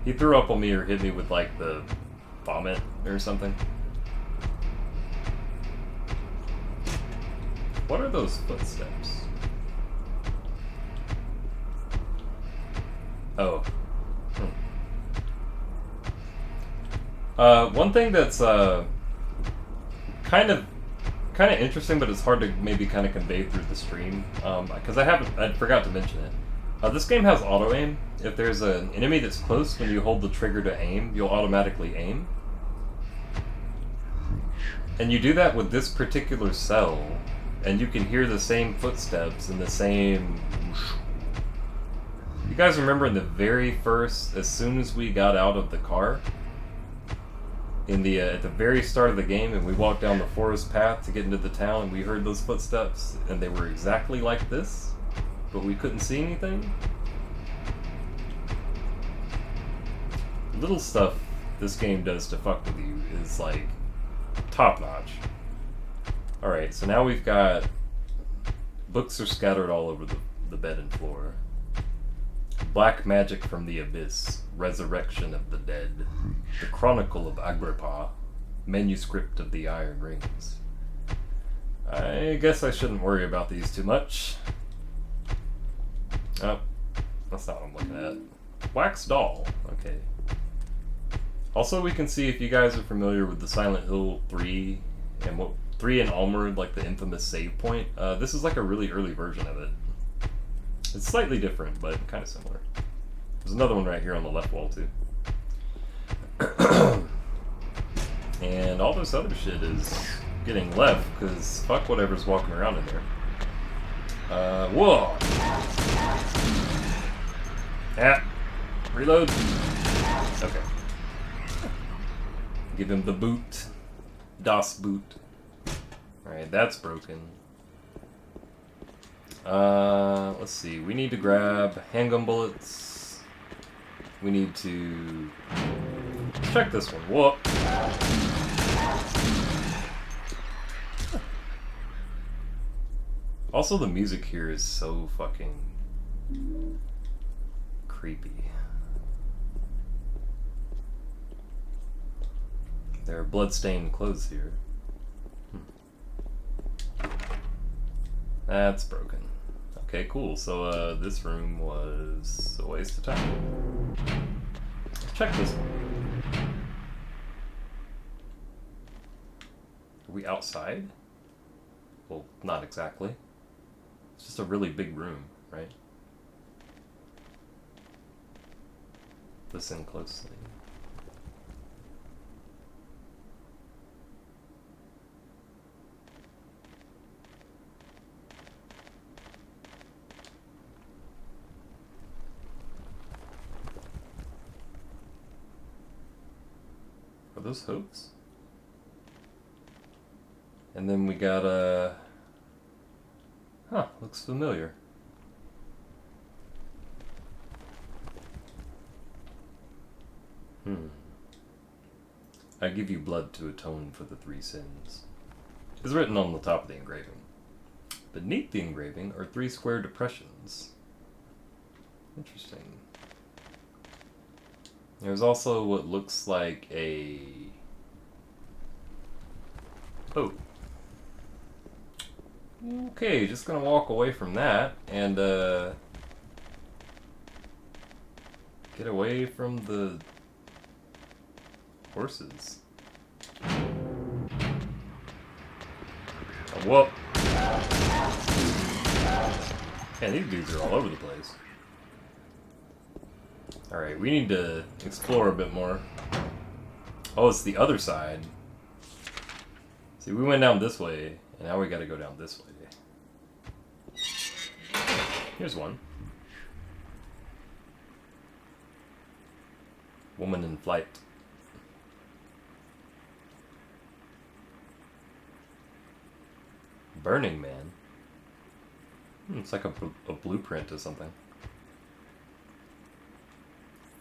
He threw up on me or hit me with, like, the vomit or something. What are those footsteps? Oh. One thing that's kind of interesting, but it's hard to maybe kind of convey through the stream, because I forgot to mention it. This game has auto aim. If there's an enemy that's close, when you hold the trigger to aim, you'll automatically aim. And you do that with this particular cell, and you can hear the same footsteps and the same... You guys remember in the very first, as soon as we got out of the car, at the very start of the game, and we walked down the forest path to get into the town, and we heard those footsteps, and they were exactly like this, but we couldn't see anything? Little stuff this game does to fuck with you is, like, top-notch. Alright, so now we've got... Books are scattered all over the bed and floor. Black Magic from the Abyss, Resurrection of the Dead, The Chronicle of Agrippa, Manuscript of the Iron Rings. I guess I shouldn't worry about these too much. Oh, that's not what I'm looking at. Wax Doll, okay. Also, we can see, if you guys are familiar with the Silent Hill 3 and 3 and Almerd, like the infamous save point, this is like a really early version of it. It's slightly different, but kind of similar. There's another one right here on the left wall, too. And all this other shit is getting left, because fuck whatever's walking around in there. Whoa! Ah! Reload! Okay. Give him the boot. Das Boot. Alright, that's broken. Let's see. We need to grab handgun bullets. We need to... Let's check this one. Whoa! Also, the music here is so fucking... creepy. There are bloodstained clothes here. That's broken. Okay, cool. So, this room was a waste of time. Let's check this one. Are we outside? Well, not exactly. It's just a really big room, right? Listen closely. Are those hoops? And then we got a... Huh, looks familiar. I give you blood to atone for the 3 sins. Is written on the top of the engraving. Beneath the engraving are 3 square depressions. Interesting. There's also what looks like a... Oh. Okay, just gonna walk away from that and get away from the horses. Oh, whoop. Man, these dudes are all over the place. Alright, we need to explore a bit more. Oh, it's the other side. See, we went down this way, and now we gotta go down this way. Here's one. Woman in flight. Burning Man. It's like a blueprint or something.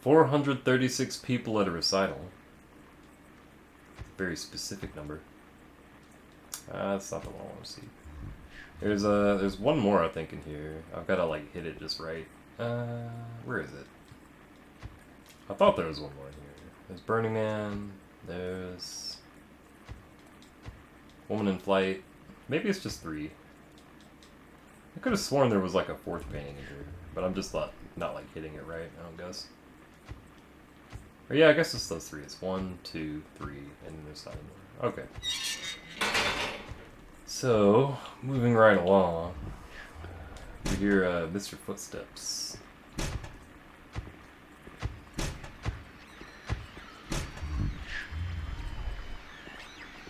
436 people at a recital. Very specific number. That's not the one I want to see. There's one more I think in here. I've got to like hit it just right. Where is it? I thought there was one more in here. There's Burning Man. There's Woman in Flight. Maybe it's just 3. I could have sworn there was like a 4th painting in here, but I'm just not like hitting it right, I don't guess. Or yeah, I guess it's those three. It's 1, 2, 3, and there's not anymore. Okay. So, moving right along, we hear Mr. Footsteps.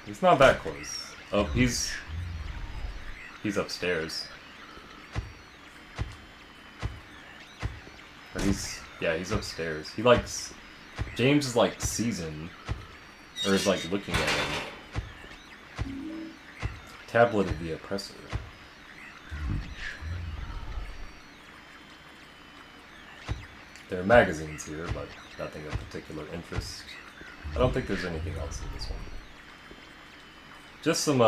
He's not that close. Oh, he's upstairs. Or he's upstairs. He likes, James is like seasoned, or is like looking at him. Tablet of the Oppressor. There are magazines here, but nothing of particular interest. I don't think there's anything else in this one. Just some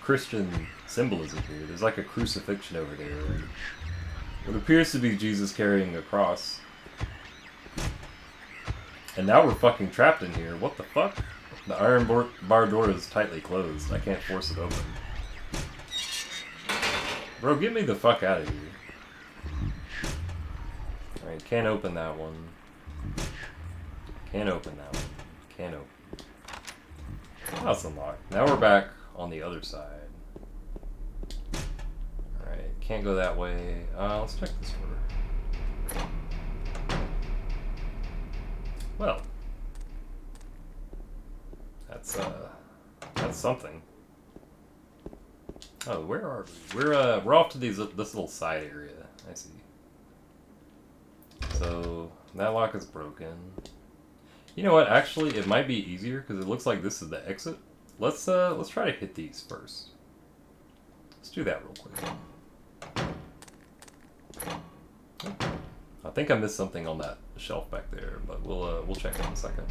Christian symbolism here. There's like a crucifixion over there. And what appears to be Jesus carrying a cross. And now we're fucking trapped in here. What the fuck? The iron bar door is tightly closed. I can't force it open. Bro, get me the fuck out of here. Alright, can't open that one. Can't open that one. Can't open. Oh, it's unlocked. Now we're back on the other side. Alright, can't go that way. Let's check this door. Well. That's something. Oh, where are we? We're off to this little side area. I see. So that lock is broken. You know what? Actually, it might be easier because it looks like this is the exit. Let's try to hit these first. Let's do that real quick. I think I missed something on that shelf back there, but we'll check it in a second.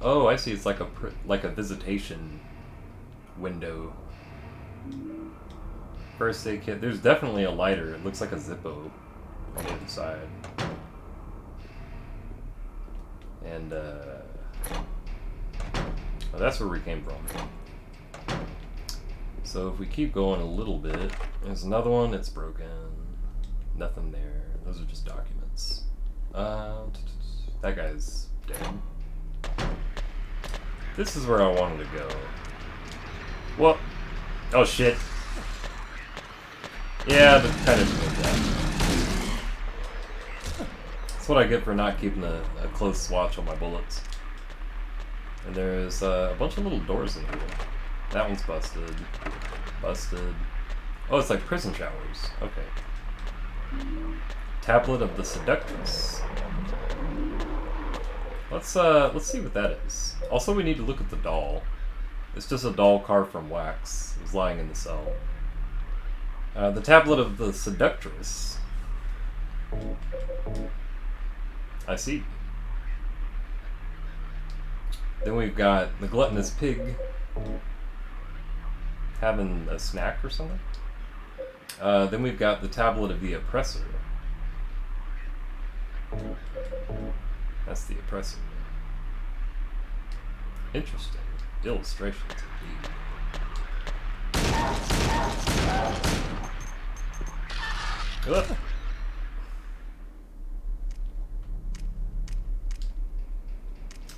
Oh, I see. It's like a visitation window. First aid kit. There's definitely a lighter. It looks like a Zippo on the other side. And oh, that's where we came from. So if we keep going a little bit, there's another one. It's broken. Nothing there. Those are just documents. That guy's dead. This is where I wanted to go. Well, oh shit. Yeah, that kind of did that. That's what I get for not keeping a close watch on my bullets. And there's a bunch of little doors in here. That one's busted. Busted. Oh, it's like prison showers. Okay. Tablet of the Seductress. Let's see what that is. Also, we need to look at the doll. It's just a doll carved from wax. It was lying in the cell. The Tablet of the Seductress. I see. Then we've got the Gluttonous Pig. Having a snack or something. Then we've got the Tablet of the Oppressor. That's the Oppressor. Interesting. Illustrations indeed. Ugh.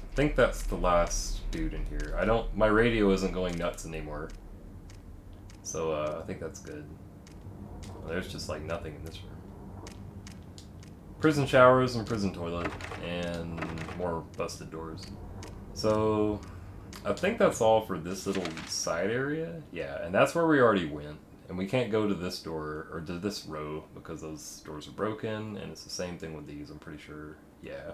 I think that's the last dude in here. My radio isn't going nuts anymore. So, I think that's good. Well, there's just like nothing in this room. Prison showers and prison toilet and more busted doors. So, I think that's all for this little side area. Yeah, and that's where we already went. And we can't go to this door, or to this row, because those doors are broken, and it's the same thing with these, I'm pretty sure. Yeah.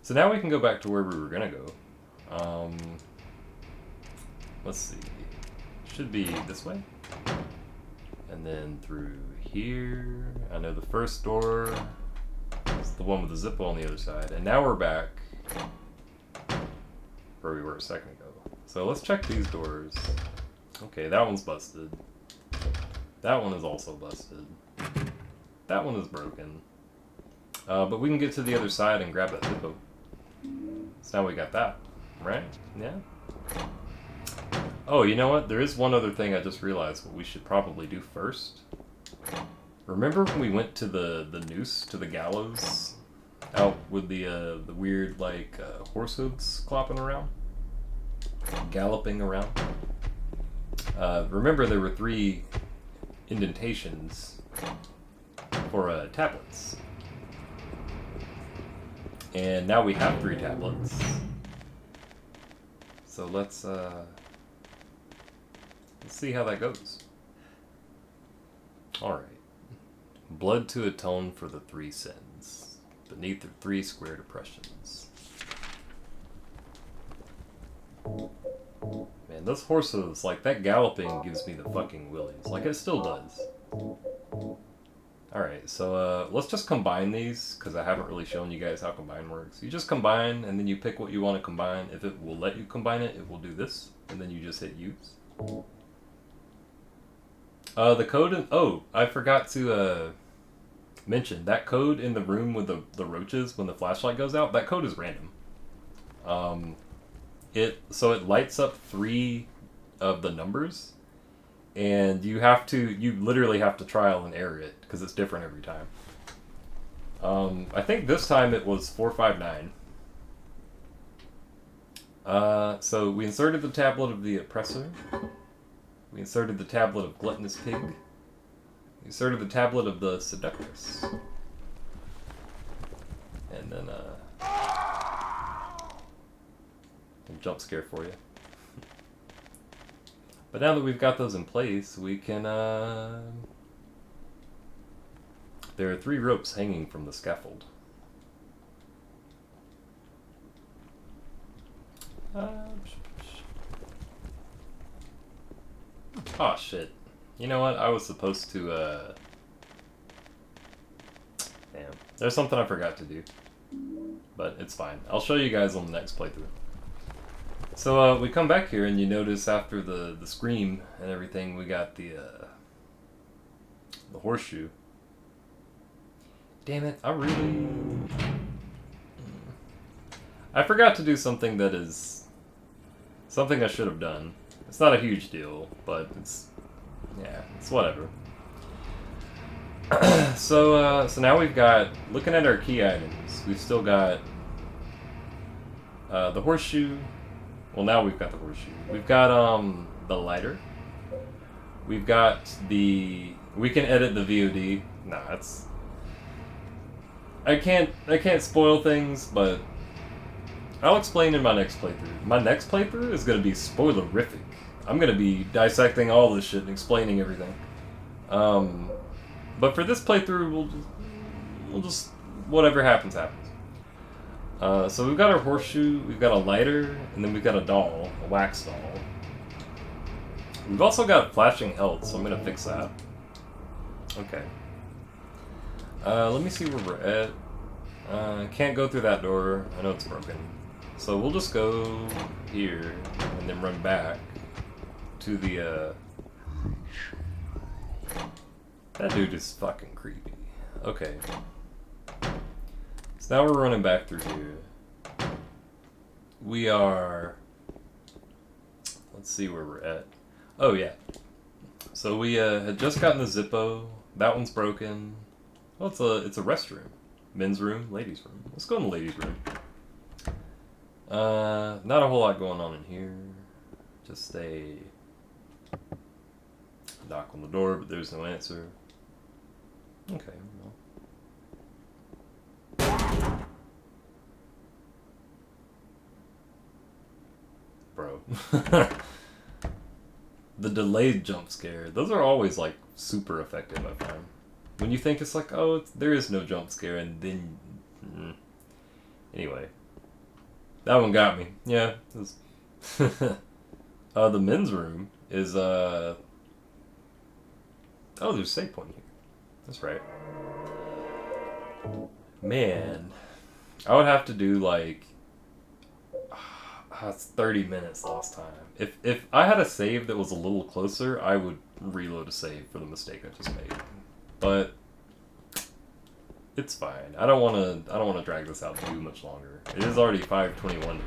So now we can go back to where we were gonna go. Let's see. Should be this way. And then through here. I know the first door is the one with the Zippo on the other side. And now we're back where we were a second ago. So let's check these doors. Okay, that one's busted. That one is also busted. That one is broken. But we can get to the other side and grab that Zippo. So now we got that, right? Yeah? Oh, you know what? There is one other thing I just realized what we should probably do first. Remember when we went to the noose, to the gallows, out with the weird like horse hooves clopping around, galloping around. Remember there were 3 indentations for tablets, and now we have 3 tablets. So let's see how that goes. All right. Blood to atone for the 3 sins, beneath the 3 square depressions. Man, those horses, like, that galloping gives me the fucking willies. Like, it still does. Alright, so, let's just combine these, because I haven't really shown you guys how combine works. You just combine, and then you pick what you want to combine. If it will let you combine it, it will do this, and then you just hit use. The code oh, I forgot to, mention, that code in the room with the roaches when the flashlight goes out, that code is random. So it lights up 3 of the numbers, and you literally have to trial and error it, because it's different every time. I think this time it was 459. So we inserted the tablet of the oppressor. We inserted the tablet of gluttonous pig. We inserted the tablet of the seductress. And then, a jump scare for you. But now that we've got those in place, we can, there are 3 ropes hanging from the scaffold. Oh shit. You know what? I was supposed to, damn. There's something I forgot to do. But it's fine. I'll show you guys on the next playthrough. So, we come back here and you notice after the scream and everything, we got the horseshoe. Damn it, I forgot to do something that is something I should have done. It's not a huge deal, but it's whatever. So now we've got, looking at our key items, we've still got the horseshoe. Well, now we've got the horseshoe. We've got the lighter. We've got we can edit the VOD. Nah, that's, I can't spoil things, but I'll explain in my next playthrough. My next playthrough is gonna be spoilerific. I'm gonna be dissecting all this shit and explaining everything. But for this playthrough, we'll just whatever happens, happens. So we've got our horseshoe, we've got a lighter, and then we've got a doll, a wax doll. We've also got flashing health, so I'm gonna fix that. Okay. Let me see where we're at. Can't go through that door. I know it's broken. So we'll just go here, and then run back to the, that dude is fucking creepy. Okay. So now we're running back through here. We are, let's see where we're at. Oh yeah. So we had just gotten the Zippo. That one's broken. Well, it's a restroom. Men's room, ladies' room. Let's go in the ladies' room. Not a whole lot going on in here. Just a knock on the door, but there's no answer. Okay, well. Bro. The delayed jump scare. Those are always, like, super effective, I find. When you think it's like, oh, there is no jump scare, and then... Anyway. That one got me. Yeah. It was the men's room is, Oh, there's a save point here. That's right. Man. I would have to do, like... It's 30 minutes last time. If I had a save that was a little closer, I would reload a save for the mistake I just made. But it's fine. I don't want to drag this out too much longer. It is already 5:21 here.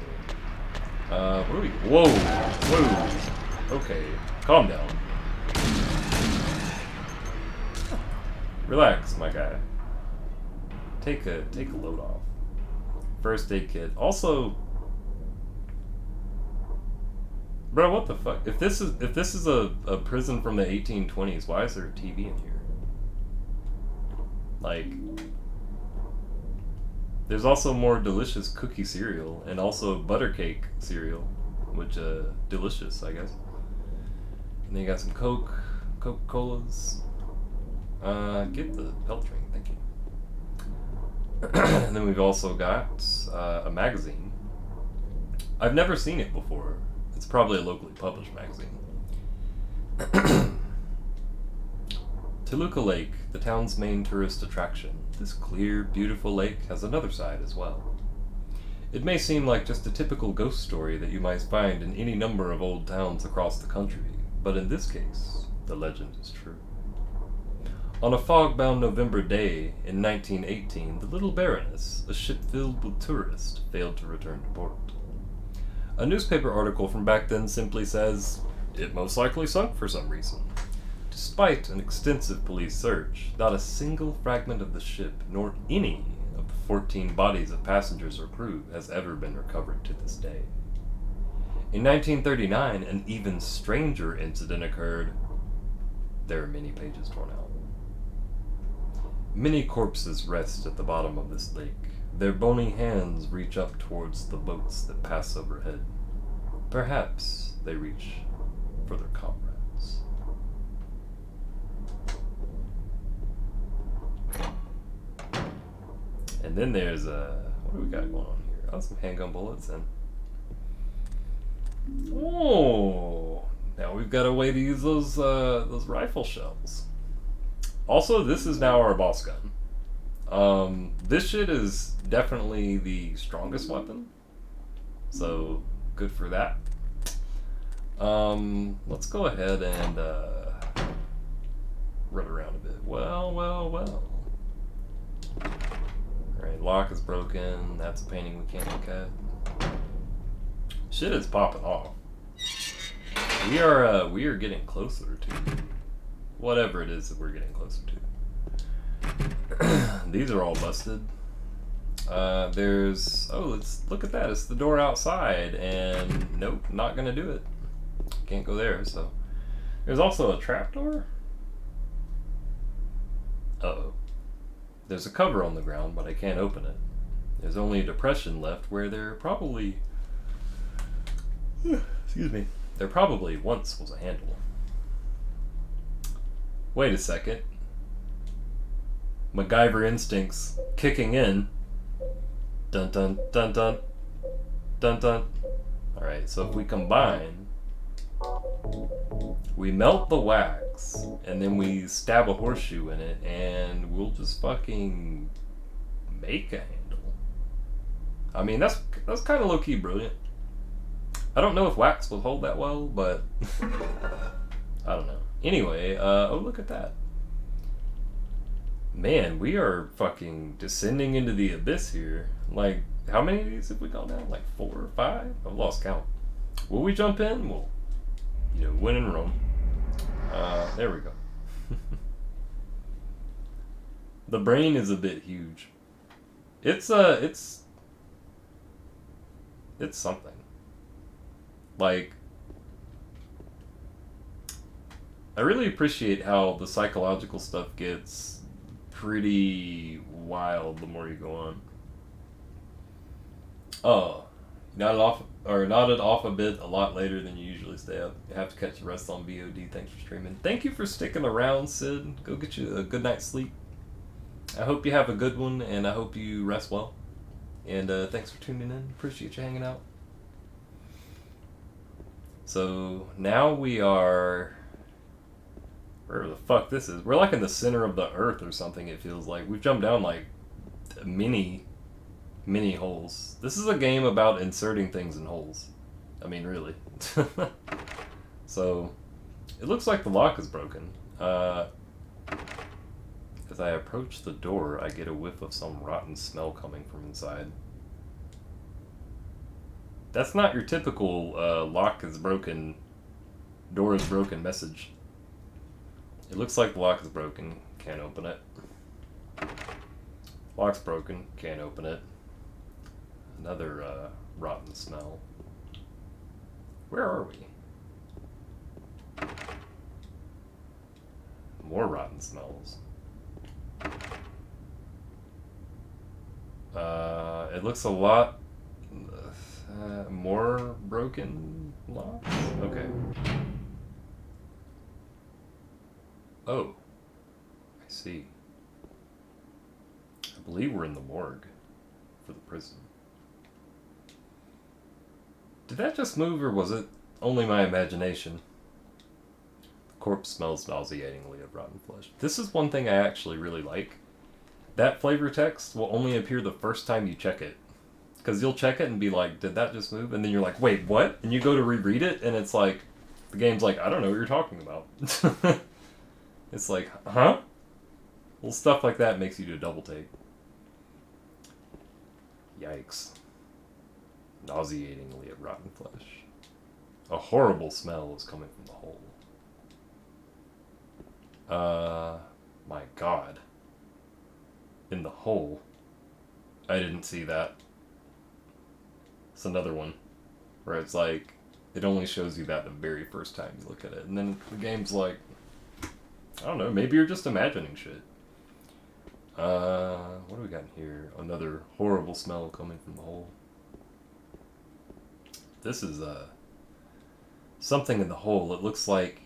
What are we? Whoa. Okay, calm down. Relax, my guy. Take a load off. First aid kit. Also, bro, what the fuck? If this is a prison from the 1820s, why is there a TV in here? Like, there's also more delicious cookie cereal and also butter cake cereal, which delicious, I guess. And then you got some Coca-Colas. Get the Peltring, thank you. And then we've also got a magazine. I've never seen it before. It's probably a locally published magazine. Toluca Lake, the town's main tourist attraction. This clear, beautiful lake has another side as well. It may seem like just a typical ghost story that you might find in any number of old towns across the country, but in this case, the legend is true. On a fog-bound November day in 1918, the Little Baroness, a ship filled with tourists, failed to return to port. A newspaper article from back then simply says, it most likely sunk for some reason. Despite an extensive police search, not a single fragment of the ship, nor any of the 14 bodies of passengers or crew, has ever been recovered to this day. In 1939, an even stranger incident occurred. There are many pages torn out. Many corpses rest at the bottom of this lake. Their bony hands reach up towards the boats that pass overhead. Perhaps they reach for their comrades. And then there's what do we got going on here? Oh, some handgun bullets and oh, now we've got a way to use those rifle shells. Also, this is now our boss gun. This shit is definitely the strongest weapon, so good for that. Let's go ahead and run around a bit. Well. Alright, lock is broken. That's a painting we can't look at. Shit is popping off. We are getting closer to whatever it is that we're getting closer to. These are all busted. Let's look at that. It's the door outside, and nope, not gonna do it. Can't go there, so. There's also a trapdoor. Uh-oh. There's a cover on the ground, but I can't open it. There's only a depression left where there probably... excuse me. There probably once was a handle. Wait a second. MacGyver instincts kicking in. Dun dun dun dun. Dun dun. Alright, so if we combine, we melt the wax, and then we stab a horseshoe in it, and we'll just fucking make a handle. I mean, that's kind of low-key brilliant. I don't know if wax will hold that well, but I don't know. Anyway, oh, look at that. Man, we are fucking descending into the abyss here. Like, how many of these have we gone down? Like 4 or 5? I've lost count. Will we jump in? We'll, win and roam. There we go. The brain is a bit huge. It's something. Like, I really appreciate how the psychological stuff gets pretty wild the more you go on. Oh, nodded off a bit a lot later than you usually stay up. You have to catch the rest on VOD. Thanks for streaming. Thank you for sticking around, Sid. Go get you a good night's sleep. I hope you have a good one, and I hope you rest well. And thanks for tuning in. Appreciate you hanging out. So now we are wherever the fuck this is. We're like in the center of the earth or something, it feels like. We've jumped down like many holes. This is a game about inserting things in holes. I mean, really. So, it looks like the lock is broken. As I approach the door, I get a whiff of some rotten smell coming from inside. That's not your typical lock is broken, door is broken message. It looks like the lock is broken, can't open it. Lock's broken, can't open it. Another rotten smell. Where are we? More rotten smells. It looks a lot more broken locks? Okay. Oh. I see. I believe we're in the morgue for the prison. Did that just move, or was it only my imagination? The corpse smells nauseatingly of rotten flesh. This is one thing I actually really like. That flavor text will only appear the first time you check it. Because you'll check it and be like, did that just move? And then you're like, wait, what? And you go to reread it, and it's like, the game's like, I don't know what you're talking about. It's like, huh? Well, stuff like that makes you do a double take. Yikes. Nauseatingly of rotten flesh. A horrible smell is coming from the hole. My god. In the hole. I didn't see that. It's another one. Where it's like, it only shows you that the very first time you look at it. And then the game's like, I don't know, maybe you're just imagining shit. What do we got in here? Another horrible smell coming from the hole. This is, something in the hole. It looks like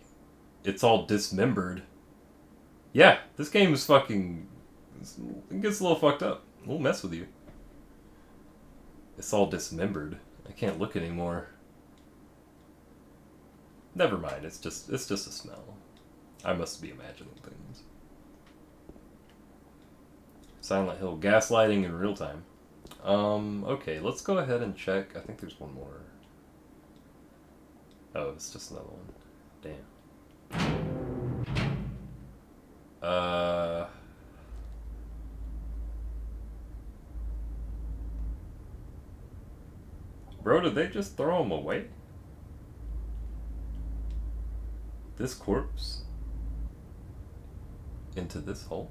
it's all dismembered. Yeah, this game is fucking... It gets a little fucked up. It will mess with you. It's all dismembered. I can't look anymore. Never mind, it's just a smell. I must be imagining things. Silent Hill gaslighting in real time. Okay, let's go ahead and check. I think there's one more. Oh, it's just another one. Damn. Bro, did they just throw him away? This corpse? Into this hole?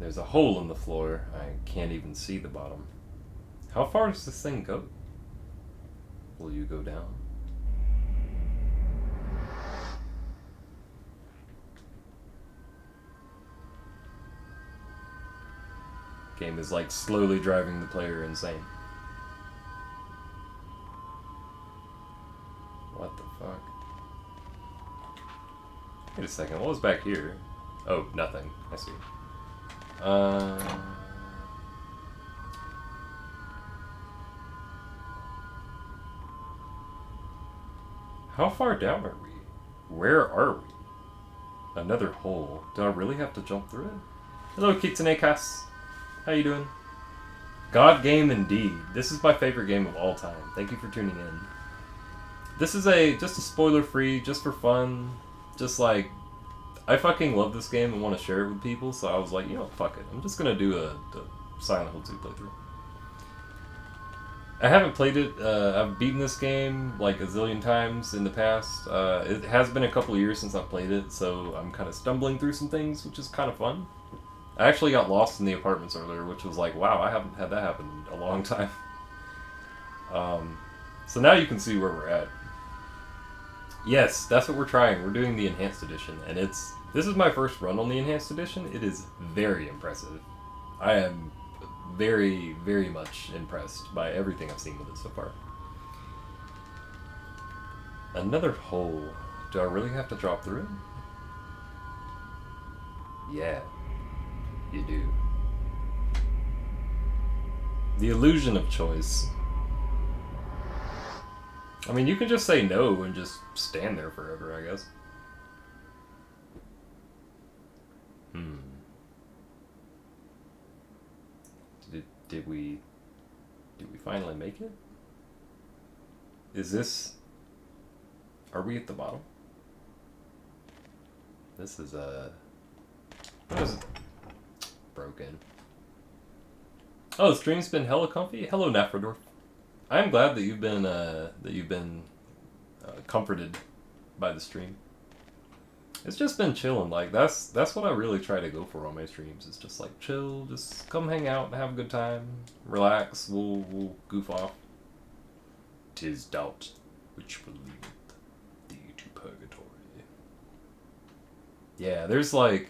There's a hole in the floor. I can't even see the bottom. How far does this thing go? Will you go down? Game is like slowly driving the player insane. What the fuck? Wait a second, what was back here? Oh, nothing. I see. How far down are we? Where are we? Another hole. Do I really have to jump through it? Hello, Kitsunekas. How you doing? God game indeed. This is my favorite game of all time. Thank you for tuning in. This is just a spoiler-free, just for fun. Just like, I fucking love this game and want to share it with people, so I was like, you know, fuck it. I'm just gonna do a Silent Hill 2 playthrough. I haven't played it. I've beaten this game like a zillion times in the past. It has been a couple of years since I've played it, so I'm kind of stumbling through some things, which is kind of fun. I actually got lost in the apartments earlier, which was like, wow, I haven't had that happen in a long time. So now you can see where we're at. Yes, that's what we're trying. We're doing the Enhanced Edition, and this is my first run on the Enhanced Edition. It is very impressive. I am very, very much impressed by everything I've seen with it so far. Another hole. Do I really have to drop through it? Yeah, you do. The illusion of choice. I mean, you can just say no and just stand there forever, I guess. Did we finally make it? Is this... Are we at the bottom? This is what is it? Broken. Oh, the stream's been hella comfy? Hello, Nafradorf. I'm glad that you've been comforted by the stream. It's just been chilling. Like that's what I really try to go for on my streams. It's just like chill, just come hang out, have a good time, relax. We'll goof off. 'Tis doubt which will lead thee to purgatory. Yeah, there's like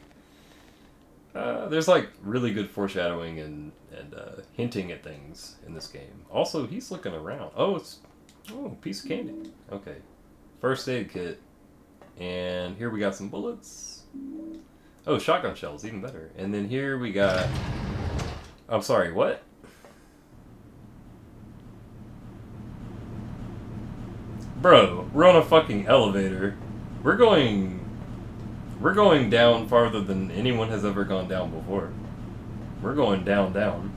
really good foreshadowing and hinting at things in this game. Also, he's looking around. Oh, piece of candy. Okay, first aid kit. And here we got some bullets. Oh, shotgun shells, even better. And then here we got... I'm sorry, what? Bro, we're on a fucking elevator. We're going down farther than anyone has ever gone down before. We're going down.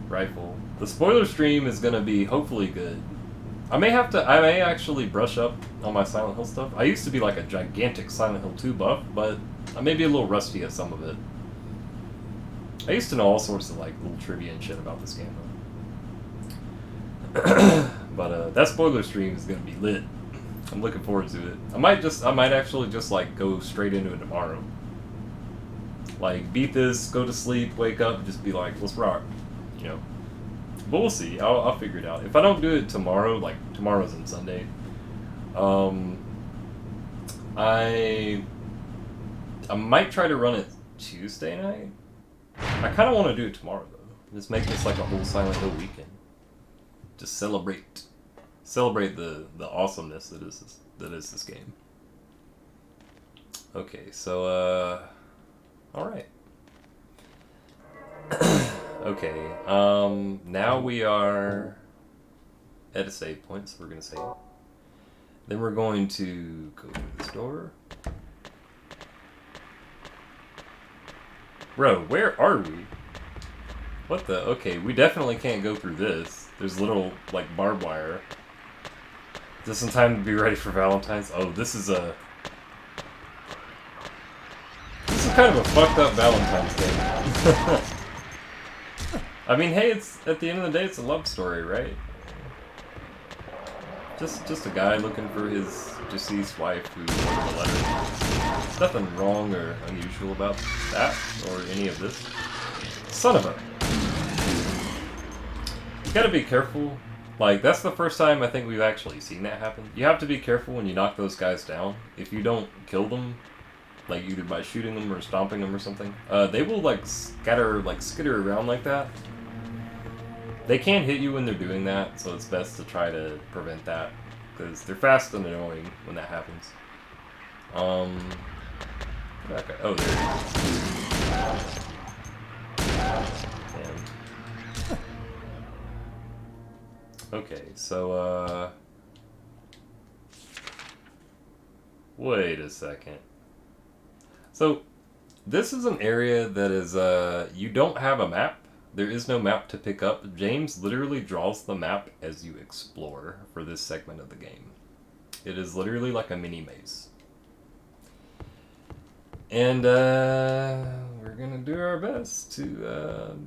Rifle. The spoiler stream is gonna be hopefully good. I may actually brush up on my Silent Hill stuff. I used to be like a gigantic Silent Hill 2 buff, but I may be a little rusty at some of it. I used to know all sorts of like little trivia and shit about this game though. But that spoiler stream is gonna be lit. I'm looking forward to it. I might actually just like go straight into it tomorrow. Like beat this, go to sleep, wake up, and just be like, let's rock. You know. But we'll see. I'll figure it out. If I don't do it tomorrow, like tomorrow's on Sunday, I might try to run it Tuesday night. I kind of want to do it tomorrow though. Just make this like a whole Silent Hill weekend. Just celebrate the awesomeness that is this game. Okay, so all right. Okay, now we are at a save point, so we're going to save. Then we're going to go to this door. Bro, where are we? What the? Okay, we definitely can't go through this. There's little, like, barbed wire. Is this in time to be ready for Valentine's? Oh, this is kind of a fucked up Valentine's Day. I mean, hey, it's at the end of the day, it's a love story, right? Just a guy looking for his deceased wife who wrote him a letter. There's nothing wrong or unusual about that or any of this. Son of a... You gotta be careful. Like, that's the first time I think we've actually seen that happen. You have to be careful when you knock those guys down. If you don't kill them, like either by shooting them or stomping them or something, they will like skitter around like that. They can hit you when they're doing that, so it's best to try to prevent that because they're fast and annoying when that happens. Okay. Oh, there it is. Okay, so wait a second. So, this is an area that is, you don't have a map. There is no map to pick up. James literally draws the map as you explore for this segment of the game. It is literally like a mini maze. And, we're gonna do our best to,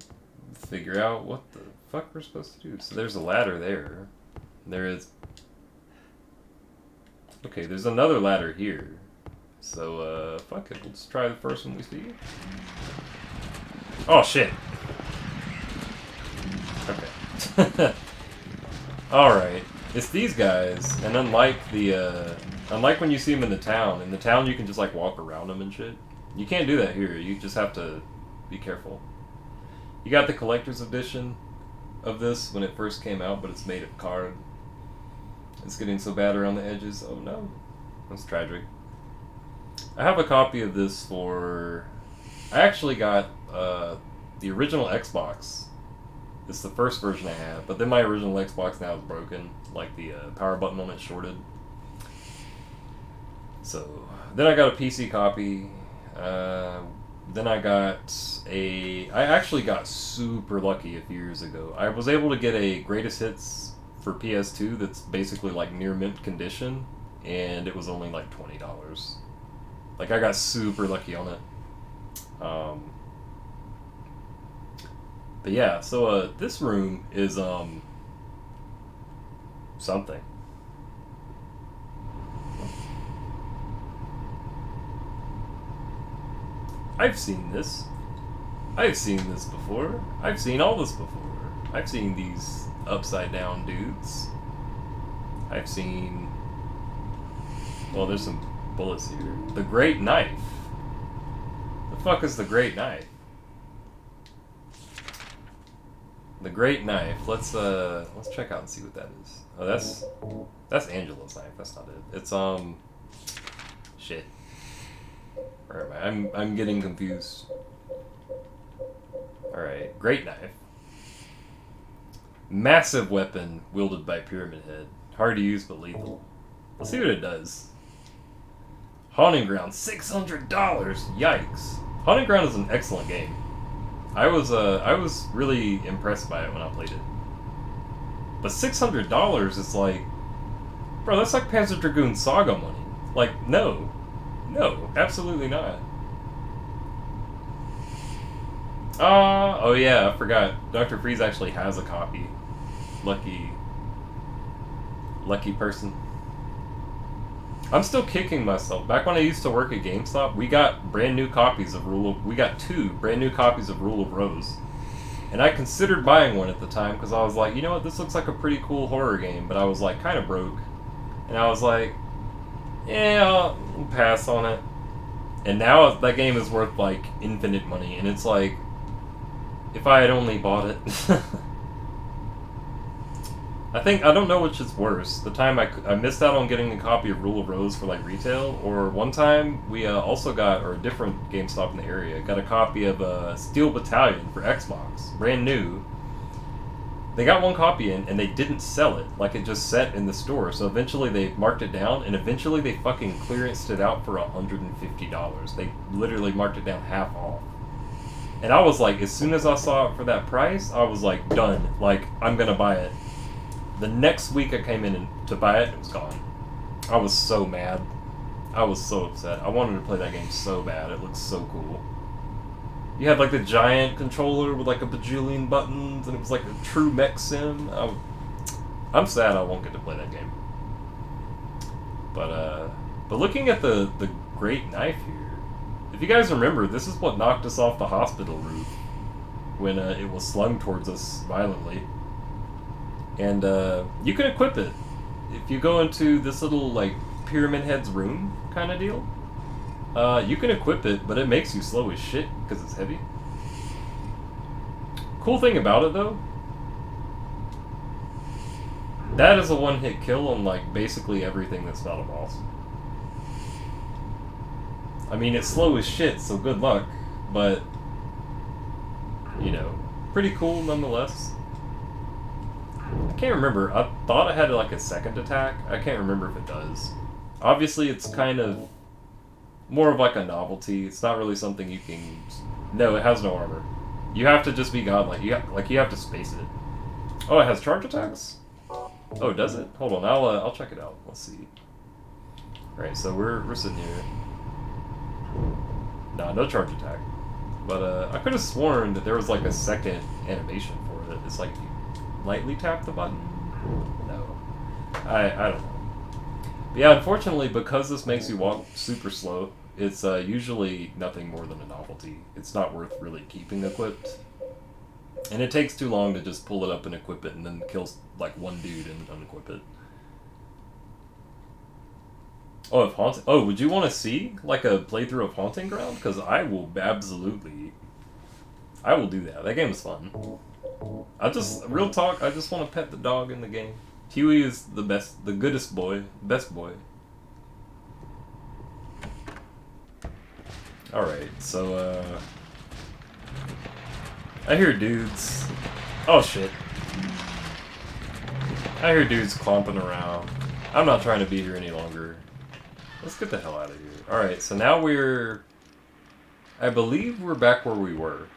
figure out what the fuck we're supposed to do. So there's a ladder there. There is... Okay, there's another ladder here. So, fuck it. Let's try the first one we see. Oh, shit. Okay. Alright. It's these guys, and unlike the, unlike when you see them in the town you can just, like, walk around them and shit. You can't do that here. You just have to be careful. You got the collector's edition of this when it first came out, but it's made of card. It's getting so bad around the edges. Oh, no. That's tragic. I have a copy of this for... I actually got the original Xbox. It's the first version I had, but then my original Xbox now is broken. Like the power button on it shorted. So, then I got a PC copy. Then I got a... I actually got super lucky a few years ago. I was able to get a Greatest Hits for PS2 that's basically like near mint condition, and it was only like $20. Like, I got super lucky on it. But yeah, so this room is something. I've seen this. I've seen this before. I've seen all this before. I've seen these upside down dudes. I've seen... Well, there's some bullets here. The Great Knife. The fuck is the Great Knife? The Great Knife. Let's check out and see what that is. Oh, that's Angela's knife. That's not it. It's shit. Where am I? I'm getting confused. All right, Great Knife. Massive weapon wielded by Pyramid Head. Hard to use but lethal. Let's see what it does. Haunting Ground, $600. Yikes. Haunting Ground is an excellent game. I was really impressed by it when I played it. But $600 is like, bro, that's like Panzer Dragoon Saga money. Like, no, absolutely not. Oh yeah, I forgot. Dr. Freeze actually has a copy. Lucky person. I'm still kicking myself. Back when I used to work at GameStop, we got brand new copies of we got 2 brand new copies of Rule of Rose. And I considered buying one at the time because I was like, you know what, this looks like a pretty cool horror game, but I was like kind of broke. And I was like, yeah, I'll pass on it. And now that game is worth like infinite money, and it's like, if I had only bought it. I don't know which is worse. The time I missed out on getting a copy of Rule of Rose for like retail, or one time we also got, or a different GameStop in the area, got a copy of Steel Battalion for Xbox, brand new. They got one copy in, and they didn't sell it. Like, it just sat in the store. So eventually they marked it down, and eventually they fucking clearanced it out for $150. They literally marked it down half off. And I was like, as soon as I saw it for that price, I was like, done. Like, I'm gonna buy it. The next week I came in to buy it, it was gone. I was so mad. I was so upset. I wanted to play that game so bad. It looked so cool. You had like the giant controller with like a bajillion buttons, and it was like a true mech sim. I'm sad I won't get to play that game. But looking at the Great Knife here, if you guys remember, this is what knocked us off the hospital roof when it was slung towards us violently. And you can equip it if you go into this little like Pyramid Head's room kind of deal. You can equip it, but it makes you slow as shit because it's heavy. Cool thing about it though, that is a one-hit kill on like basically everything that's not a boss. I mean, it's slow as shit, so good luck, but you know, pretty cool nonetheless. I can't remember. I thought it had like a second attack. I can't remember if it does. Obviously, it's kind of more of like a novelty. It's not really something you can... No, it has no armor. You have to just be godlike. You have to space it. Oh, it has charge attacks? Oh, does it? Hold on, I'll check it out. Let's see. Alright, so we're sitting here. Nah, no charge attack. But I could have sworn that there was like a second animation for it. It's like if you lightly tap the button? No. I don't know. But yeah, unfortunately, because this makes you walk super slow, it's usually nothing more than a novelty. It's not worth really keeping equipped. And it takes too long to just pull it up and equip it and then kill like one dude and unequip it. Oh, if Haunting... Oh, would you want to see like a playthrough of Haunting Ground? Because I will absolutely... I will do that. That game is fun. Real talk, I just want to pet the dog in the game. Huey is the best, the goodest boy, best boy. Alright, so, I hear dudes. Oh shit. I hear dudes clomping around. I'm not trying to be here any longer. Let's get the hell out of here. Alright, so now I believe we're back where we were.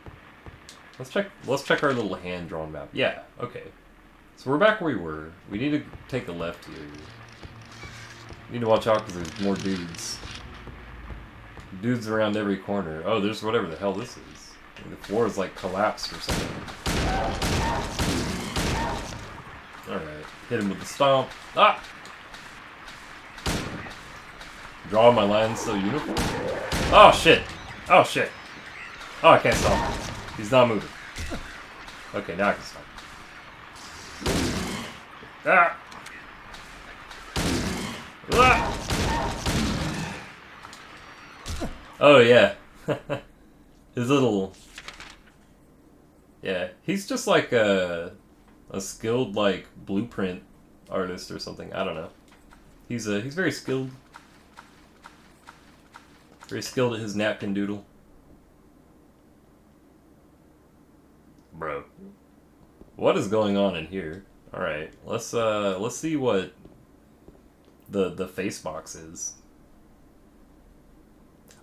Let's check our little hand-drawn map. Yeah, okay. So we're back where we were. We need to take a left here. We need to watch out because there's more dudes. Dudes around every corner. Oh, there's whatever the hell this is. The floor is like collapsed or something. Alright. Hit him with the stomp. Ah! Draw my lines so uniform. Oh shit! Oh shit! Oh, I can't stop him. He's not moving. Okay, now I can stop. Ah! Ah! Oh, yeah. His little... Yeah, he's just like a skilled, like, blueprint artist or something. I don't know. He's very skilled. Very skilled at his napkin doodle. Bro. What is going on in here? Alright, let's see what the face box is.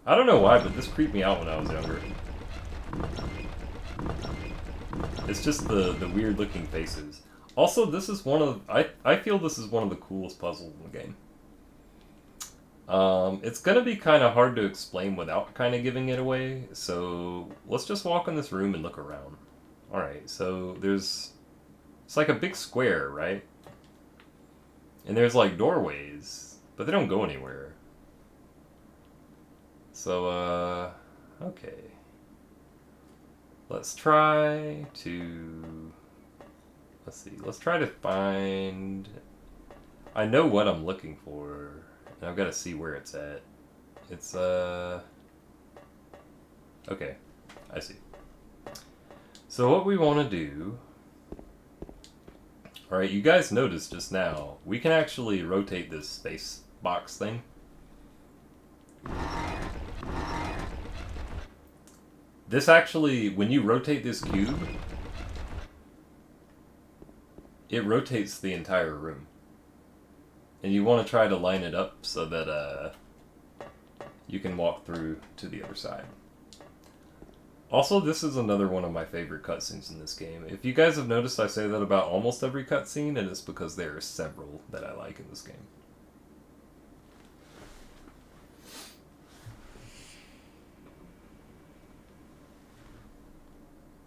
I don't know why, but this creeped me out when I was younger. It's just the weird looking faces. Also, this is one of... I feel this is one of the coolest puzzles in the game. It's gonna be kind of hard to explain without kind of giving it away, so let's just walk in this room and look around. Alright, so there's... It's like a big square, right? And there's like doorways, but they don't go anywhere. So, okay. Let's try to... Let's see, let's try to find... I know what I'm looking for, and I've got to see where it's at. It's, okay, I see. So what we want to do... Alright, you guys noticed just now, we can actually rotate this space box thing. This actually, when you rotate this cube, it rotates the entire room. And you want to try to line it up so that you can walk through to the other side. Also, this is another one of my favorite cutscenes in this game. If you guys have noticed, I say that about almost every cutscene, and it's because there are several that I like in this game.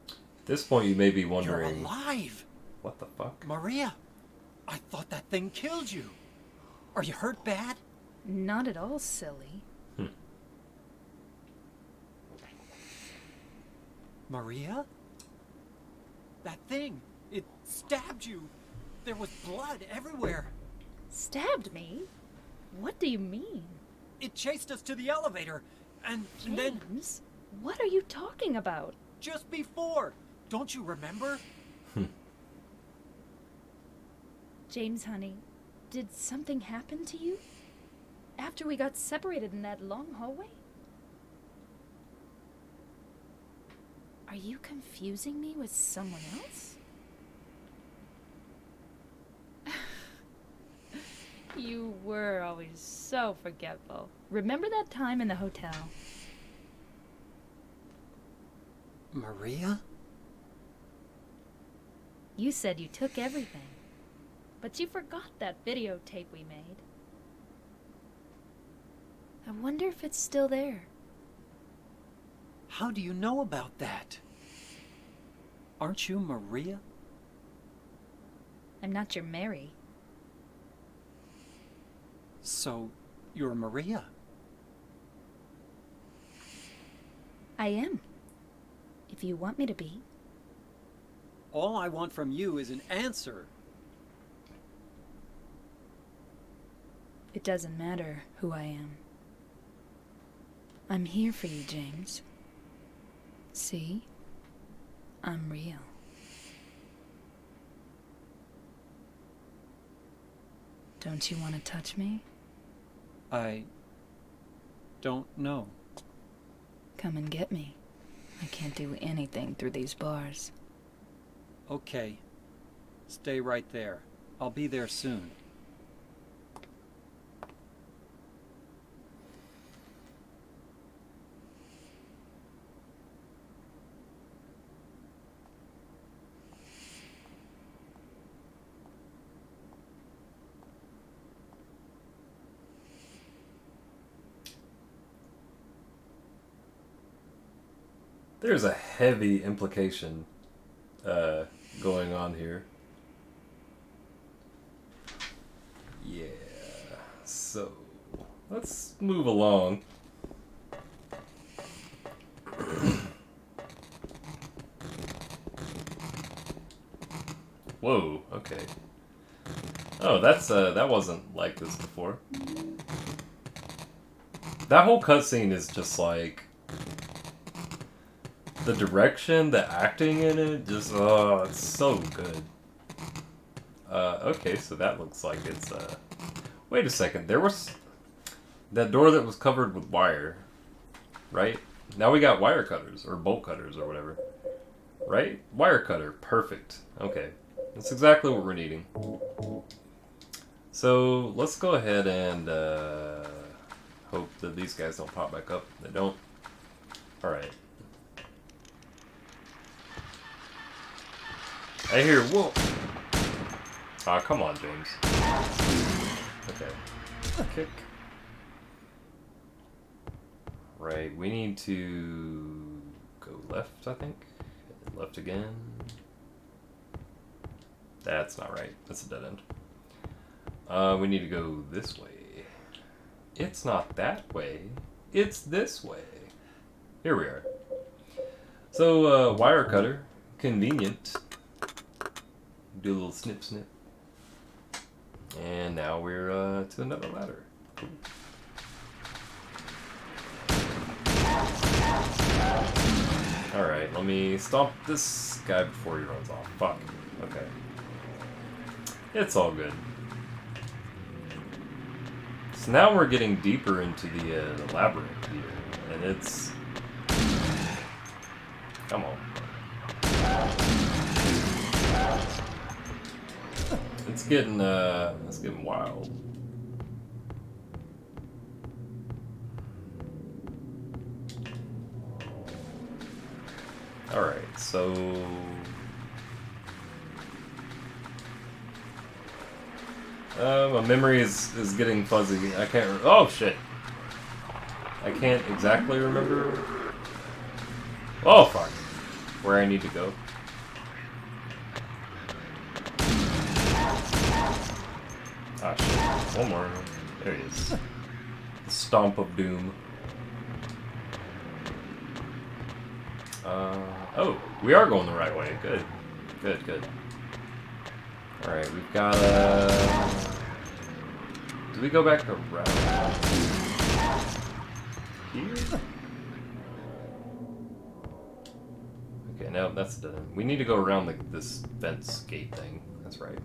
At this point, you may be wondering... You're alive! What the fuck? Maria! I thought that thing killed you! Are you hurt bad? Not at all, silly. Maria? That thing, it stabbed you. There was blood everywhere. Stabbed me? What do you mean? It chased us to the elevator, and then... James, what are you talking about? Just before. Don't you remember? James, honey, did something happen to you? After we got separated in that long hallway? Are you confusing me with someone else? You were always so forgetful. Remember that time in the hotel? Maria? You said you took everything, but you forgot that videotape we made. I wonder if it's still there. How do you know about that? Aren't you Maria? I'm not your Mary. So, you're Maria? I am. If you want me to be. All I want from you is an answer. It doesn't matter who I am. I'm here for you, James. See? I'm real. Don't you want to touch me? I don't know. Come and get me. I can't do anything through these bars. Okay. Stay right there. I'll be there soon. There's a heavy implication going on here. Yeah, so let's move along. Whoa, okay. Oh, that wasn't like this before. That whole cutscene is just like... The direction, the acting in it, just, oh, it's so good. Okay, so that looks like it's, Wait a second, there was... That door that was covered with wire, right? Now we got wire cutters, or bolt cutters, or whatever. Right? Wire cutter, perfect. Okay, that's exactly what we're needing. So, let's go ahead and, hope that these guys don't pop back up. They don't. Alright. I hear, whoa! Aw, come on, James. Okay. Kick. Right, we need to go left, I think. Left again. That's not right. That's a dead end. We need to go this way. It's not that way. It's this way. Here we are. So, wire cutter. Convenient. Do a little snip snip. And now we're to another ladder. Cool. Alright, let me stomp this guy before he runs off. Fuck. Okay. It's all good. So now we're getting deeper into the labyrinth here. And it's... Come on. It's getting wild. Alright, so... my memory is getting fuzzy. I can't... Oh, shit! I can't exactly remember... Oh, fuck. Where I need to go. Ah, shit. One more. There he is. The Stomp of Doom. Oh, we are going the right way. Good. Good, good. Alright, we've got do we go back around here? Okay, no, that's done. We need to go around this fence gate thing. That's right.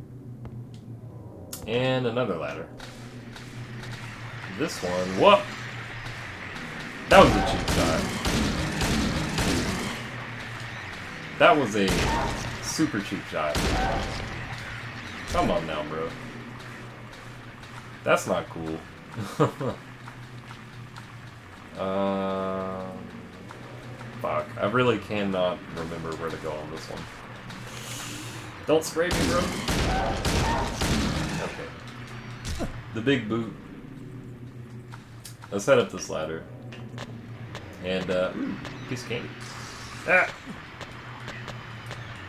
And another ladder. This one, whoop! That was a cheap shot. That was a super cheap shot. Come on now, bro. That's not cool. Fuck. I really cannot remember where to go on this one. Don't spray me, bro. Okay. The big boot. Let's head up this ladder. And, ooh, piece of candy. Ah!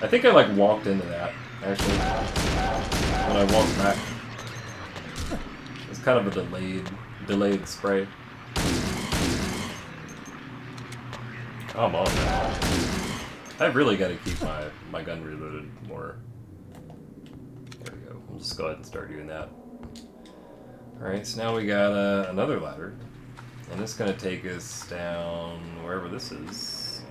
I think I, like, walked into that, actually. When I walked back. It's kind of a delayed spray. Come on, man. I really gotta keep my gun reloaded more. There we go. We'll just go ahead and start doing that. Alright, so now we got another ladder. And it's gonna take us down wherever this is.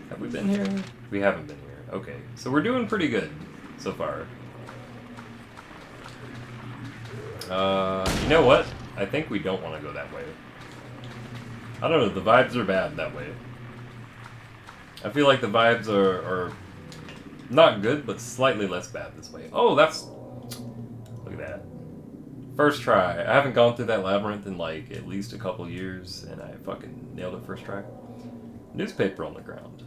Have we been here? We haven't been here. Okay, so we're doing pretty good so far. You know what? I think we don't want to go that way. I don't know, the vibes are bad that way. I feel like the vibes are not good, but slightly less bad this way. Oh, that's... Look at that. First try. I haven't gone through that labyrinth in like at least a couple years, and I fucking nailed it first try. Newspaper on the ground.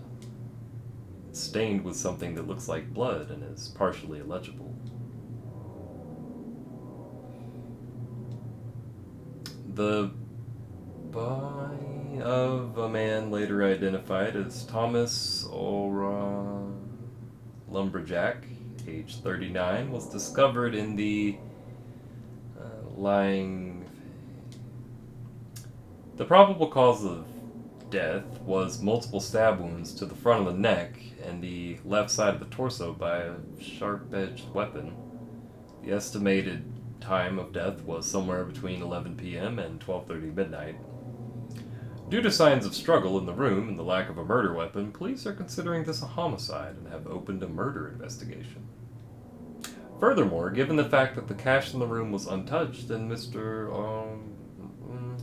It's stained with something that looks like blood and is partially illegible. The body of a man later identified as Thomas Ora Lumberjack, age 39, was discovered in the lying... The probable cause of death was multiple stab wounds to the front of the neck and the left side of the torso by a sharp-edged weapon. The estimated time of death was somewhere between 11 p.m. and 12:30 midnight. Due to signs of struggle in the room and the lack of a murder weapon, police are considering this a homicide and have opened a murder investigation. Furthermore, given the fact that the cash in the room was untouched and Mr.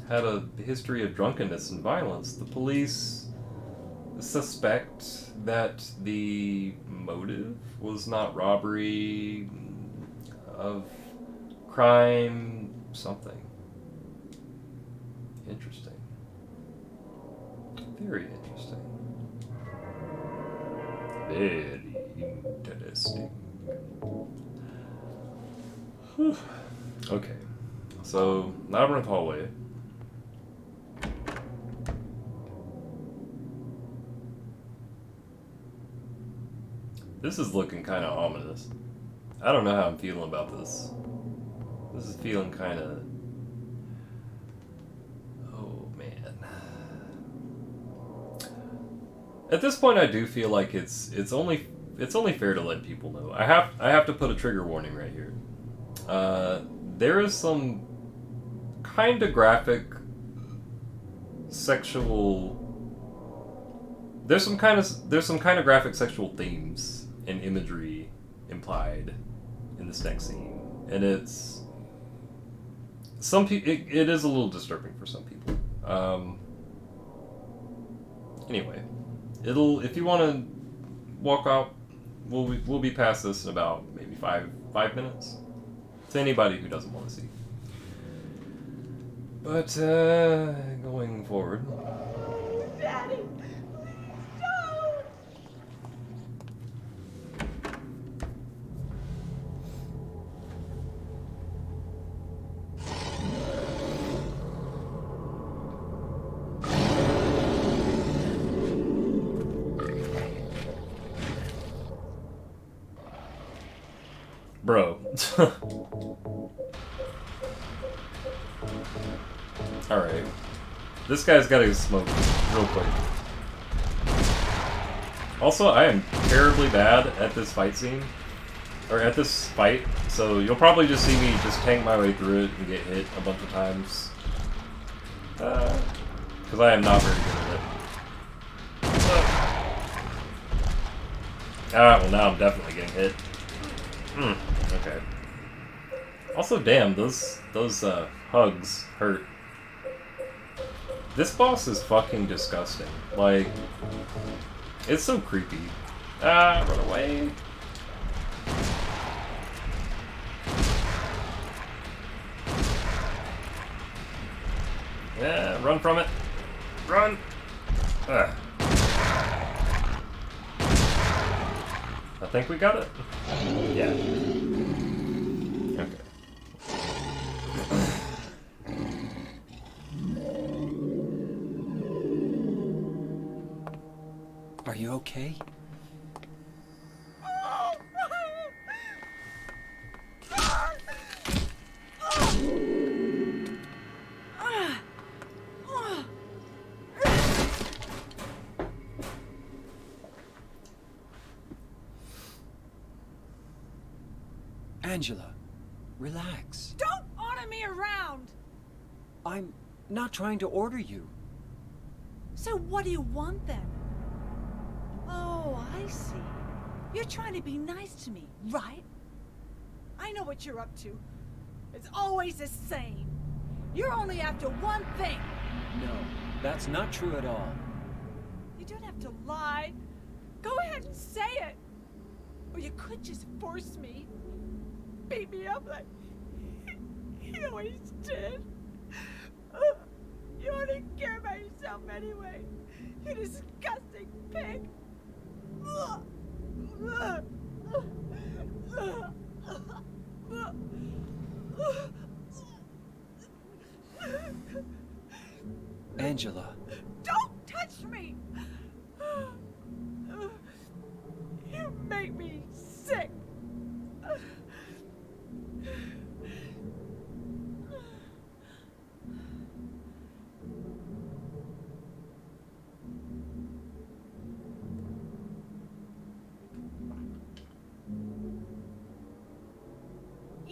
Had a history of drunkenness and violence, the police suspect that the motive was not robbery of crime, something. Interesting. Very interesting. Very interesting. Okay, so labyrinth hallway. This is looking kind of ominous. I don't know how I'm feeling about this. This is feeling kind of... Oh, man. At this point, I do feel like it's only fair to let people know. I have to put a trigger warning right here. There is some kind of graphic sexual... There's some kind of graphic sexual themes and imagery implied in this next scene, and it's it is a little disturbing for some people. Anyway, if you want to walk out, we'll be past this in about maybe five minutes. To anybody who doesn't want to see. But going forward. Daddy! Bro. Alright. This guy's gotta get smoked real quick. Also, I am terribly bad at this fight scene. Or at this fight, so you'll probably just see me just tank my way through it and get hit a bunch of times. Because I am not very good at it. Well now I'm definitely getting hit. Okay. Also, damn, those hugs hurt. This boss is fucking disgusting. Like, it's so creepy. Run away. Yeah, run from it. Run. I think we got it. Yeah. Okay. Are you okay? Angela, relax. Don't order me around! I'm not trying to order you. So what do you want then? Oh, I see. You're trying to be nice to me, right? I know what you're up to. It's always the same. You're only after one thing. No, that's not true at all. You don't have to lie. Go ahead and say it. Or you could just force me. Beat me up like he always did. You only care about yourself anyway. You disgusting pig. Angela. Don't touch me! You make me sick.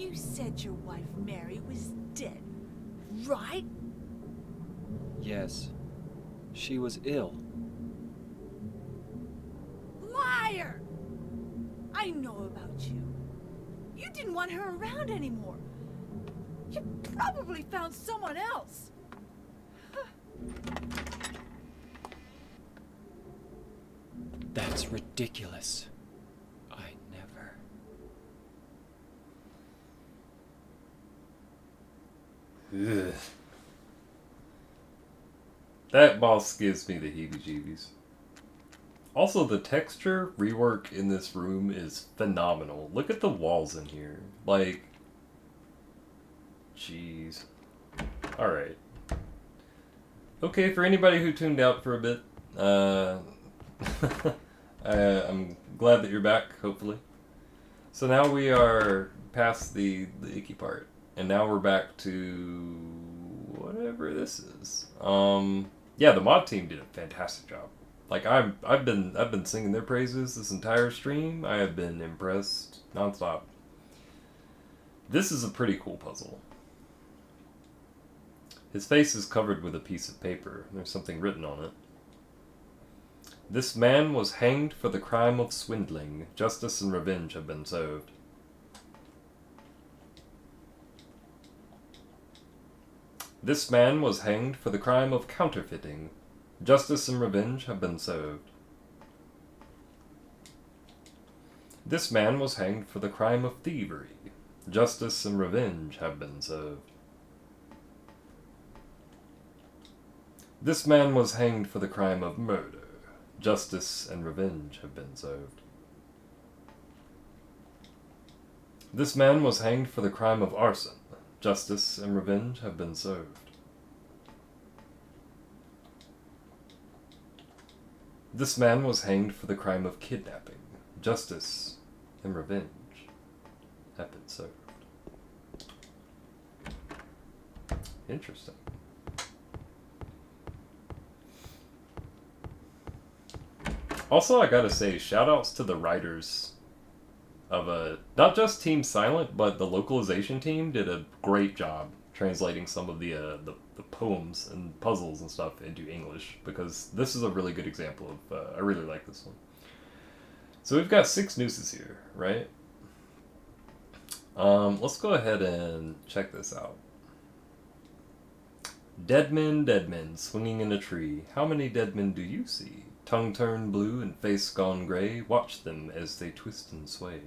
You said your wife Mary was dead, right? Yes. She was ill. Liar! I know about you. You didn't want her around anymore. You probably found someone else. That's ridiculous. I never. Ugh. That boss gives me the heebie-jeebies. Also, the texture rework in this room is phenomenal. Look at the walls in here. Like, jeez. Alright. Okay, for anybody who tuned out for a bit, I'm glad that you're back, hopefully. So now we are past the icky part, and now we're back to whatever this is. Yeah, the mod team did a fantastic job. Like I've been singing their praises this entire stream. I have been impressed nonstop. This is a pretty cool puzzle. His face is covered with a piece of paper. There's something written on it. This man was hanged for the crime of swindling. Justice and revenge have been served. This man was hanged for the crime of counterfeiting. Justice and revenge have been served. This man was hanged for the crime of thievery. Justice and revenge have been served. This man was hanged for the crime of murder. Justice and revenge have been served. This man was hanged for the crime of arson. Justice and revenge have been served. This man was hanged for the crime of kidnapping. Justice and revenge have been served. Interesting. Also, I gotta say, shoutouts to the writers of not just Team Silent, but the localization team did a great job translating some of the poems and puzzles and stuff into English, because this is a really good example of, I really like this one. So we've got 6 nooses here, right? Let's go ahead and check this out. Dead men, swinging in a tree. How many dead men do you see? Tongue turned blue and face gone gray, watch them as they twist and sway.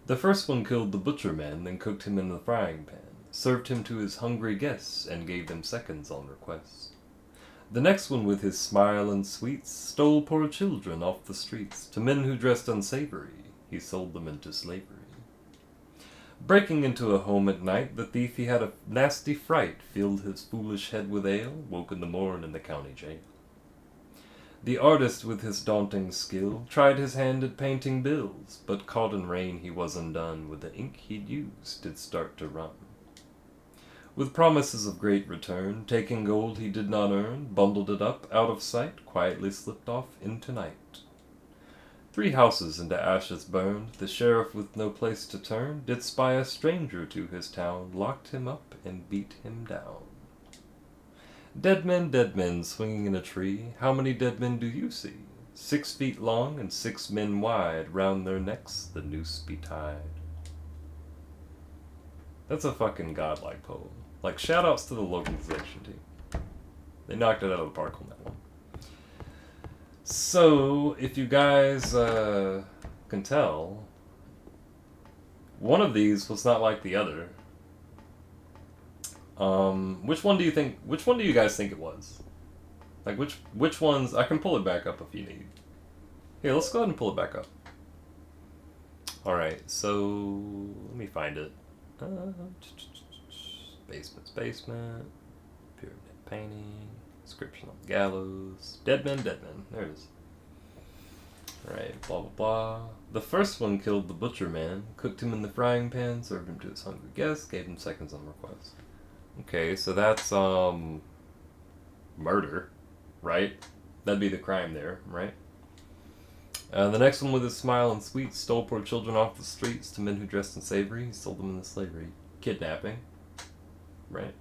The first one killed the butcher man, then cooked him in the frying pan, served him to his hungry guests, and gave them seconds on request. The next one with his smile and sweets stole poor children off the streets. To men who dressed unsavory, he sold them into slavery. Breaking into a home at night, the thief he had a nasty fright, filled his foolish head with ale, woke in the morn in the county jail. The artist with his daunting skill tried his hand at painting bills, but caught in rain he was undone, with the ink he'd used did start to run. With promises of great return, taking gold he did not earn, bundled it up, out of sight, quietly slipped off into night. 3 houses into ashes burned, the sheriff with no place to turn, did spy a stranger to his town, locked him up and beat him down. Dead men, swinging in a tree, how many dead men do you see? 6 feet long and 6 men wide, round their necks the noose be tied. That's a fucking godlike poem. Like, shoutouts to the localization team. They knocked it out of the park on that one. So, if you guys can tell, one of these was not like the other. Which one do you guys think it was? Like, which ones? I can pull it back up if you need. Here, let's go ahead and pull it back up. Alright, so let me find it. Basement, pyramid painting, inscription on the gallows, dead men, there it is. Alright, blah blah blah. The first one killed the butcher man, cooked him in the frying pan, served him to his hungry guests, gave him seconds on request. Okay, so that's, murder, right? That'd be the crime there, right? The next one with his smile and sweet stole poor children off the streets to men who dressed in savory. He sold them into slavery. Kidnapping. Right.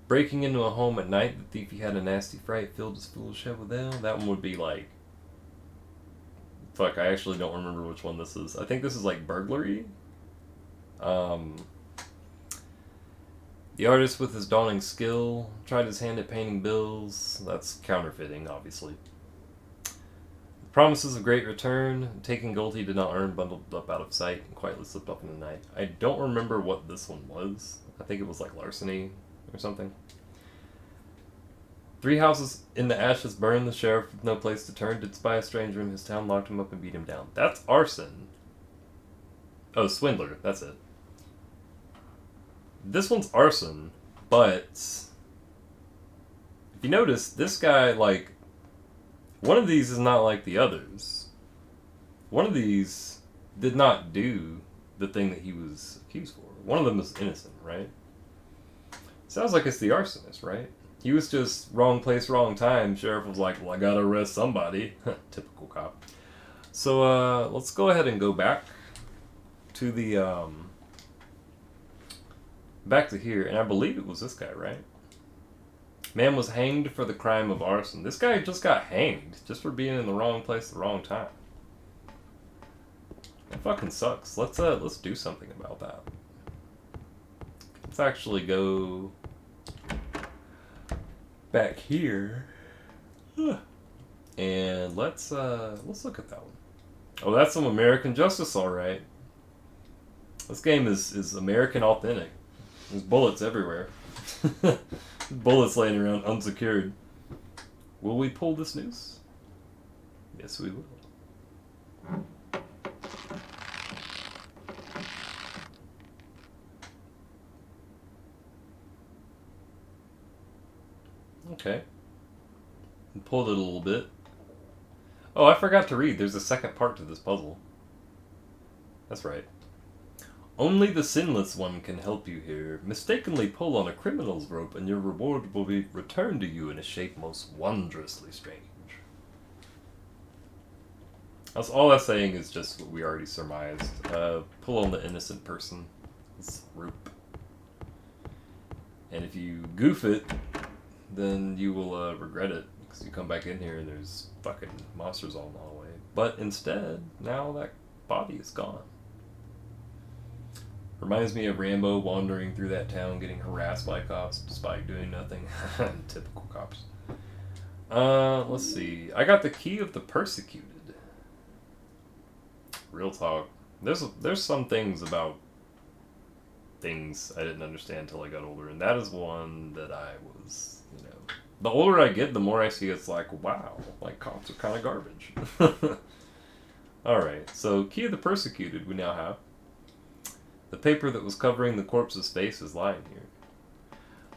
Breaking into a home at night, the thief he had a nasty fright, filled his foolish head with ale. That one would be like... Fuck, I actually don't remember which one this is. I think this is like burglary. The artist with his dawning skill tried his hand at painting bills. That's counterfeiting, obviously. Promises of great return. Taking gold he did not earn, bundled up out of sight, and quietly slipped off in the night. I don't remember what this one was. I think it was like larceny or something. 3 houses in the ashes burned. The sheriff with no place to turn did spy a stranger in his town, locked him up and beat him down. That's arson. Oh, swindler. That's it. This one's arson, but if you notice, this guy, like, one of these is not like the others. One of these did not do the thing that he was accused for. One of them is innocent, right? Sounds like it's the arsonist, right? He was just wrong place, wrong time. Sheriff was like, well, I gotta arrest somebody. Typical cop. So, let's go ahead and go back to the, back to here, and I believe it was this guy, right? Man was hanged for the crime of arson. This guy just got hanged just for being in the wrong place at the wrong time. That fucking sucks. Let's do something about that. Let's actually go back here, and let's look at that one. Oh, that's some American Justice, all right. This game is American authentic. There's bullets everywhere. Bullets laying around unsecured. Will we pull this noose? Yes, we will. Okay. We pulled it a little bit. Oh, I forgot to read. There's a second part to this puzzle. That's right. Only the sinless one can help you here. Mistakenly pull on a criminal's rope and your reward will be returned to you in a shape most wondrously strange. That's all that's saying is just what we already surmised. Pull on the innocent person's rope. And if you goof it, then you will regret it. Because you come back in here and there's fucking monsters all in the hallway. But instead, now that body is gone. Reminds me of Rambo wandering through that town getting harassed by cops despite doing nothing. Typical cops. Let's see. I got the key of the persecuted. Real talk. There's some things about things I didn't understand until I got older, and that is one that I was, you know... The older I get, the more I see it's like, wow, like cops are kind of garbage. Alright, so key of the persecuted we now have. The paper that was covering the corpse's face is lying here.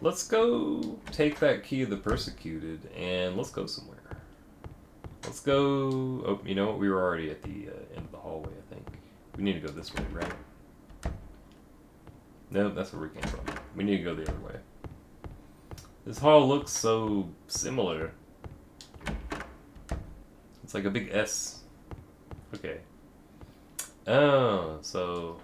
Let's go take that key of the persecuted and let's go somewhere. Let's go... Oh, you know what? We were already at the end of the hallway, I think. We need to go this way, right? No, that's where we came from. We need to go the other way. This hall looks so similar. It's like a big S. Okay. Oh, so...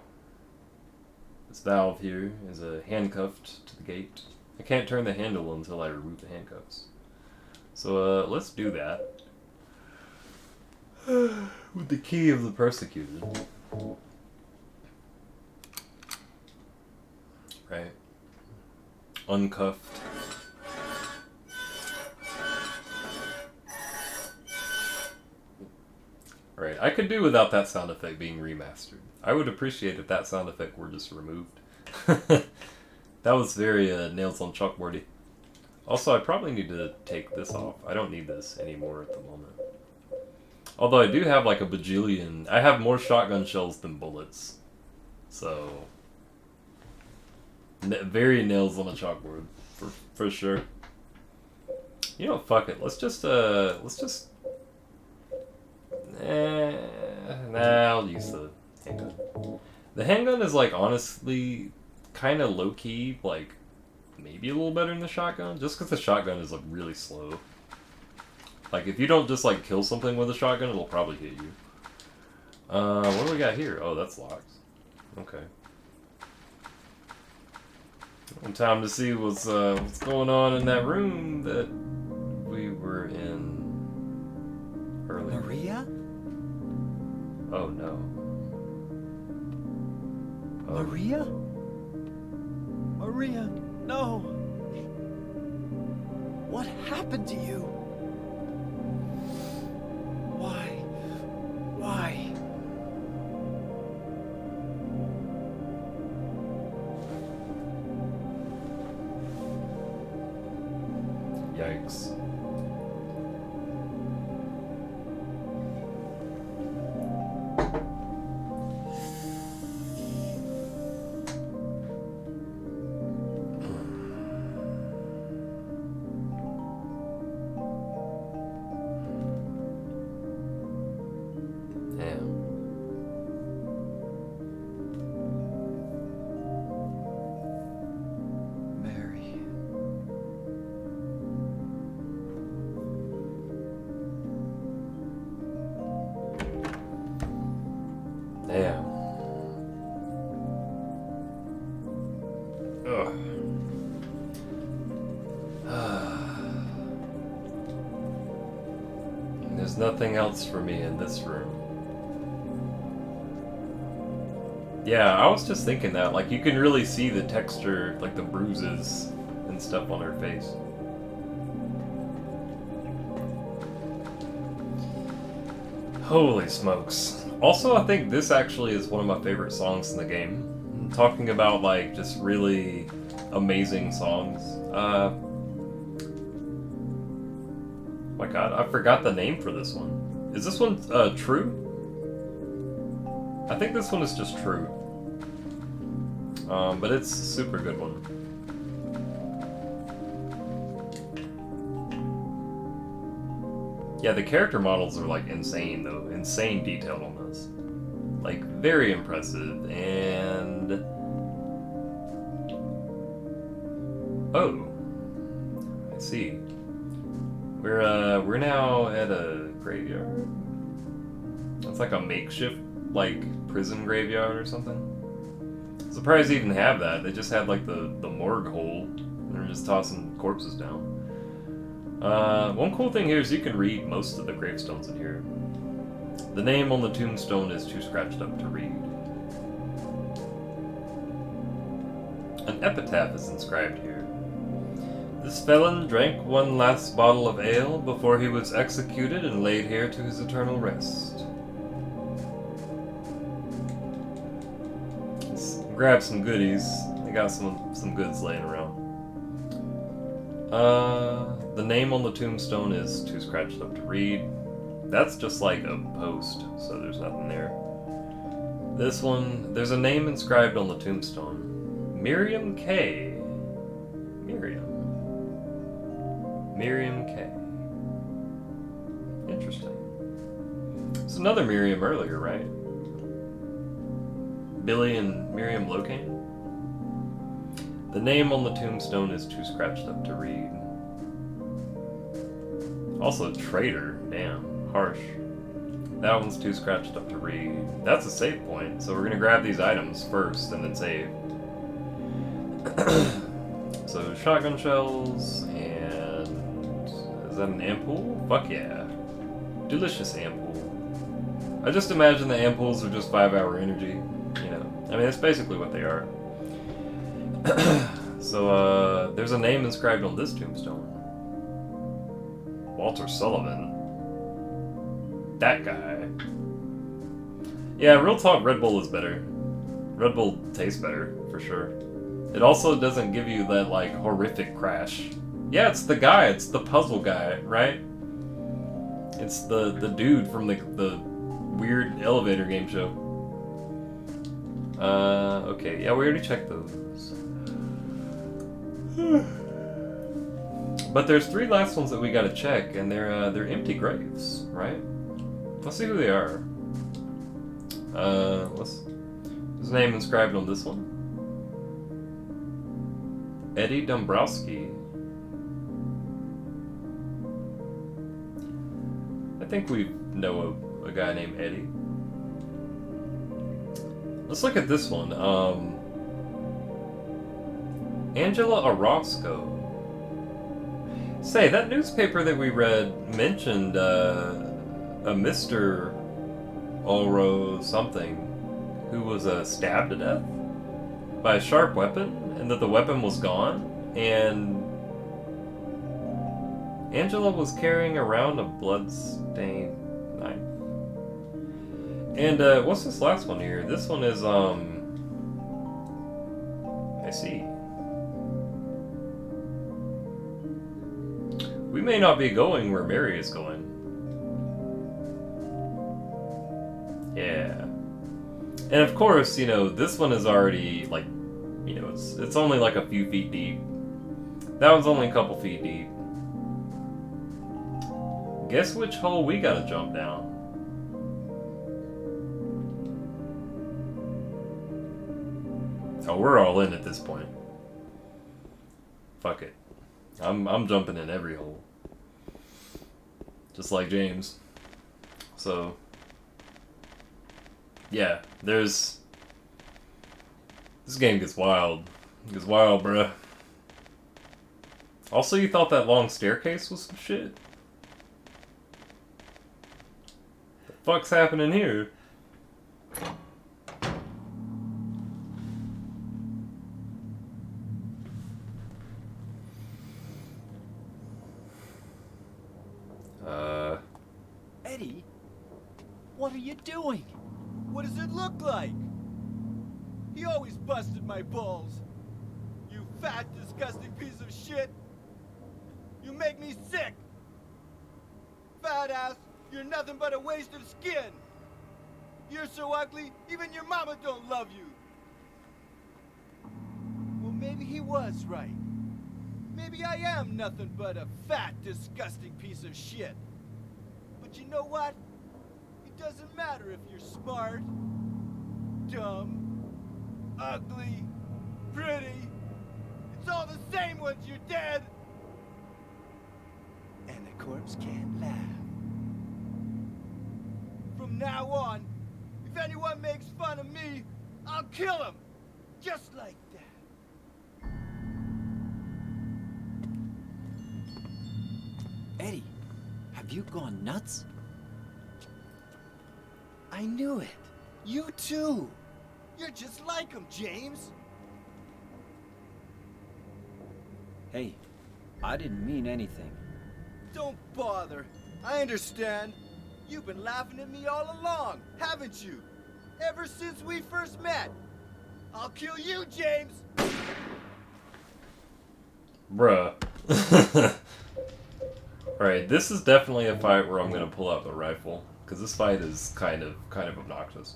This valve here is handcuffed to the gate. I can't turn the handle until I remove the handcuffs. So let's do that. With the key of the persecuted. Right. Uncuffed. Right, I could do without that sound effect being remastered. I would appreciate if that sound effect were just removed. That was very nails on chalkboardy. Also, I probably need to take this off. I don't need this anymore at the moment. Although I do have like a bajillion... I have more shotgun shells than bullets. So... very nails on a chalkboard. For sure. You know, fuck it. Let's just... Nah, I'll use the handgun. The handgun is like honestly kind of low-key, like maybe a little better than the shotgun, just because the shotgun is like really slow. Like, if you don't just, like, kill something with a shotgun, it'll probably hit you. What do we got here? Oh, that's locked. Okay. Time to see what's going on in that room that we were in earlier. Maria? Oh, no. Oh. Maria? Maria, no! What happened to you? Why? Why? Yikes. Damn. Ugh. There's nothing else for me in this room. Yeah, I was just thinking that. Like, you can really see the texture, like the bruises and stuff on her face. Holy smokes. Also, I think this actually is one of my favorite songs in the game. I'm talking about, like, just really amazing songs. My god, I forgot the name for this one. Is this one, True? I think this one is just True. But it's a super good one. Yeah, the character models are, like, insane, though. Insane detailed on this. Like, very impressive, and... Oh. I see. We're now at a graveyard. It's like a makeshift, like, prison graveyard or something. I'm surprised they even have that. They just had, like, the morgue hole. They're just tossing corpses down. One cool thing here is you can read most of the gravestones in here. The name on the tombstone is too scratched up to read. An epitaph is inscribed here. This felon drank one last bottle of ale before he was executed and laid here to his eternal rest. Let's grab some goodies. They got some goods laying around. The name on the tombstone is too scratched up to read. That's just like a post, so there's nothing there. This one, there's a name inscribed on the tombstone. Miriam K. Miriam K. Interesting. It's another Miriam earlier, right? Billy and Miriam Locane? The name on the tombstone is too scratched up to read. Also, traitor. Damn. Harsh. That one's too scratched up to read. That's a save point, so we're gonna grab these items first and then save. So, shotgun shells, and... is that an ampoule? Fuck yeah. Delicious ampoule. I just imagine the ampoules are just 5-hour energy. You know, I mean, that's basically what they are. So, there's a name inscribed on this tombstone. Walter Sullivan. That guy. Yeah, real talk, Red Bull is better. Red Bull tastes better, for sure. It also doesn't give you that, like, horrific crash. Yeah, it's the guy, it's the puzzle guy, right? It's the dude from the weird elevator game show. Okay, yeah, we already checked those. But there's 3 last ones that we gotta check, and they're empty graves, right? Let's see who they are. There's a name inscribed on this one. Eddie Dombrowski. think we know a guy named Eddie. Let's look at this one. Angela Orozco. Say, that newspaper that we read mentioned a Mr. Oro something who was stabbed to death by a sharp weapon, and that the weapon was gone, and Angela was carrying around a blood-stained knife. And what's this last one here? This one is I see. We may not be going where Mary is going. Yeah. And of course, you know, this one is already, like, you know, it's only like a few feet deep. That one's only a couple feet deep. Guess which hole we gotta jump down? Oh, we're all in at this point. Fuck it. I'm jumping in every hole. Just like James. So, yeah, this game gets wild. It gets wild, bruh. Also, you thought that long staircase was some shit? The fuck's happening here? Eddie, what are you doing? What does it look like? He always busted my balls. You fat, disgusting piece of shit. You make me sick. Fat ass, you're nothing but a waste of skin. You're so ugly, even your mama don't love you. Well, maybe he was right. Maybe I am nothing but a fat, disgusting piece of shit. But you know what? It doesn't matter if you're smart, dumb, ugly, pretty. It's all the same once you're dead. And the corpse can't laugh. From now on, if anyone makes fun of me, I'll kill him. Just like that. Eddie, have you gone nuts? I knew it. You too. You're just like him, James. Hey, I didn't mean anything. Don't bother. I understand. You've been laughing at me all along, haven't you? Ever since we first met. I'll kill you, James. Bruh. Alright, this is definitely a fight where I'm gonna pull out the rifle, because this fight is kind of obnoxious.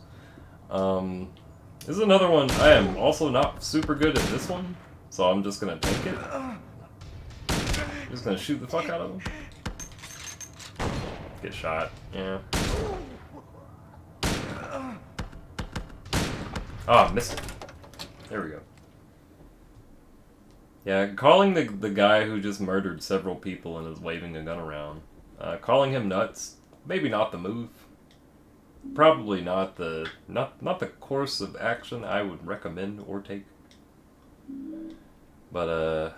This is another one. I am also not super good at this one, so I'm just gonna take it. Just gonna shoot the fuck out of him. Get shot. Yeah. Ah, missed it. There we go. Yeah, calling the guy who just murdered several people and is waving a gun around, calling him nuts, maybe not the move. Probably not the course of action I would recommend or take. But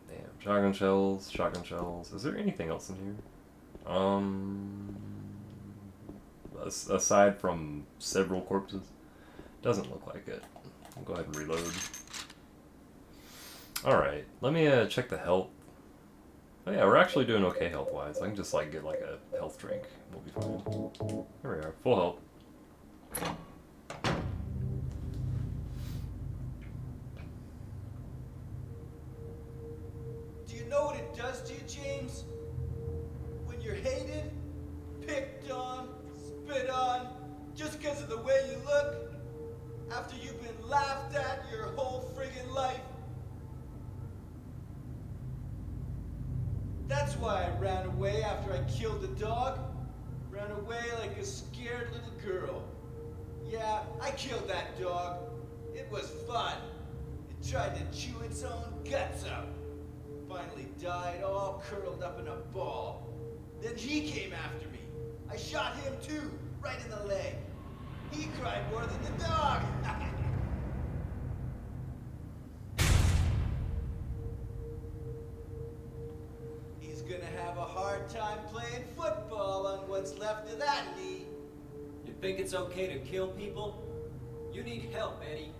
damn, shotgun shells. Is there anything else in here? Aside from several corpses, doesn't look like it. I'll go ahead and reload. Alright, let me check the health. Oh yeah, we're actually doing okay health-wise. I can just like get like a health drink. We'll be fine. Here we are, full health. Do you know what it does to you, James? When you're hated, picked on, spit on, just because of the way you look, after you've been laughed at your whole friggin' life. That's why I ran away after I killed the dog. Ran away like a scared little girl. Yeah, I killed that dog. It was fun. It tried to chew its own guts out. Finally died all curled up in a ball. Then he came after me. I shot him too, right in the leg. He cried more than the dog. He's gonna have a hard time playing football on what's left of that knee. You think it's okay to kill people? You need help, Eddie.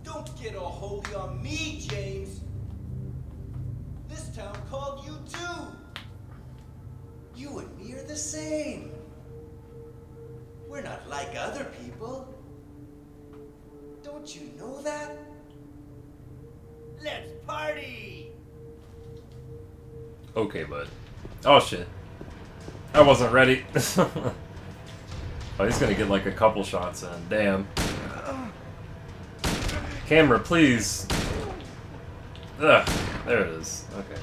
Don't get all holy on me, James. This town called you too. You and me are the same. We're not like other people. Don't you know that? Let's party! Okay, bud. Oh shit. I wasn't ready. Oh, he's gonna get like a couple shots in. Damn. Camera, please. Ugh, there it is. Okay.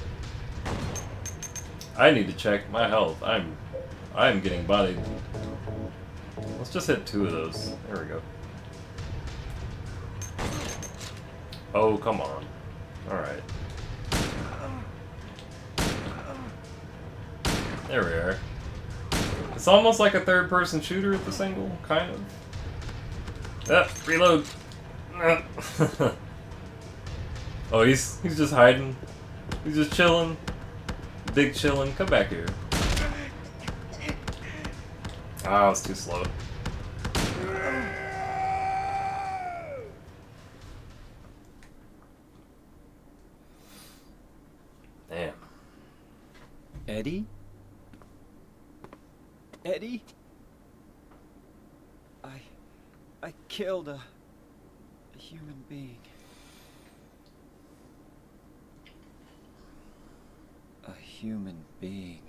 I need to check my health. I'm getting bodied. Let's just hit 2 of those. There we go. Oh, come on. Alright. There we are. It's almost like a third-person shooter at this angle, kind of. Reload! Oh, he's just hiding. He's just chilling. Big chilling. Come back here. Ah, it's too slow. Damn. Eddie? Eddie? I killed a human being. A human being.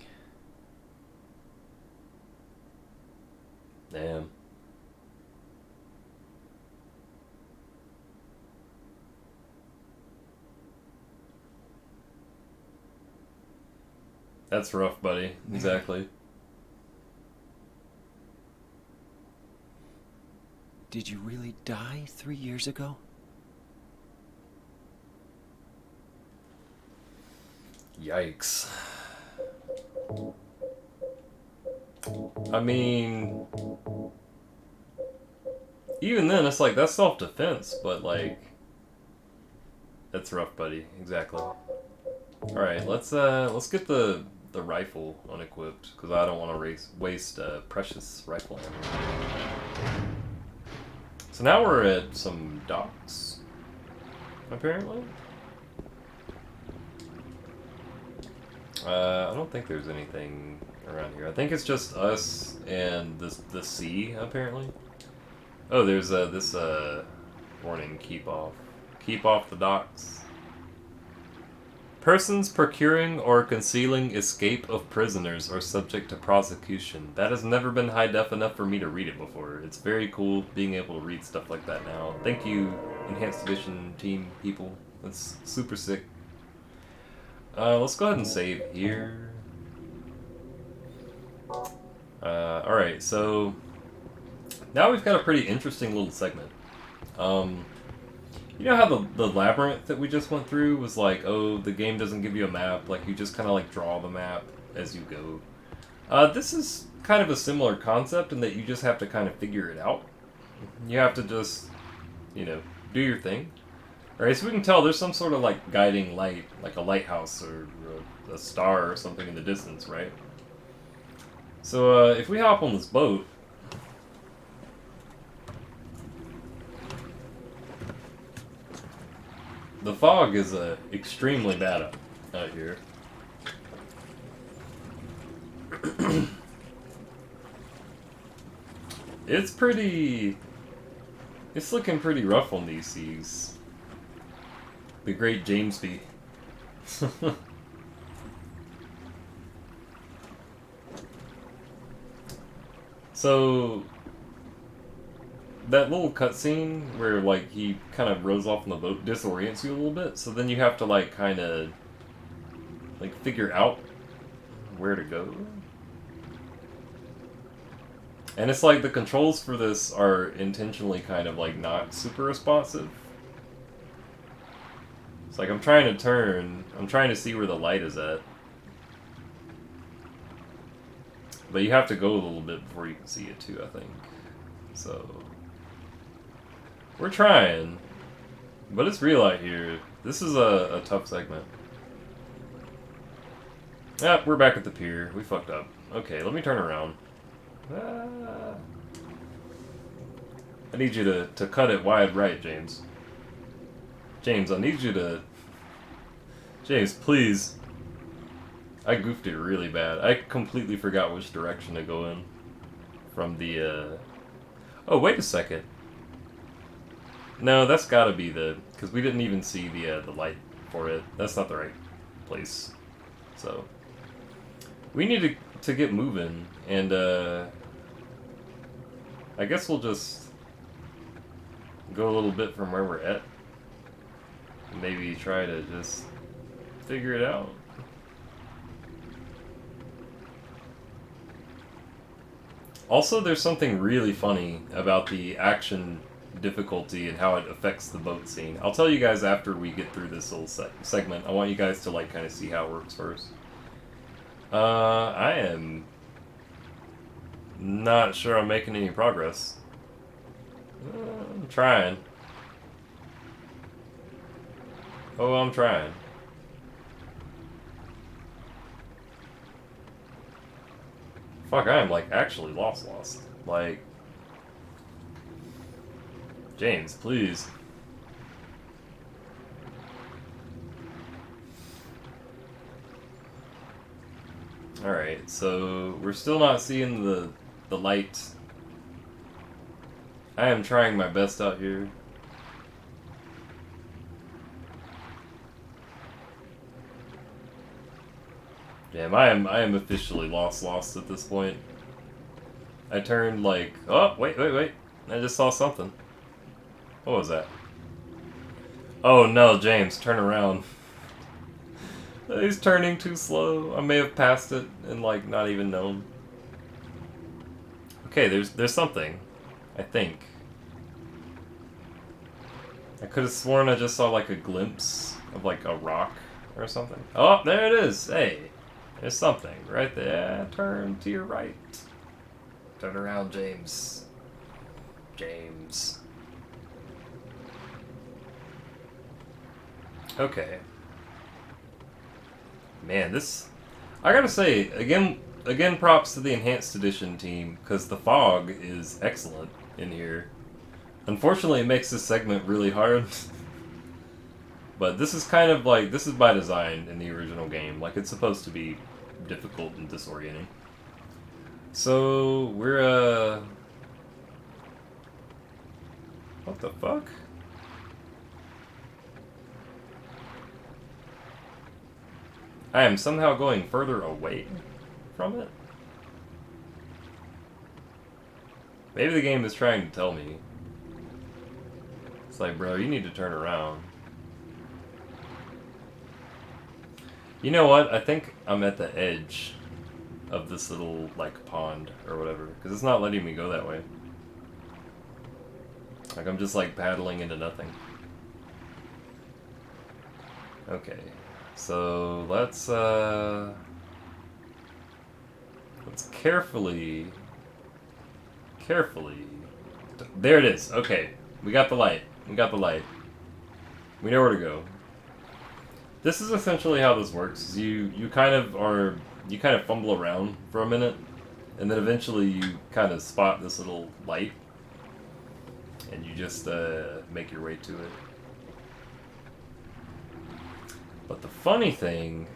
Damn. That's rough, buddy. Exactly. Did you really die 3 years ago? Yikes. I mean, even then, it's like, that's self-defense, but like, that's rough, buddy. Exactly. Alright, let's get the rifle unequipped, because I don't want to waste precious rifle ammo. So now we're at some docks, apparently. I don't think there's anything around here. I think it's just us and the sea, apparently. Oh, there's this warning, keep off the docks. Persons procuring or concealing escape of prisoners are subject to prosecution. That has never been high def enough for me to read it before. It's very cool being able to read stuff like that now. Thank you, Enhanced Edition team people. That's super sick. Let's go ahead and save here. Alright, so now we've got a pretty interesting little segment. You know how the labyrinth that we just went through was like, oh, the game doesn't give you a map, like you just kind of like draw the map as you go. This is kind of a similar concept in that you just have to kind of figure it out. You have to just, you know, do your thing. Alright, so we can tell there's some sort of like guiding light, like a lighthouse or a star or something in the distance, right? So if we hop on this boat, the fog is extremely bad out here. It's looking pretty rough on these seas. The Great Jamesby. So that little cutscene where like he kind of rows off on the boat disorients you a little bit, so then you have to like kind of like figure out where to go. And it's like the controls for this are intentionally kind of like not super responsive. It's like I'm trying to turn, I'm trying to see where the light is at, But you have to go a little bit before you can see it too, I think. So we're trying. But it's real out here. This is a tough segment. Yeah, we're back at the pier. We fucked up. Okay, let me turn around. I need you to cut it wide right, James. James, I need you to... James, please. I goofed it really bad. I completely forgot which direction to go in. From the, Oh, wait a second. No, that's gotta be the... Because we didn't even see the light for it. That's not the right place. So... We need to get moving, and, I guess we'll just go a little bit from where we're at. Maybe try to just figure it out. Also, there's something really funny about the action difficulty and how it affects the boat scene. I'll tell you guys after we get through this little segment. I want you guys to, like, kind of see how it works first. I am not sure I'm making any progress. I'm trying. Oh, I'm trying. Fuck, I am, like, actually lost. Like... James, please. Alright, so we're still not seeing the light. I am trying my best out here. Damn, I am officially lost at this point. I turned like... Oh, wait. I just saw something. What was that? Oh no, James, turn around. He's turning too slow. I may have passed it and, like, not even known. Okay, there's something. I think. I could have sworn I just saw, like, a glimpse of, like, a rock or something. Oh, there it is! Hey! There's something right there. Turn to your right. Turn around, James. James. Okay. Man, this... I gotta say, again props to the Enhanced Edition team, because the fog is excellent in here. Unfortunately, it makes this segment really hard. But this is kind of like, this is by design in the original game. Like, it's supposed to be difficult and disorienting. So, we're, what the fuck? I am somehow going further away from it? Maybe the game is trying to tell me. It's like, bro, you need to turn around. You know what? I think I'm at the edge of this little, like, pond or whatever. Because it's not letting me go that way. Like, I'm just, like, paddling into nothing. Okay. So, let's carefully... There it is. Okay. We got the light. We know where to go. This is essentially how this works. You kind of fumble around for a minute, and then eventually you kind of spot this little light, and you just make your way to it. But the funny thing,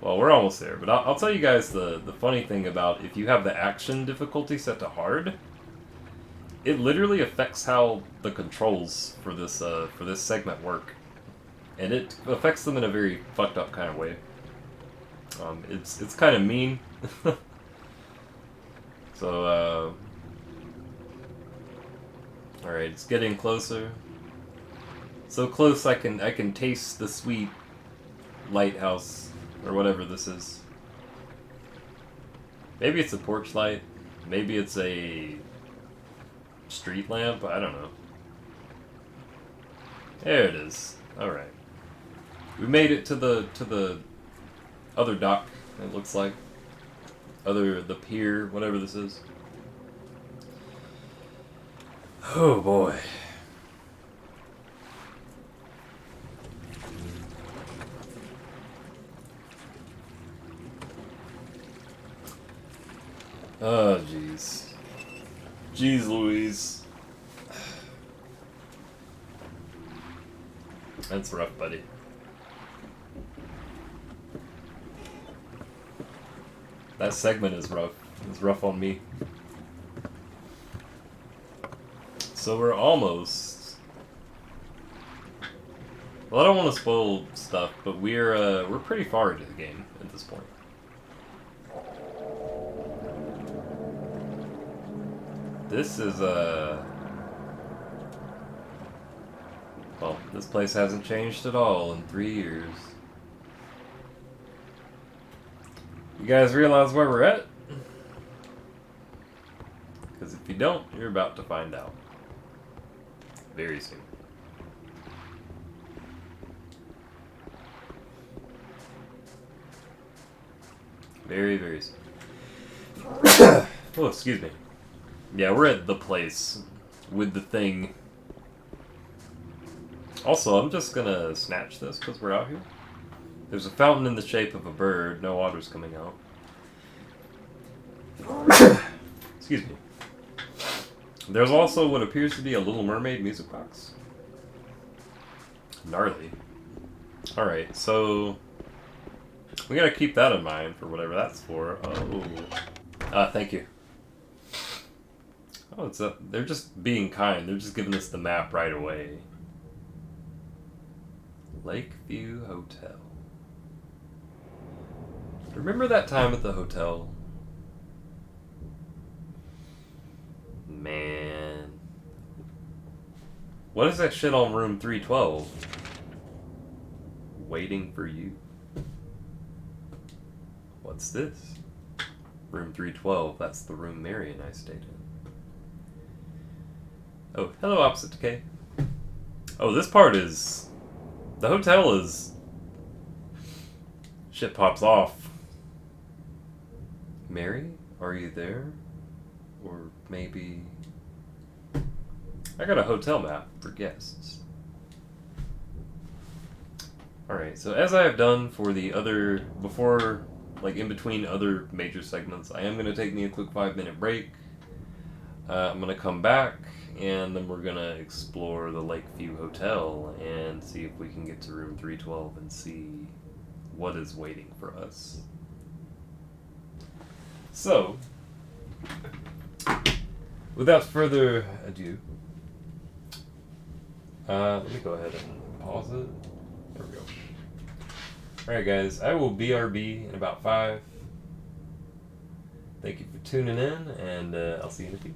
well, we're almost there, but I'll tell you guys the funny thing about if you have the action difficulty set to hard, it literally affects how the controls for this segment work. And it affects them in a very fucked up kind of way. It's kind of mean. So, alright, it's getting closer. So close I can taste the sweet lighthouse, or whatever this is. Maybe it's a porch light. Maybe it's a street lamp. I don't know. There it is. Alright. We made it to the other dock, it looks like. the pier, whatever this is. Oh boy. Oh jeez. Jeez Louise. That's rough, buddy. That segment is rough. It's rough on me. So we're almost... Well, I don't want to spoil stuff, but we're pretty far into the game at this point. This is well, this place hasn't changed at all in 3 years. You guys realize where we're at? Because if you don't, you're about to find out. Very soon. Very, very soon. Oh, excuse me. Yeah, we're at the place with the thing. Also, I'm just gonna snatch this because we're out here. There's a fountain in the shape of a bird. No water's coming out. Excuse me. There's also what appears to be a Little Mermaid music box. Gnarly. Alright, so... we gotta keep that in mind for whatever that's for. Oh. Thank you. Oh, they're just being kind. They're just giving us the map right away. Lakeview Hotel. Remember that time at the hotel? Man. What is that shit on room 312? Waiting for you. What's this? Room 312. That's the room Mary and I stayed in. Oh, hello, Opposite Decay. Oh, this part is... the hotel is... shit pops off. Mary, are you there? Or maybe... I got a hotel map for guests. Alright, so as I have done for the other... before, like in between other major segments, I am going to take me a quick 5-minute break. I'm going to come back, and then we're going to explore the Lakeview Hotel and see if we can get to room 312 and see what is waiting for us. So, without further ado, let me go ahead and pause it. There we go. Alright guys, I will BRB in about 5. Thank you for tuning in, and I'll see you in a few.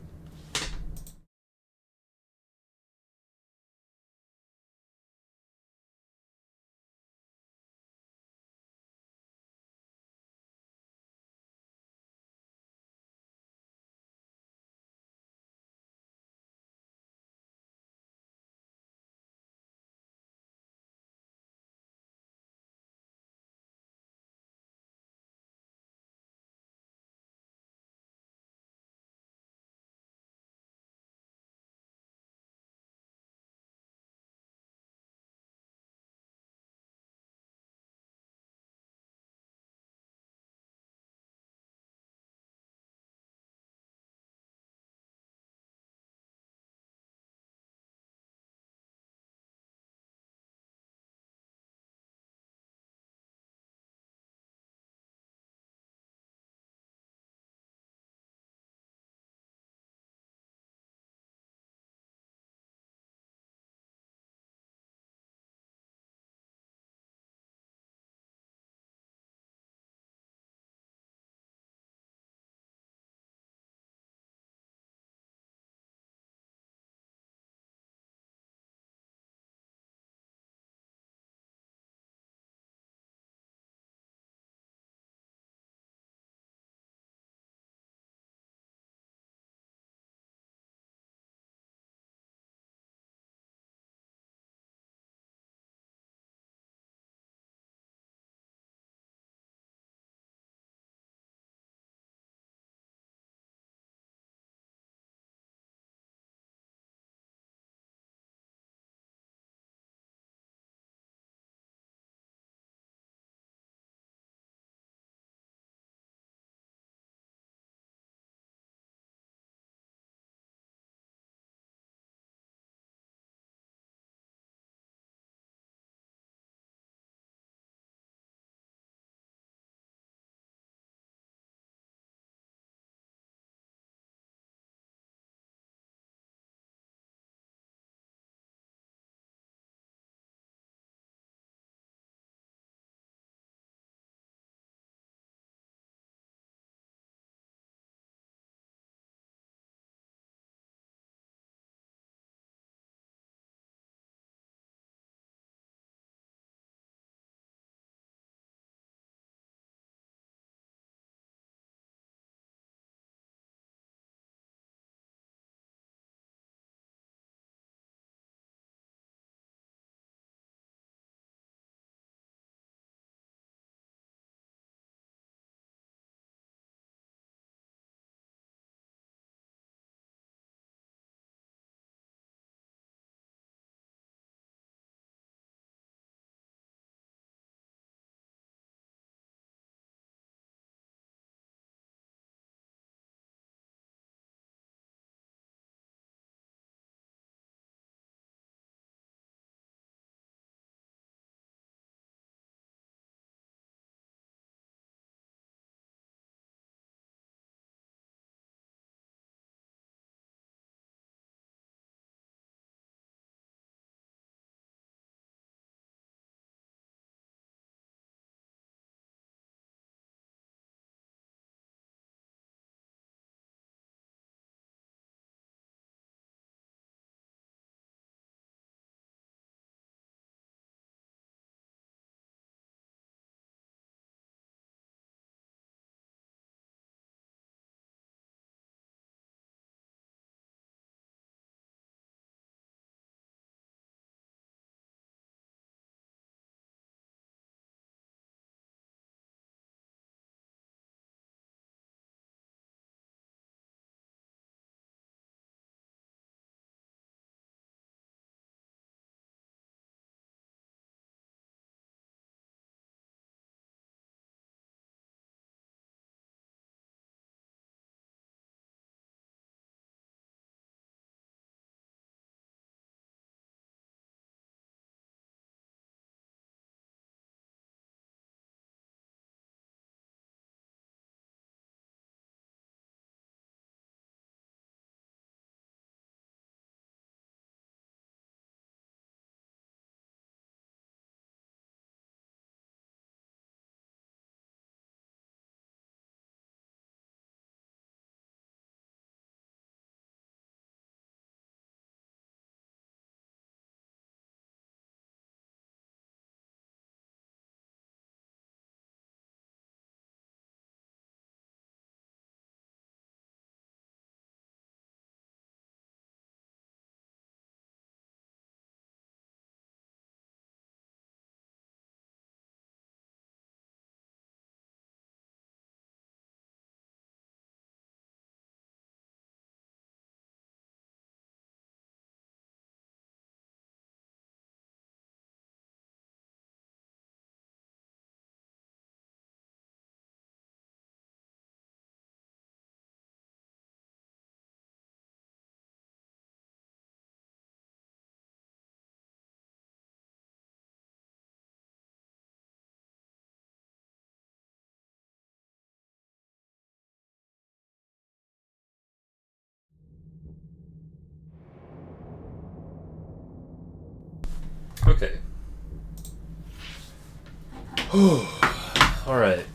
Alright,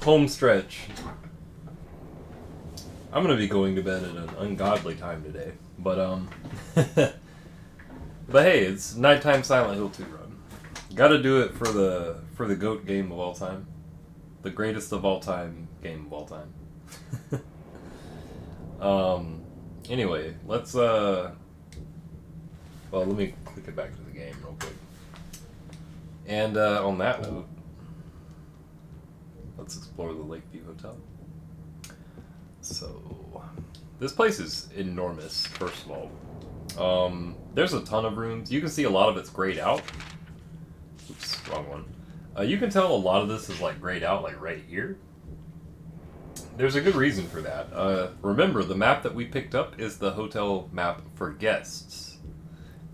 home stretch. I'm gonna be going to bed at an ungodly time today, but but hey, it's nighttime Silent Hill 2 run. Gotta do it for the GOAT game of all time. The greatest of all time game of all time. Anyway, let's well, let me click it back to the game real quick. And on that note, let's explore the Lakeview Hotel. So, this place is enormous, first of all. There's a ton of rooms. You can see a lot of it's grayed out. Oops, wrong one. You can tell a lot of this is like grayed out, like right here. There's a good reason for that. Remember, the map that we picked up is the hotel map for guests.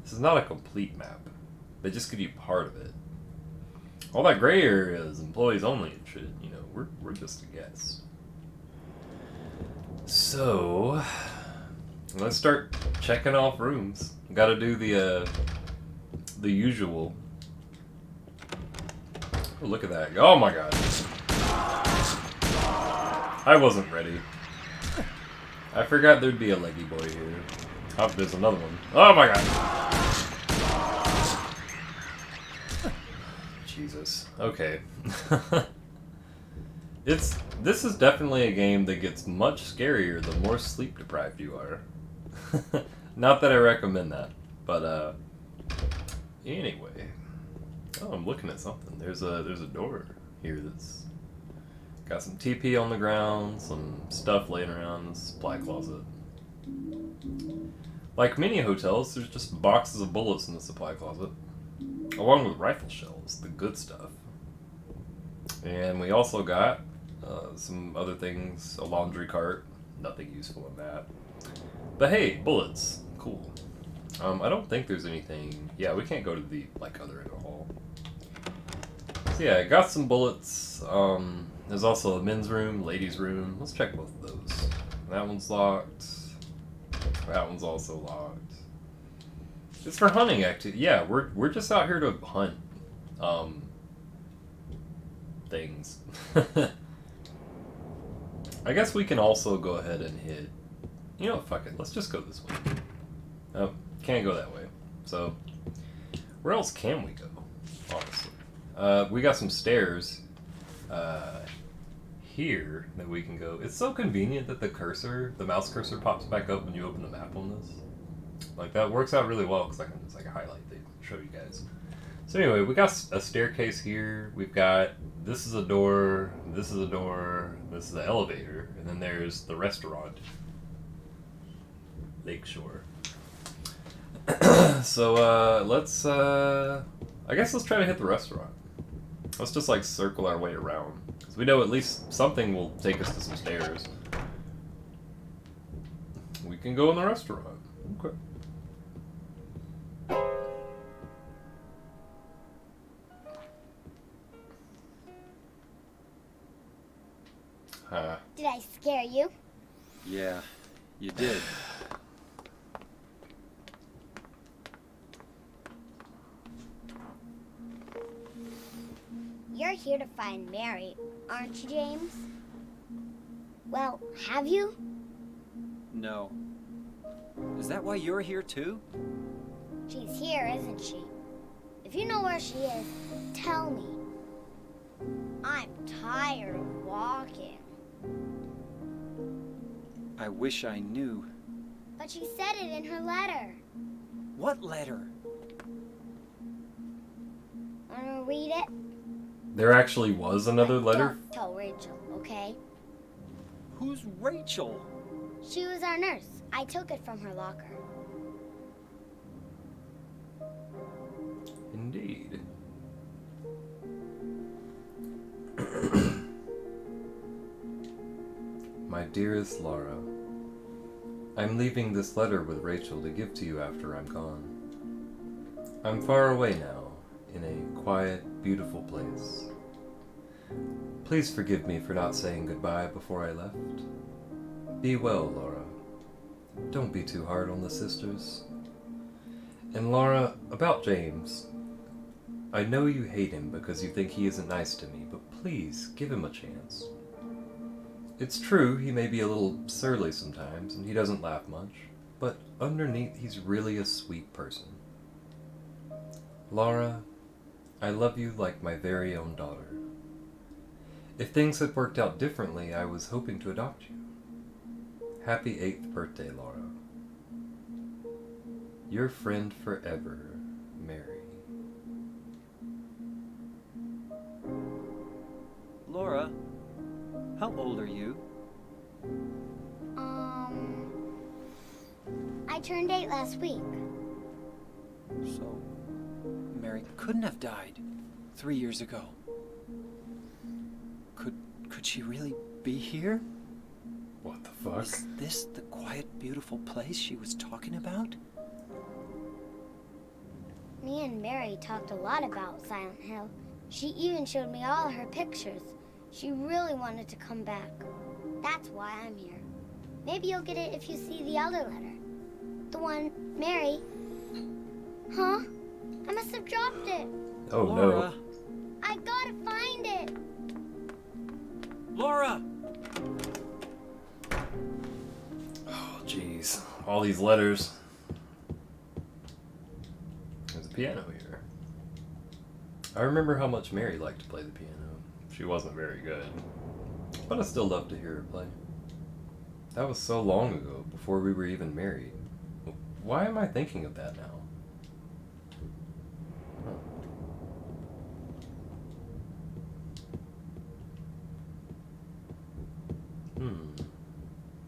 This is not a complete map. They just give you part of it. All that gray area is employees only and shit. You know, we're just a guest. So, let's start checking off rooms. Gotta do the usual. Oh, look at that. Oh my god. I wasn't ready. I forgot there'd be a leggy boy here. Oh, there's another one. Oh my god. Jesus. Okay. This is definitely a game that gets much scarier the more sleep deprived you are. Not that I recommend that, but anyway. Oh, I'm looking at something. There's a door here that's got some TP on the ground, some stuff laying around in the supply closet. Like many hotels, there's just boxes of bullets in the supply closet, along with rifle shells, the good stuff. And we also got some other things, a laundry cart, nothing useful in that. But hey, bullets, cool. I don't think there's anything, yeah, we can't go to the, like, other end of the hall. So yeah, I got some bullets. There's also a men's room, ladies' room. Let's check both of those. That one's locked. That one's also locked. It's for hunting activity. Yeah, we're just out here to hunt things. I guess we can also go ahead and hit. You know what? Fuck it. Let's just go this way. Oh, can't go that way. So, where else can we go? Honestly, we got some stairs here that we can go. It's so convenient that the mouse cursor pops back up when you open the map on this. Like, that works out really well because I can just like highlight things and show you guys. So anyway, we got a staircase here. We've got, this is a door, this is a door, this is the elevator, and then there's the restaurant. Lakeshore. So let's I guess let's try to hit the restaurant. Let's just like circle our way around, because we know at least something will take us to some stairs. We can go in the restaurant. Okay. Did I scare you? Yeah, you did. You're here to find Mary, aren't you, James? Well, have you? No. Is that why you're here too? She's here, isn't she? If you know where she is, tell me. I'm tired of walking. I wish I knew. But she said it in her letter. What letter? Wanna read it? There actually was another letter? Don't tell Rachel, okay? Who's Rachel? She was our nurse. I took it from her locker. Indeed. My dearest Laura, I'm leaving this letter with Rachel to give to you after I'm gone. I'm far away now, in a quiet, beautiful place. Please forgive me for not saying goodbye before I left. Be well, Laura. Don't be too hard on the sisters. And Laura, about James. I know you hate him because you think he isn't nice to me, but please, give him a chance. It's true, he may be a little surly sometimes, and he doesn't laugh much, but underneath, he's really a sweet person. Laura, I love you like my very own daughter. If things had worked out differently, I was hoping to adopt you. Happy 8th birthday, Laura. Your friend forever, Mary. Laura, how old are you? I turned 8 last week. So, Mary couldn't have died 3 years ago. Could she really be here? What the fuck? Is this the quiet, beautiful place she was talking about? Me and Mary talked a lot about Silent Hill. She even showed me all her pictures. She really wanted to come back. That's why I'm here. Maybe you'll get it if you see the other letter. The one, Mary. Huh? I must have dropped it. Oh, Laura. no. I gotta find it. Laura! Oh, jeez. All these letters. There's a piano here. I remember how much Mary liked to play the piano. She wasn't very good, but I still loved to hear her play. That was so long ago, before we were even married. Why am I thinking of that now?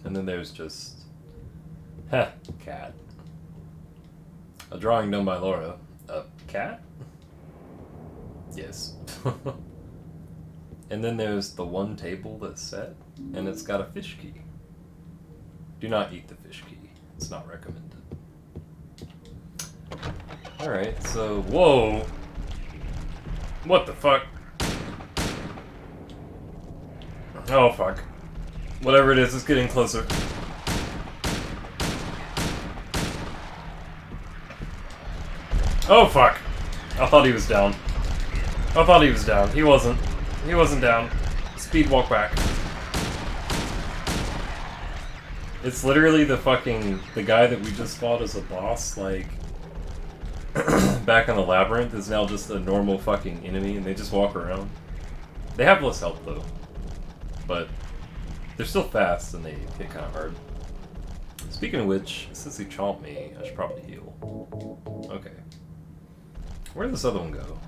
And then there's just... cat. A drawing done by Laura. A cat? Yes. And then there's the one table that's set, and it's got a fish key. Do not eat the fish key. It's not recommended. Alright, so... Whoa! What the fuck? Oh, fuck. Whatever it is, it's getting closer. Oh, fuck! I thought he was down. I thought he was down. He wasn't. He wasn't down. Speed walk back. It's literally the guy that we just fought as a boss, like, back in the labyrinth is now just a normal fucking enemy, and they just walk around. They have less health, though. But they're still fast, and they hit kind of hard. Speaking of which, since he chomped me, I should probably heal. Okay. Where did this other one go?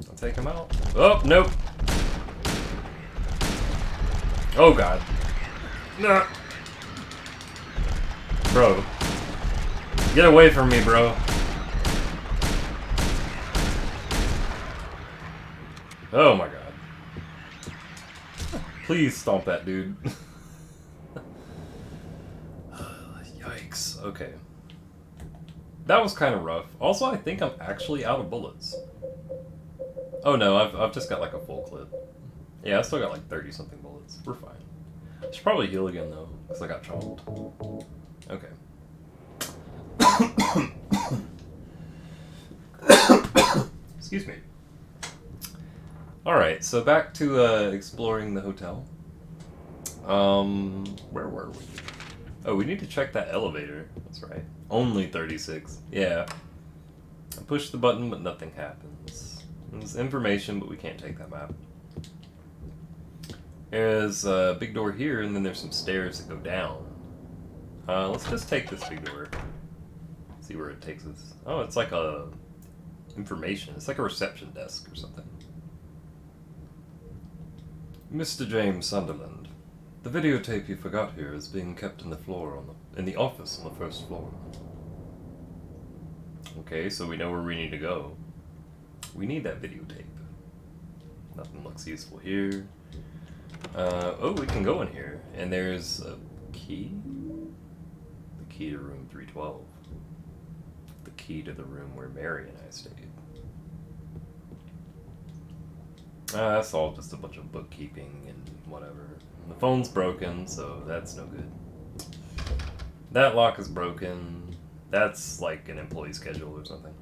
I'll take him out. Oh, nope. Oh, God. Nah. Bro. Get away from me, bro. Oh, my God. Please stomp that dude. Yikes. Okay. That was kind of rough. Also, I think I'm actually out of bullets. Oh no, I've just got like a full clip. Yeah, I still got like 30-something bullets. We're fine. I should probably heal again though, because I got chomped. Okay. Excuse me. Alright, so back to exploring the hotel. Where were we? Oh, we need to check that elevator. That's right. Only 36. Yeah. I pushed the button, but nothing happens. There's information, but we can't take that map. There's a big door here, and then there's some stairs that go down. Let's just take this big door. See where it takes us. Oh, it's like a... information. It's like a reception desk or something. Mr. James Sunderland. The videotape you forgot here is being kept in the floor in the office on the first floor. Okay, so we know where we need to go. We need that videotape. Nothing looks useful here. Oh, we can go in here, and there's a key. The key to room 312. The key to the room where Mary and I stayed. That's all just a bunch of bookkeeping and whatever. The phone's broken, so that's no good. That lock is broken. That's like an employee schedule or something.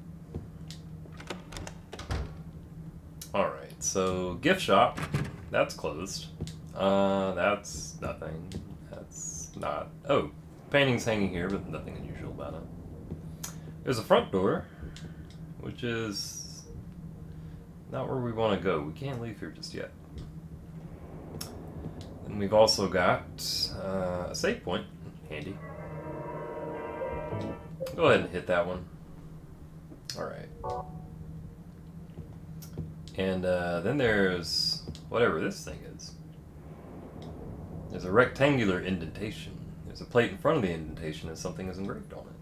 Alright, so gift shop. That's closed. That's nothing. That's not... Oh, painting's hanging here, but nothing unusual about it. There's a front door, which is not where we want to go. We can't leave here just yet. And we've also got a save point. Handy. Go ahead and hit that one. Alright. And then there's whatever this thing is. There's a rectangular indentation. There's a plate in front of the indentation and something is engraved on it.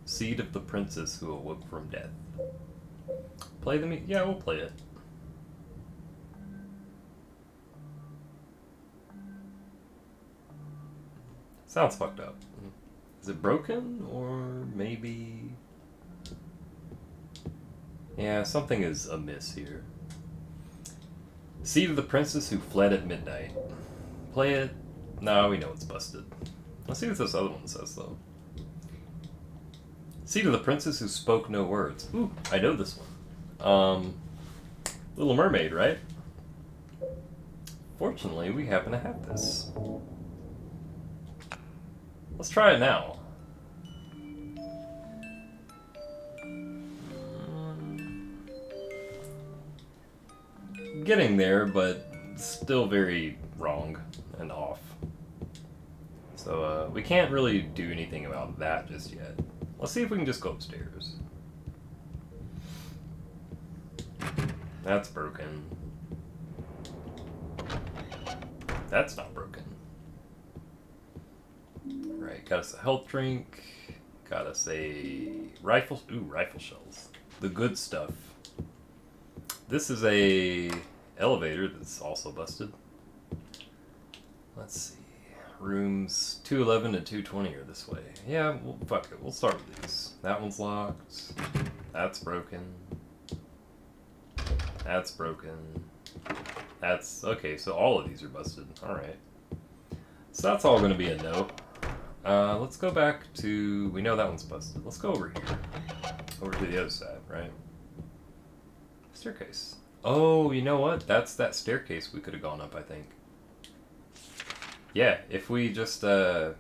Seed of the princess who awoke from death. Play the yeah, we'll play it. Sounds fucked up. Is it broken or maybe... Yeah, something is amiss here. Seed of the princess who fled at midnight. Play it. No, we know it's busted. Let's see what this other one says, though. Seed of the princess who spoke no words. Ooh, I know this one. Little Mermaid, right? Fortunately, we happen to have this. Let's try it now. Getting there, but still very wrong and off. So we can't really do anything about that just yet. Let's see if we can just go upstairs. That's broken. That's not broken. Right, got us a health drink. Got us a rifle. Ooh, rifle shells. The good stuff. This is a elevator that's also busted. Let's see. Rooms 211 and 220 are this way. Yeah, well, fuck it. We'll start with these. That one's locked. That's broken. That's broken. That's... Okay, so all of these are busted. Alright. So that's all going to be a no. Let's go back to... We know that one's busted. Let's go over here. Over to the other side, right? Staircase. Oh, you know what? That's that staircase we could have gone up, I think. Yeah, if we just, if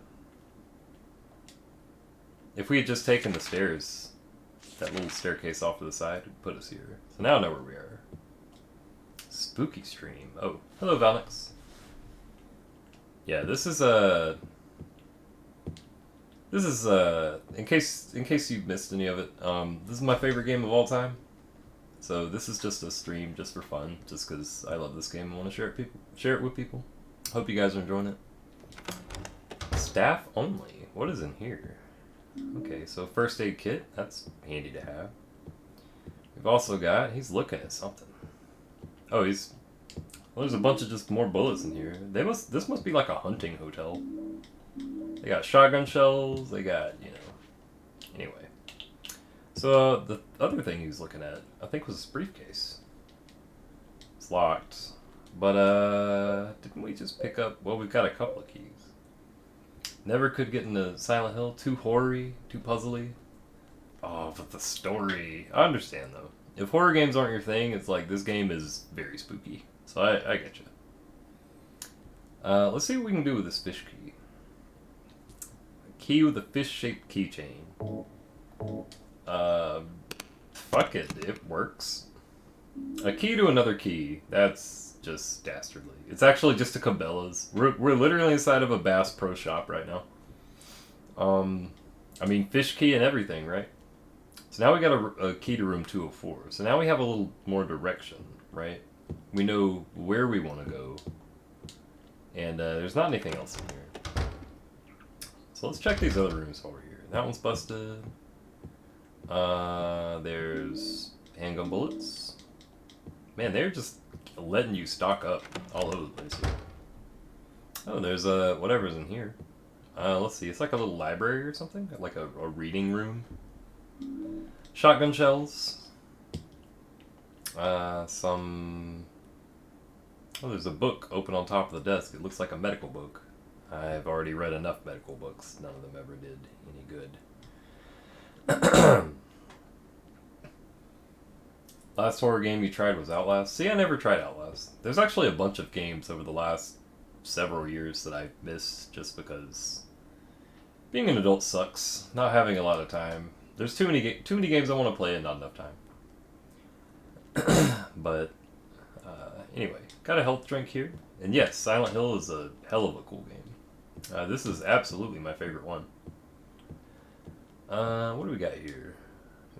we had just taken the stairs, that little staircase off to the side would put us here. So now I know where we are. Spooky stream. Oh, hello, Valnix. Yeah, this is in case you've missed any of it, this is my favorite game of all time. So this is just a stream just for fun, just because I love this game and want to share it with people. Hope you guys are enjoying it. Staff only. What is in here? Okay, so first aid kit. That's handy to have. We've also got... He's looking at something. Oh, he's... Well, there's a bunch of just more bullets in here. This must be like a hunting hotel. They got shotgun shells. They got, you know... Anyway. So, the other thing he was looking at, I think, was his briefcase. It's locked. But, didn't we just pick up... Well, we've got a couple of keys. Never could get into Silent Hill. Too horror-y, too puzzly. Oh, but the story... I understand, though. If horror games aren't your thing, it's like, this game is very spooky. So, I get you. Let's see what we can do with this fish key. A key with a fish-shaped keychain. Fuck it. It works. A key to another key. That's... just dastardly. It's actually just a Cabela's. We're literally inside of a Bass Pro Shop right now. I mean, fish key and everything, right? So now we got a key to room 204. So now we have a little more direction, right? We know where we want to go. And there's not anything else in here. So let's check these other rooms over here. That one's busted. There's handgun bullets. Man, they're just letting you stock up all over the place here. Oh, there's whatever's in here. Let's see, it's like a little library or something? Like a reading room. Shotgun shells. Some... Oh, there's a book open on top of the desk. It looks like a medical book. I've already read enough medical books. None of them ever did any good. Last horror game you tried was Outlast. See, I never tried Outlast. There's actually a bunch of games over the last several years that I've missed just because being an adult sucks. Not having a lot of time. There's too many games I want to play and not enough time. But anyway, got a health drink here. And yes, Silent Hill is a hell of a cool game. This is absolutely my favorite one. What do we got here?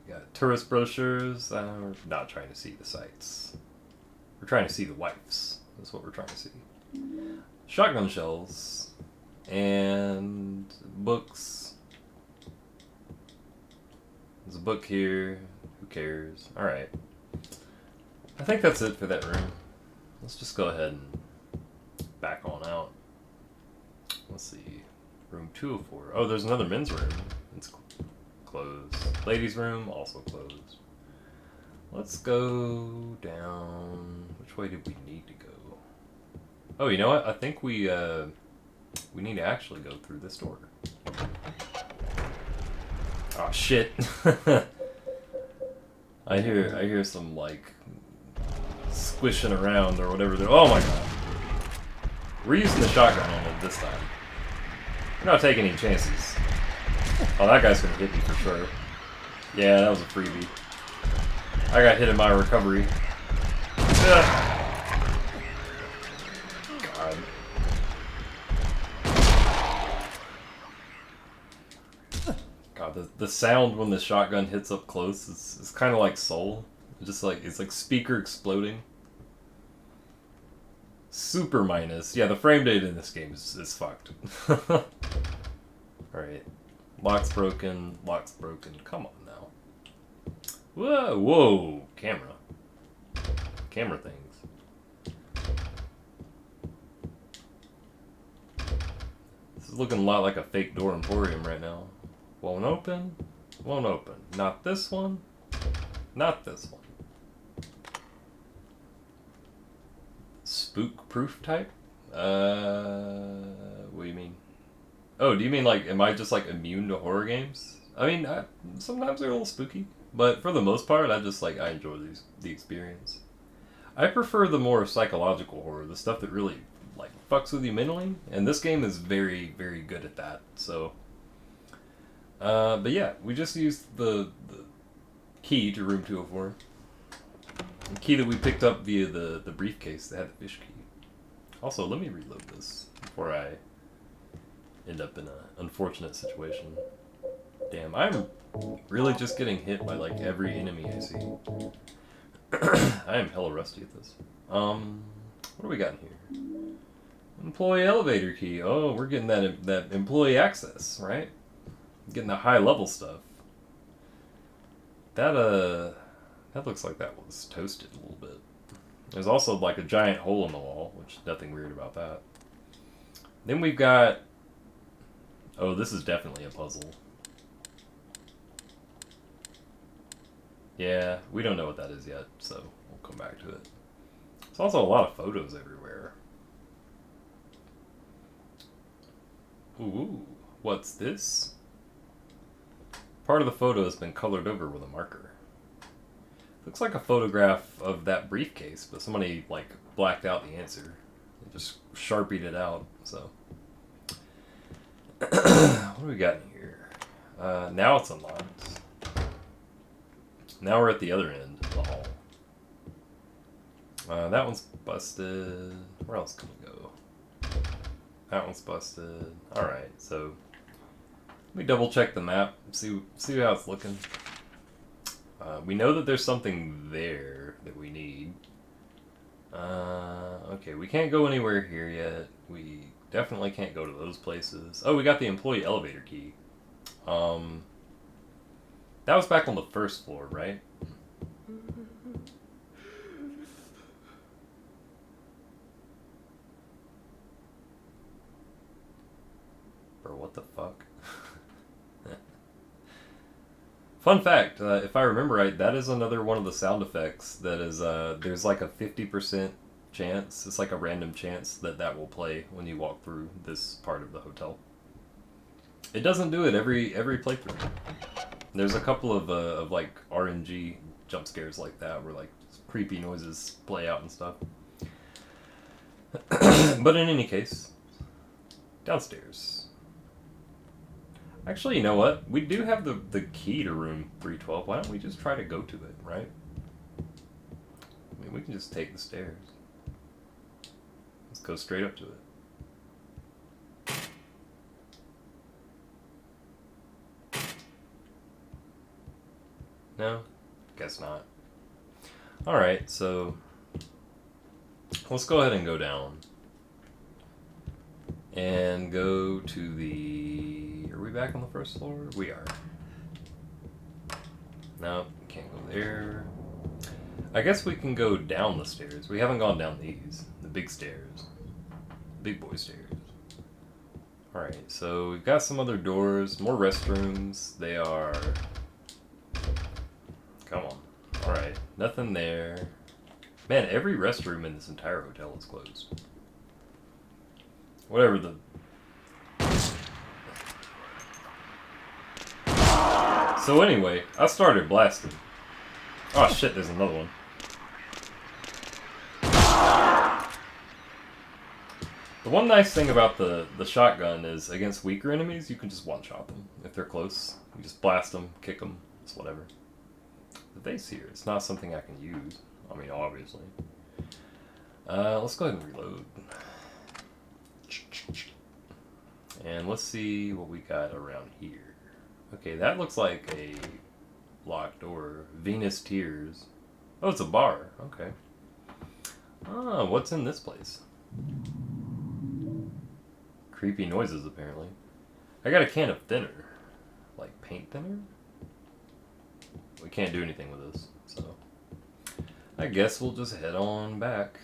We got tourist brochures. We're not trying to see the sights. We're trying to see the wipes. That's what we're trying to see. Shotgun shells. And books. There's a book here. Who cares? Alright. I think that's it for that room. Let's just go ahead and back on out. Let's see. Room 204. Oh, there's another men's room. It's closed. Ladies' room, also closed. Let's go down. Which way did we need to go? Oh, you know what? I think we need to actually go through this door. Oh shit. I hear some like squishing around or whatever. Oh my god. We're using the shotgun on it this time. We're not taking any chances. Oh, that guy's gonna hit me for sure. Yeah, that was a freebie. I got hit in my recovery. Ugh. God. God, the sound when the shotgun hits up close is kind of like Soul. Just like, it's like speaker exploding. Super minus. Yeah, the frame data in this game is fucked. Alright. Lock's broken. Lock's broken. Come on now. Whoa, whoa. Camera. Camera things. This is looking a lot like a fake door emporium right now. Won't open. Won't open. Not this one. Not this one. Spook-proof type? What do you mean? Oh, do you mean like, am I just like immune to horror games? I mean, sometimes they're a little spooky, but for the most part, I enjoy the experience. I prefer the more psychological horror, the stuff that really like fucks with you mentally, and this game is very, very good at that. So, but yeah, we just used the key to room 204. The key that we picked up via the briefcase that had the fish key. Also, let me reload this before I end up in an unfortunate situation. Damn, I'm really just getting hit by like every enemy I see. I am hella rusty at this. What do we got in here? Employee elevator key. Oh, we're getting that employee access, right? Getting the high level stuff. That looks like that was toasted a little bit. There's also like a giant hole in the wall, which nothing weird about that. Then we've got... Oh, this is definitely a puzzle. Yeah, we don't know what that is yet, so we'll come back to it. There's also a lot of photos everywhere. Ooh, what's this? Part of the photo has been colored over with a marker. Looks like a photograph of that briefcase, but somebody like blacked out the answer. They just sharpied it out, so. What do we got in here? Now it's unlocked. Now we're at the other end of the hall. That one's busted. Where else can we go? That one's busted. Alright, so let me double check the map, see how it's looking. We know that there's something there that we need. Okay, we can't go anywhere here yet. We definitely can't go to those places. Oh, we got the employee elevator key. That was back on the first floor, right? Bro, what the fuck? Fun fact, if I remember right, that is another one of the sound effects that is, there's like a 50% chance. It's like a random chance that that will play when you walk through this part of the hotel. It doesn't do it every playthrough. There's a couple of like RNG jump scares like that where like creepy noises play out and stuff. But in any case, downstairs. Actually, you know what? We do have the key to room 312. Why don't we just try to go to it, right? I mean, we can just take the stairs. Let's go straight up to it. No? Guess not. Alright, so let's go ahead and go down. And go to the... Are we back on the first floor? We are. No, can't go there. I guess we can go down the stairs. We haven't gone down these. The big stairs. Big boy stairs. Alright, so we've got some other doors. More restrooms. They are... Come on. Alright, nothing there. Man, every restroom in this entire hotel is closed. Whatever the... So anyway, I started blasting. Oh shit, there's another one. The one nice thing about the shotgun is against weaker enemies, you can just one-shot them if they're close. You just blast them, kick them, it's whatever. The vase here, it's not something I can use. I mean, obviously. Let's go ahead and reload. And let's see what we got around here. Okay, that looks like a locked door. Venus Tears. Oh, it's a bar. Okay. Ah, what's in this place? Creepy noises, apparently. I got a can of thinner. Like paint thinner? We can't do anything with this, so... I guess we'll just head on back.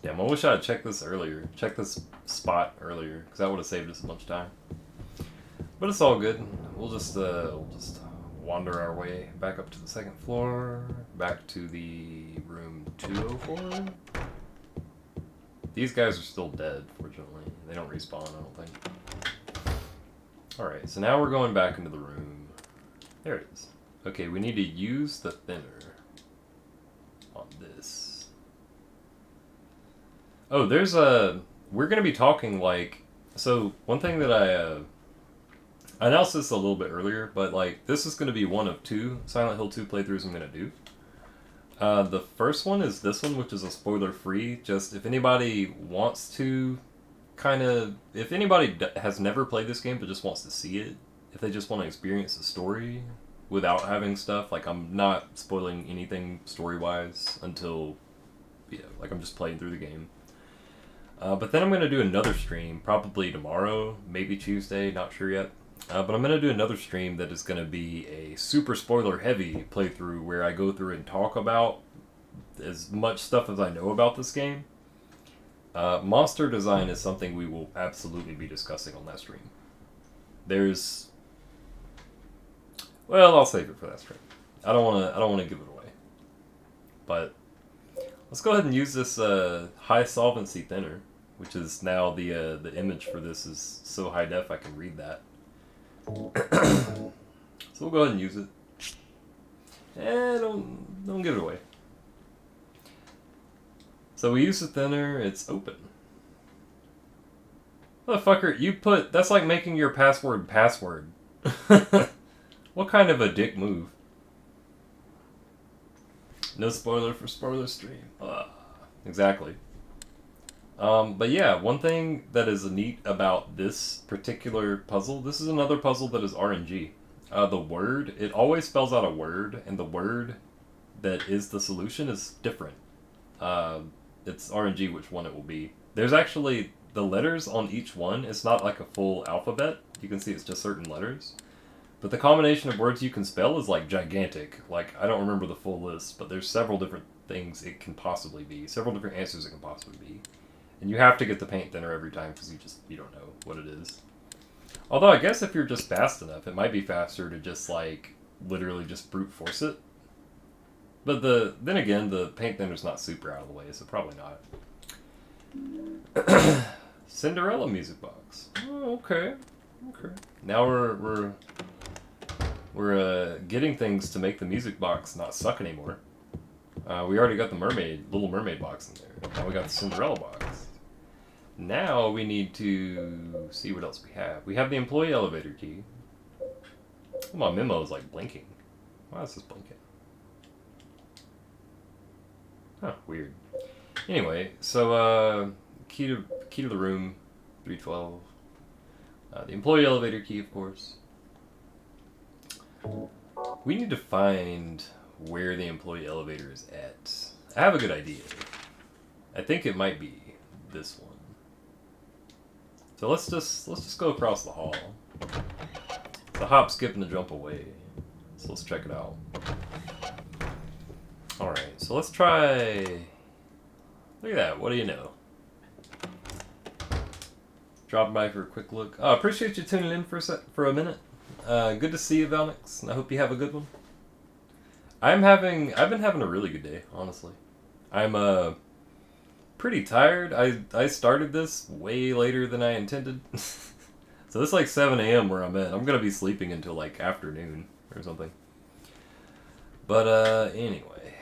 Damn, I wish I had checked this earlier. Checked this spot earlier, because that would have saved us a bunch of time. But it's all good. We'll just wander our way back up to the second floor, back to the room 204. These guys are still dead, fortunately. They don't respawn, I don't think. Alright, so now we're going back into the room. There it is. Okay, we need to use the thinner on this. Oh, there's a... We're going to be talking like... So, one thing that I announced this a little bit earlier, but like, this is going to be one of 2 Silent Hill 2 playthroughs I'm going to do. The first one is this one, which is a spoiler-free. Just, if anybody wants to kind of... If anybody has never played this game but just wants to see it, if they just want to experience the story without having stuff, like, I'm not spoiling anything story-wise until, yeah, like, I'm just playing through the game. But then I'm going to do another stream, probably tomorrow, maybe Tuesday, not sure yet. But I'm going to do another stream that is going to be a super spoiler-heavy playthrough where I go through and talk about as much stuff as I know about this game. Monster design is something we will absolutely be discussing on that stream. There's... Well, I'll save it for that stream. I don't want to give it away. But let's go ahead and use this high solvency thinner, which is now the image for this is so high def I can read that. So we'll go ahead and use it. Don't give it away. So we use the thinner, it's open. Motherfucker, you put... That's like making your password. What kind of a dick move? No spoiler for spoiler stream. Exactly. But yeah, one thing that is neat about this particular puzzle, this is another puzzle that is RNG. The word, it always spells out a word, and the word that is the solution is different. It's RNG which one it will be. There's actually, the letters on each one, it's not like a full alphabet. You can see it's just certain letters. But the combination of words you can spell is like gigantic. Like, I don't remember the full list, but there's several different things it can possibly be. Several different answers it can possibly be. And you have to get the paint thinner every time because you don't know what it is. Although I guess if you're just fast enough, it might be faster to just like, literally just brute force it. But then again, the paint thinner's not super out of the way, so probably not. Cinderella music box. Oh, okay. Okay. Now we're getting things to make the music box not suck anymore. We already got the Little Mermaid box in there. Now we got the Cinderella box. Now we need to see what else we have. We have the employee elevator key. Oh, my memo is like blinking. Why is this blinking? Huh, weird. Anyway, so key to the room, 312. The employee elevator key, of course. We need to find where the employee elevator is at. I have a good idea. I think it might be this one. So let's just go across the hall. It's a hop, skip, and a jump away. So let's check it out. Alright, so let's try... Look at that, what do you know? Dropping by for a quick look. Oh, appreciate you tuning in for a minute. Good to see you, Valnix, and I hope you have a good one. I've been having a really good day, honestly. I'm pretty tired. I started this way later than I intended. So it's like 7 a.m. where I'm at. I'm gonna be sleeping until like afternoon or something. But anyway.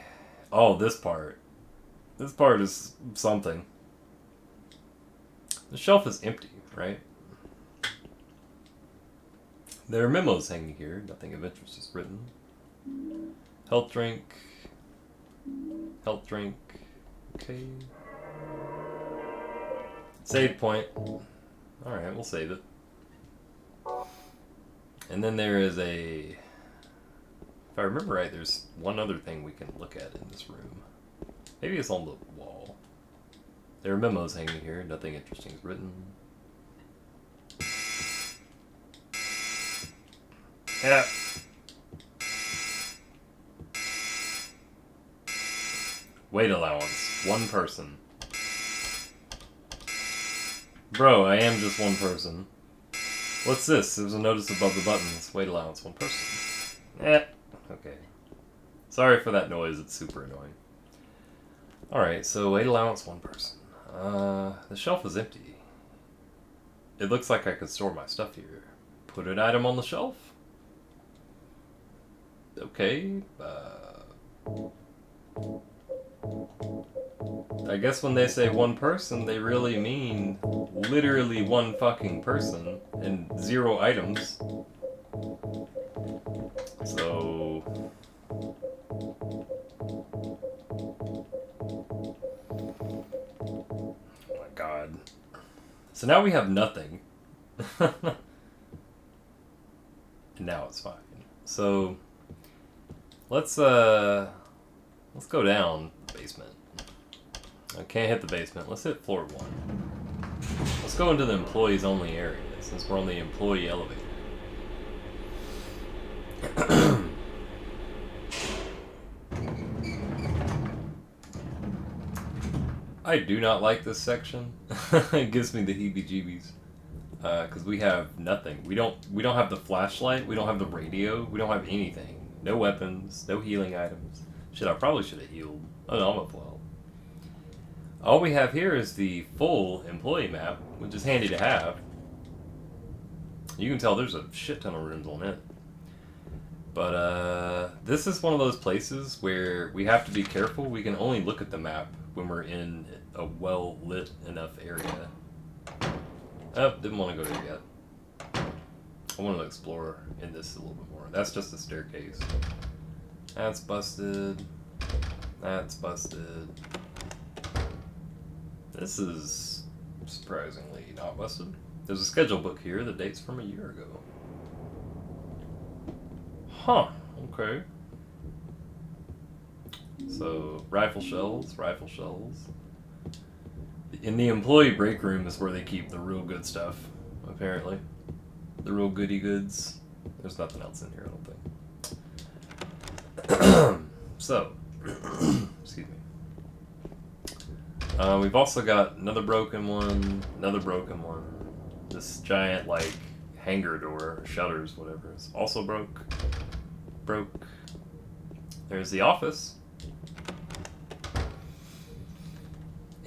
Oh, this part. This part is something. The shelf is empty, right? There are memos hanging here. Nothing of interest is written. Health drink. Health drink. Okay. Save point. Alright, we'll save it. And then there is a... If I remember right, there's one other thing we can look at in this room. Maybe it's on the wall. There are memos hanging here. Nothing interesting is written. Yeah. Weight allowance. One person. Bro, I am just one person. What's this? There's a notice above the buttons. Weight allowance, one person. Eh. Okay. Sorry for that noise. It's super annoying. Alright, so weight allowance, one person. The shelf is empty. It looks like I could store my stuff here. Put an item on the shelf? Okay. I guess when they say one person, they really mean literally one fucking person and 0 items. So... Oh my god. So now we have nothing. And now it's fine. So let's go down the basement. I can't hit the basement. Let's hit floor 1. Let's go into the employees only area since we're on the employee elevator. I do not like this section. It gives me the heebie-jeebies. Because we have nothing. We don't have the flashlight. We don't have the radio. We don't have anything. No weapons. No healing items. Shit, I probably should have healed. Oh no, I'm at 12. All we have here is the full employee map, which is handy to have. You can tell there's a shit ton of rooms on it. But this is one of those places where we have to be careful. We can only look at the map when we're in a well-lit enough area. Oh, didn't want to go there yet. I want to explore in this a little bit more. That's just a staircase. That's busted. That's busted. This is surprisingly not busted. There's a schedule book here that dates from a year ago. Huh, okay. So, rifle shells. In the employee break room is where they keep the real good stuff, apparently. The real goody goods. There's nothing else in here, I don't think. So, excuse me. We've also got another broken one. This giant, like, hangar door, shutters, whatever, is also broke. There's the office.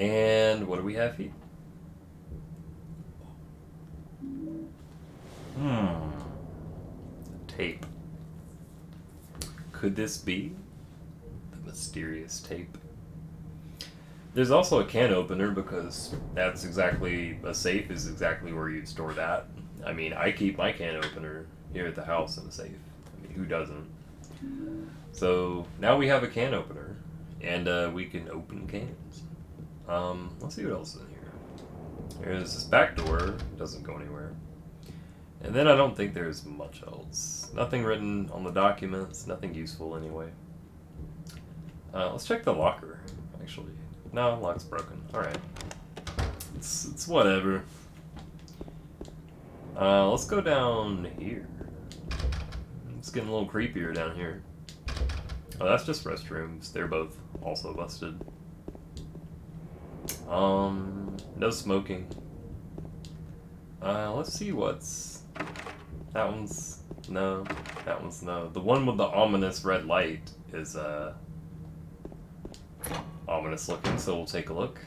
And what do we have here? Tape. Could this be the mysterious tape? There's also a can opener because that's exactly, a safe is exactly where you'd store that. I mean, I keep my can opener here at the house in a safe. I mean, who doesn't? So now we have a can opener, and we can open cans. Let's see what else is in here. There's this back door, doesn't go anywhere. And then I don't think there's much else. Nothing written on the documents, nothing useful anyway. Let's check the locker, actually. No, lock's broken. Alright. It's whatever. Let's go down here. It's getting a little creepier down here. Oh, that's just restrooms. They're both also busted. No smoking. Let's see what's... That one's... No. That one's no. The one with the ominous red light is, ominous looking, so we'll take a look.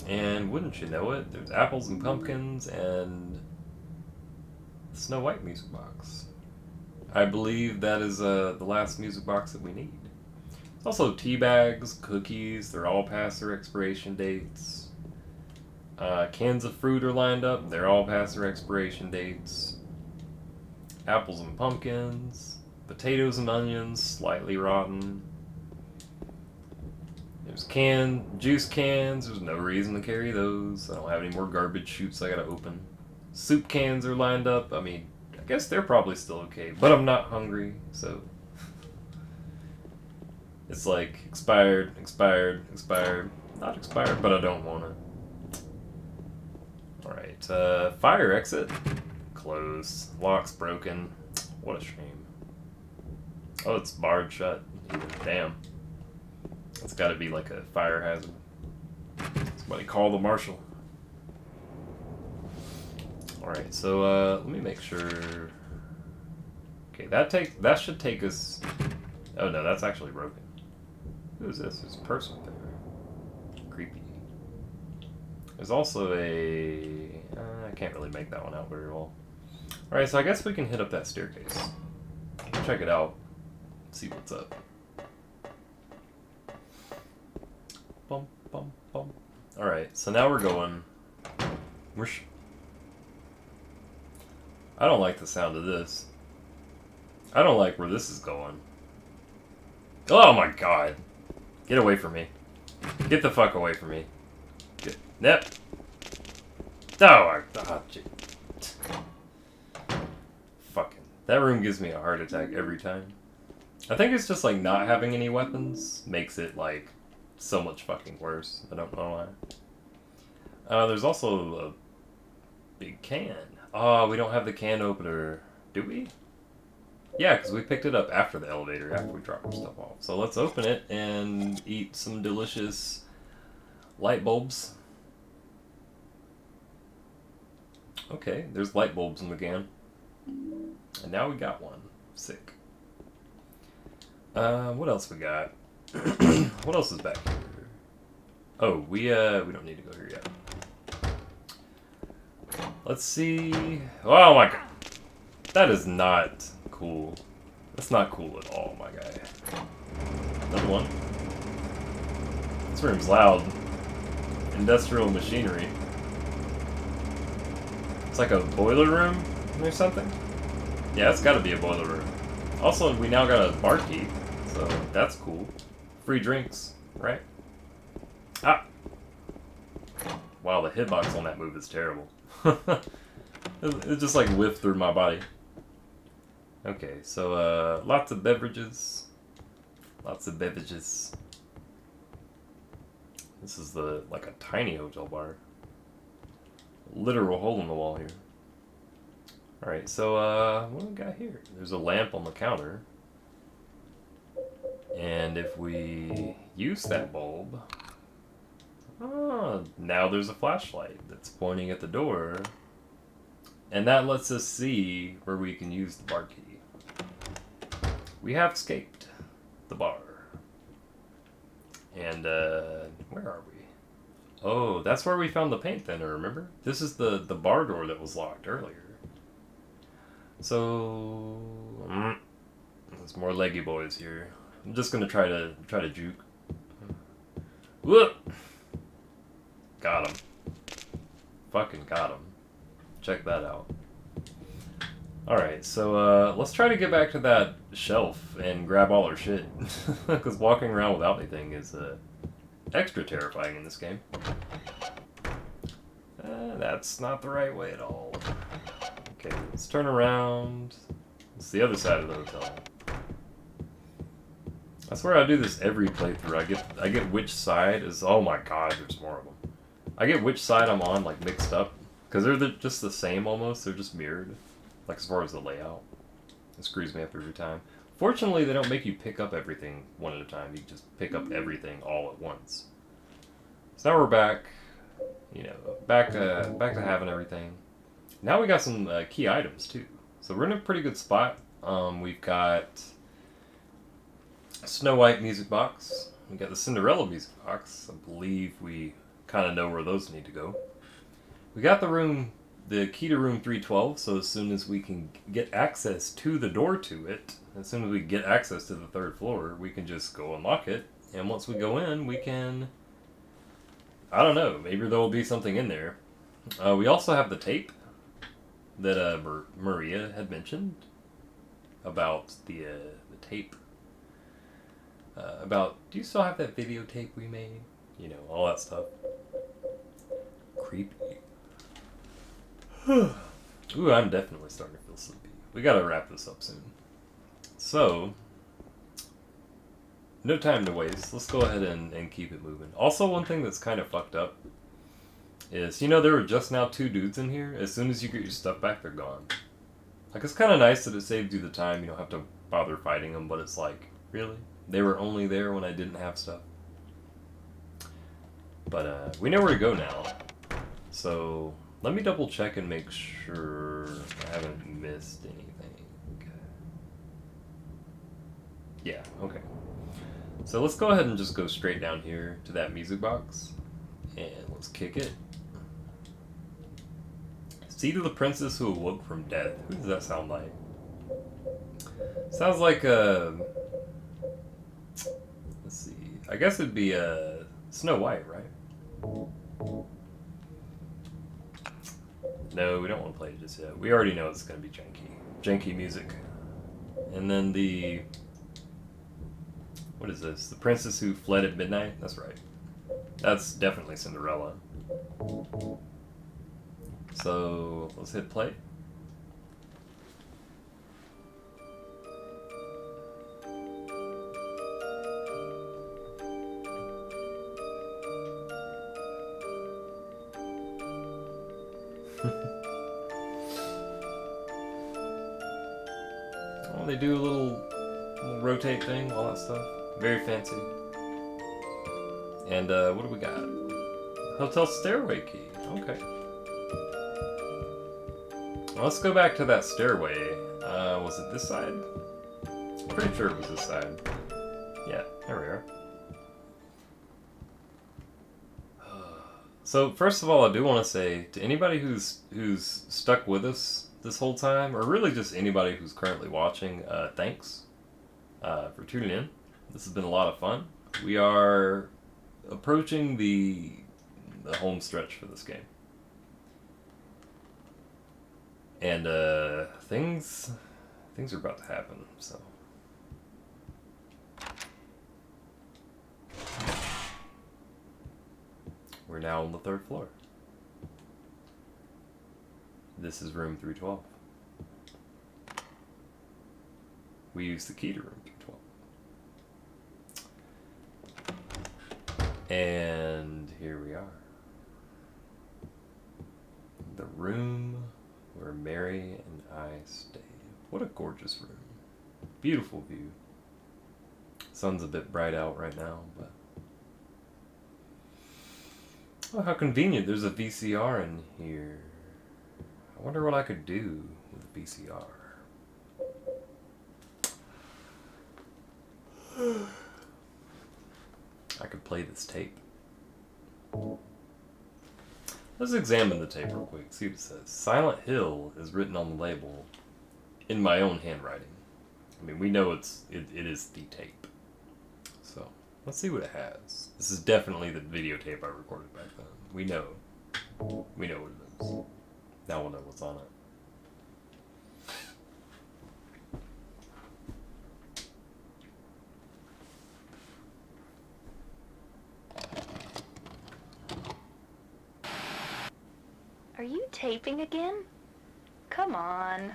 And wouldn't you know it, there's apples and pumpkins and the Snow White music box. I believe that is the last music box that we need. There's also tea bags, cookies, they're all past their expiration dates. Cans of fruit are lined up, they're all past their expiration dates. Apples and pumpkins, potatoes and onions, slightly rotten. There's juice cans, there's no reason to carry those. I don't have any more garbage chutes I gotta open. Soup cans are lined up, I mean, I guess they're probably still okay, but I'm not hungry, so... It's like, expired, expired, expired. Not expired, but I don't want it. Alright, fire exit. Closed. Lock's broken. What a shame. Oh, it's barred shut. Damn. It's gotta be like a fire hazard. Somebody call the marshal. Alright, so let me make sure. Okay, that should take us. Oh no, that's actually broken. Who is this? There's a person there. Creepy. There's also a... I can't really make that one out very well. Alright, so I guess we can hit up that staircase. Check it out. See what's up. Bum, bum, bum. Alright, so now we're going... I don't like the sound of this. I don't like where this is going. Oh my god! Get away from me. Get the fuck away from me. Nep. Oh, fucking. That room gives me a heart attack every time. I think it's just like not having any weapons makes it like so much fucking worse. I don't know why. There's also a big can. Oh, we don't have the can opener. Do we? Yeah, because we picked it up after the elevator, after we dropped our stuff off. So let's open it and eat some delicious light bulbs. Okay, there's light bulbs in the can. And now we got one. Sick. What else we got? What else is back here? Oh, we don't need to go here yet. Let's see. Oh my god. That is not cool. That's not cool at all, my guy. Another one. This room's loud. Industrial machinery. It's like a boiler room or something? Yeah, it's gotta be a boiler room. Also, we now got a bar key, so that's cool. Free drinks, right? Ah! Wow, the hitbox on that move is terrible. It just like whiffed through my body. Okay, so lots of beverages. Lots of beverages. This is like a tiny hotel bar. Literal hole in the wall here. Alright, so what do we got here? There's a lamp on the counter. And if we use that bulb... now there's a flashlight that's pointing at the door. And that lets us see where we can use the bar key. We have escaped the bar. And, where are we? Oh, that's where we found the paint thinner, remember? This is the bar door that was locked earlier. So, there's more leggy boys here. I'm just gonna try to juke. Whoop! Got him. Fucking got him. Check that out. Alright, so let's try to get back to that shelf and grab all our shit. Because walking around without anything is extra terrifying in this game. That's not the right way at all. Okay, let's turn around. It's the other side of the hotel. I swear I do this every playthrough. I get which side is... Oh my god, there's more of them. I get which side I'm on, like, mixed up. Because they're just the same almost. They're just mirrored. Like, as far as the layout. It screws me up every time. Fortunately, they don't make you pick up everything one at a time. You just pick up everything all at once. So now we're back. You know, back to having everything. Now we got some key items, too. So we're in a pretty good spot. We've got Snow White music box. We got the Cinderella music box. I believe we kind of know where those need to go. We got the key to room 312, so as soon as we can get access to the door to it, as soon as we get access to the 3rd floor, we can just go unlock it. And once we go in, we can... I don't know, maybe there will be something in there. We also have the tape that Maria had mentioned about the tape. About, do you still have that videotape we made? You know, all that stuff. Creepy. Ooh, I'm definitely starting to feel sleepy. We gotta wrap this up soon. So, no time to waste. Let's go ahead and keep it moving. Also, one thing that's kind of fucked up is, you know, there were just now 2 dudes in here. As soon as you get your stuff back, they're gone. Like, it's kind of nice that it saves you the time. You don't have to bother fighting them, but it's like, really? They were only there when I didn't have stuff. But, we know where to go now. So, let me double check and make sure I haven't missed anything. Yeah, okay. So let's go ahead and just go straight down here to that music box. And let's kick it. Seed of the Princess Who Awoke from Death. Who does that sound like? Sounds like let's see. I guess it'd be Snow White, right? No, we don't want to play it just yet. We already know it's going to be janky. Janky music. And then the... What is this? The Princess Who Fled at Midnight? That's right. That's definitely Cinderella. So, let's hit play. Oh, they do a little rotate thing, all that stuff. Very fancy. And what do we got? Hotel stairway key. Okay. Well, let's go back to that stairway. Was it this side? I'm pretty sure it was this side. Yeah, there we are. So first of all, I do want to say to anybody who's stuck with us this whole time, or really just anybody who's currently watching, thanks for tuning in. This has been a lot of fun. We are approaching the home stretch for this game. And things are about to happen, so. We're now on the 3rd floor. This is room 312. We use the key to room 312. And here we are. The room where Mary and I stayed. What a gorgeous room. Beautiful view. Sun's a bit bright out right now, but... Oh, how convenient. There's a VCR in here. I wonder what I could do with a VCR. I could play this tape. Let's examine the tape real quick, see what it says. Silent Hill is written on the label in my own handwriting. I mean, we know it is the tape. So, let's see what it has. This is definitely the videotape I recorded back then. We know what it is. Now we'll know what's on it. Are you taping again? Come on.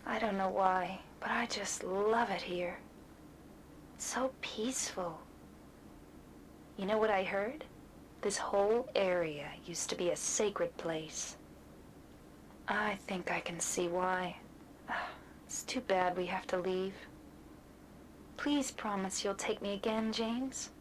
I don't know why, but I just love it here. It's so peaceful. You know what I heard? This whole area used to be a sacred place. I think I can see why. It's too bad we have to leave. Please promise you'll take me again, James.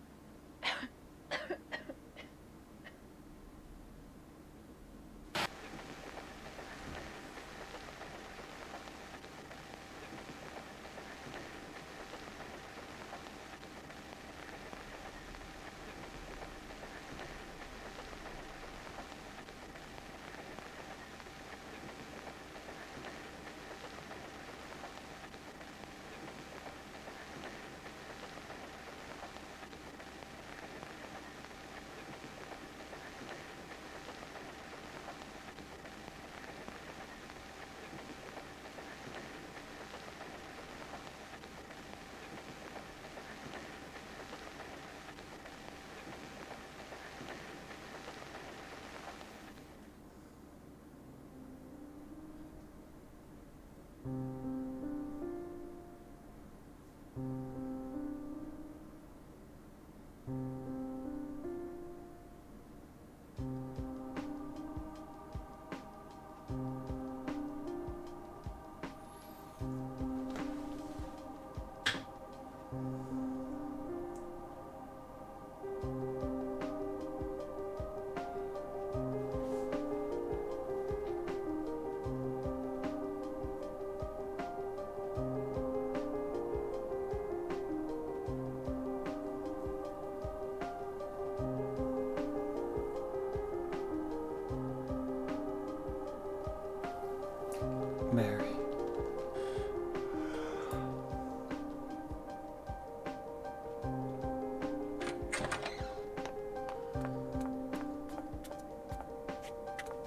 Mary.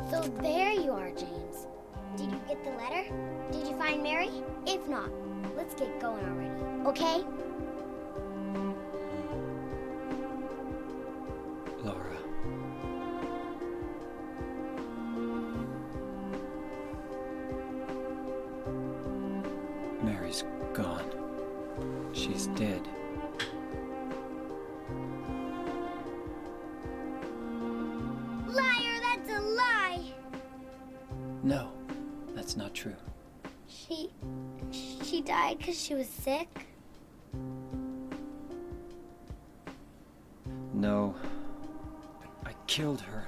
So there you are, James. Did you get the letter? Did you find Mary? If not, let's get going already, okay? Laura. Mary's gone. She's dead. Liar, that's a lie! No, that's not true. She died because she was sick? No, I killed her.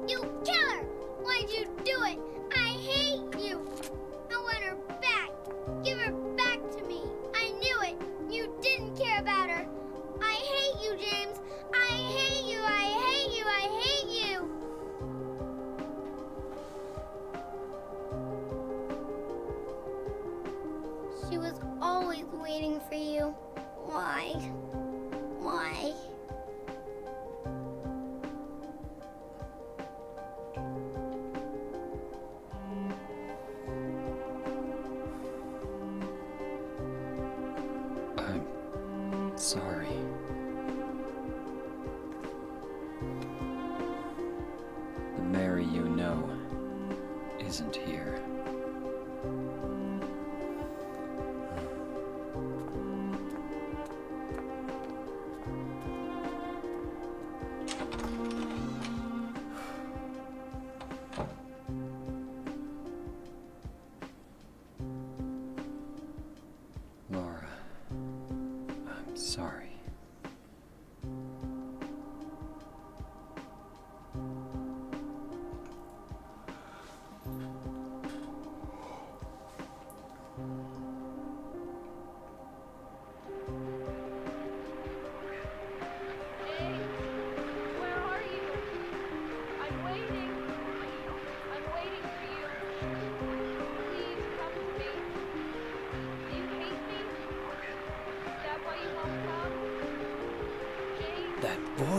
You killer! Why'd you do it? I hate you! I want her back! Give her back to me! I knew it! You didn't care about her! I hate you, James! I hate you! I hate you! I hate you! She was always waiting for you. Why? Why? I'm sorry. The Mary you know isn't here. Laura, I'm sorry.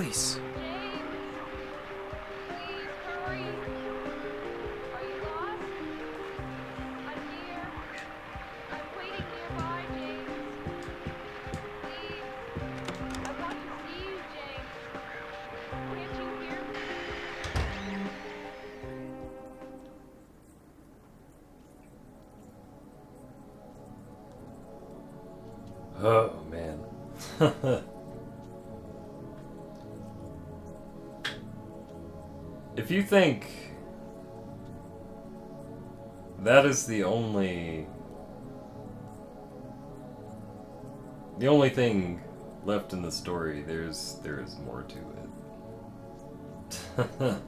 voice. Please hurry. Are you lost? I'm here. I'm waiting nearby, James. Please. I want to see you, James. Can't you hear me? Oh, man. If you think that is the only thing left in the story, there is more to it.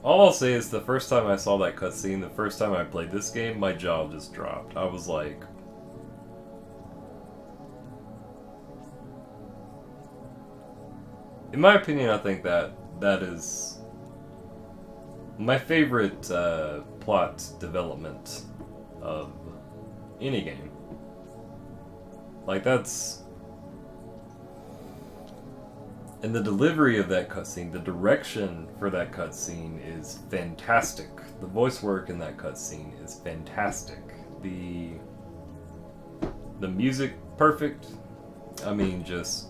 All I'll say is the first time I saw that cutscene, the first time I played this game, my jaw just dropped. I was like, in my opinion, I think that is my favorite plot development of any game. Like, that's... And the delivery of that cutscene, the direction for that cutscene is fantastic. The voice work in that cutscene is fantastic. The music, perfect. I mean, just...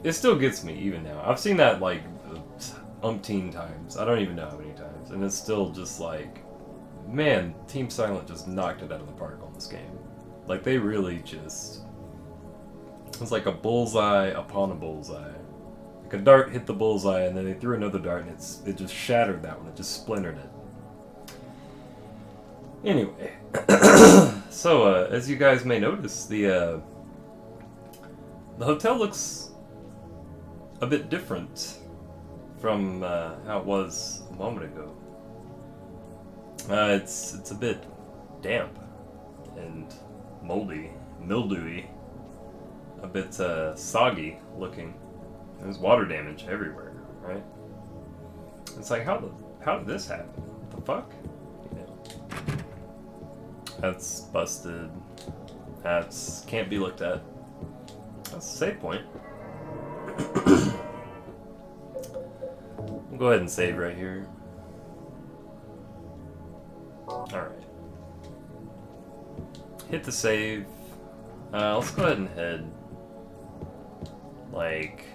It still gets me, even now. I've seen that, like, umpteen times. I don't even know how many times. And it's still just like... Man, Team Silent just knocked it out of the park on this game. Like, they really just... It's like a bullseye upon a bullseye. Like a dart hit the bullseye, and then they threw another dart, and it just shattered that one. It just splintered it. Anyway. So, as you guys may notice, the hotel looks a bit different from how it was a moment ago. It's a bit damp and moldy, mildewy, a bit soggy looking. There's water damage everywhere, right? It's like, how did this happen? What the fuck? You know. That's busted. That's can't be looked at. That's a save point. We'll go ahead and save right here. Alright. Hit the save. Let's go ahead and head. Like...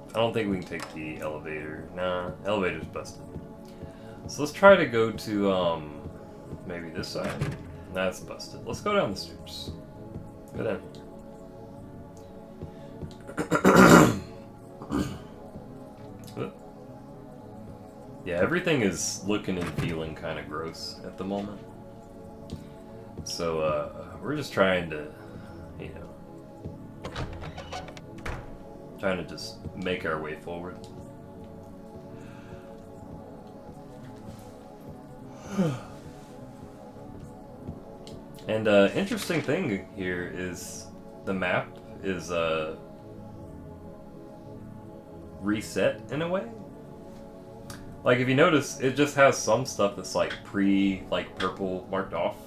I don't think we can take the elevator. Nah, elevator's busted. So let's try to go to, maybe this side. That's busted. Let's go down the stairs. Go down here. Yeah, everything is looking and feeling kind of gross at the moment. So, we're just trying to, you know, trying to just make our way forward. And, interesting thing here is the map is, reset in a way. Like, if you notice, it just has some stuff that's like purple marked off.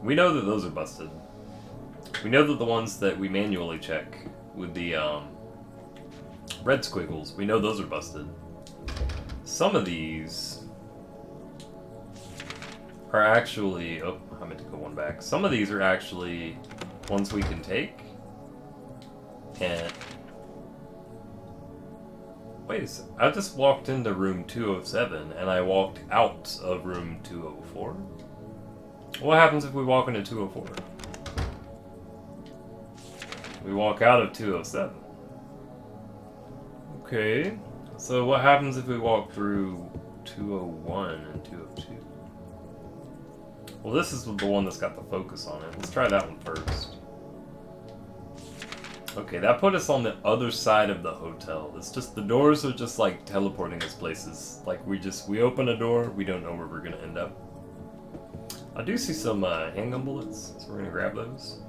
We know that those are busted. We know that the ones that we manually check with the red squiggles, we know those are busted. Some of these are actually, oh, I meant to go one back. Some of these are actually ones we can take. And wait a second, I just walked into room 207 and I walked out of room 204. What happens if we walk into 204? We walk out of 207. Okay, so what happens if we walk through 201 and 202? Well, this is the one that's got the focus on it. Let's try that one first. Okay, that put us on the other side of the hotel. It's just, the doors are just like teleporting us places. Like, we open a door, we don't know where we're gonna end up. I do see some handgun bullets, so we're gonna grab those.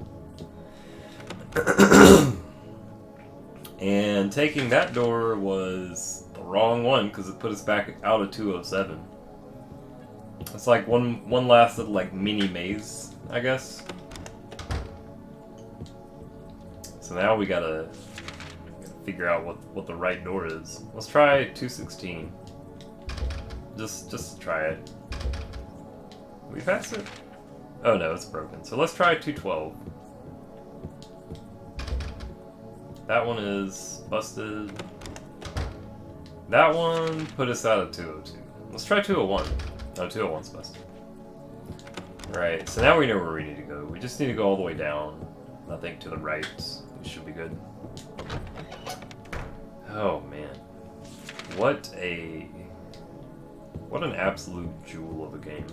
And taking that door was the wrong one, because it put us back out of 207. It's like one last little like mini maze, I guess. So now we gotta figure out what the right door is. Let's try 216. Just to try it. Did we pass it? Oh no, it's broken. So let's try 212. That one is busted. That one put us out of 202. Let's try 201. No, 201's busted. Right, so now we know where we need to go. We just need to go all the way down. I think to the right. We should be good. Oh man. What an absolute jewel of a game.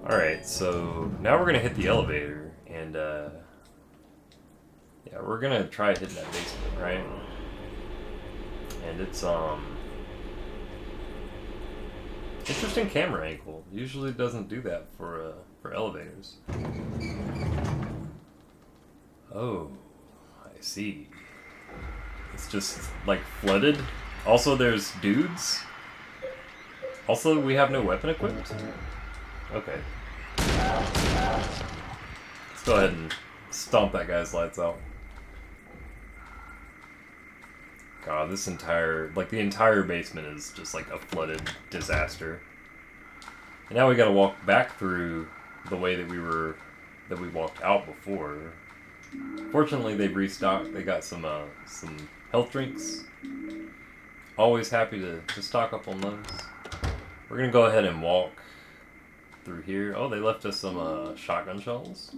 Alright, so now we're gonna hit the elevator and yeah, we're gonna try hitting that basement, right? And it's interesting camera angle. Usually it doesn't do that for elevators. Oh, I see. It's just like flooded. Also, there's dudes. Also, we have no weapon equipped. Okay. Let's go ahead and stomp that guy's lights out. God, this entire, like the entire basement is just like a flooded disaster. And now we gotta walk back through the way that we walked out before. Fortunately, they've restocked. They got some health drinks. Always happy to stock up on those. We're gonna go ahead and walk through here. Oh, they left us some shotgun shells.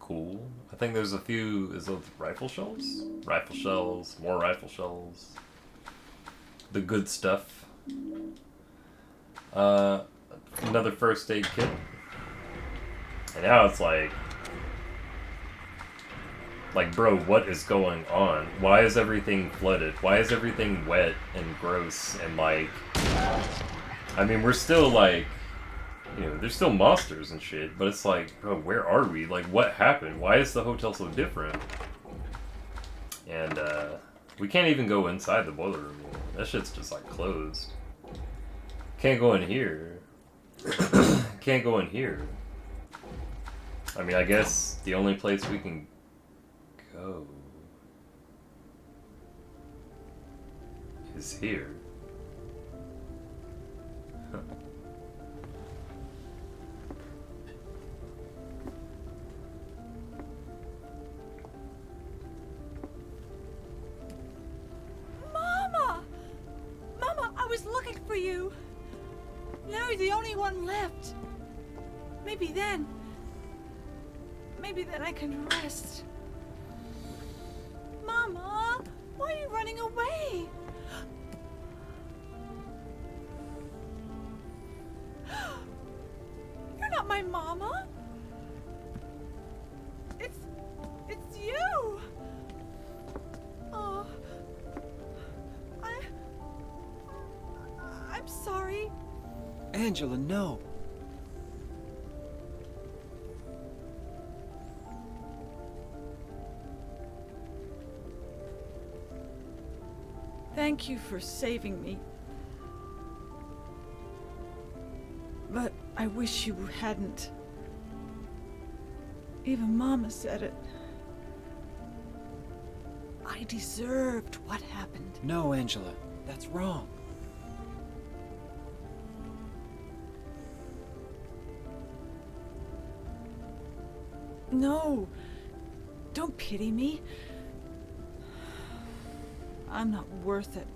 Cool. I think there's a few. Is those rifle shells? Rifle shells. More rifle shells. The good stuff. Another first aid kit. And now it's like, bro, what is going on? Why is everything flooded? Why is everything wet and gross and like... I mean, we're still like... You know, there's still monsters and shit, but it's like, bro, where are we? Like, what happened? Why is the hotel so different? And, we can't even go inside the boiler room anymore. That shit's just, like, closed. Can't go in here. Can't go in here. I mean, I guess the only place we can go is here. Huh. Looking for you. Now you're the only one left. Maybe then I can rest. Mama, why are you running away? You're not my mama. It's you. Oh. I'm sorry. Angela, no. Thank you for saving me. But I wish you hadn't. Even Mama said it. I deserved what happened. No, Angela, that's wrong. No, don't pity me. I'm not worth it.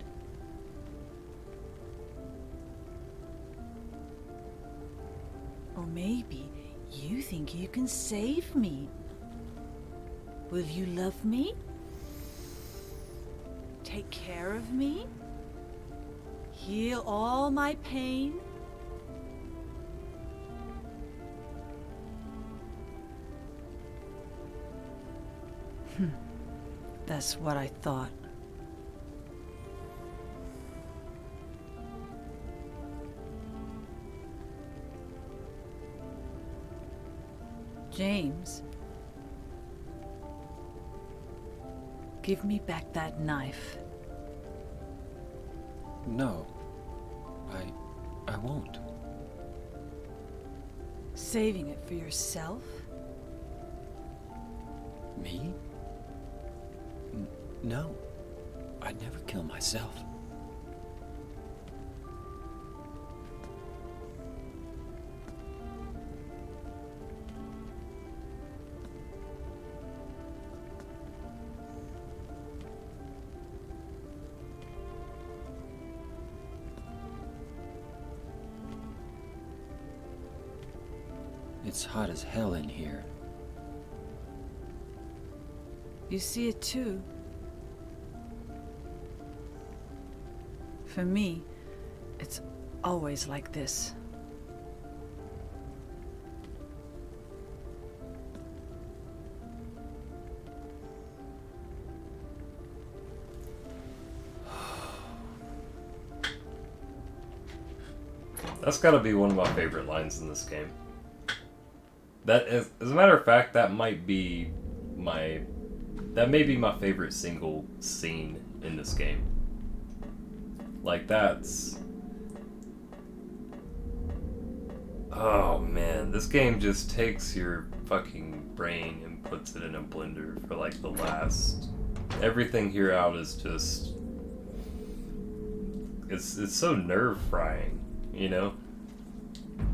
Or maybe you think you can save me. Will you love me? Take care of me? Heal all my pain? That's what I thought. James, give me back that knife. No, I won't. Saving it for yourself? Me? No, I'd never kill myself. It's hot as hell in here. You see it too? For me, it's always like this. That's gotta be one of my favorite lines in this game. That is, as a matter of fact, that may be my favorite single scene in this game. Like, that's... Oh man, this game just takes your fucking brain and puts it in a blender for like the last... Everything here out is just... It's so nerve-frying, you know?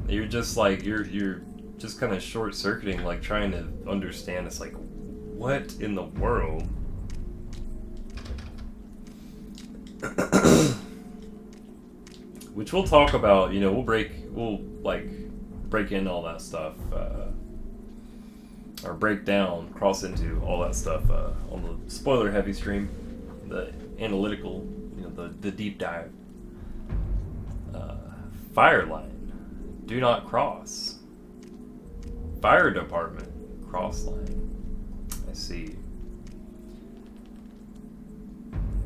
You're just like, you're just kind of short-circuiting, like trying to understand. It's like, what in the world? Which we'll talk about, you know, we'll break in all that stuff, or break down, cross into all that stuff on the spoiler-heavy stream, the analytical, you know, the deep dive. Fire line, do not cross. Fire department, cross line. I see.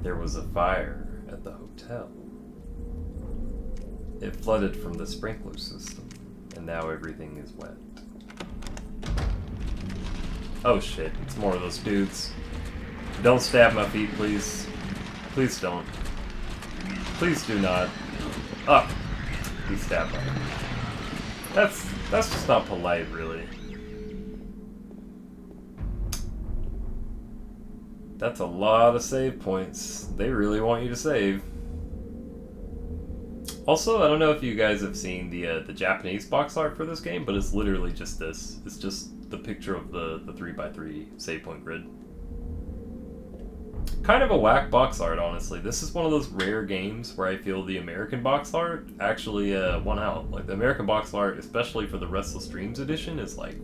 There was a fire at the hotel. It flooded from the sprinkler system, and now everything is wet. Oh shit, it's more of those dudes. Don't stab my feet, please. Please don't. Please do not. Up. He stabbed me. That's just not polite, really. That's a lot of save points. They really want you to save. Also, I don't know if you guys have seen the Japanese box art for this game, but it's literally just this. It's just the picture of the 3x3 save point grid. Kind of a whack box art, honestly. This is one of those rare games where I feel the American box art actually won out. Like, the American box art, especially for the Restless Dreams edition, is, like,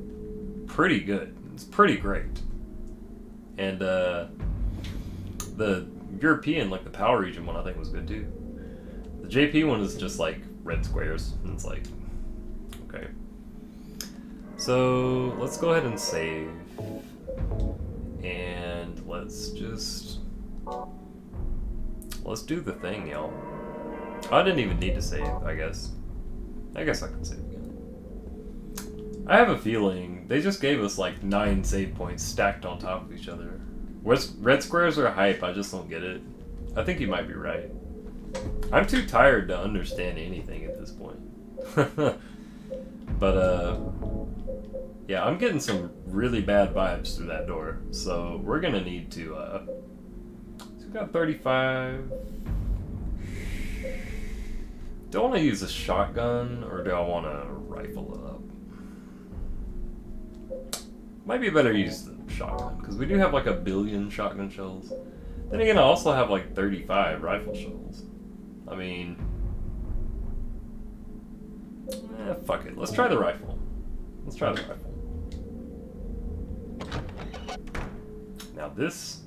pretty good. It's pretty great. And, the European, like, the Power Region one, I think was good, too. The JP one is just, like, red squares. And it's like, okay. So, let's go ahead and save. And let's do the thing, y'all. I didn't even need to save, I guess. I guess I can save again. I have a feeling they just gave us like 9 save points stacked on top of each other. Red squares are hype, I just don't get it. I think you might be right. I'm too tired to understand anything at this point. But, yeah, I'm getting some really bad vibes through that door. So, we're gonna need to, so we've got 35. Do I want to use a shotgun, or do I want to rifle it up? Might be better to use the shotgun, because we do have like 1 billion shotgun shells. Then again, I also have like 35 rifle shells. I mean... fuck it. Let's try the rifle. Let's try the rifle. Now this...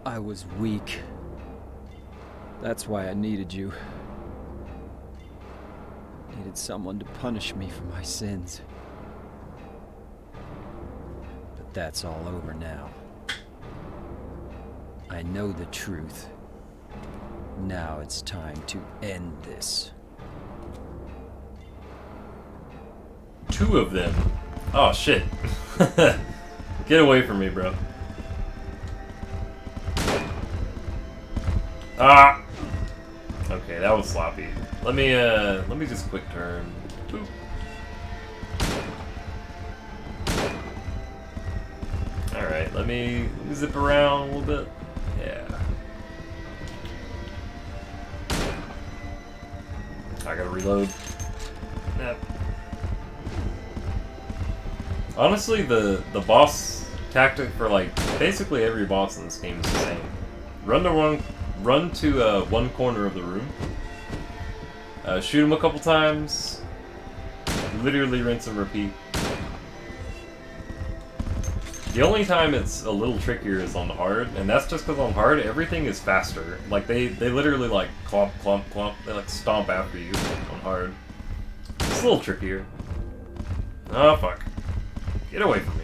I was weak. That's why I needed you. Needed someone to punish me for my sins. But that's all over now. I know the truth. Now it's time to end this. 2 of them. Oh shit. Get away from me, bro. Ah. Okay, that was sloppy. Let me just quick turn. Boop. All right, let me zip around a little bit. Yeah. I gotta reload. Yep. Honestly, the boss tactic for like basically every boss in this game is the same. Run to one corner of the room. Shoot him a couple times. Literally rinse and repeat. The only time it's a little trickier is on hard, and that's just because on hard everything is faster. Like they literally like clomp, clomp, clomp. They like stomp after you on hard. It's a little trickier. Oh fuck. Get away from me.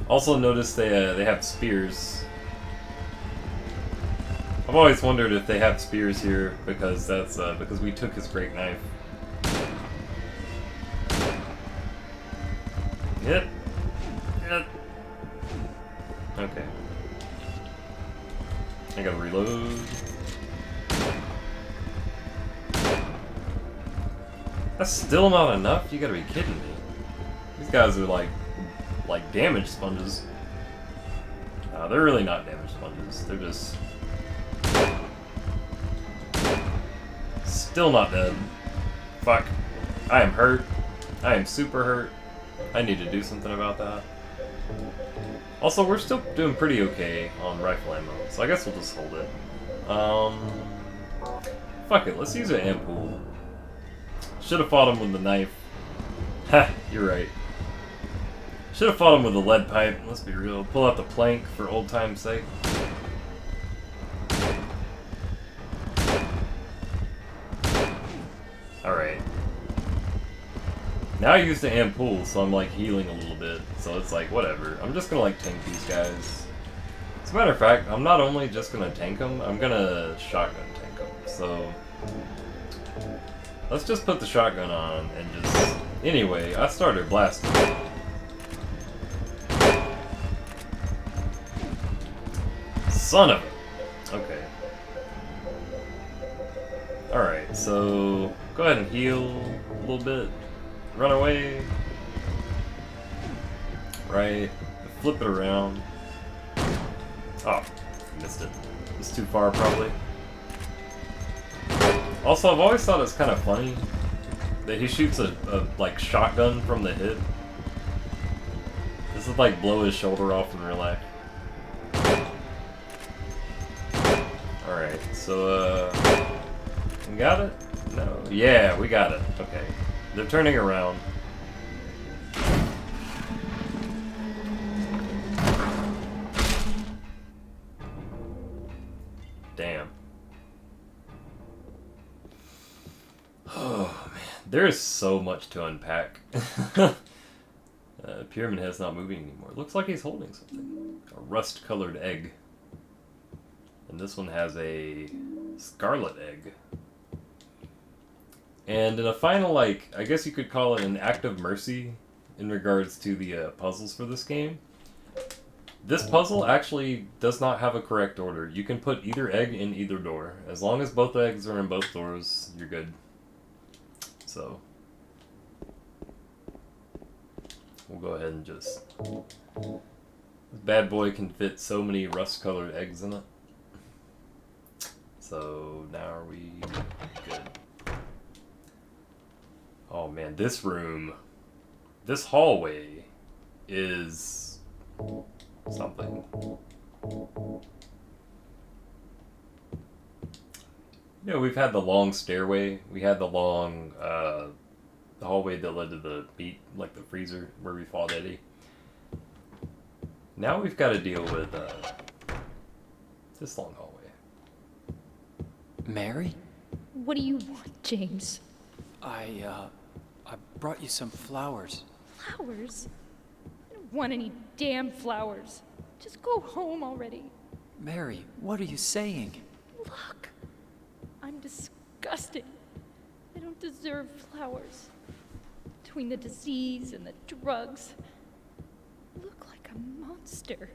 Also notice they have spears. I've always wondered if they have spears here because that's because we took his great knife. Yep. Yep. Okay. I gotta reload. That's still not enough? You gotta be kidding me. These guys are like damage sponges. They're really not damage sponges. They're just... Still not dead. Fuck. I am hurt. I am super hurt. I need to do something about that. Also, we're still doing pretty okay on rifle ammo, so I guess we'll just hold it. Fuck it, let's use an ampoule. Should have fought him with the knife. Ha, you're right. Should have fought him with the lead pipe, let's be real. Pull out the plank for old time's sake. Alright. Now I used the ampoule, so I'm like healing a little bit. So it's like, whatever. I'm just gonna like tank these guys. As a matter of fact, I'm not only just gonna tank them, I'm gonna shotgun tank them. So let's just put the shotgun on and just... Anyway, I started blasting. Son of a... Okay. Alright, so... Go ahead and heal a little bit. Run away. Right. Flip it around. Oh, missed it. It's too far, probably. Also, I've always thought it's kind of funny that he shoots a like shotgun from the hip. This is like blow his shoulder off in real life. Alright, so we got it? No. Yeah, we got it. Okay. They're turning around. Damn. Oh, man. There is so much to unpack. Pyramid Head's not moving anymore. Looks like he's holding something. A rust-colored egg. And this one has a scarlet egg. And in a final, like, I guess you could call it an act of mercy in regards to the puzzles for this game. This puzzle actually does not have a correct order. You can put either egg in either door. As long as both eggs are in both doors, you're good. So, we'll go ahead and just... This bad boy can fit so many rust-colored eggs in it. So, now are we good? Oh man, this room, this hallway is something. You know, we've had the long stairway, we had the long, the hallway that led to the meat, like the freezer where we fought Eddie. Now we've got to deal with this long hallway. Mary? What do you want, James? I brought you some flowers. Flowers? I don't want any damn flowers. Just go home already. Mary, what are you saying? Look, I'm disgusting. I don't deserve flowers. Between the disease and the drugs, I look like a monster.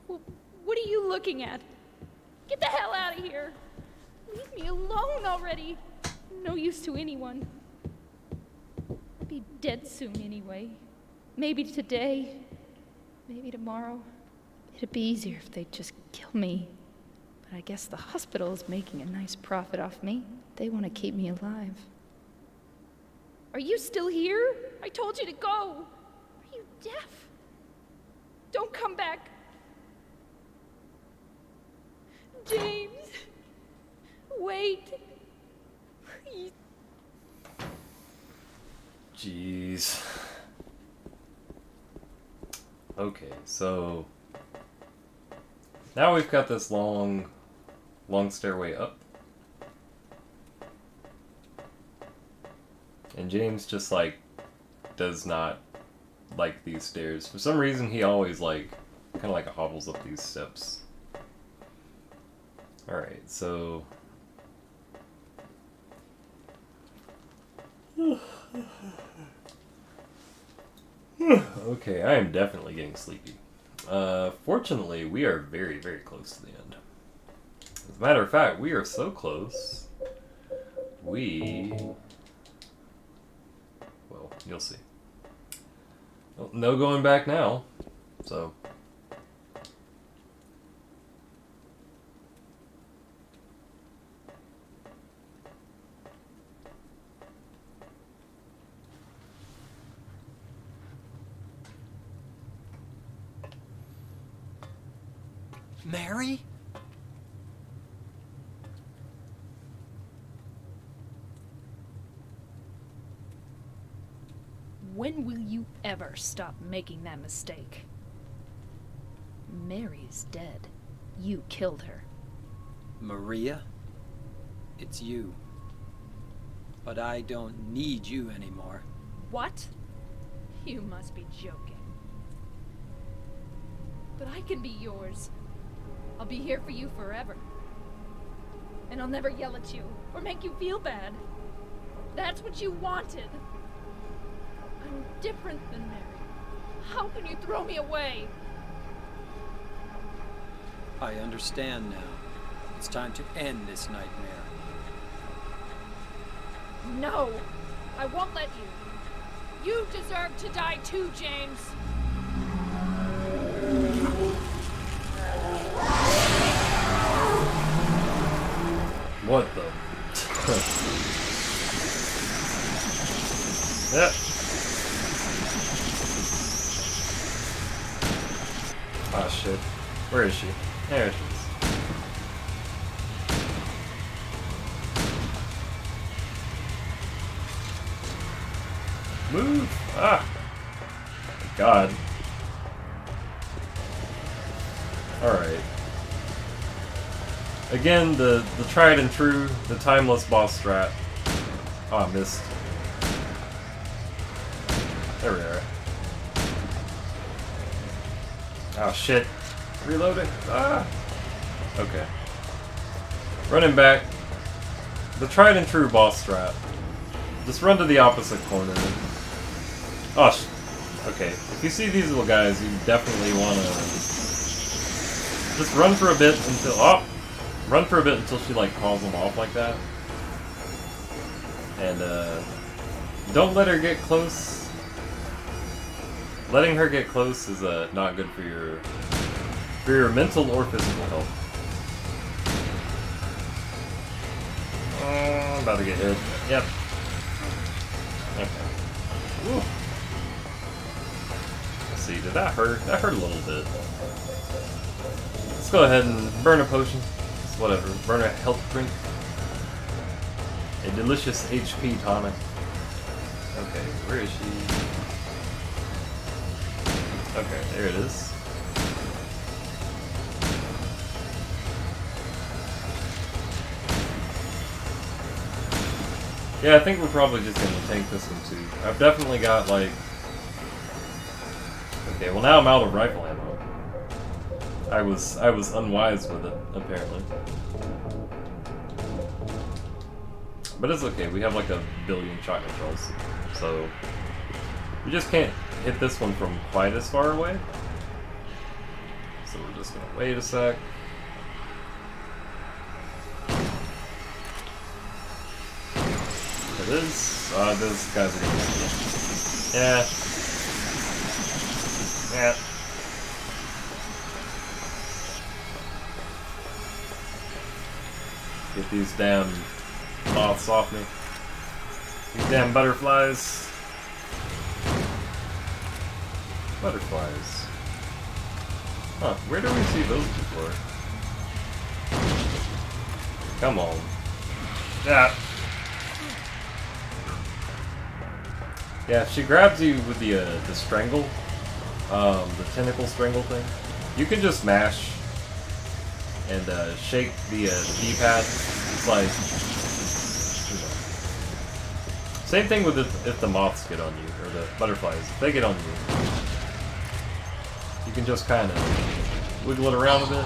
Well, what are you looking at? Get the hell out of here. Leave me alone already. No use to anyone. I'll be dead soon anyway. Maybe today, maybe tomorrow. It'd be easier if they'd just kill me. But I guess the hospital is making a nice profit off me. They want to keep me alive. Are you still here? I told you to go. Are you deaf? Don't come back. James. Wait. Please. Jeez. Okay, so now we've got this long stairway up. And James just, like, does not like these stairs. For some reason, he always, like, kind of like hobbles up these steps. Alright, so... Okay, I am definitely getting sleepy. Fortunately, we are very, very close to the end. As a matter of fact, we are so close, well, you'll see. Well, no going back now, so... Mary? When will you ever stop making that mistake? Mary's dead. You killed her. Maria? It's you. But I don't need you anymore. What? You must be joking. But I can be yours. I'll be here for you forever. And I'll never yell at you or make you feel bad. That's what you wanted. I'm different than Mary. How can you throw me away? I understand now. It's time to end this nightmare. No, I won't let you. You deserve to die too, James. What the? Yep. Ah, shit. Where is she? There she is. Move! Ah! God. Alright. Again, the tried and true, the timeless boss strat. Oh, I missed. There we are. Oh, shit. Reloading. Ah! Okay. Running back. The tried and true boss strat. Just run to the opposite corner. Oh, okay. If you see these little guys, you definitely want to just run for a bit until... Oh! Run for a bit until she, like, calls them off like that. And, don't let her get close. Letting her get close is, not good for your mental or physical health. Oh, I'm about to get hit. Yep. Okay. Woo. Let's see, did that hurt? That hurt a little bit. Let's go ahead and burn a potion. Whatever. Burn a health drink. A delicious HP tonic. Okay, where is she? Okay, there it is. Yeah, I think we're probably just gonna tank this one too. I've definitely got like... Okay, well now I'm out of rifle ammo. I was unwise with it, apparently. But it's okay, we have like a billion shotgun shells. So we just can't hit this one from quite as far away. So we're just gonna wait a sec. It is. Those guys are gonna hit me. Yeah. Yeah. Get these damn moths off me. These damn butterflies. Butterflies. Huh, where do we see those before? Come on. Yeah. Yeah, if she grabs you with the strangle, the tentacle strangle thing, you can just mash and shake the D-pad. It's like, you know. Same thing with if the moths get on you, or the butterflies. If they get on you, you can just kind of wiggle it around a bit.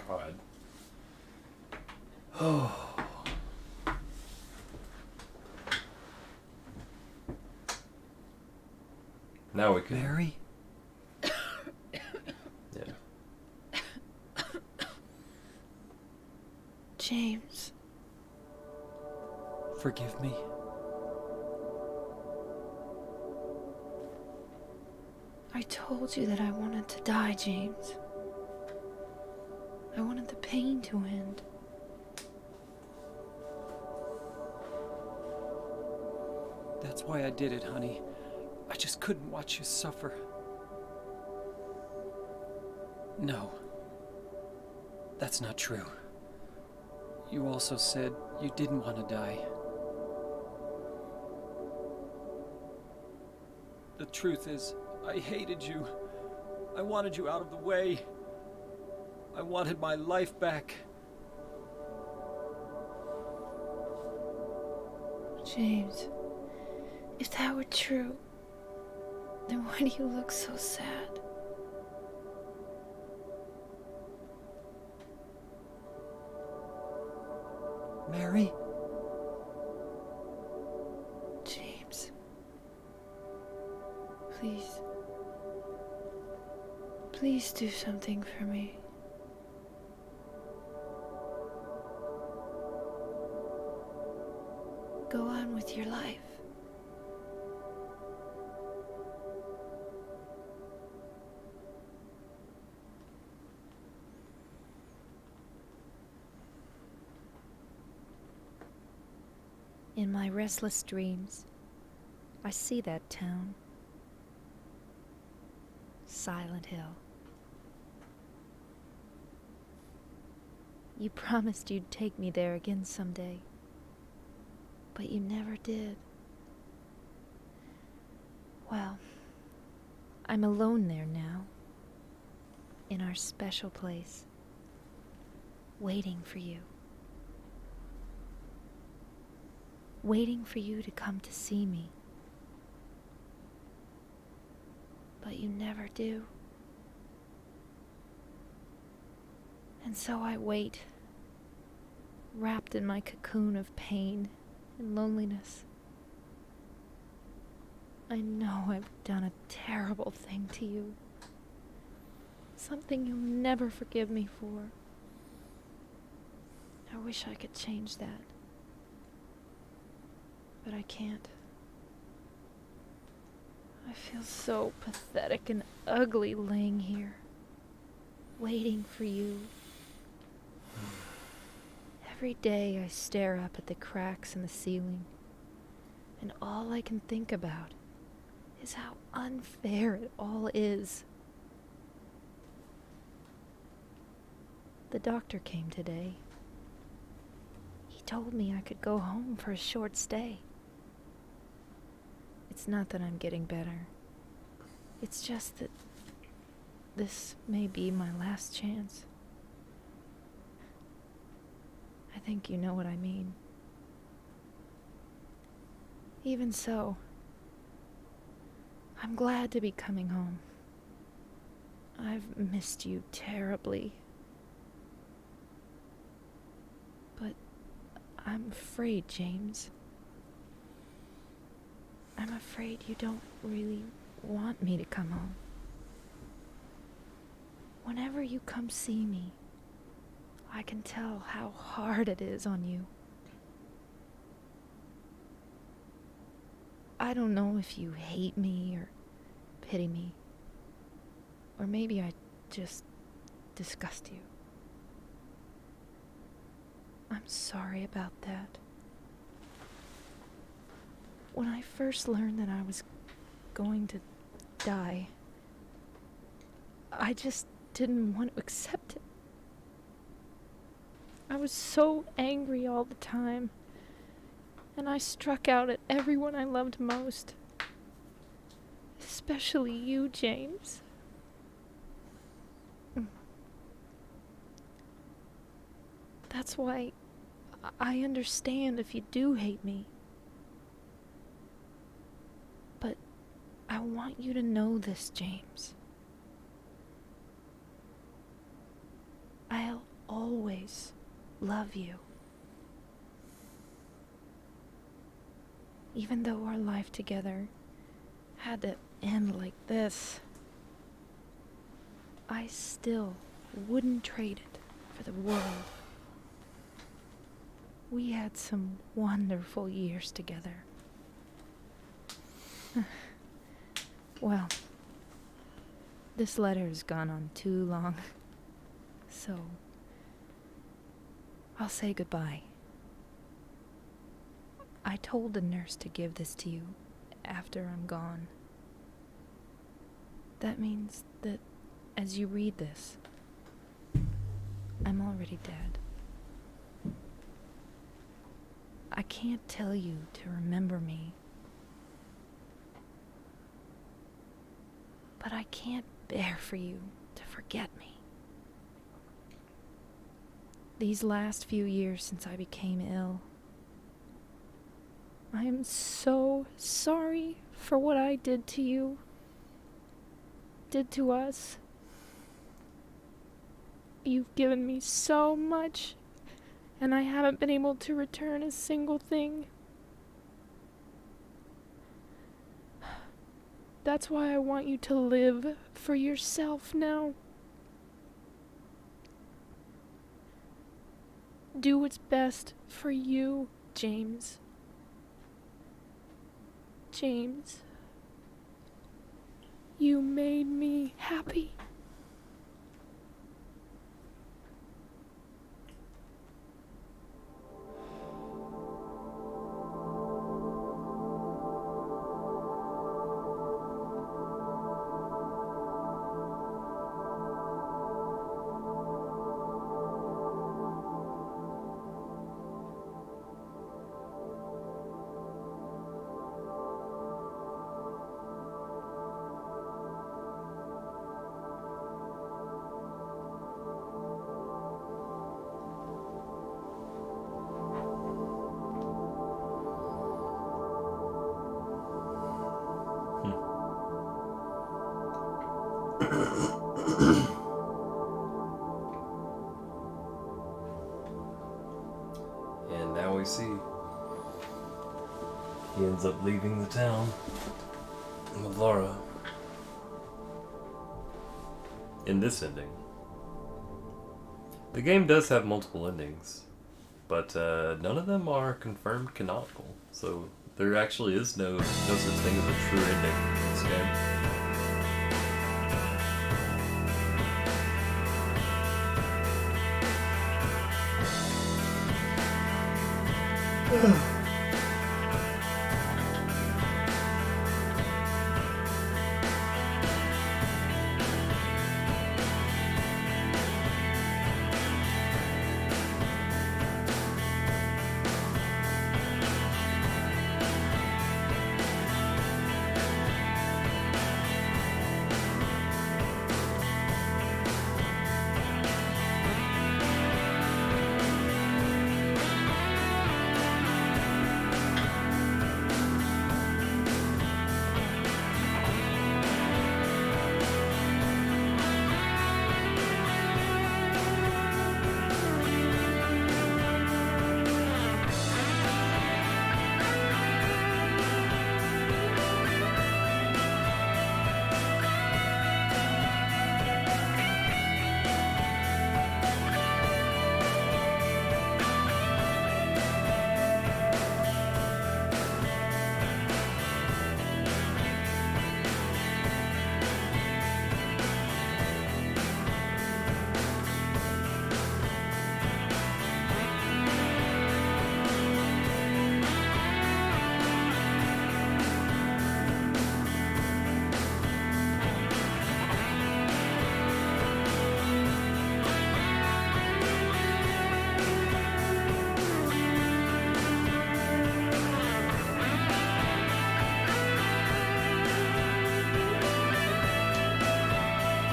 God. Oh. Now we can. Mary? Yeah. James. Forgive me. I told you that I wanted to die, James. I wanted the pain to end. That's why I did it, honey. I just couldn't watch you suffer. No. That's not true. You also said you didn't want to die. The truth is, I hated you. I wanted you out of the way. I wanted my life back. James, if that were true, then why do you look so sad? Mary? James. Please. Please do something for me. Go on with your life. In my restless dreams, I see that town. Silent Hill. You promised you'd take me there again someday, but you never did. Well, I'm alone there now, in our special place, waiting for you. Waiting for you to come to see me. But you never do. And so I wait, wrapped in my cocoon of pain and loneliness. I know I've done a terrible thing to you. Something you'll never forgive me for. I wish I could change that. But I can't. I feel so pathetic and ugly laying here, waiting for you. Every day I stare up at the cracks in the ceiling, and all I can think about is how unfair it all is. The doctor came today. He told me I could go home for a short stay. It's not that I'm getting better. It's just that this may be my last chance. I think you know what I mean. Even so, I'm glad to be coming home. I've missed you terribly. But I'm afraid, James. I'm afraid you don't really want me to come home. Whenever you come see me, I can tell how hard it is on you. I don't know if you hate me or pity me. Or maybe I just disgust you. I'm sorry about that. When I first learned that I was going to die, I just didn't want to accept it. I was so angry all the time, and I struck out at everyone I loved most. Especially you, James. That's why I understand if you do hate me. But I want you to know this, James. I'll always love you. Even though our life together had to end like this, I still wouldn't trade it for the world. We had some wonderful years together. Well, this letter has gone on too long, so I'll say goodbye. I told the nurse to give this to you after I'm gone. That means that as you read this, I'm already dead. I can't tell you to remember me, but I can't bear for you to forget me. These last few years since I became ill, I am so sorry for what I did to you, did to us. You've given me so much, and I haven't been able to return a single thing. That's why I want you to live for yourself now. Do what's best for you, James. James, you made me happy. And now we see he ends up leaving the town with Laura. In this ending, the game does have multiple endings, but none of them are confirmed canonical, so there actually is no such thing as a true ending in this game.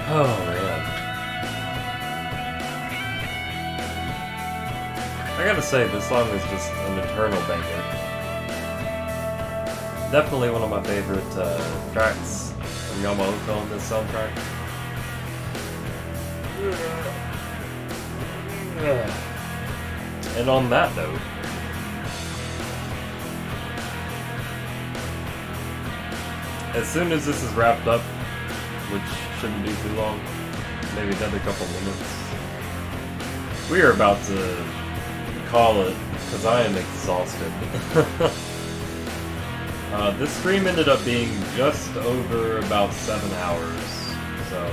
Oh man. I gotta say, this song is just an eternal banger. Definitely one of my favorite tracks from Yamaoka on this soundtrack. And on that note, as soon as this is wrapped up, which shouldn't be too long, maybe another couple minutes, we are about to call it, because I am exhausted. This stream ended up being just over about 7 hours, so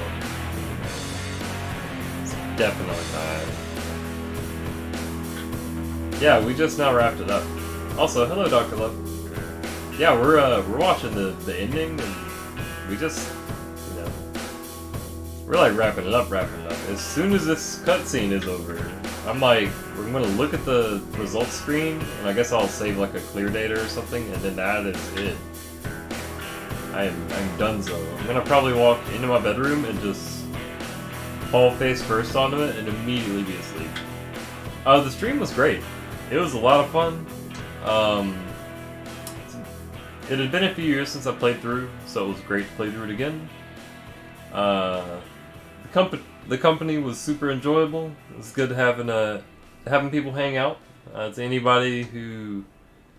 it's definitely time. Yeah, we just now wrapped it up. Also, hello Dr. Love. Yeah, we're watching the ending, and we just, you know, we're like wrapping it up. As soon as this cutscene is over, I'm like, we're gonna look at the results screen, and I guess I'll save like a clear data or something, and then that is it. I'm donezo. I'm gonna probably walk into my bedroom and just fall face first onto it and immediately be asleep. The stream was great. It was a lot of fun. It had been a few years since I played through, so it was great to play through it again. The company was super enjoyable. It was good having people hang out. To anybody who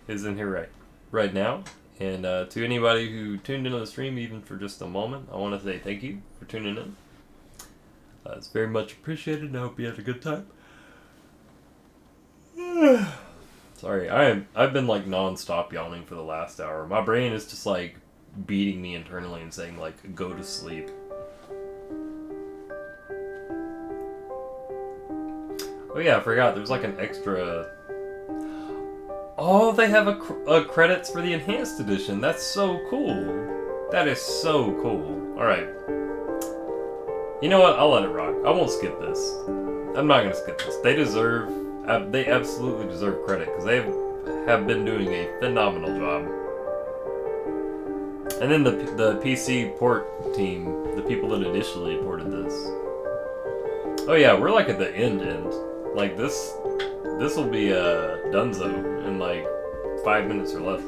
is in here right now, and to anybody who tuned into the stream even for just a moment, I want to say thank you for tuning in. It's very much appreciated, and I hope you had a good time. Sorry, I've been like non-stop yawning for the last hour. My brain is just like beating me internally and saying like, go to sleep. Oh yeah, I forgot. There's like an extra. Oh, they have a credits for the enhanced edition. That's so cool. That is so cool. All right. You know what? I'll let it rock. I won't skip this. I'm not gonna skip this. They deserve. They absolutely deserve credit because they have been doing a phenomenal job. And then the PC port team, the people that initially ported this. Oh yeah, we're like at the end. Like this will be donezo in like 5 minutes or less.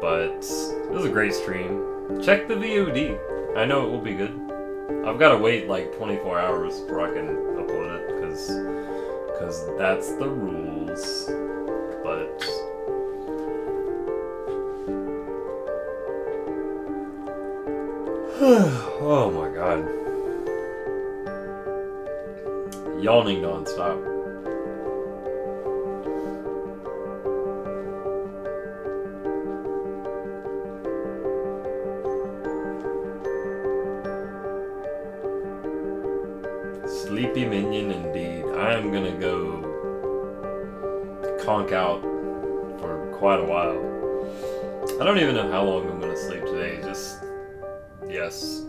But it was a great stream. Check the VOD. I know it will be good. I've got to wait like 24 hours before I can upload it because that's the rules. But oh my god. Yawning non-stop. Sleepy minion indeed. I am gonna go conk out for quite a while. I don't even know how long I'm gonna sleep today, just yes.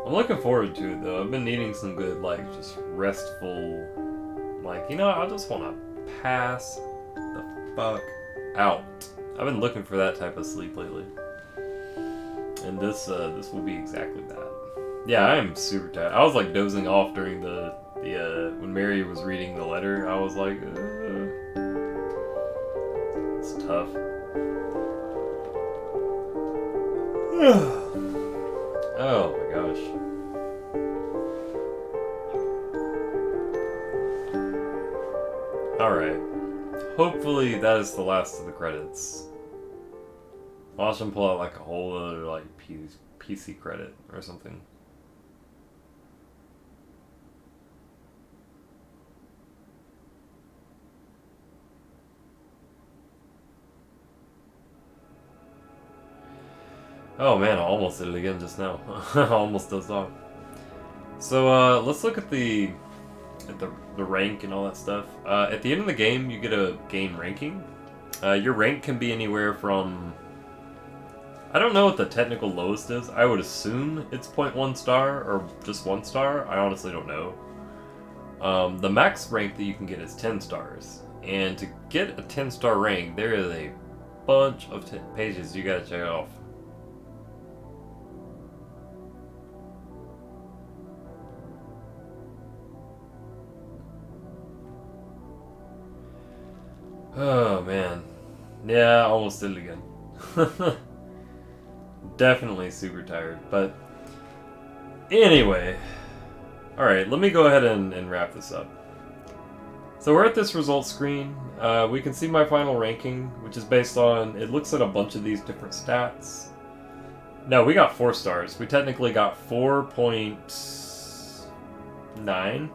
I'm looking forward to it though. I've been needing some good, like, just restful, like, you know, I just want to pass the fuck out. I've been looking for that type of sleep lately. And this will be exactly that. Yeah, I am super tired. I was like dozing off during the when Mary was reading the letter. I was like, it's tough. Oh my gosh. Alright. Hopefully that is the last of the credits. Watch them pull out like a whole other like PC credit or something. Oh man, I almost did it again just now. I almost dozed off. So let's look at the rank and all that stuff. At the end of the game, you get a game ranking. Your rank can be anywhere from, I don't know what the technical lowest is. I would assume it's 0.1 star or just 1 star. I honestly don't know. The max rank that you can get is 10 stars. And to get a 10-star rank, there is a bunch of pages you gotta check off. Oh man. Yeah, I almost did it again. Definitely super tired, but anyway. Alright, let me go ahead and wrap this up. So we're at this results screen. We can see my final ranking, which is based on, it looks at a bunch of these different stats. No, we got 4 stars. We technically got 4.9.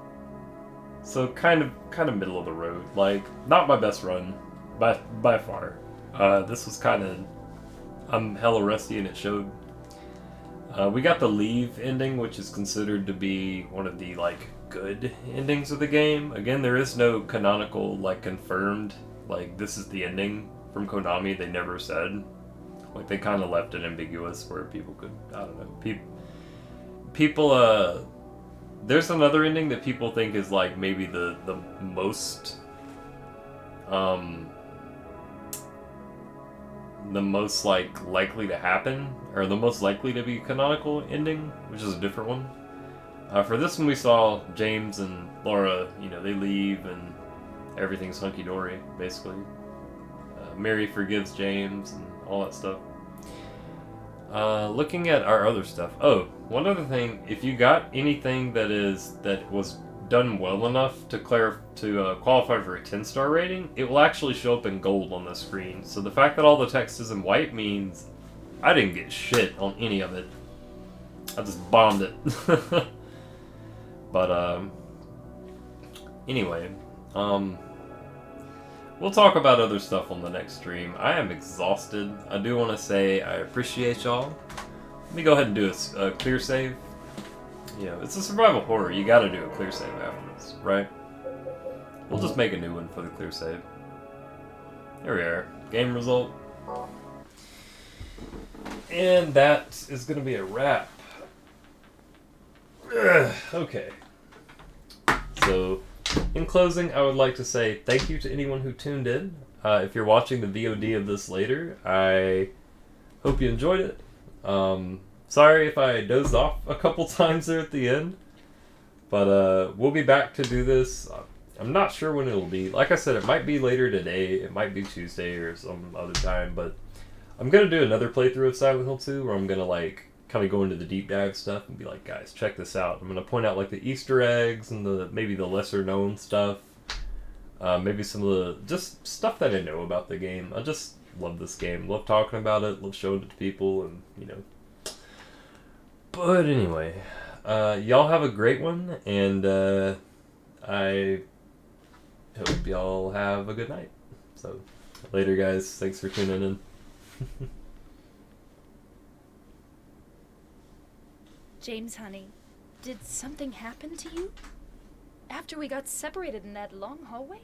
So kind of middle of the road. Like, not my best run by far. This was kind of, I'm hella rusty and it showed. We got the leave ending, which is considered to be one of the like good endings of the game. Again, there is no canonical like confirmed like this is the ending from Konami. They never said. Like they kind of left it ambiguous where people could, I don't know, people there's another ending that people think is like maybe the most like likely to happen, or the most likely to be canonical ending, which is a different one. For this one we saw James and Laura, you know, they leave and everything's hunky-dory, basically. Mary forgives James and all that stuff. Looking at our other stuff. Oh, one other thing, if you got anything that was done well enough to qualify for a 10-star rating, it will actually show up in gold on the screen. So the fact that all the text is in white means I didn't get shit on any of it. I just bombed it. But anyway, we'll talk about other stuff on the next stream. I am exhausted. I do want to say I appreciate y'all. Let me go ahead and do a clear save. You know, it's a survival horror. You gotta do a clear save afterwards, right? We'll just make a new one for the clear save. There we are. Game result. And that is gonna be a wrap. Okay. So, in closing, I would like to say thank you to anyone who tuned in. If you're watching the VOD of this later, I hope you enjoyed it. Sorry if I dozed off a couple times there at the end. But we'll be back to do this. I'm not sure when it'll be. Like I said, it might be later today. It might be Tuesday or some other time. But I'm going to do another playthrough of Silent Hill 2 where I'm going to like kind of go into the deep dive stuff and be like, guys, check this out. I'm going to point out like the Easter eggs and maybe the lesser known stuff. Maybe some of the just stuff that I know about the game. I just love this game. Love talking about it. Love showing it to people and, you know. But anyway, y'all have a great one, and I hope y'all have a good night. So, later guys. Thanks for tuning in. James, honey, did something happen to you? After we got separated in that long hallway?